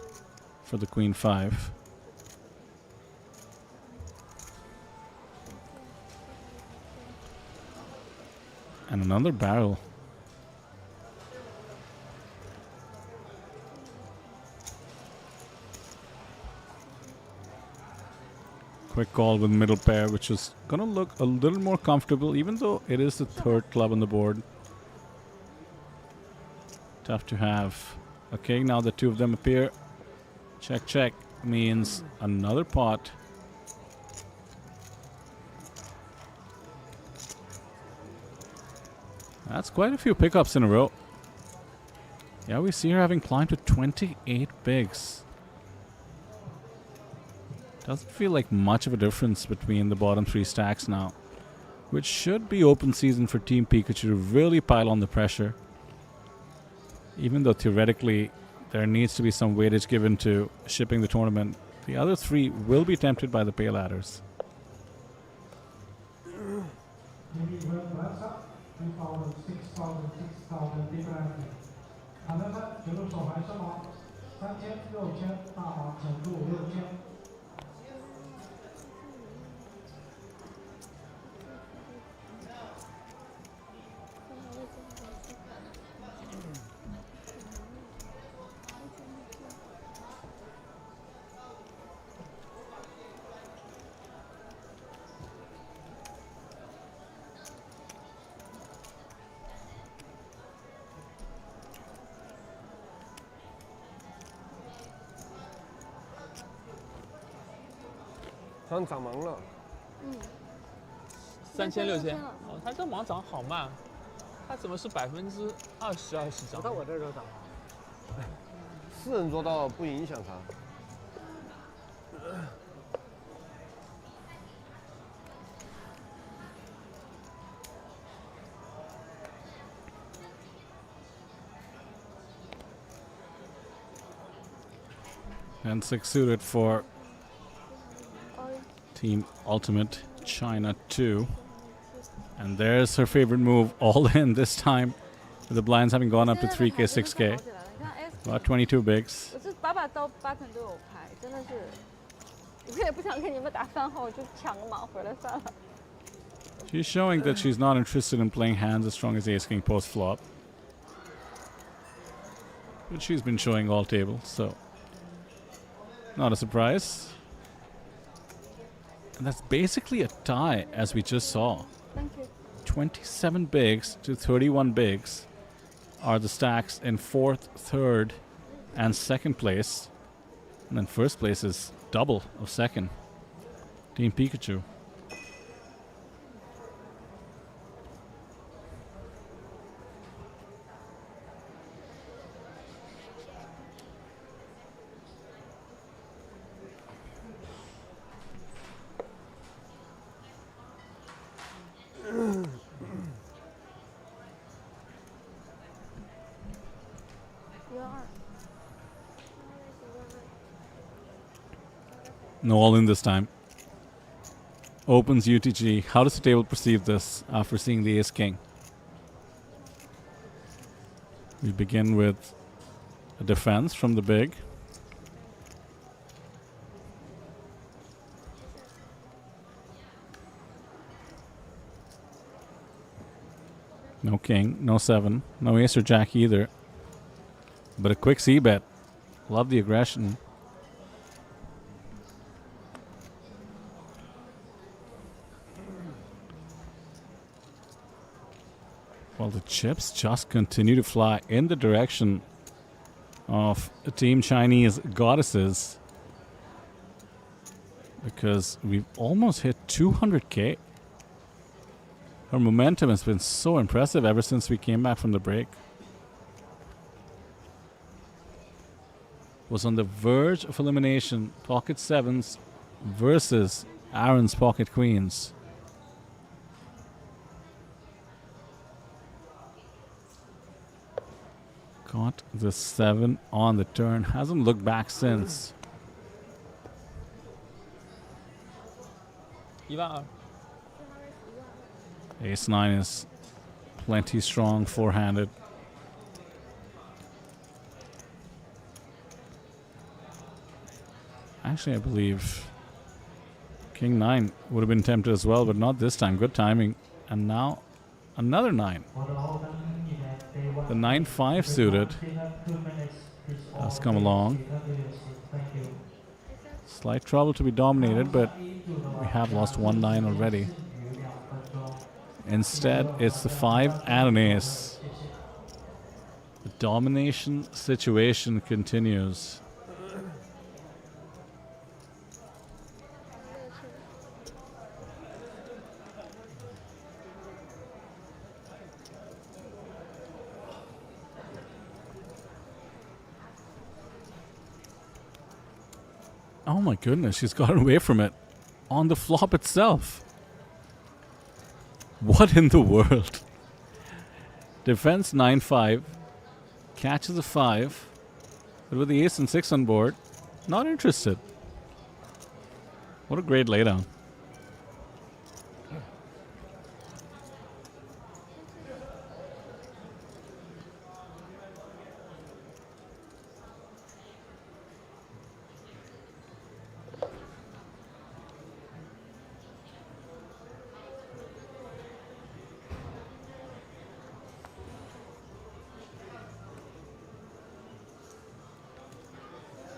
for the Queen 5. And another barrel. Quick call with middle pair, which is going to look a little more comfortable, even though it is the third club on the board. Tough to have. Okay, now the two of them appear. Check, check means another pot. That's quite a few pickups in a row. Yeah, we see her having climbed to 28 bigs. Doesn't feel like much of a difference between the bottom 3 stacks now, which should be open season for Team Pikachu to really pile on the pressure. Even though theoretically there needs to be some weightage given to shipping the tournament, the other 3 will be tempted by the pay ladders.好像涨忙了。3600哦，它这忙涨好慢，它怎么是20%涨？到我这儿就涨。4人做到不影响它。And 6 suited for Team Ultimate China 2. And there's her favorite move, all in this time, with the blinds having gone up to 3K, 6K. 跑起来了，你看 S， About 22 bigs. 我这把都8成都有牌，真的是，我也不想跟你们打饭后，我就抢个盲回来算了。 She's showing that she's not interested in playing hands as strong as Ace King post flop. But she's been showing all table, so not a surprise. And that's basically a tie, as we just saw. Thank you. 27 bigs to 31 bigs are the stacks in 4th, 3rd, and 2nd place. And then 1st place is double of 2nd. Team Pikachu. No all in this time. Opens UTG. How does the table perceive this after seeing the Ace King? We begin with a defense from the big. No king, no 7, no ace or jack either. But a quick c-bet. Love the aggression. Well, the chips just continue to fly in the direction of Team Chinese Goddesses, because we've almost hit 200K. Her momentum has been so impressive ever since we came back from the break. Was on the verge of elimination. Pocket 7s versus Aaron's Pocket Queens. Got the 7 on the turn. Hasn't looked back since. 12000。 Ace 9 is plenty strong, four-handed. Actually, I believe King 9 would have been tempted as well, but not this time. Good timing. And now another 9. The 9-5 suited has come along. Slight trouble to be dominated, but we have lost 1-9 already. Instead, it's the 5 and an ace. The domination situation continues. Oh my goodness, she's gotten away from it on the flop itself. What in the world? Defense 9-5, catches a 5, but with the ace and 6 on board, not interested. What a great laydown.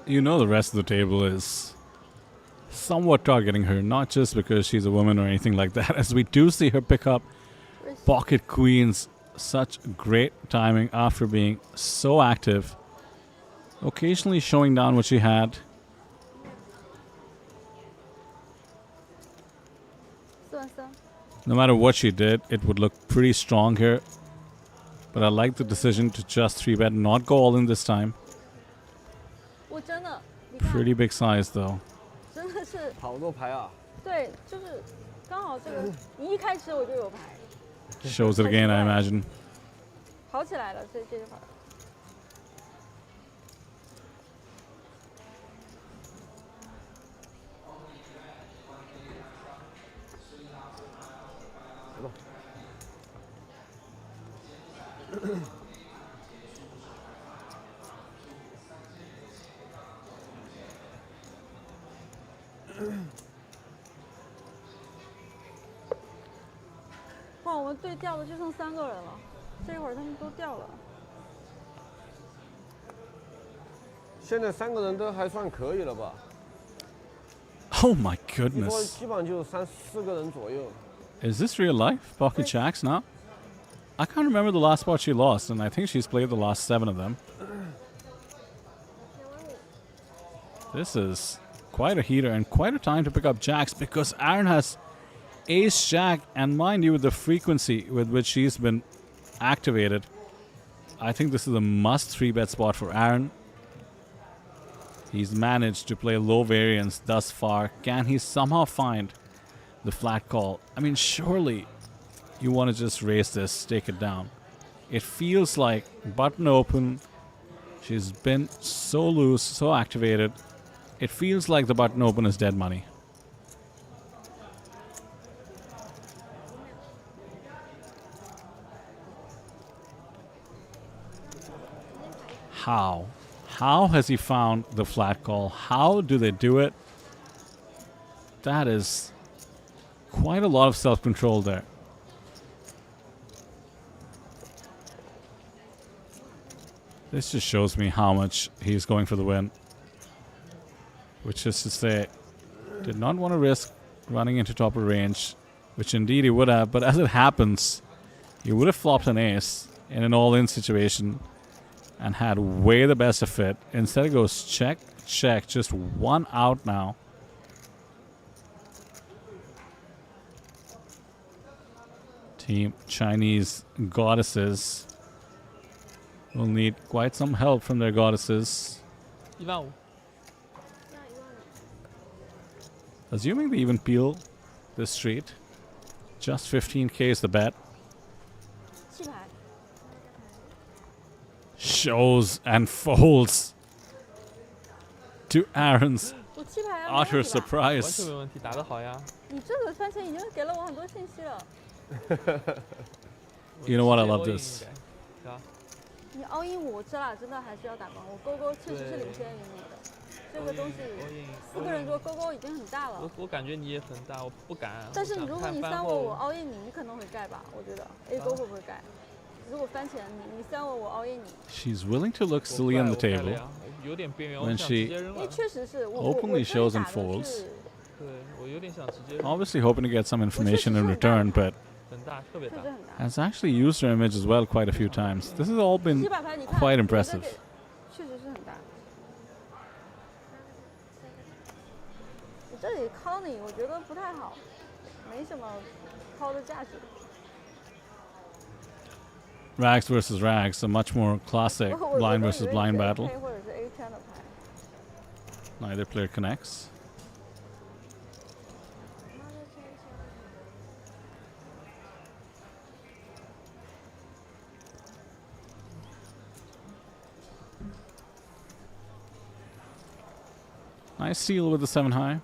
You know the rest of the table is somewhat targeting her, not just because she's a woman or anything like that, as we do see her pick up pocket queens. Such great timing after being so active, occasionally showing down what she had. No matter what she did, it would look pretty strong here, but I like the decision to just 3-bet, not go all in this time. Pretty big size though. 真的是好多牌啊！对，就是刚好这个一开始我就有牌， Shows it again, I imagine. 跑起来了，所以这就跑。哇，我们队掉的就剩3个人了，这一会儿他们都掉了。现在3个人都还算可以了吧？ Oh my 一波 goodness. 基本上就3、4个人左右。 Is this real life? Pocket Jacks now? I can't remember the last spot she lost, and I think she's played the last 7 of them. This is quite a heater and quite a time to pick up jacks because Aaron has ace jack, and mind you, with the frequency with which she's been activated, I think this is a must 3-bet spot for Aaron. He's managed to play low variance thus far. Can he somehow find the flat call? I mean, surely you want to just raise this, take it down. It feels like button open. She's been so loose, so activated. It feels like the button open is dead money. How? How has he found the flat call? How do they do it? That is quite a lot of self-control there. This just shows me how much he's going for the win. Which is to say, did not want to risk running into top of range, which indeed he would have, but as it happens, he would have flopped an ace in an all-in situation and had way the best of it. Instead it goes check, check, just one out now. Team Chinese goddesses will need quite some help from their goddesses. 15000。Assuming they even peel this street, just 15k is the bet. 弃牌。 Shows and folds to Aaron's 我弃牌啊， utter 没问题吧 完全 surprise. 没问题，打得好呀。你这个番茄已经给了我很多信息了。 You know what? I 直接 love all in this. 应该是吧？你 all in 我这俩真的还是要打光，我勾勾确实是领先于你的。这个东西 all in 4个人多勾勾已经很大了。我感觉你也很大，我不敢。但是我想如果你看番3我后 all in 你可能会盖吧，我觉得 A 勾会不会盖？如果番茄你3我 all in 你， She's willing to look 我 silly 盖 on 了 the 我盖了 table. 呀我有点边缘，我 When 想 she 直接扔了。因为确实是我 openly shows and 我这里打的 folds 是对，我有点想直接扔。 Obviously hoping to get some information in return, but 很大，特别大确。实很大。 has actually used her image as well quite a few times. This has all 几 been 把牌你看 quite 我这 impressive. 给确实是很大。我这里 call 你，我觉得不太好，没什么 call 的价值。 Rags versus rags, a much more classic 我 blind 我 versus 以为 blind 是 battle. AK 或者是 A 圈的牌。 Neither player connects. Nice steal with the 7 high.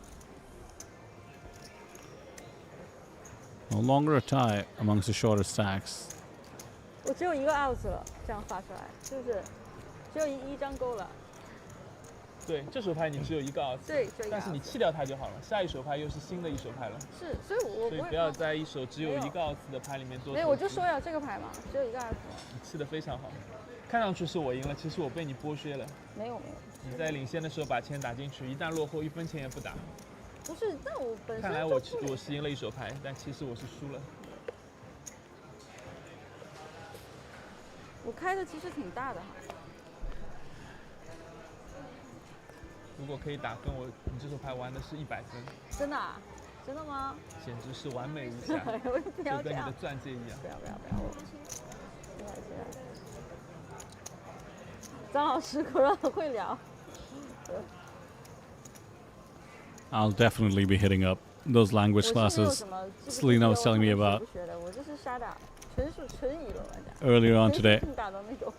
No longer a tie amongst the shorter stacks. 我只有一个 out 了，这样发出来就是只有一张勾了。对，这手牌你只有一个 out，对，只有一个但是你 out 弃掉它就好了。下一手牌又是新的一手牌了，是，所以我所以不会不要在一手只有一个 out 的牌里面多投资。没有，我就说呀，这个牌嘛，只有一个 out。你弃的非常好，看上去是我赢了，其实我被你剥削了。没有没有，你在领先的时候把钱打进去，一旦落后1分钱也不打。不是，但我本身看来就我是赢了一手牌，但其实我是输了。我开的其实挺大的哈。如果可以打分，你这手牌玩的是100分，真的啊？真的吗？简直是完美无瑕，我不要这样就跟你的。钻戒一样。不要，张老师果然很会聊。 I'll definitely be hitting up those language 我是没有 classes 什么 Selena was telling me about 不学的，我就是瞎打，纯理论玩家。 earlier on today. 打的那种。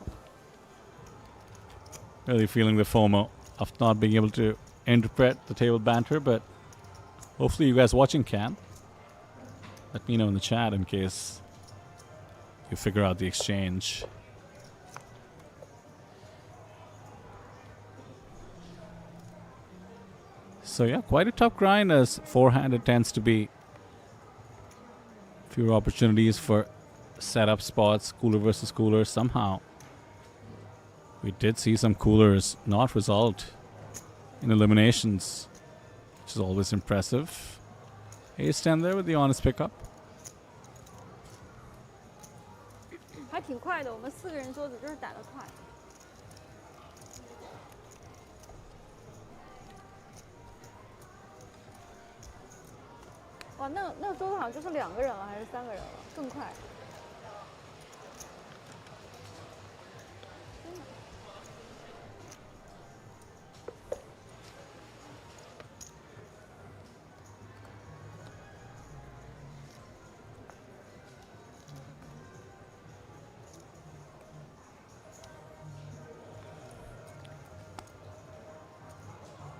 Really feeling the FOMO of not being able to interpret the table banter, but hopefully you guys watching can. Let me know in the chat in case you figure out the exchange. So yeah, quite a tough grind as four-handed tends to be. Fewer opportunities for setup spots, cooler versus cooler. Somehow, we did see some coolers not result in eliminations, which is always impressive. Ace-10 there with the honest pickup. 还挺快的，我们4个人桌子就是打得快。哇，那个桌子好像就是2个人了，还是3个人了，更快。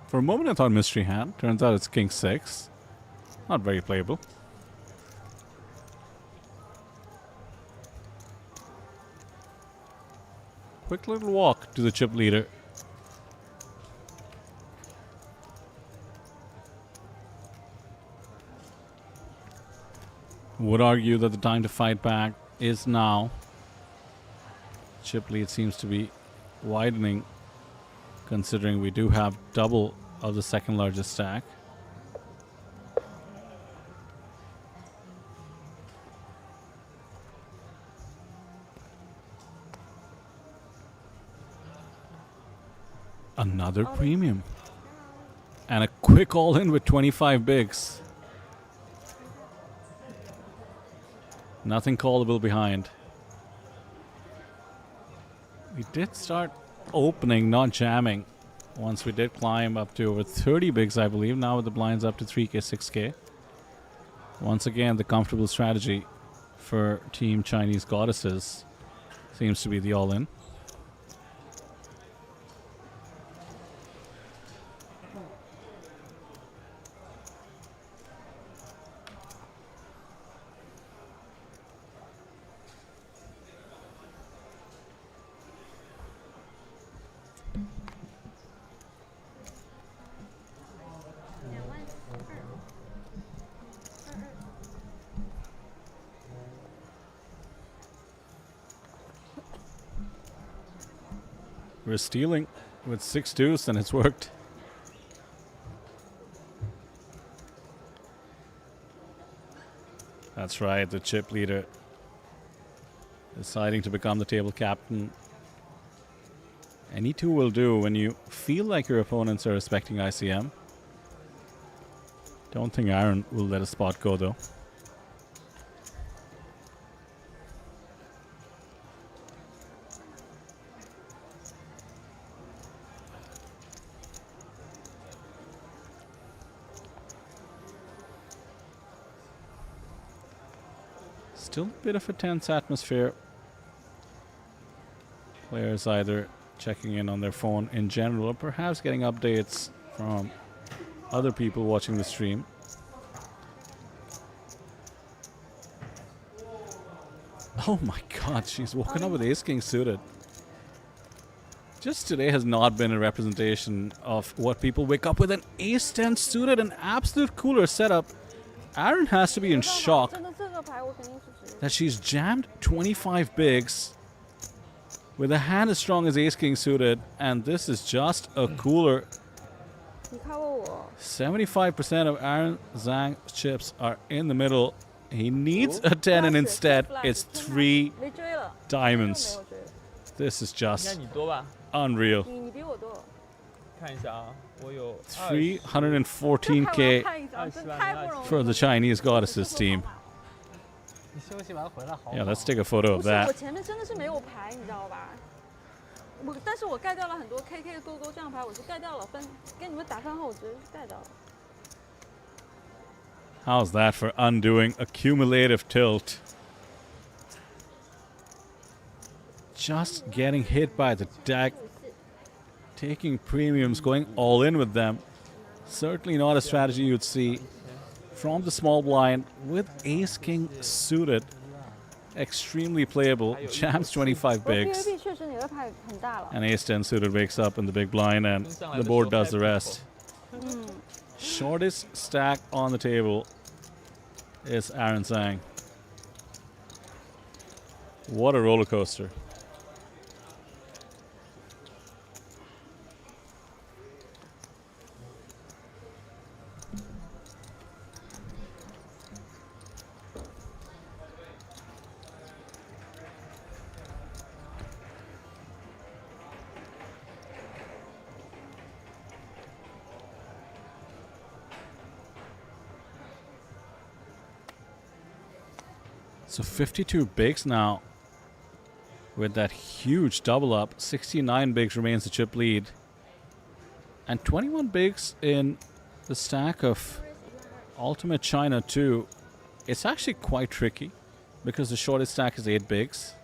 For a moment I thought mystery hand. Turns out it's king 6. Not very playable. Quick little walk to the chip leader. Would argue that the time to fight back is now. Chip lead seems to be widening, considering we do have double of the second largest stack. Another premium. And a quick all-in with 25 bigs. Nothing callable behind. We did start opening, not jamming. Once we did climb up to over 30 bigs, I believe. Now with the blinds up to 3K, 6K. Once again, the comfortable strategy for Team Chinese Goddesses seems to be the all-in. We're stealing with 6 deuce and it's worked. That's right, the chip leader deciding to become the table captain. Any two will do when you feel like your opponents are respecting ICM. Don't think Aaron will let a spot go though. Still a bit of a tense atmosphere. Players either checking in on their phone in general or perhaps getting updates from other people watching the stream. Oh my god, she's woken up with Ace King suited. Just today has not been a representation of what people wake up with. An Ace 10 suited, an absolute cooler setup. Aaron has to be in shock that she's jammed 25 bigs with a hand as strong as Ace King suited, and this is just a cooler. 75% of Aaron Zhang's chips are in the middle. He needs a 10 and instead it's 3 diamonds. This is just unreal. 314k for the Chinese Goddesses team. Yeah, let's take a photo of that. 但是我盖掉了很多 KK 勾勾这样牌，我是盖掉了，跟你们打饭后我直接是盖掉了。 How's that for undoing a cumulative tilt? Just getting hit by the deck, taking premiums, going all in with them. Certainly not a strategy you'd see from the small blind with Ace King suited. Extremely playable. Jams 25 bigs. And Ace 10 suited wakes up in the big blind and the board does the rest. Shortest stack on the table is Aaron Zhang. What a roller coaster. So 52 bigs now with that huge double up. 69 bigs remains the chip lead. And 21 bigs in the stack of Ultimate China 2. It's actually quite tricky because the shortest stack is 8 bigs.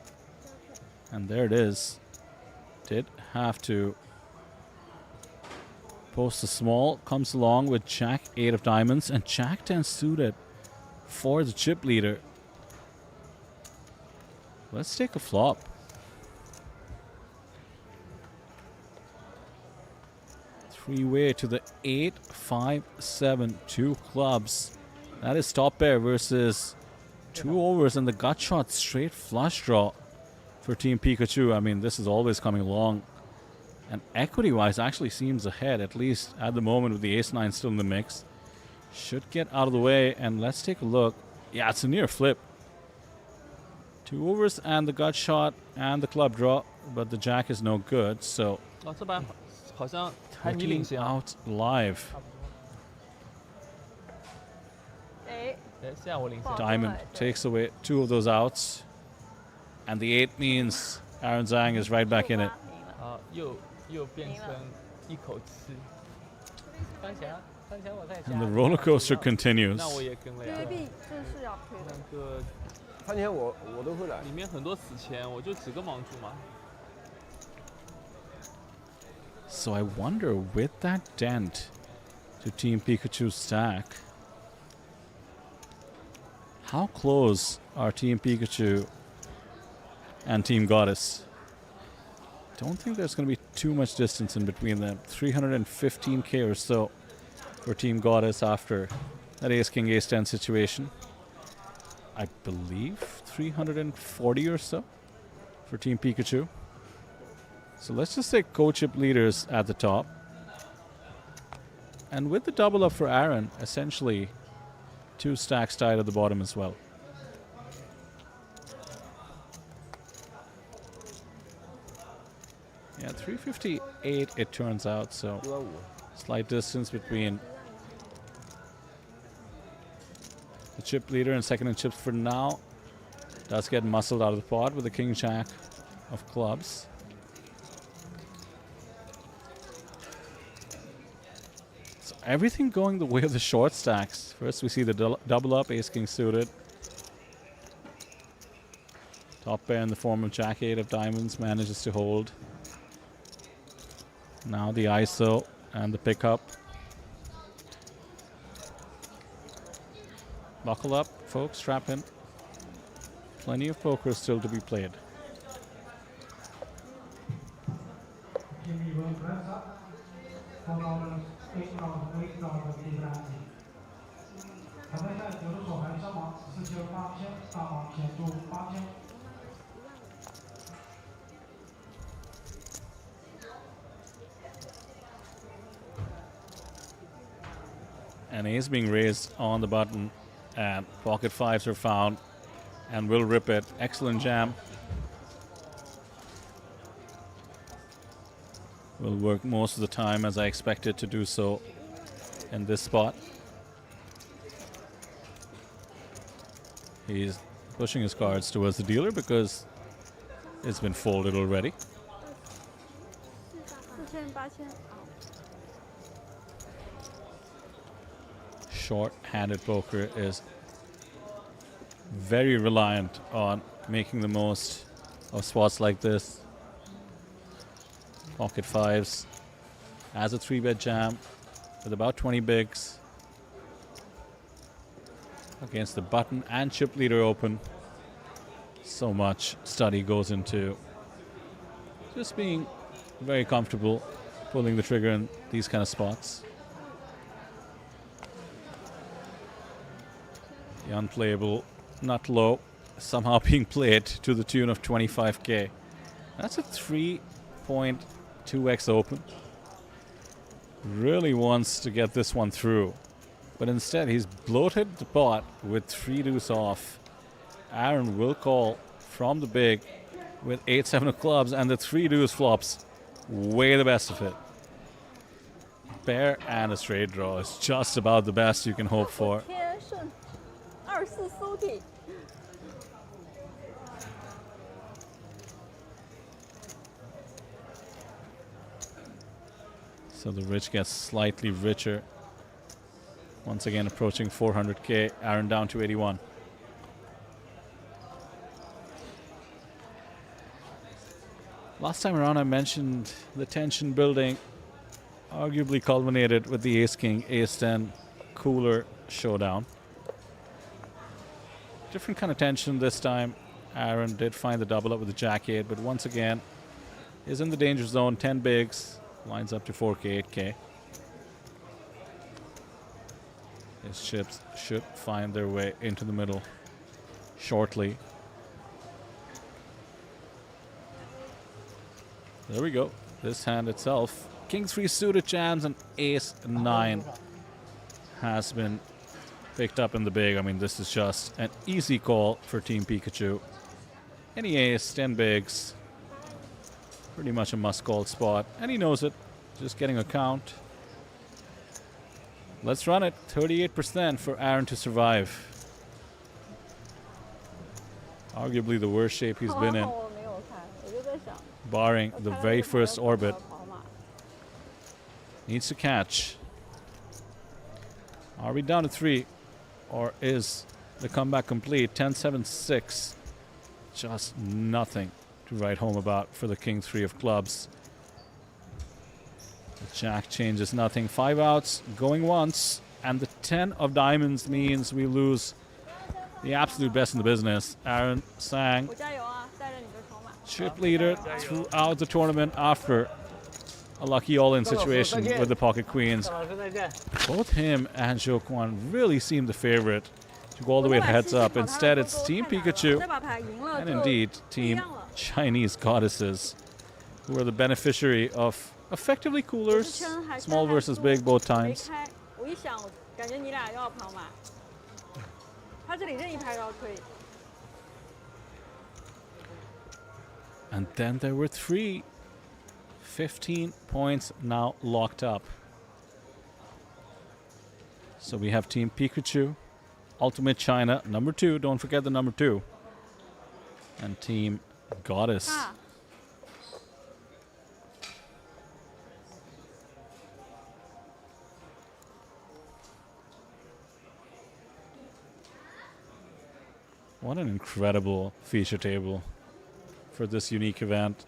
And there it is. Did have to post a small. Comes along with Jack 8 of diamonds and Jack 10 suited for the chip leader. Let's take a flop. Three-way to the 8, 5, 7, 2 clubs. That is top pair versus 2 overs and the gut shot straight flush draw for Team Pikachu. I mean, this is always coming along. And equity-wise actually seems ahead, at least at the moment with the ace-9 still in the mix. Should get out of the way and let's take a look. Yeah, it's a near flip. 2 overs and the gut shot and the club draw, but the jack is no good, so 这盘好像还你领 looking 先啊。 out live. 哎，现在我领先。 Diamond takes away 2 of those outs, and the 8 means Aaron Zhang is right back in it. 啊，又变成一口气。番茄我在家。 And the roller coaster continues. 那我也跟了呀。 TLPT 这是要推的。那个番茄我都会来。里面很多死钱，我就几个盲注嘛。 So I wonder, with that dent to Team Pikachu's stack, how close are Team Pikachu and Team Goddess? Don't think there's going to be too much distance in between them. 315k or so for Team Goddess after that Ace King Ace 10 situation. I believe 340 or so for Team Pikachu. So let's just say co-chip leaders at the top. And with the double up for Aaron, essentially 2 stacks tied at the bottom as well. Yeah, 358 it turns out, so slight distance between the chip leader and second in chips for now. Does get muscled out of the pot with the king jack of clubs. So everything going the way of the short stacks. First we see the double up, ace king suited. Top pair in the form of jack 8 of diamonds manages to hold. Now the ISO and the pickup. Buckle up, folks, strap in. Plenty of poker still to be played. An ace being raised on the button, and pocket fives are found, and will rip it. Excellent jam. Will work most of the time as I expected to do so in this spot. He's pushing his cards towards the dealer because it's been folded already. Short-handed poker is very reliant on making the most of spots like this. Pocket fives as a 3-bet jam with about 20 bigs against the button and chip leader open. So much study goes into just being very comfortable pulling the trigger in these kind of spots. The unplayable, not low, somehow being played to the tune of 25k. That's a 3.2x open. Really wants to get this one through. But instead, he's bloated the pot with 3 deuce off. Aaron will call from the big with 8-7 of clubs, and the 3 deuce flops way the best of it. Pair and a straight draw is just about the best you can hope for. 天顺24苏体。 So the rich gets slightly richer. Once again approaching 400k. Aaron down to 81. Last time around I mentioned the tension building arguably culminated with the ace-king, ace-10 cooler showdown. Different kind of tension this time. Aaron did find the double up with the jack-8, but once again is in the danger zone. 10 bigs, lines up to 4k, 8k. His chips should find their way into the middle shortly. There we go. This hand itself, king 3 suited jams and ace 9 has been picked up in the big. I mean, this is just an easy call for Team Pikachu. Any ace, 10 bigs, pretty much a must call spot, and he knows it. Just getting a count. Let's run it. 38% for Aaron to survive. Arguably the worst shape he's been in, 我没有看，我就在想， barring the very first orbit. 跑马。 Needs to catch. Are we down to 3? Or is the comeback complete? 10-7-6. Just nothing to write home about for the king 3 of clubs. The jack changes nothing. 5 outs going once. And the 10 of diamonds means we lose the absolute best in the business. Aaron Sang, 我加油啊，带着你的筹码。 chip leader throughout the tournament after a lucky all-in situation with the pocket queens. 老师再见。 Both him and Zhou Quan really seem the favorite to go all the way heads up. Instead, it's Team Pikachu 这把牌赢了 and 就 indeed 不一 Team 样了。 Chinese Goddesses, who are the beneficiary of effectively coolers, small versus big both 没 times. 开，我一想，我感觉你俩又要跑马。他这里任意牌都要推。 And then there were 3. 15 points now locked up. So we have Team Pikachu, Ultimate China, number 2. Don't forget the number 2. And Team Goddess. 啊， What an incredible feature table for this unique event.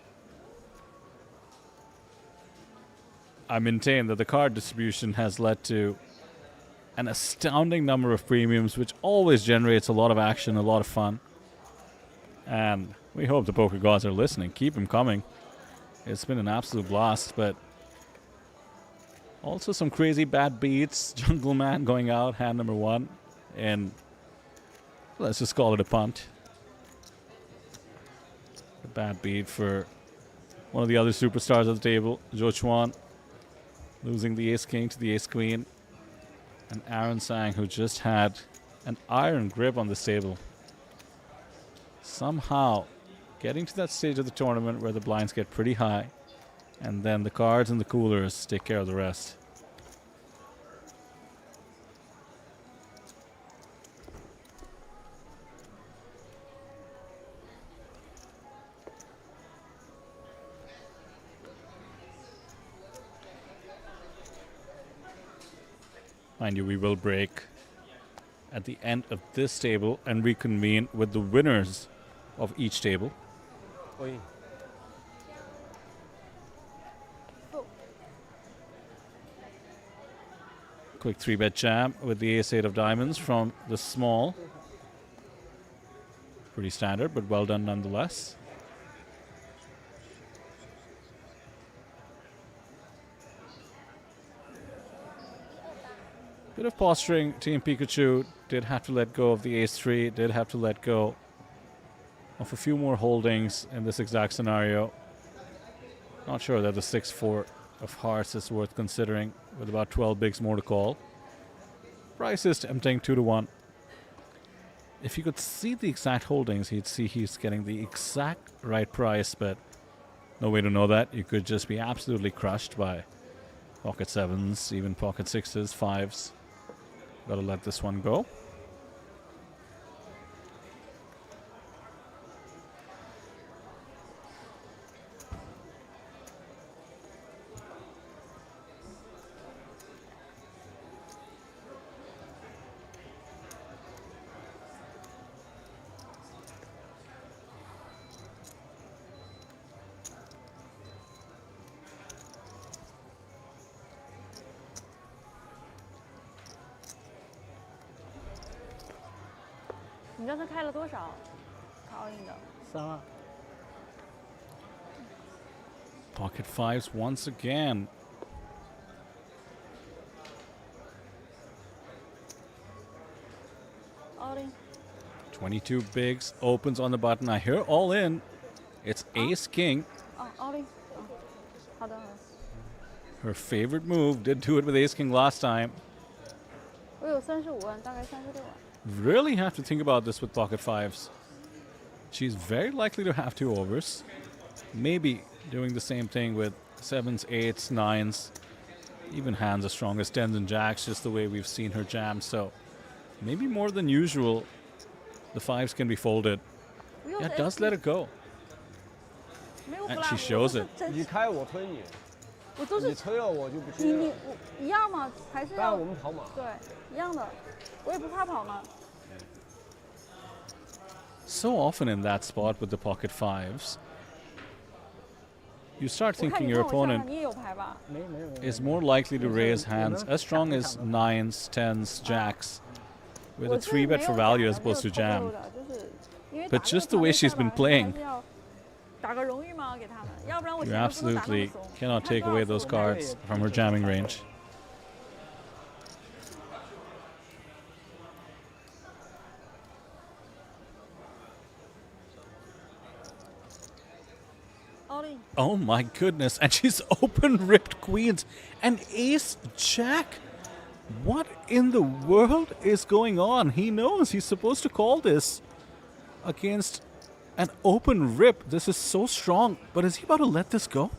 I maintain that the card distribution has led to an astounding number of premiums, which always generates a lot of action, a lot of fun. And we hope the poker gods are listening. Keep them coming. It's been an absolute blast, but also some crazy bad beats. Jungle Man going out, hand number 1, and let's just call it a punt. A bad beat for one of the other superstars at the table, Zhou Chuan, losing the ace-king to the ace-queen. And Aaron Sang, who just had an iron grip on this table. Somehow getting to that stage of the tournament where the blinds get pretty high, and then the cards and the coolers take care of the rest. Mind you, we will break at the end of this table and reconvene with the winners of each table. 可以。 Quick 3-bet jam with the ace-8 of diamonds from the small. Pretty standard, but well done nonetheless. Bit of posturing. Team Pikachu did have to let go of the ace-3, did have to let go of a few more holdings in this exact scenario. Not sure that the 6-4 of hearts is worth considering with about 12 bigs more to call. Price is tempting 2-1. If you could see the exact holdings, you'd see he's getting the exact right price, but no way to know that. You could just be absolutely crushed by pocket 7s, even pocket 6s, 5s. Gotta let this one go.你刚才开了多少？卡奥运的3万。 Pocket 5s once again. all in。 22 bigs, opens on the button. I hear all in. It's ace king. 哦，all in。好的，好的。 Her favorite move. Did do it with ace king last time. 我有35万，大概36万。 Really have to think about this with pocket 5s. She's very likely to have 2 overs. Maybe doing the same thing with 7s, 8s, 9s. Even hands as strong as 10s and jacks, just the way we've seen her jam. So maybe more than usual, the 5s can be folded. Yeah, does let it go. And she shows it. 你开我推你，我都是你推了我就不接了。你一样吗？还是当然要我们跑马。对一样的，我也不怕跑嘛。 So often in that spot with the pocket 5s, you start 我看 thinking 你 your 看我上 opponent 你也有牌吧？ is more likely to raise hands as strong as 9s, 10s, jacks with a 3-bet for value as opposed to jam. But just the way she's been playing, 打个荣誉嘛给他们，要不然我 you 前面不能打那么 absolutely 怂。 cannot take away those cards from her jamming range. all in。 Oh my goodness, and she's open ripped queens and ace jack. What in the world is going on? He knows he's supposed to call this against an open rip. This is so strong, but is he about to let this go?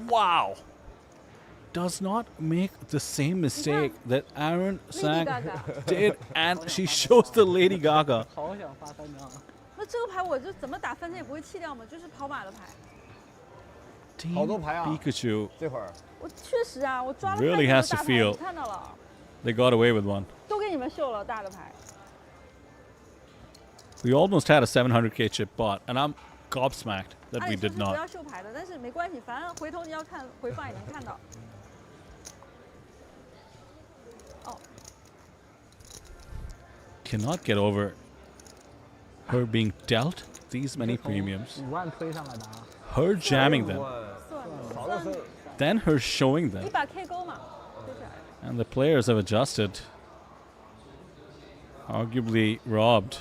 Wow. Does not make the same mistake that Aaron Sang did, and she shows the Lady Gaga. 好想发3张。那这个牌我就怎么打3张也不会弃掉嘛，就是跑马的牌。 Team 好多牌啊 Pikachu, 这会儿我确实啊，我抓了 Really 太 has 多 to 大牌， feel 你看到了， they got away with one. 都给你们秀了大的牌。 We almost had a 700k chip bot, and I'm gobsmacked that 按 we 理说 did 是不要 not. 秀牌的，但是没关系，反正回头你要看回放也能看到。哦， Cannot get over her being dealt these many premiums, 5万推上来的啊。 her jamming them, 少的是 then her showing 一 them, 把 K 勾嘛，推起来。 and the players have adjusted. Arguably robbed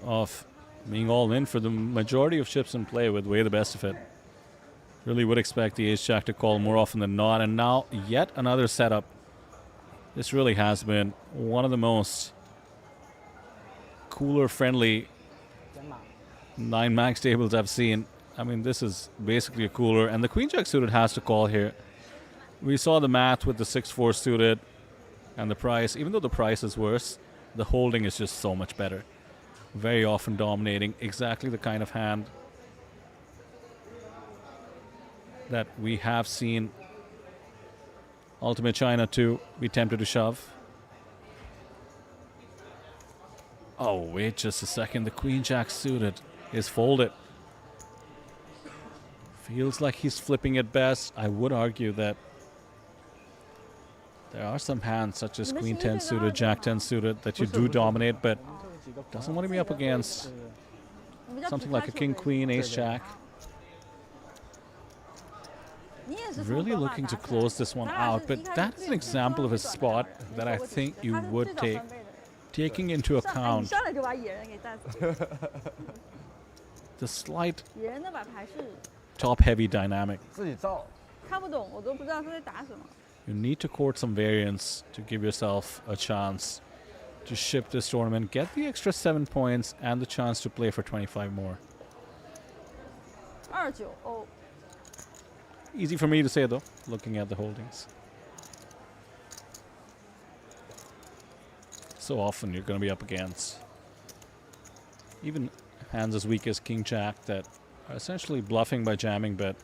of being all in for the majority of chips in play with way the best of it. Really would expect the ace jack to call more often than not, and now yet another setup. This really has been one of the most cooler friendly 9 max tables I've seen. I mean, this is basically a cooler, and the queen jack suited has to call here. We saw the math with the 6-4 suited and the price. Even though the price is worse, the holding is just so much better. Very often dominating, exactly the kind of hand that we have seen Ultimate China to be tempted to shove. Oh, wait just a second. The queen jack suited is folded. Feels like he's flipping at best. I would argue that there are some hands such as queen 10 suited, jack 10 suited that you do dominate, but doesn't want to be up against something like a king queen, ace jack. Really looking to close this one out, but that's an example of a spot that I think you would take, taking into account 上来就把野人给带走。 the slight 野人那把牌是 top-heavy dynamic. 自己造。看不懂，我都不知道他在打什么。 You need to court some variance to give yourself a chance to ship this tournament, get the extra 7 points, and the chance to play for 25 more. 29欧。 Easy for me to say, though, looking at the holdings. So often you're going to be up against even hands as weak as King Jack that are essentially bluffing by jamming, but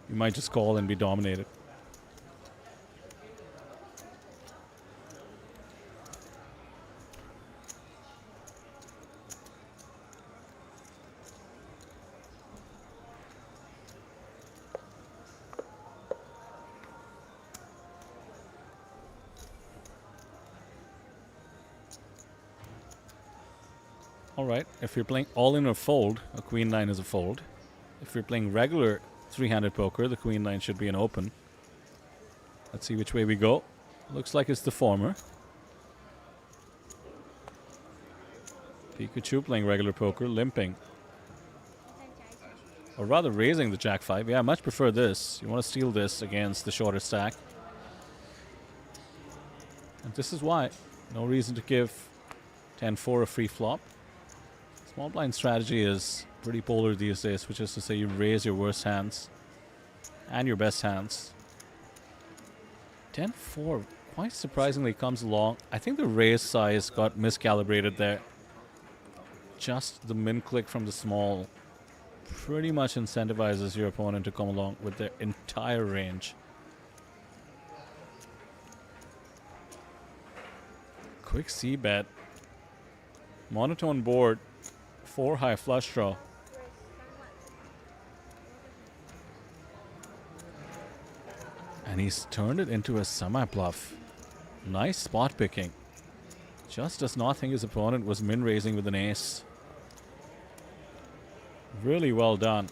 you might just call and be dominated. Alright, if you're playing all-in or fold, a queen nine is a fold. If you're playing regular three-handed poker, the queen nine should be an open. Let's see which way we go. Looks like it's the former. Pikachu playing regular poker, limping. Or rather raising the jack 5. Yeah, I much prefer this. You want to steal this against the shorter stack. And this is why. No reason to give 10-4 a free flop. Small blind strategy is pretty polar these days, which is to say you raise your worst hands and your best hands. 10-4 quite surprisingly comes along. I think the raise size got miscalibrated there. Just the min click from the small pretty much incentivizes your opponent to come along with their entire range. Quick C bet. Monotone board. 4 high flush draw. And he's turned it into a semi-bluff. Nice spot picking. Just does not think his opponent was min-raising with an ace. Really well done.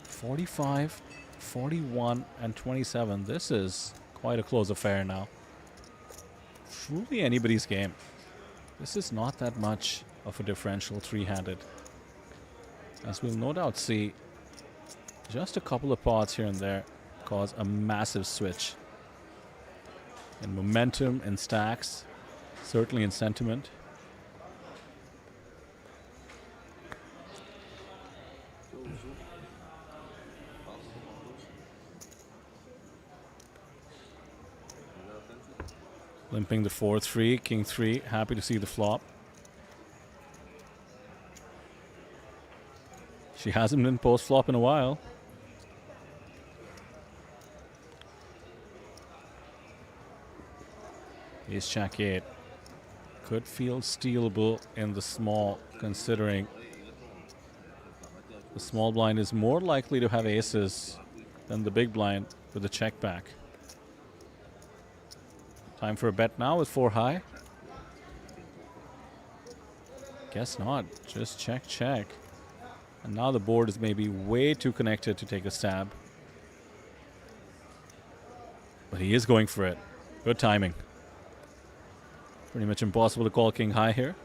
45, 41, and 27. This is quite a close affair now. Truly anybody's game. This is not that much of a differential three-handed. As we'll no doubt see, just a couple of pots here and there cause a massive switch in momentum, in stacks, certainly in sentiment. Limping the 4-3, King 3, happy to see the flop. She hasn't been post-flop in a while. Ace Jack 8. Could feel stealable in the small, considering the small blind is more likely to have aces than the big blind with a check back. Time for a bet now with 4 high. Guess not. Just check, check. And now the board is maybe way too connected to take a stab. But he is going for it. Good timing. Pretty much impossible to call king high here.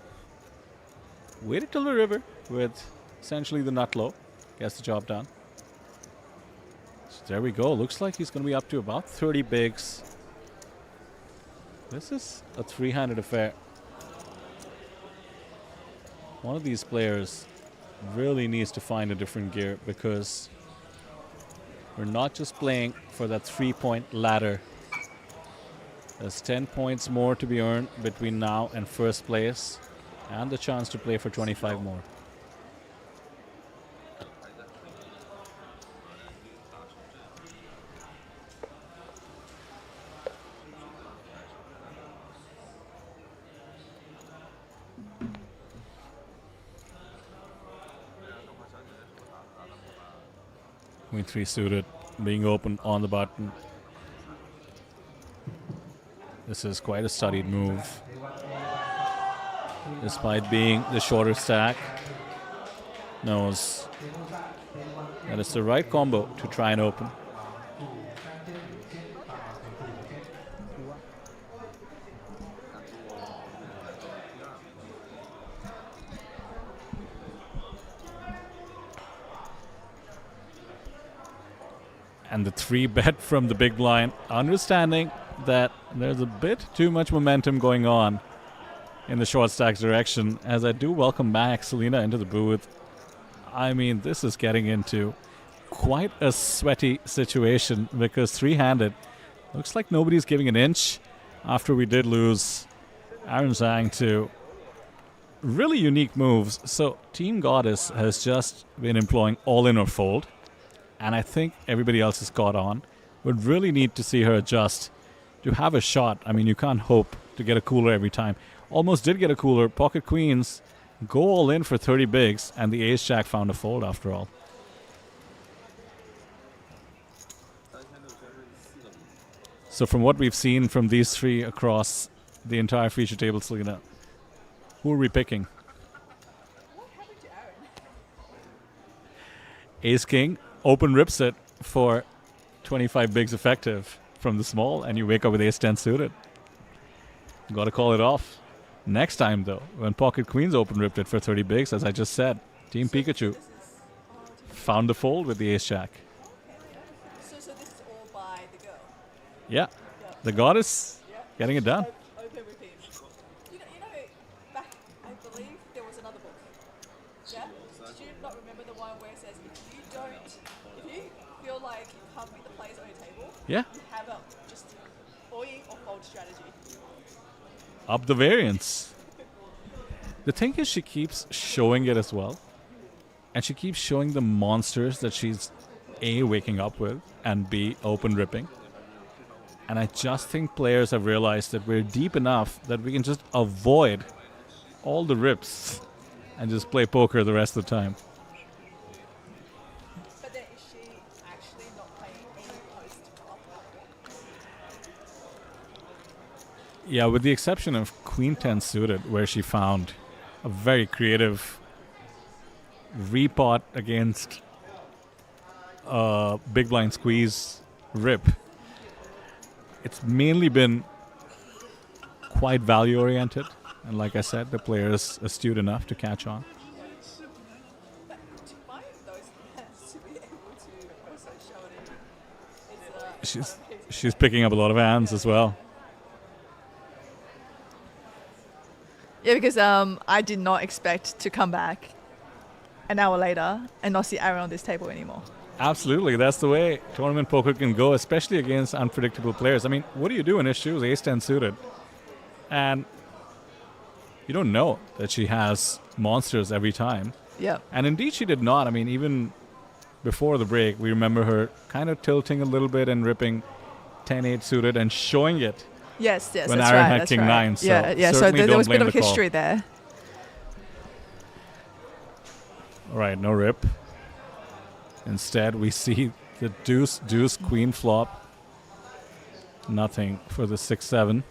Waited till the river with essentially the nut low. Gets the job done. So there we go. Looks like he's going to be up to about 30 bigs. This is a three-handed affair. One of these players really needs to find a different gear, because we're not just playing for that 3-point ladder. There's 10 points more to be earned between now and first place, and the chance to play for 25 more. Queen 3 suited, being open on the button. This is quite a studied move. Despite being the shorter stack, knows that it's the right combo to try and open. And the 3-bet from the big blind, understanding that there's a bit too much momentum going on in the short stacks direction. As I do welcome back Selena into the booth. I mean, this is getting into quite a sweaty situation because 3-handed looks like nobody's giving an inch after we did lose Aaron Zhang to really unique moves. So Team Goddess has just been employing all in or fold. And I think everybody else has caught on. Would really need to see her adjust to have a shot. I mean, you can't hope to get a cooler every time. Almost did get a cooler. Pocket Queens go all in for 30 bigs, and the Ace Jack found a fold after all. So from what we've seen from these three across the entire feature table, Selena, who are we picking? Ace King. Open rips it for 25 bigs effective from the small, and you wake up with Ace-10 suited. Got to call it off. Next time, though, when Pocket Queens open ripped it for 30 bigs, as I just said, Team Pikachu found the fold with the Ace-Jack. So this is all by the girl? Yeah, the Goddess getting it done. Open repeat. You know, back, I believe there was another book. Yeah? Did you not remember the one where it says, if you feel like you can't beat the players on your table, Yeah. you have a just all-in or fold strategy. Up the variance. The thing is, she keeps showing it as well. And she keeps showing the monsters that she's A, waking up with, and B, open ripping. And I just think players have realized that we're deep enough that we can just avoid all the rips and just play poker the rest of the time. But then is she actually not playing any post-flop? Yeah, with the exception of Queen 10 suited, where she found a very creative repot against big blind squeeze rip. It's mainly been quite value oriented, and like I said, the player is astute enough to catch on. But to find those hands to be able to also show it in is She's picking up a lot of hands as well. Yeah, because I did not expect to come back an hour later and not see Aaron on this table anymore. Absolutely, that's the way tournament poker can go, especially against unpredictable players. I mean, what do you do in issues? Ace-10 suited. And you don't know that she has monsters every time. Yeah. And indeed she did not. I mean, even before the break, we remember her kind of tilting a little bit and ripping 10-8 suited and showing it. Yes, when that's Aaron right. had That's King right. 9. So yeah. So certainly there don't was a bit blame of the call. history there. All right, no rip. Instead, we see the deuce queen flop. Nothing for the 6-7.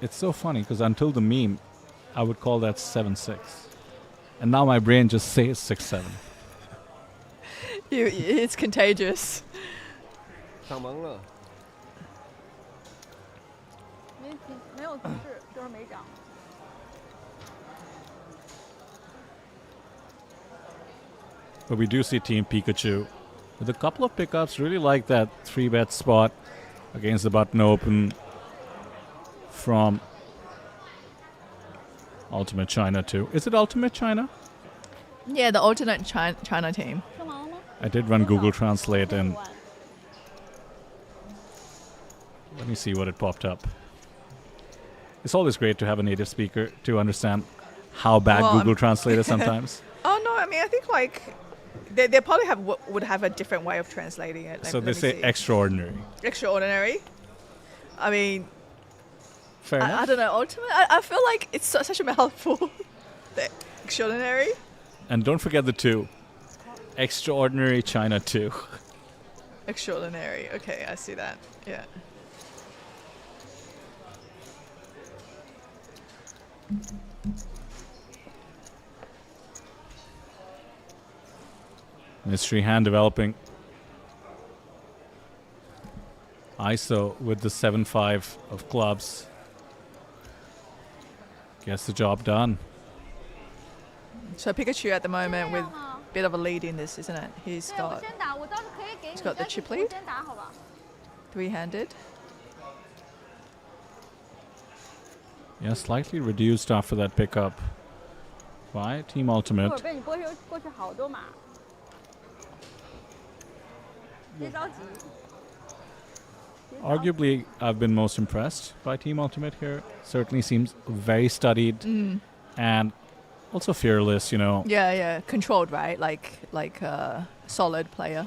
It's so funny because until the meme, I would call that 7-6. And now my brain just says 6-7. It's contagious. 上蒙了。没有提示，就是没涨。 But we do see Team Pikachu with a couple of pickups. Really like that 3-bet spot against the button open from Ultimate China too. Is it Ultimate China? Yeah, the alternate China team. 干嘛了吗？ I did run Google Translate and let me see what it popped up. It's always great to have a native speaker to understand how bad Well, Google Translate is sometimes. Oh no, I mean I think like they probably would have a different way of translating it. So Let they me say see. extraordinary. Extraordinary. I mean, Fair enough. I don't know. Ultimate. I feel like it's such a mouthful. The extraordinary. And don't forget the 2. Extraordinary China 2. Extraordinary. Okay, I see that. Yeah. Mystery hand developing. ISO with the 7-5 of clubs. Gets the job done. So Pikachu at the moment with a bit of a lead in this, isn't it? He's 对，我 got 先打，我倒是可以给你， got the 但是 chip 我 lead 先打好吧？ three-handed. Yeah, slightly reduced after that pickup by Team 一会儿 Ultimate. 被你拨过去好多码，别着急。 Arguably, I've been most impressed by Team Ultimate here. Certainly seems very studied and also fearless, you know. Yeah, yeah, controlled, right? Like a solid player.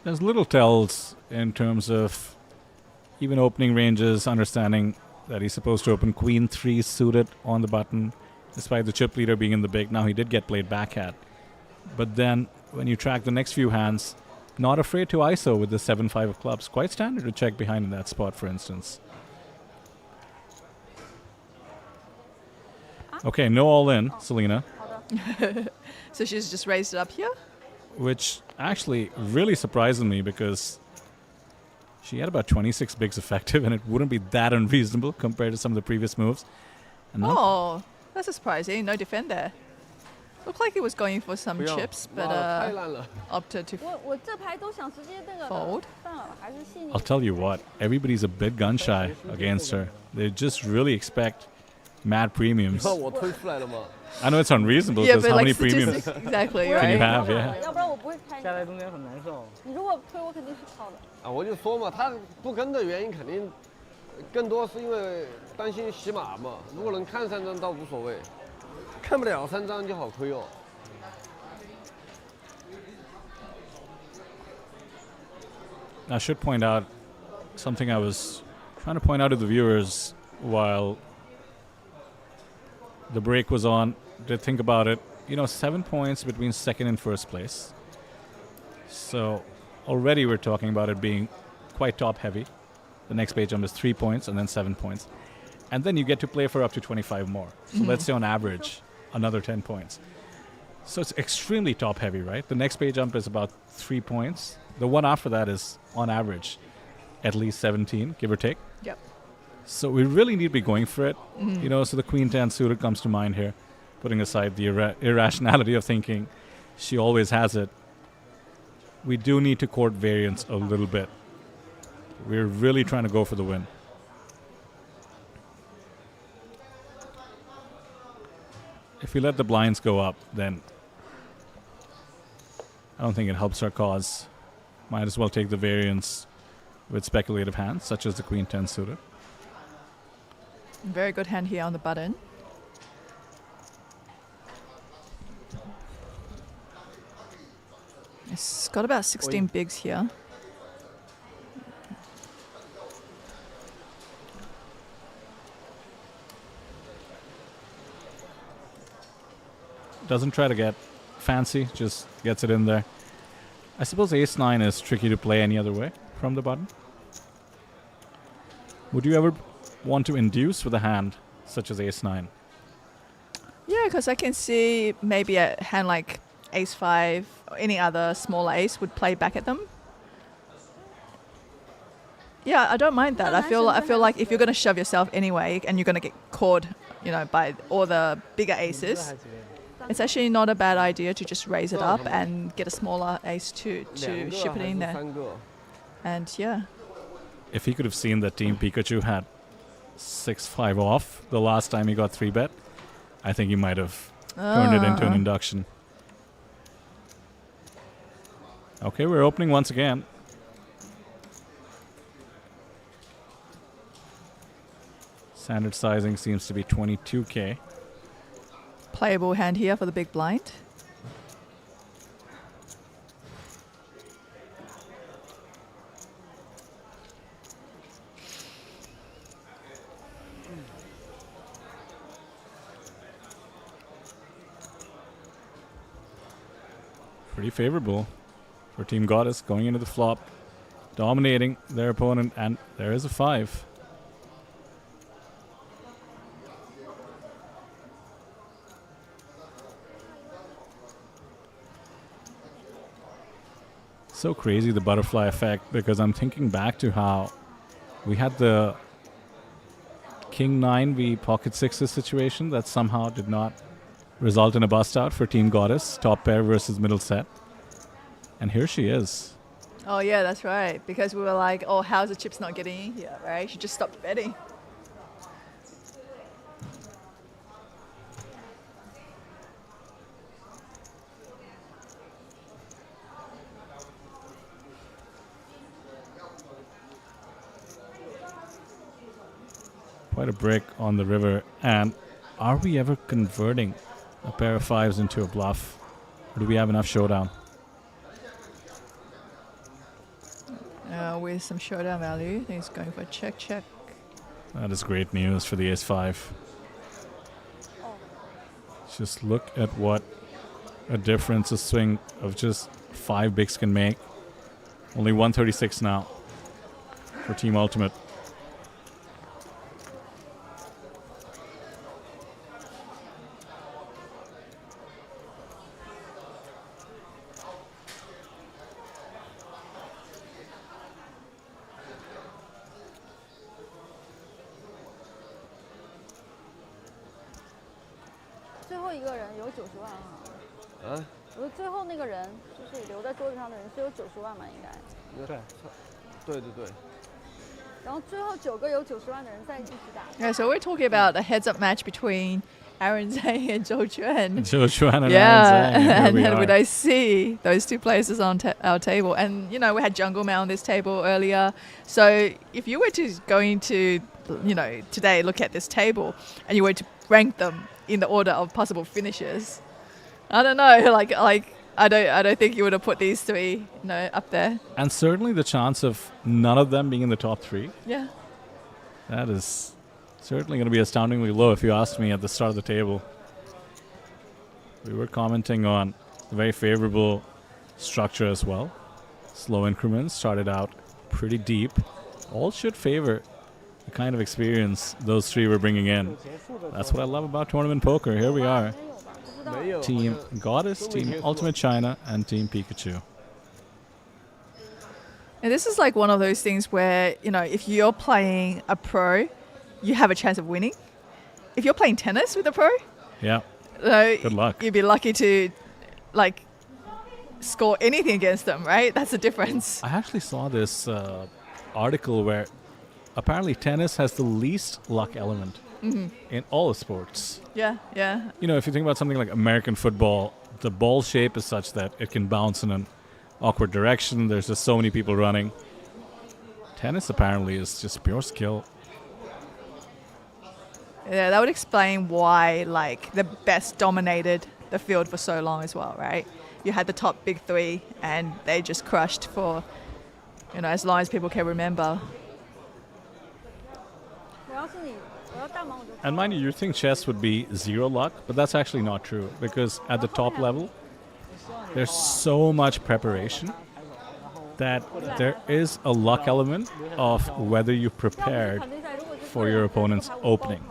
There's little tells in terms of even opening ranges, understanding that he's supposed to open Queen 3 suited on the button, despite the chip leader being in the big. Now he did get played back at. But then when you track the next few hands, not afraid to ISO with the 7-5 of clubs. Quite standard to check behind in that spot, for instance. Okay, no all in, Selena. So she's just raised it up here? Which actually really surprises me because she had about 26 bigs effective and it wouldn't be that unreasonable compared to some of the previous moves. And now Oh, that's surprising. No defend there. Looked like he was going for some 不要 chips, 哇 but 太烂了。 opted to 我这牌都想直接那个 Fold 算了，还是细腻 I'll。tell you what, everybody's a bit gun shy against her. They just really expect mad 你 premiums. 看我推出来了吗？ I know it's unreasonable yeah, because but how like many premiums statistics, exactly, can you right? have? Yeah. 要不然我不会开你。下来中间很难受。你如果推我肯定是靠的。啊，我就说嘛，他不跟的原因肯定更多是因为担心洗码嘛。如果能看3张倒无所谓，看不了3张就好亏哦。 I should point out something I was trying to point out to the viewers while the break was on. Did think about it. You know, 7 points between second and first place. So already we're talking about it being quite top heavy. The next page jump is 3 points and then 7 points. And then you get to play for up to 25 more. So let's say on average, another 10 points. So it's extremely top heavy, right? The next page jump is about 3 points. The one after that is on average at least 17, give or take. Yep. So we really need to be going for it. You know, so the Queen 10 suited comes to mind here, putting aside the irrationality of thinking she always has it. We do need to court variance a little bit. We're really trying to go for the win. If we let the blinds go up, then I don't think it helps our cause. Might as well take the variance with speculative hands, such as the Queen 10 suited. Very good hand here on the button. It's got about 16 bigs here. Doesn't try to get fancy, just gets it in there. I suppose ace-9 is tricky to play any other way from the button. Would you ever want to induce with a hand such as ace-9? Yeah, because I can see maybe a hand like ace-5 or any other small ace would play back at them. Yeah, I don't mind that. I feel like if you're going to shove yourself anyway and you're going to get caught, you know, by all the bigger aces, it's actually not a bad idea to just raise it up and get a smaller ace to ship it in there. And yeah. If he could have seen that Team Pikachu had 6-5 off the last time he got 3-bet, I think he might have turned it into an induction. Okay, we're opening once again. Standard sizing seems to be 22K. Playable hand here for the big blind. Pretty favorable for Team Goddess going into the flop, dominating their opponent, and there is a 5. so crazy, the butterfly effect, because I'm thinking back to how we had the King 9 v Pocket 6's situation that somehow did not result in a bust out for Team Goddess, top pair versus middle set. And here she is. Oh yeah, that's right. Because we were like, oh, how's the chips not getting in here, right? She just stopped betting. Quite a break on the river. And are we ever converting a pair of fives into a bluff? Or do we have enough showdown? With some showdown value, I think it's going for a check. That is great news for the ace-5. Just look at what a difference a swing of just 5 bigs can make. Only 136 now for Team Ultimate. Yeah, so we're talking about a heads-up match between Aaron Zhang and Zhou Chuan. Zhou Chuan and yeah, Aaron Zhang. and then we see those two places on our table. And, you know, we had Jungle Mao on this table earlier. So if you were to go into, you know, today look at this table and you were to rank them in the order of possible finishes, I don't know, like I don't think you would have put these three, you know, up there. And certainly the chance of none of them being in the top 3. Yeah. That is certainly going to be astoundingly low if you asked me at the start of the table. We were commenting on the very favorable structure as well. Slow increments, started out pretty deep. All should favor the kind of experience those 3 were bringing in. That's what I love about tournament poker. Here we are. Team Goddess, Team Ultimate China, and Team Pikachu. And this is like one of those things where, you know, if you're playing a pro, you have a chance of winning. If you're playing tennis with a pro, yeah, good luck. You'd be lucky to, like, score anything against them, right? That's the difference. I actually saw this article where apparently tennis has the least luck element in all the sports. Yeah. You know, if you think about something like American football, the ball shape is such that it can bounce in an awkward direction. There's just so many people running. Tennis apparently is just pure skill. Yeah, that would explain why, like, the best dominated the field for so long as well, right? You had the top big 3 and they just crushed for, you know, as long as people can remember. And mind you, you think chess would be 0 luck, but that's actually not true, because at the top level, there's so much preparation that there is a luck element of whether you prepared for your opponent's opening.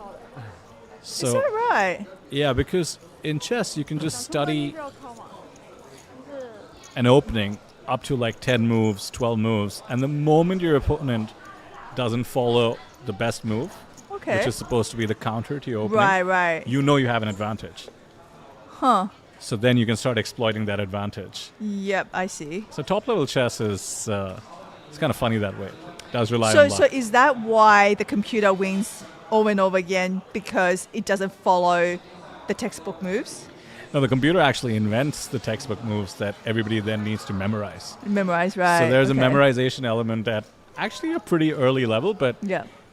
So, is that right? Yeah, because in chess, you can just study an opening up to like 10 moves, 12 moves, and the moment your opponent doesn't follow the best move, which is supposed to be the counter to your opening, right, you know you have an advantage. Huh. So then you can start exploiting that advantage. Yep, I see. So top level chess is it's kind of funny that way. It does rely on luck. So is that why the computer wins over and over again, because it doesn't follow the textbook moves? No, the computer actually invents the textbook moves that everybody then needs to memorize. Memorize, right. So there's a memorization element at actually a pretty early level, but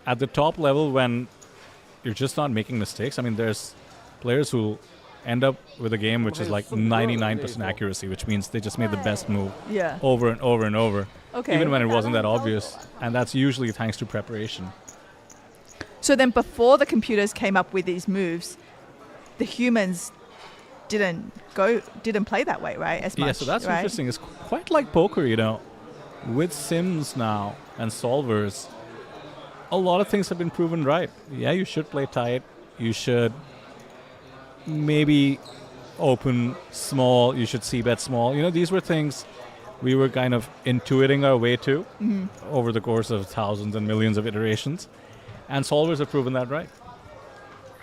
at the top level when you're just not making mistakes, I mean, there's players who end up with a game which is like 99% accuracy, which means they just made the best move over and over and over, even when it wasn't that obvious. And that's usually thanks to preparation. So then before the computers came up with these moves, the humans didn't play that way, right? As much. Yeah, so that's interesting. It's quite like poker, you know. With sims now and solvers, a lot of things have been proven right. Yeah, you should play tight. You should maybe open small. You should c-bet small. You know, these were things we were kind of intuiting our way to over the course of thousands and millions of iterations. And solvers have proven that right.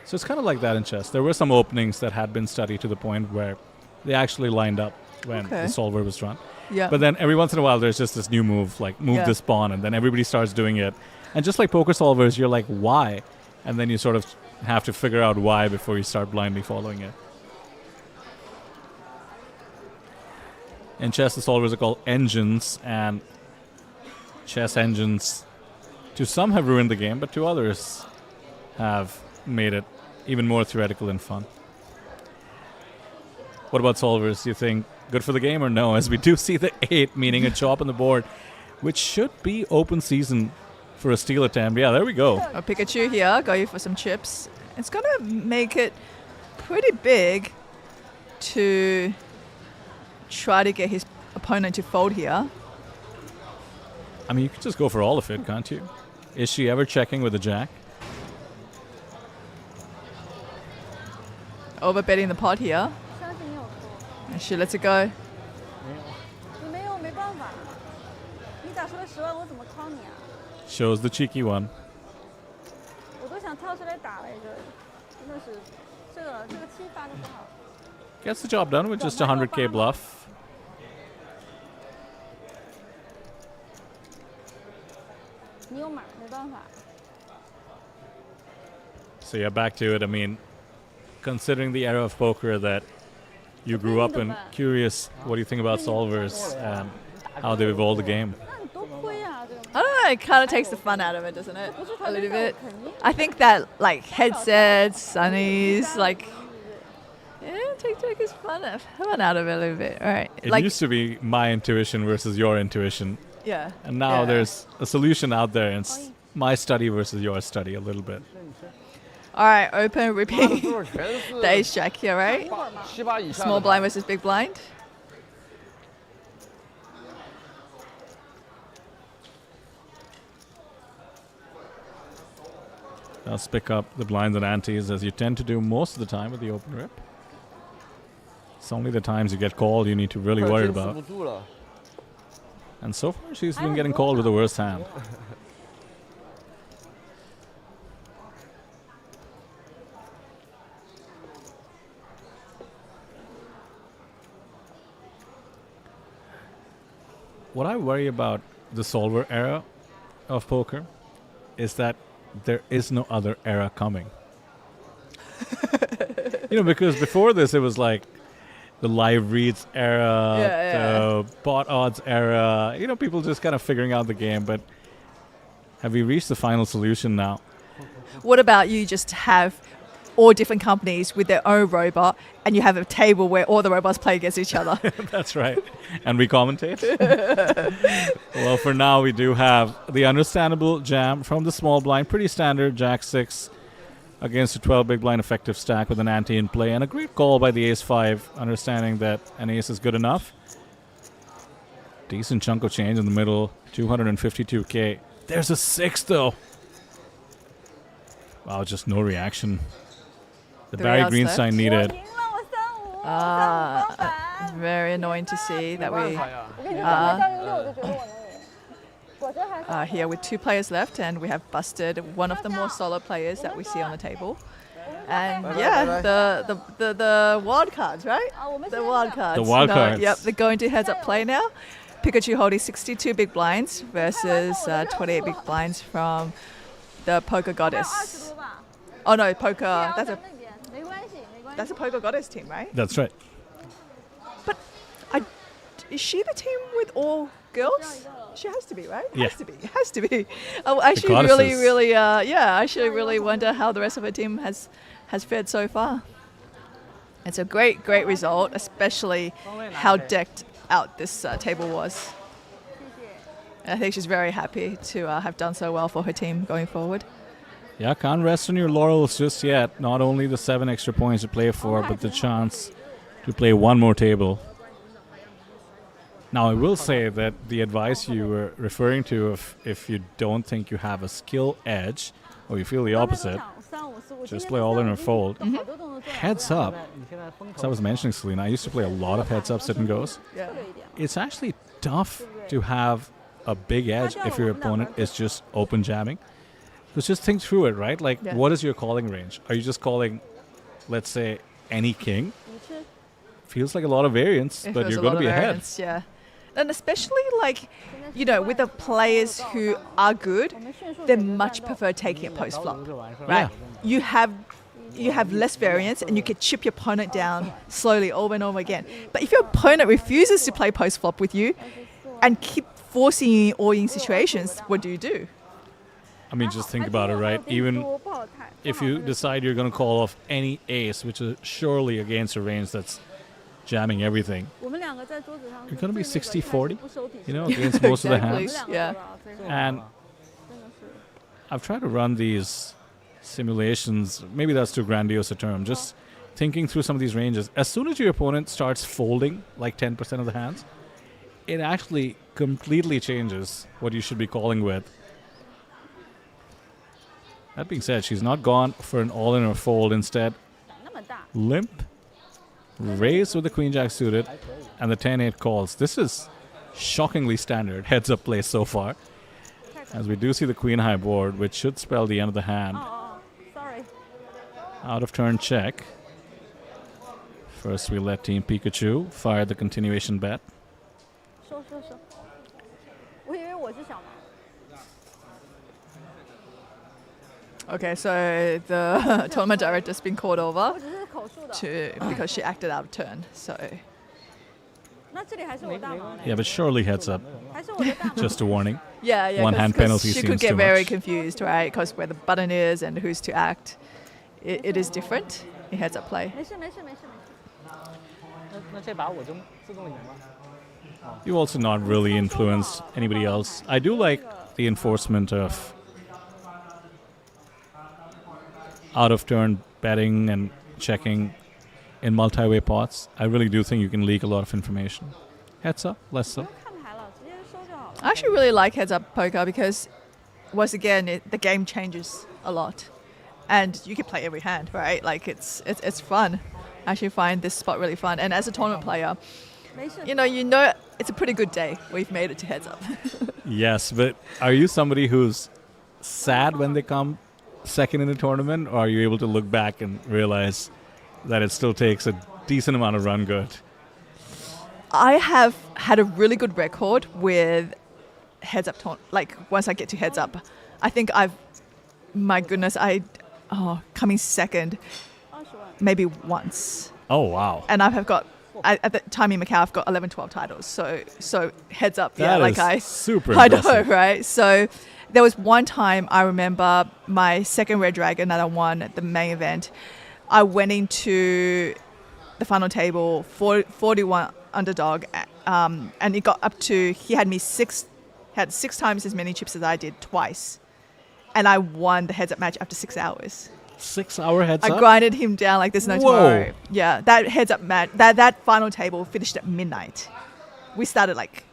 So it's kind of like that in chess. There were some openings that had been studied to the point where they actually lined up when the solver was run. Yeah. But then every once in a while, there's just this new move, like move this pawn, and then everybody starts doing it. And just like poker solvers, you're like, why? And then you sort of have to figure out why before you start blindly following it. In chess, the solvers are called engines, and chess engines, to some have ruined the game, but to others have made it even more theoretical and fun. What about solvers? Do you think good for the game or no? As we do see the 8, meaning a chop on the board, which should be open season for a steal attempt. Yeah, there we go. A Pikachu here, going for some chips. It's going to make it pretty big to try to get his opponent to fold here. I mean, you could just go for all of it, can't you? Is she ever checking with a jack? Overbetting the pot here. And she lets it go. 你没有没办法，你打出了10万，我怎么靠你啊？ Shows the cheeky one. 我都想跳出来打了一个，真的是，这个七发的不好。 Gets the job done with just a 100k bluff. 你有马，没办法。 So yeah, back to it. I mean, considering the era of poker that you grew up in, curious, what do you think about solvers and how they've evolved the game? 那你多亏啊，这个。 I don't know, it kind of takes the fun out of it, doesn't it? A little bit. I think that like headsets, sunnies, like take his fun out of it a little bit. All right. It like, used to be my intuition versus your intuition. yeah. And now there's a solution out there, and it's my study versus your study a little bit. All right, open, ripping. 这全是 The ace jack here, right? 7、8以下的 Small blind versus big blind. Let's pick up the blinds and antes, as you tend to do most of the time with the open rip. It's only the times you get called you need to really worry 坚持 about. 不住了。 And so far, she's been getting called with the worst hand. What I worry about the solver era of poker is that there is no other era coming. Because before this, it was like the live reads era, the pot odds era, people just kind of figuring out the game. But have we reached the final solution now? What about you just have all different companies with their own robot and you have a table where all the robots play against each other? That's right. And we commentate? Well, for now, we do have the understandable jam from the small blind. Pretty standard, Jack 6 against a 12 big blind effective stack with an ante in play. And a great call by the ace 5, understanding that an ace is good enough. Decent chunk of change in the middle, 252k. There's a 6, though. Wow, just no reaction. The Barry Greenstein needed. Very annoying to see that we 我跟你讲，他加6，我就觉得我能赢。果真还是。 are here with 2 players left, and we have busted one of the more solid players that we see on the table. And yeah, the wild cards, right? The wild cards. The wild cards. Yep, they're going to heads up play now. Pikachu holding 62 big blinds versus 28 big blinds from the Poker Goddess. Oh no, poker. That's a Poker Goddess team, right? That's right. But is she the team with all girls? She has to be, right? Yeah. Has to be. I actually really wonder how the rest of her team has fared so far. It's a great result, especially how decked out this table was. And I think she's very happy to have done so well for her team going forward. Yeah, can't rest on your laurels just yet. Not only the 7 extra points to play for, but the chance to play one more table. Now, I will say that the advice you were referring to, if you don't think you have a skill edge, or you feel the opposite, just play all in or fold. Heads up. As I was mentioning, Selena, I used to play a lot of heads up sit and goes. Yeah. It's actually tough to have a big edge if your opponent is just open jamming. So just think through it, right? Like, Yeah. what is your calling range? Are you just calling, let's say, any king? Feels like a lot of variance, It but feels you're a going lot to be of ahead. variance, yeah. And especially like, you know, with the players who are good, they much prefer taking a post flop, right? You have less variance and you can chip your opponent down slowly over and over again. But if your opponent refuses to play post flop with you and keep forcing you in all-in situations, what do? I mean, just think about it, right? Even if you decide you're going to call off any ace, which is surely against a range that's jamming everything, you're going to be 60-40, you know, against most of the Exactly, hands. yeah. And I've tried to run these simulations. Maybe that's too grandiose a term. Just thinking through some of these ranges. As soon as your opponent starts folding like 10% of the hands, it actually completely changes what you should be calling with. That being said, she's not gone for an all-in or fold. Instead, limp, raise with the queen jack suited, and the 10-8 calls. This is shockingly standard heads-up play so far, as we do see the queen high board, which should spell the end of the hand. Sorry. Out of turn check. First, we let Team Pikachu fire the continuation bet. Okay, so the tournament director's been called over because she acted out of turn. So Yeah, but surely heads up. Just a warning. yeah, One 'cause- hand 'cause penalty she seems could get too very much. confused, right? Because where the button is and who's to act, it is different in heads up play. 那这把我就自动赢了。 You also not really influenced anybody else. I do like the enforcement of out of turn betting and checking in multi-way pots. I really do think you can leak a lot of information. Heads up, less so. I actually really like heads up poker because, once again, the game changes a lot, and you can play every hand, right? Like it's fun. I actually find this spot really fun, and as a tournament player, you know it's a pretty good day. We've made it to heads up. Yes, but are you somebody who's sad when they come second in a tournament, or are you able to look back and realize that it still takes a decent amount of run good? I have had a really good record with heads up like once I get to heads up, I think my goodness, coming second maybe once. Oh, wow. And I have got, at the time in Macau, I've got 11, 12 titles. So heads up, That like is super I know, impressive. right? So there was one time I remember my second Red Dragon that I won at the main event. I went into the final table 41 underdog, and it got up to, he had six times as many chips as I did twice, and I won the heads up match after 6 hours. 6 hour heads I up? grinded him down like there's no Whoa. tomorrow. Yeah, that heads up match, that final table finished at midnight. We started like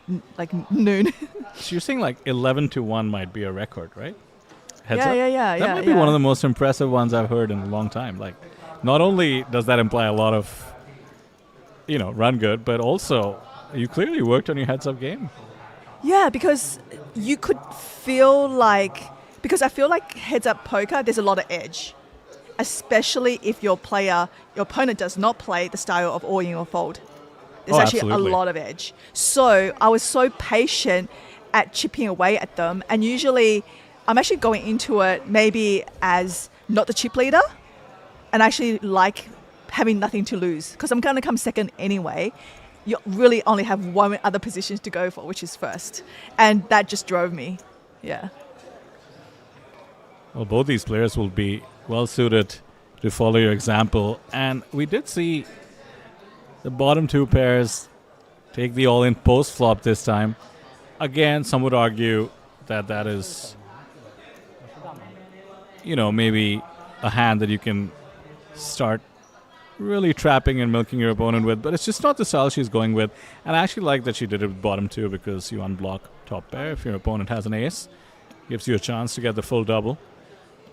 noon. So you're saying like 11-1 might be a record, right? Heads Yeah, up? yeah, That might be one of the most impressive ones I've heard in a long time. Like, not only does that imply a lot of, run good, but also you clearly worked on your heads up game. Yeah, because you could feel like, because I feel like heads up poker, there's a lot of edge, especially if your opponent does not play the style of all in or fold. There's actually absolutely. a lot of edge. So I was so patient at chipping away at them, and usually I'm actually going into it maybe as not the chip leader, and actually like having nothing to lose because I'm going to come second anyway. You really only have one other position to go for, which is first, and that just drove me. Yeah. Well, both these players will be well suited to follow your example, and we did see the bottom two pairs take the all-in post-flop this time. Again, some would argue that is, maybe a hand that you can start really trapping and milking your opponent with, but it's just not the style she's going with. And I actually like that she did it with bottom two because you unblock top pair if your opponent has an ace. Gives you a chance to get the full double.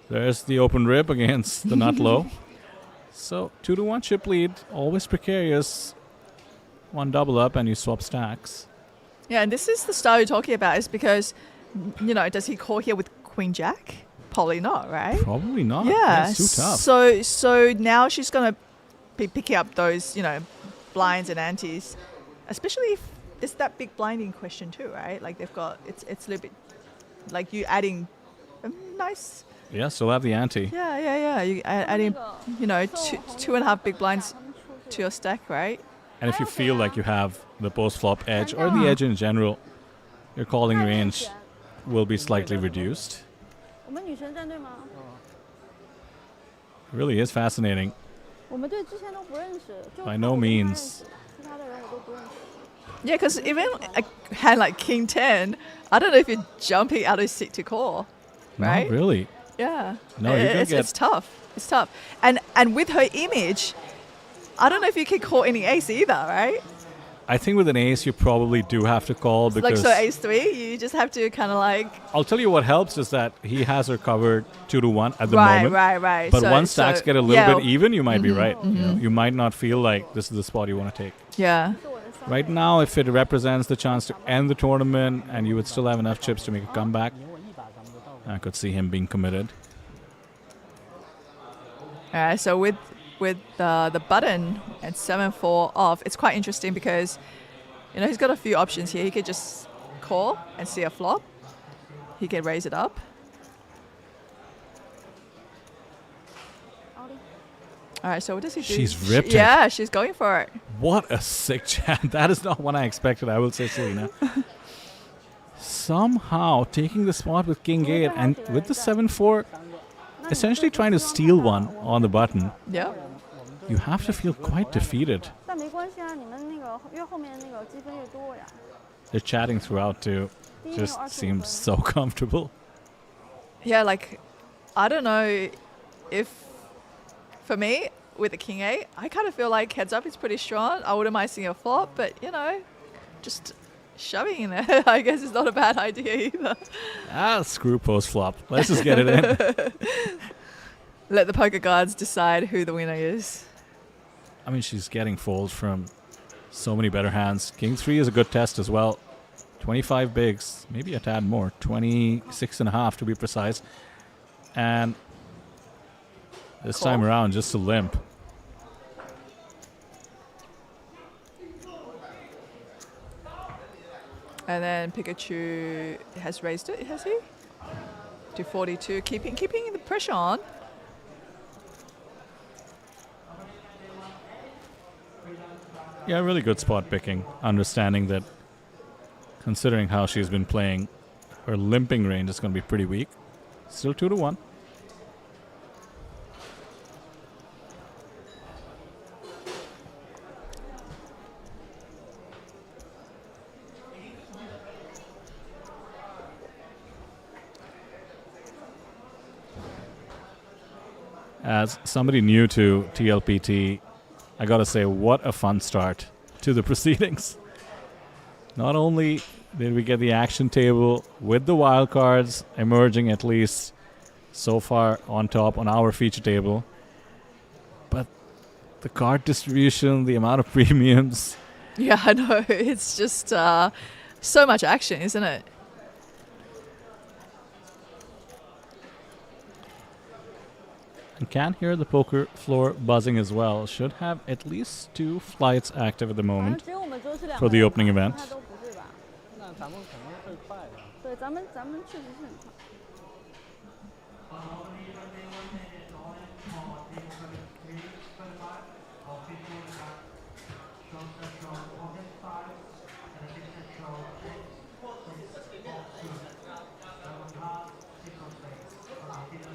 There's the open rib against the nut low. So 2-1 chip lead, always precarious. One double up and you swap stacks. Yeah, and this is the style you're talking about, is because, does he call here with Queen Jack? Probably not, right? Probably not. Yeah. It's too tough. So now she's gonna be picking up those, blinds and antes, especially if there's that big blind in question too, right? Like they've got it's a little bit like you adding a nice. Yeah, still have the ante. Yeah. You adding, two and a half big blinds to your stack, right? And if you feel like you have the post-flop edge or the edge in general, your calling range will be slightly reduced. 我们女生站队吗？ It really is fascinating. 我们队之前都不认识，就 By no means. 其他的人我都不认识。 Yeah, because even a hand like King 10, I don't know if you're jumping out of seat to call, right? Not really. Yeah. No, you're gonna it's tough. It's tough. And with her image, I don't know if you can call any ace either, right? I think with an ace, you probably do have to call because... Like, so ace 3, you just have to kind of like... I'll tell you what helps is that he has her covered 2-1 at the moment. Right. But once stacks get a little bit even, you might be right. Mm-hmm. You might not feel like this is the spot you want to take. Yeah. Right now, if it represents the chance to end the tournament and you would still have enough chips to make a comeback, I could see him being committed. All right, so with the button and 7-4 off, it's quite interesting because, he's got a few options here. He could just call and see a flop. He could raise it up. All right, so what does he do? She's ripped it. Yeah, she's going for it. What a sick jam. That is not one I expected, I will say, Selena. Somehow taking the spot with King 8 and with the 7-4, essentially trying to steal one on the button. Yeah. You have to feel quite defeated. 但没关系啊，你们那个越后面那个积分越多呀。 They're chatting throughout too. Just seems so comfortable. Yeah, like, I don't know if, for me, with the King 8, I kind of feel like heads up is pretty strong. I wouldn't mind seeing a flop, but, just shoving in there, I guess, is not a bad idea either. Screw post flop. Let's just get it in. Let the poker gods decide who the winner is. I mean, she's getting folds from so many better hands. King 3 is a good test as well. 25 bigs, maybe a tad more. 26.5 to be precise. And this time around, just a limp. And then Pikachu has raised it, has he? To 42, keeping the pressure on. Yeah, really good spot picking. Understanding that, considering how she's been playing, her limping range is going to be pretty weak. Still 2-1. As somebody new to TLPT, I gotta say, what a fun start to the proceedings. Not only did we get the action table with the wildcards emerging at least so far on top on our feature table, but the card distribution, the amount of premiums. Yeah, I know. It's just so much action, isn't it? And can hear the poker floor buzzing as well. Should have at least 2 flights active at the moment for the opening event. 那咱们可能会快的。对，咱们确实是很快。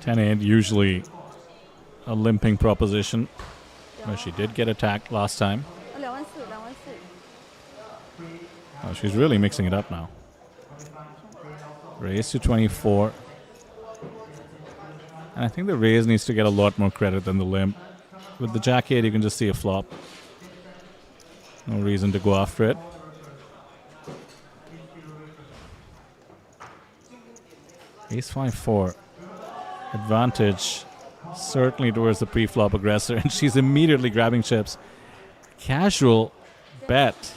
10-8, usually a limping proposition, where she did get attacked last time. 24000，24000。 Oh, she's really mixing it up now. Raise to 24. And I think the raise needs to get a lot more credit than the limp. With the jack 8, you can just see a flop. No reason to go after it. Ace 5-4. Advantage certainly towards the pre-flop aggressor, and she's immediately grabbing chips. Casual bet.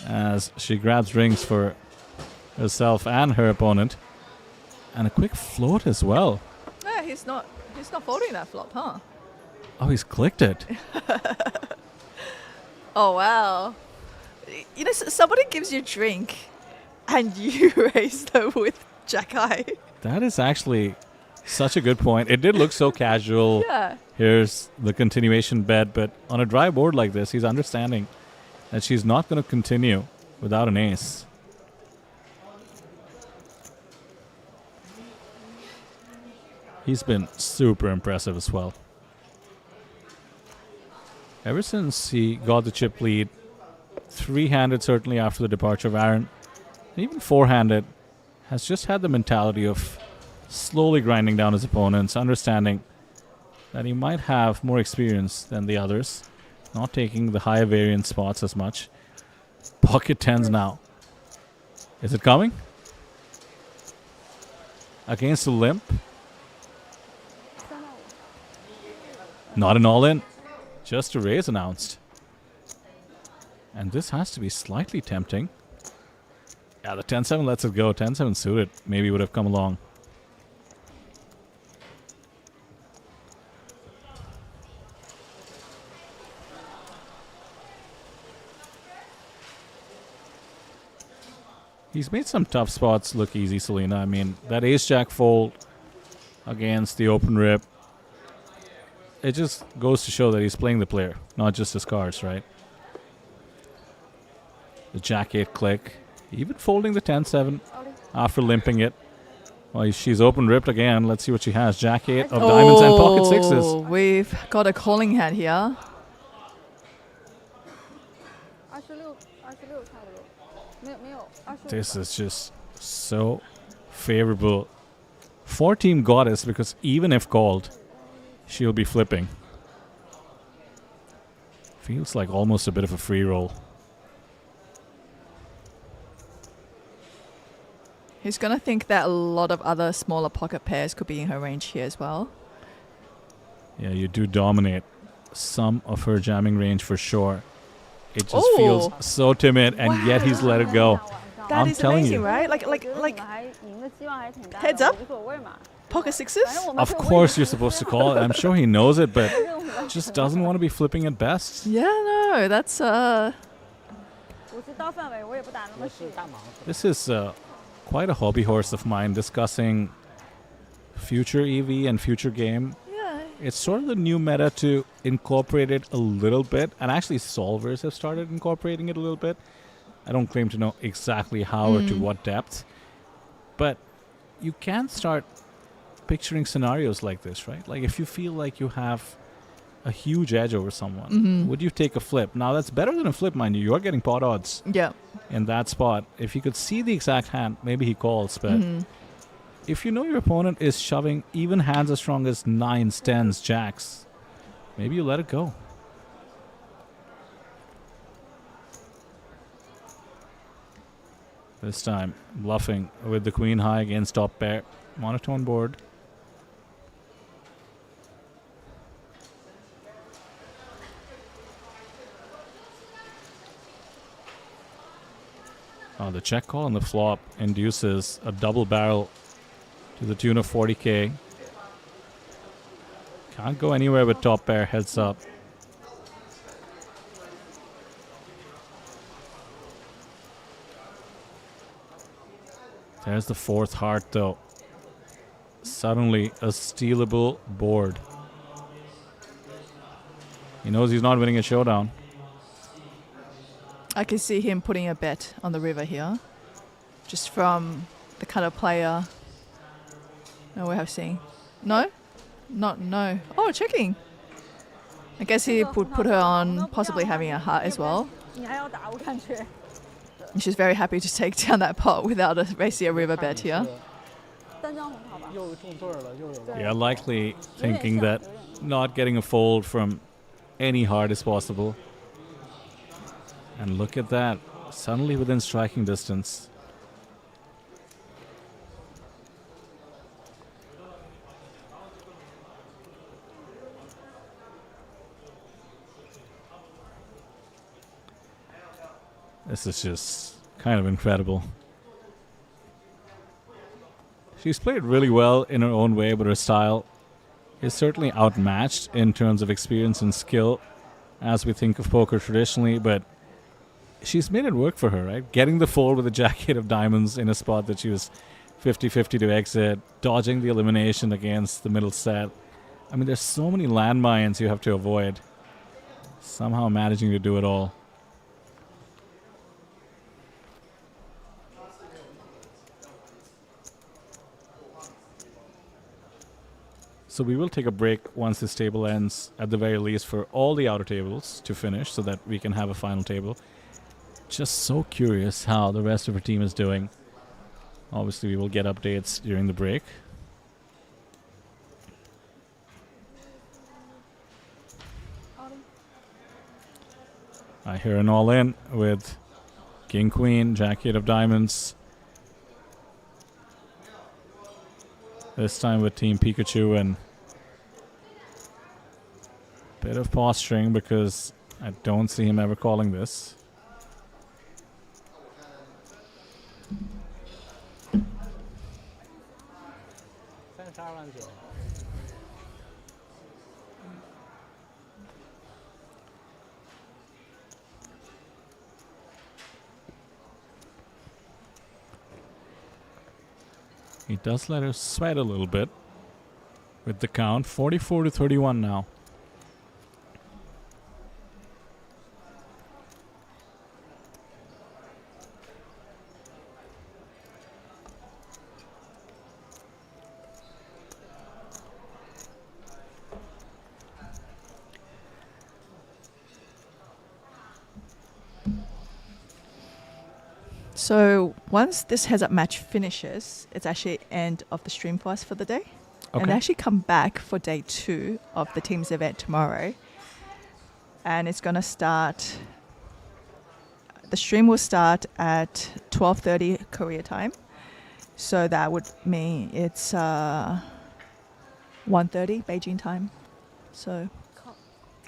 as she grabs rings for herself and her opponent. And a quick float as well. Yeah, he's not folding that flop, huh? Oh, he's clicked it. Oh, wow. You know, somebody gives you a drink and you raise them with Jack High. That is actually such a good point. It did look so casual. Yeah. Here's the continuation bet, but on a dry board like this, he's understanding that she's not going to continue without an ace. He's been super impressive as well. Ever since he got the chip lead, three-handed certainly after the departure of Aaron, and even four-handed, has just had the mentality of slowly grinding down his opponents, understanding that he might have more experience than the others, not taking the higher variance spots as much. Pocket tens now. Is it coming? Against the limp. Not an all-in. Just a raise announced. And this has to be slightly tempting. Yeah, the 10-7 lets it go. 10-7 suited maybe would have come along. He's made some tough spots look easy, Selena. I mean, that ace-jack fold against the open rip, it just goes to show that he's playing the player, not just his cards, right? The jack-8 click, even folding the 10-7 after limping it. Well, she's open ripped again. Let's see what she has. Jack-8 of diamonds and pocket sixes. We've got a calling hand here. This is just so favorable for Team Goddess, because even if called, she'll be flipping. Feels like almost a bit of a free roll. He's going to think that a lot of other smaller pocket pairs could be in her range here as well. Yeah, you do dominate some of her jamming range for sure. It just feels so timid, and yet he's let it go. That is amazing, right? Like heads up, pocket sixes. Of course you're supposed to call it. I'm sure he knows it, but just doesn't want to be flipping at best. Yeah, no, that's This is quite a hobby horse of mine, discussing future EV and future game. yeah. It's sort of the new meta to incorporate it a little bit, and actually solvers have started incorporating it a little bit. I don't claim to know exactly how or to what depth, but you can start picturing scenarios like this, right? Like if you feel like you have a huge edge over someone, would you take a flip? Now that's better than a flip, mind you. You're getting pot odds Yeah. in that spot. If you could see the exact hand, maybe he calls, but if you know your opponent is shoving even hands as strong as 9s, 10s, jacks, maybe you let it go. This time, bluffing with the queen high against top pair. Monotone board. The check call on the flop induces a double barrel to the tune of 40k. Can't go anywhere with top pair heads up. There's the fourth heart though. Suddenly a stealable board. He knows he's not winning a showdown. I can see him putting a bet on the river here, just from the kind of player we have seen. No? No. Oh, checking. I guess he would put her on possibly having a heart as well. And she's very happy to take down that pot without basically a river bet here. Yeah, likely thinking that not getting a fold from any heart is possible. And look at that, suddenly within striking distance. This is just kind of incredible. She's played really well in her own way, but her style is certainly outmatched in terms of experience and skill as we think of poker traditionally, but she's made it work for her, right? Getting the fold with a jack 8 of diamonds in a spot that she was 50-50 to exit, dodging the elimination against the middle set. I mean, there's so many landmines you have to avoid. Somehow managing to do it all. So we will take a break once this table ends, at the very least, for all the outer tables to finish so that we can have a final table. Just so curious how the rest of her team is doing. Obviously, we will get updates during the break. I hear an all-in with King, Queen, Jack 8 of diamonds. This time with Team Pikachu, and bit of posturing because I don't see him ever calling this. He does let her sweat a little bit with the count. 44-31 now. So once this heads-up match finishes, it's actually end of the stream for us for the day. Okay. And they actually come back for day 2 of the team's event tomorrow. And it's going to start... The stream will start at 12:30 Korea time. So that would mean it's 1:30 Beijing time. So...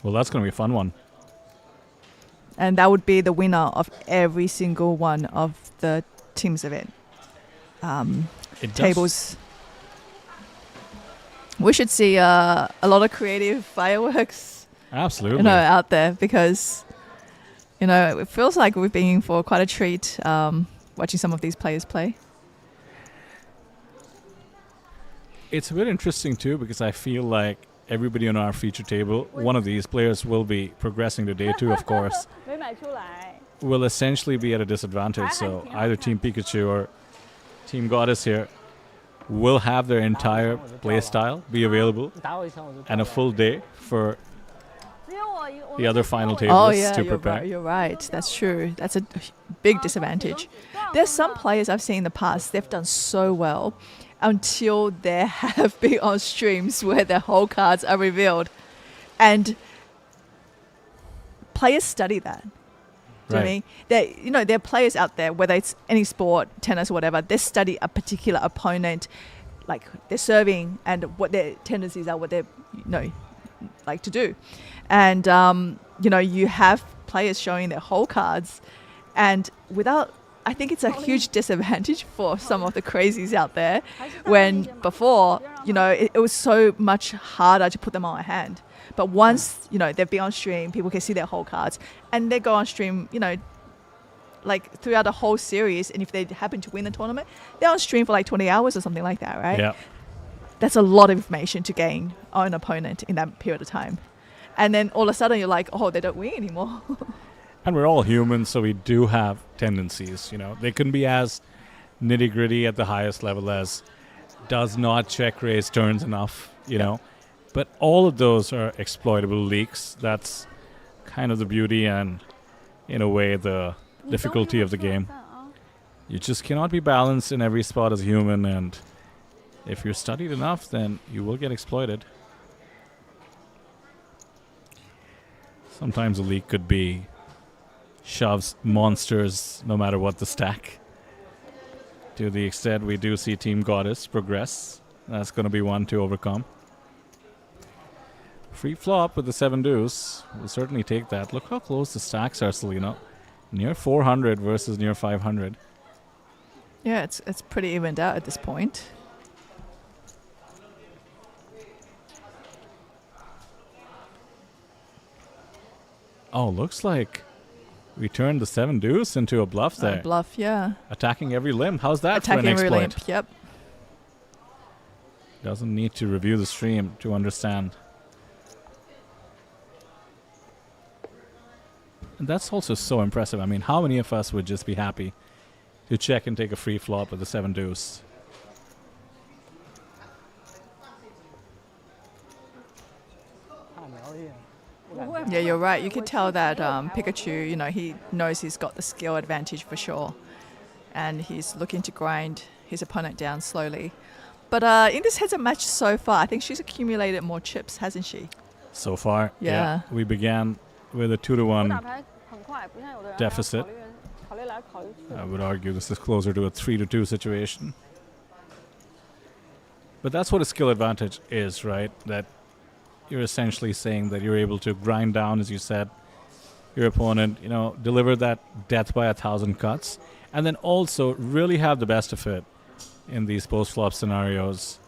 Well, that's going to be a fun one. And that would be the winner of every single one of the team's event tables. We should see a lot of creative fireworks, Absolutely. out there, because, it feels like we've been in for quite a treat watching some of these players play. It's a bit interesting too, because I feel like everybody on our feature table, one of these players will be progressing to day 2, of course, will essentially be at a disadvantage. So either Team Pikachu or Team Goddess here will have their entire play style be available and a full day for the other final tables to prepare. You're right. That's true. That's a big disadvantage. There's some players I've seen in the past, they've done so well until there have been on streams where their whole cards are revealed. And players study that. Do you know what I mean? There are players out there, whether it's any sport, tennis or whatever, they study a particular opponent, like they're serving and what their tendencies are, what they like to do. And, you have players showing their whole cards, and I think it's a huge disadvantage for some of the crazies out there when before, it was so much harder to put them on a hand. But once, they've been on stream, people can see their whole cards, and they go on stream, like throughout the whole series. And if they happen to win the tournament, they're on stream for like 20 hours or something like that, right? Yeah. That's a lot of information to gain on an opponent in that period of time. And then all of a sudden you're like, oh, they don't win anymore. And we're all human, so we do have tendencies, They can be as nitty-gritty at the highest level as does not check raise turns enough, know. But all of those are exploitable leaks. That's kind of the beauty and, in a way, the difficulty of the game. You just cannot be balanced in every spot as a human, and if you're studied enough, then you will get exploited. Sometimes a leak could be shoves monsters no matter what the stack. To the extent we do see Team Goddess progress, that's going to be one to overcome. Free flop with the 7 deuce. We'll certainly take that. Look how close the stacks are, Selena. Near 400 versus near 500. Yeah, it's pretty evened out at this point. Oh, looks like we turned the 7 deuce into a bluff there. Bluff, yeah. Attacking every limb. How's that Attacking for an every exploit? limb, yep. Doesn't need to review the stream to understand. And that's also so impressive. I mean, how many of us would just be happy to check and take a free flop with the 7 deuce? Yeah, you're right. You can tell that Pikachu, you know, he knows he's got the skill advantage for sure. And he's looking to grind his opponent down slowly. But in this heads-up match so far, I think she's accumulated more chips, hasn't she? So far, Yeah. we began with a 2-1 deficit. 考虑来考虑去。 I would argue this is closer to a 3-2 situation. But that's what a skill advantage is, right? That you're essentially saying that you're able to grind down, as you said, your opponent, you know, deliver that death by 1,000 cuts, and then also really have the best of it in these post-flop scenarios.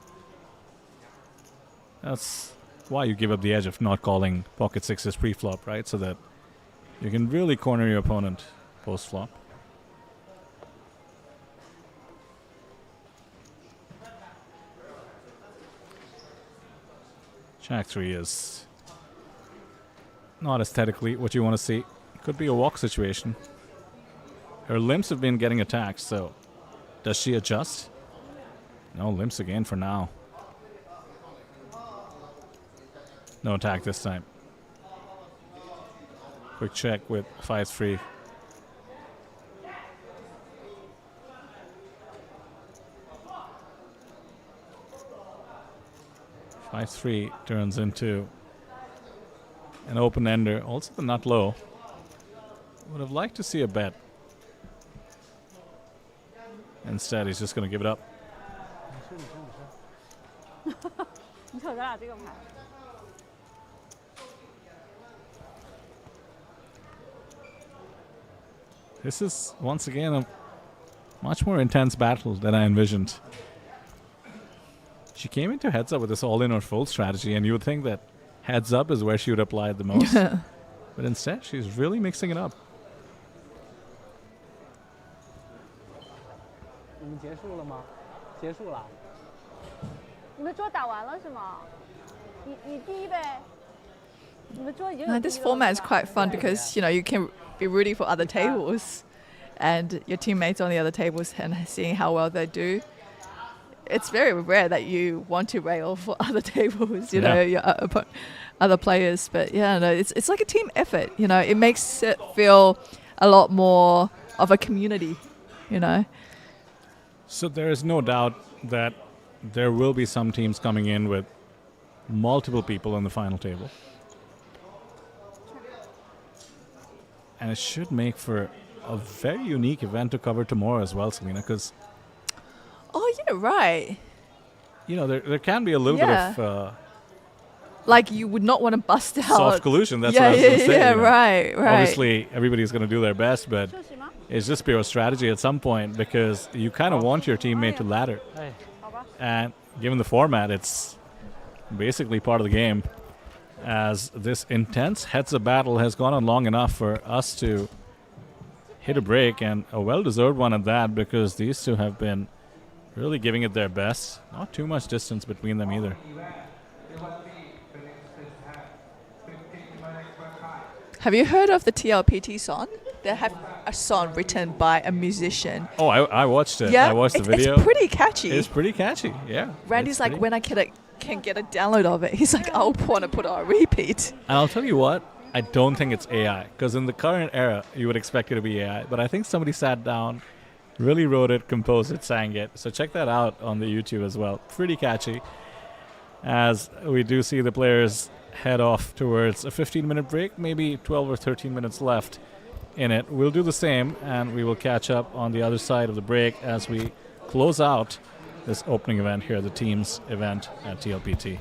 That's why you give up the edge of not calling pocket sixes pre-flop, right? So that you can really corner your opponent post-flop. Jack 3 is not aesthetically what you want to see. Could be a walk situation. Her limbs have been getting attacked, so does she adjust? No limps again for now. No attack this time. Quick check with 5-3. Five-3 turns into an open ender. Also the nut low. Would have liked to see a bet. Instead, he's just going to give it up. 你瞅咱俩这个牌。 This is, once again, a much more intense battle than I envisioned. She came into heads up with this all-in or fold strategy, and you would think that heads up is where she would apply it the most. But instead, she's really mixing it up. 你们结束了吗？结束了。你们桌打完了是吗？你第一呗。你们桌已经有 Now, 第 this 一个了 format is 是吧 quite fun because, you know, you can be rooting for other tables and your teammates on the other tables and seeing how well they do. It's very rare that you want to rail for other tables, you know, your other players. But yeah, no, it's like a team effort, you know. It makes it feel a lot more of a community, you know. So there is no doubt that there will be some teams coming in with multiple people on the final table. And it should make for a very unique event to cover tomorrow as well, Selena, because... Oh, yeah, right. You know, there can be a little Yeah. bit of... Like you would not want to bust out. soft collusion, that's yeah, what I was going to say. Yeah, you know. right. Obviously, everybody's going to do their best, but it's just pure strategy at some point because you kind of want your teammate to ladder. And given the format, it's basically part of the game, as this intense heads-up battle has gone on long enough for us to hit a break, and a well-deserved one at that, because these two have been really giving it their best. Not too much distance between them either. Have you heard of the TLPT song? They have a song written by a musician. Oh, I watched it. Yeah, I watched the video. It's pretty catchy. It's pretty catchy, yeah. Randy's It's like, pretty- when I can get a download of it, he's like, I'll want to put it on repeat. And I'll tell you what, I don't think it's AI, because in the current era, you would expect it to be AI. But I think somebody sat down, really wrote it, composed it, sang it. So check that out on the YouTube as well. Pretty catchy. As we do see the players head off towards a 15-minute break, maybe 12 or 13 minutes left in it. We'll do the same, and we will catch up on the other side of the break as we close out this opening event here, the teams event at TLPT.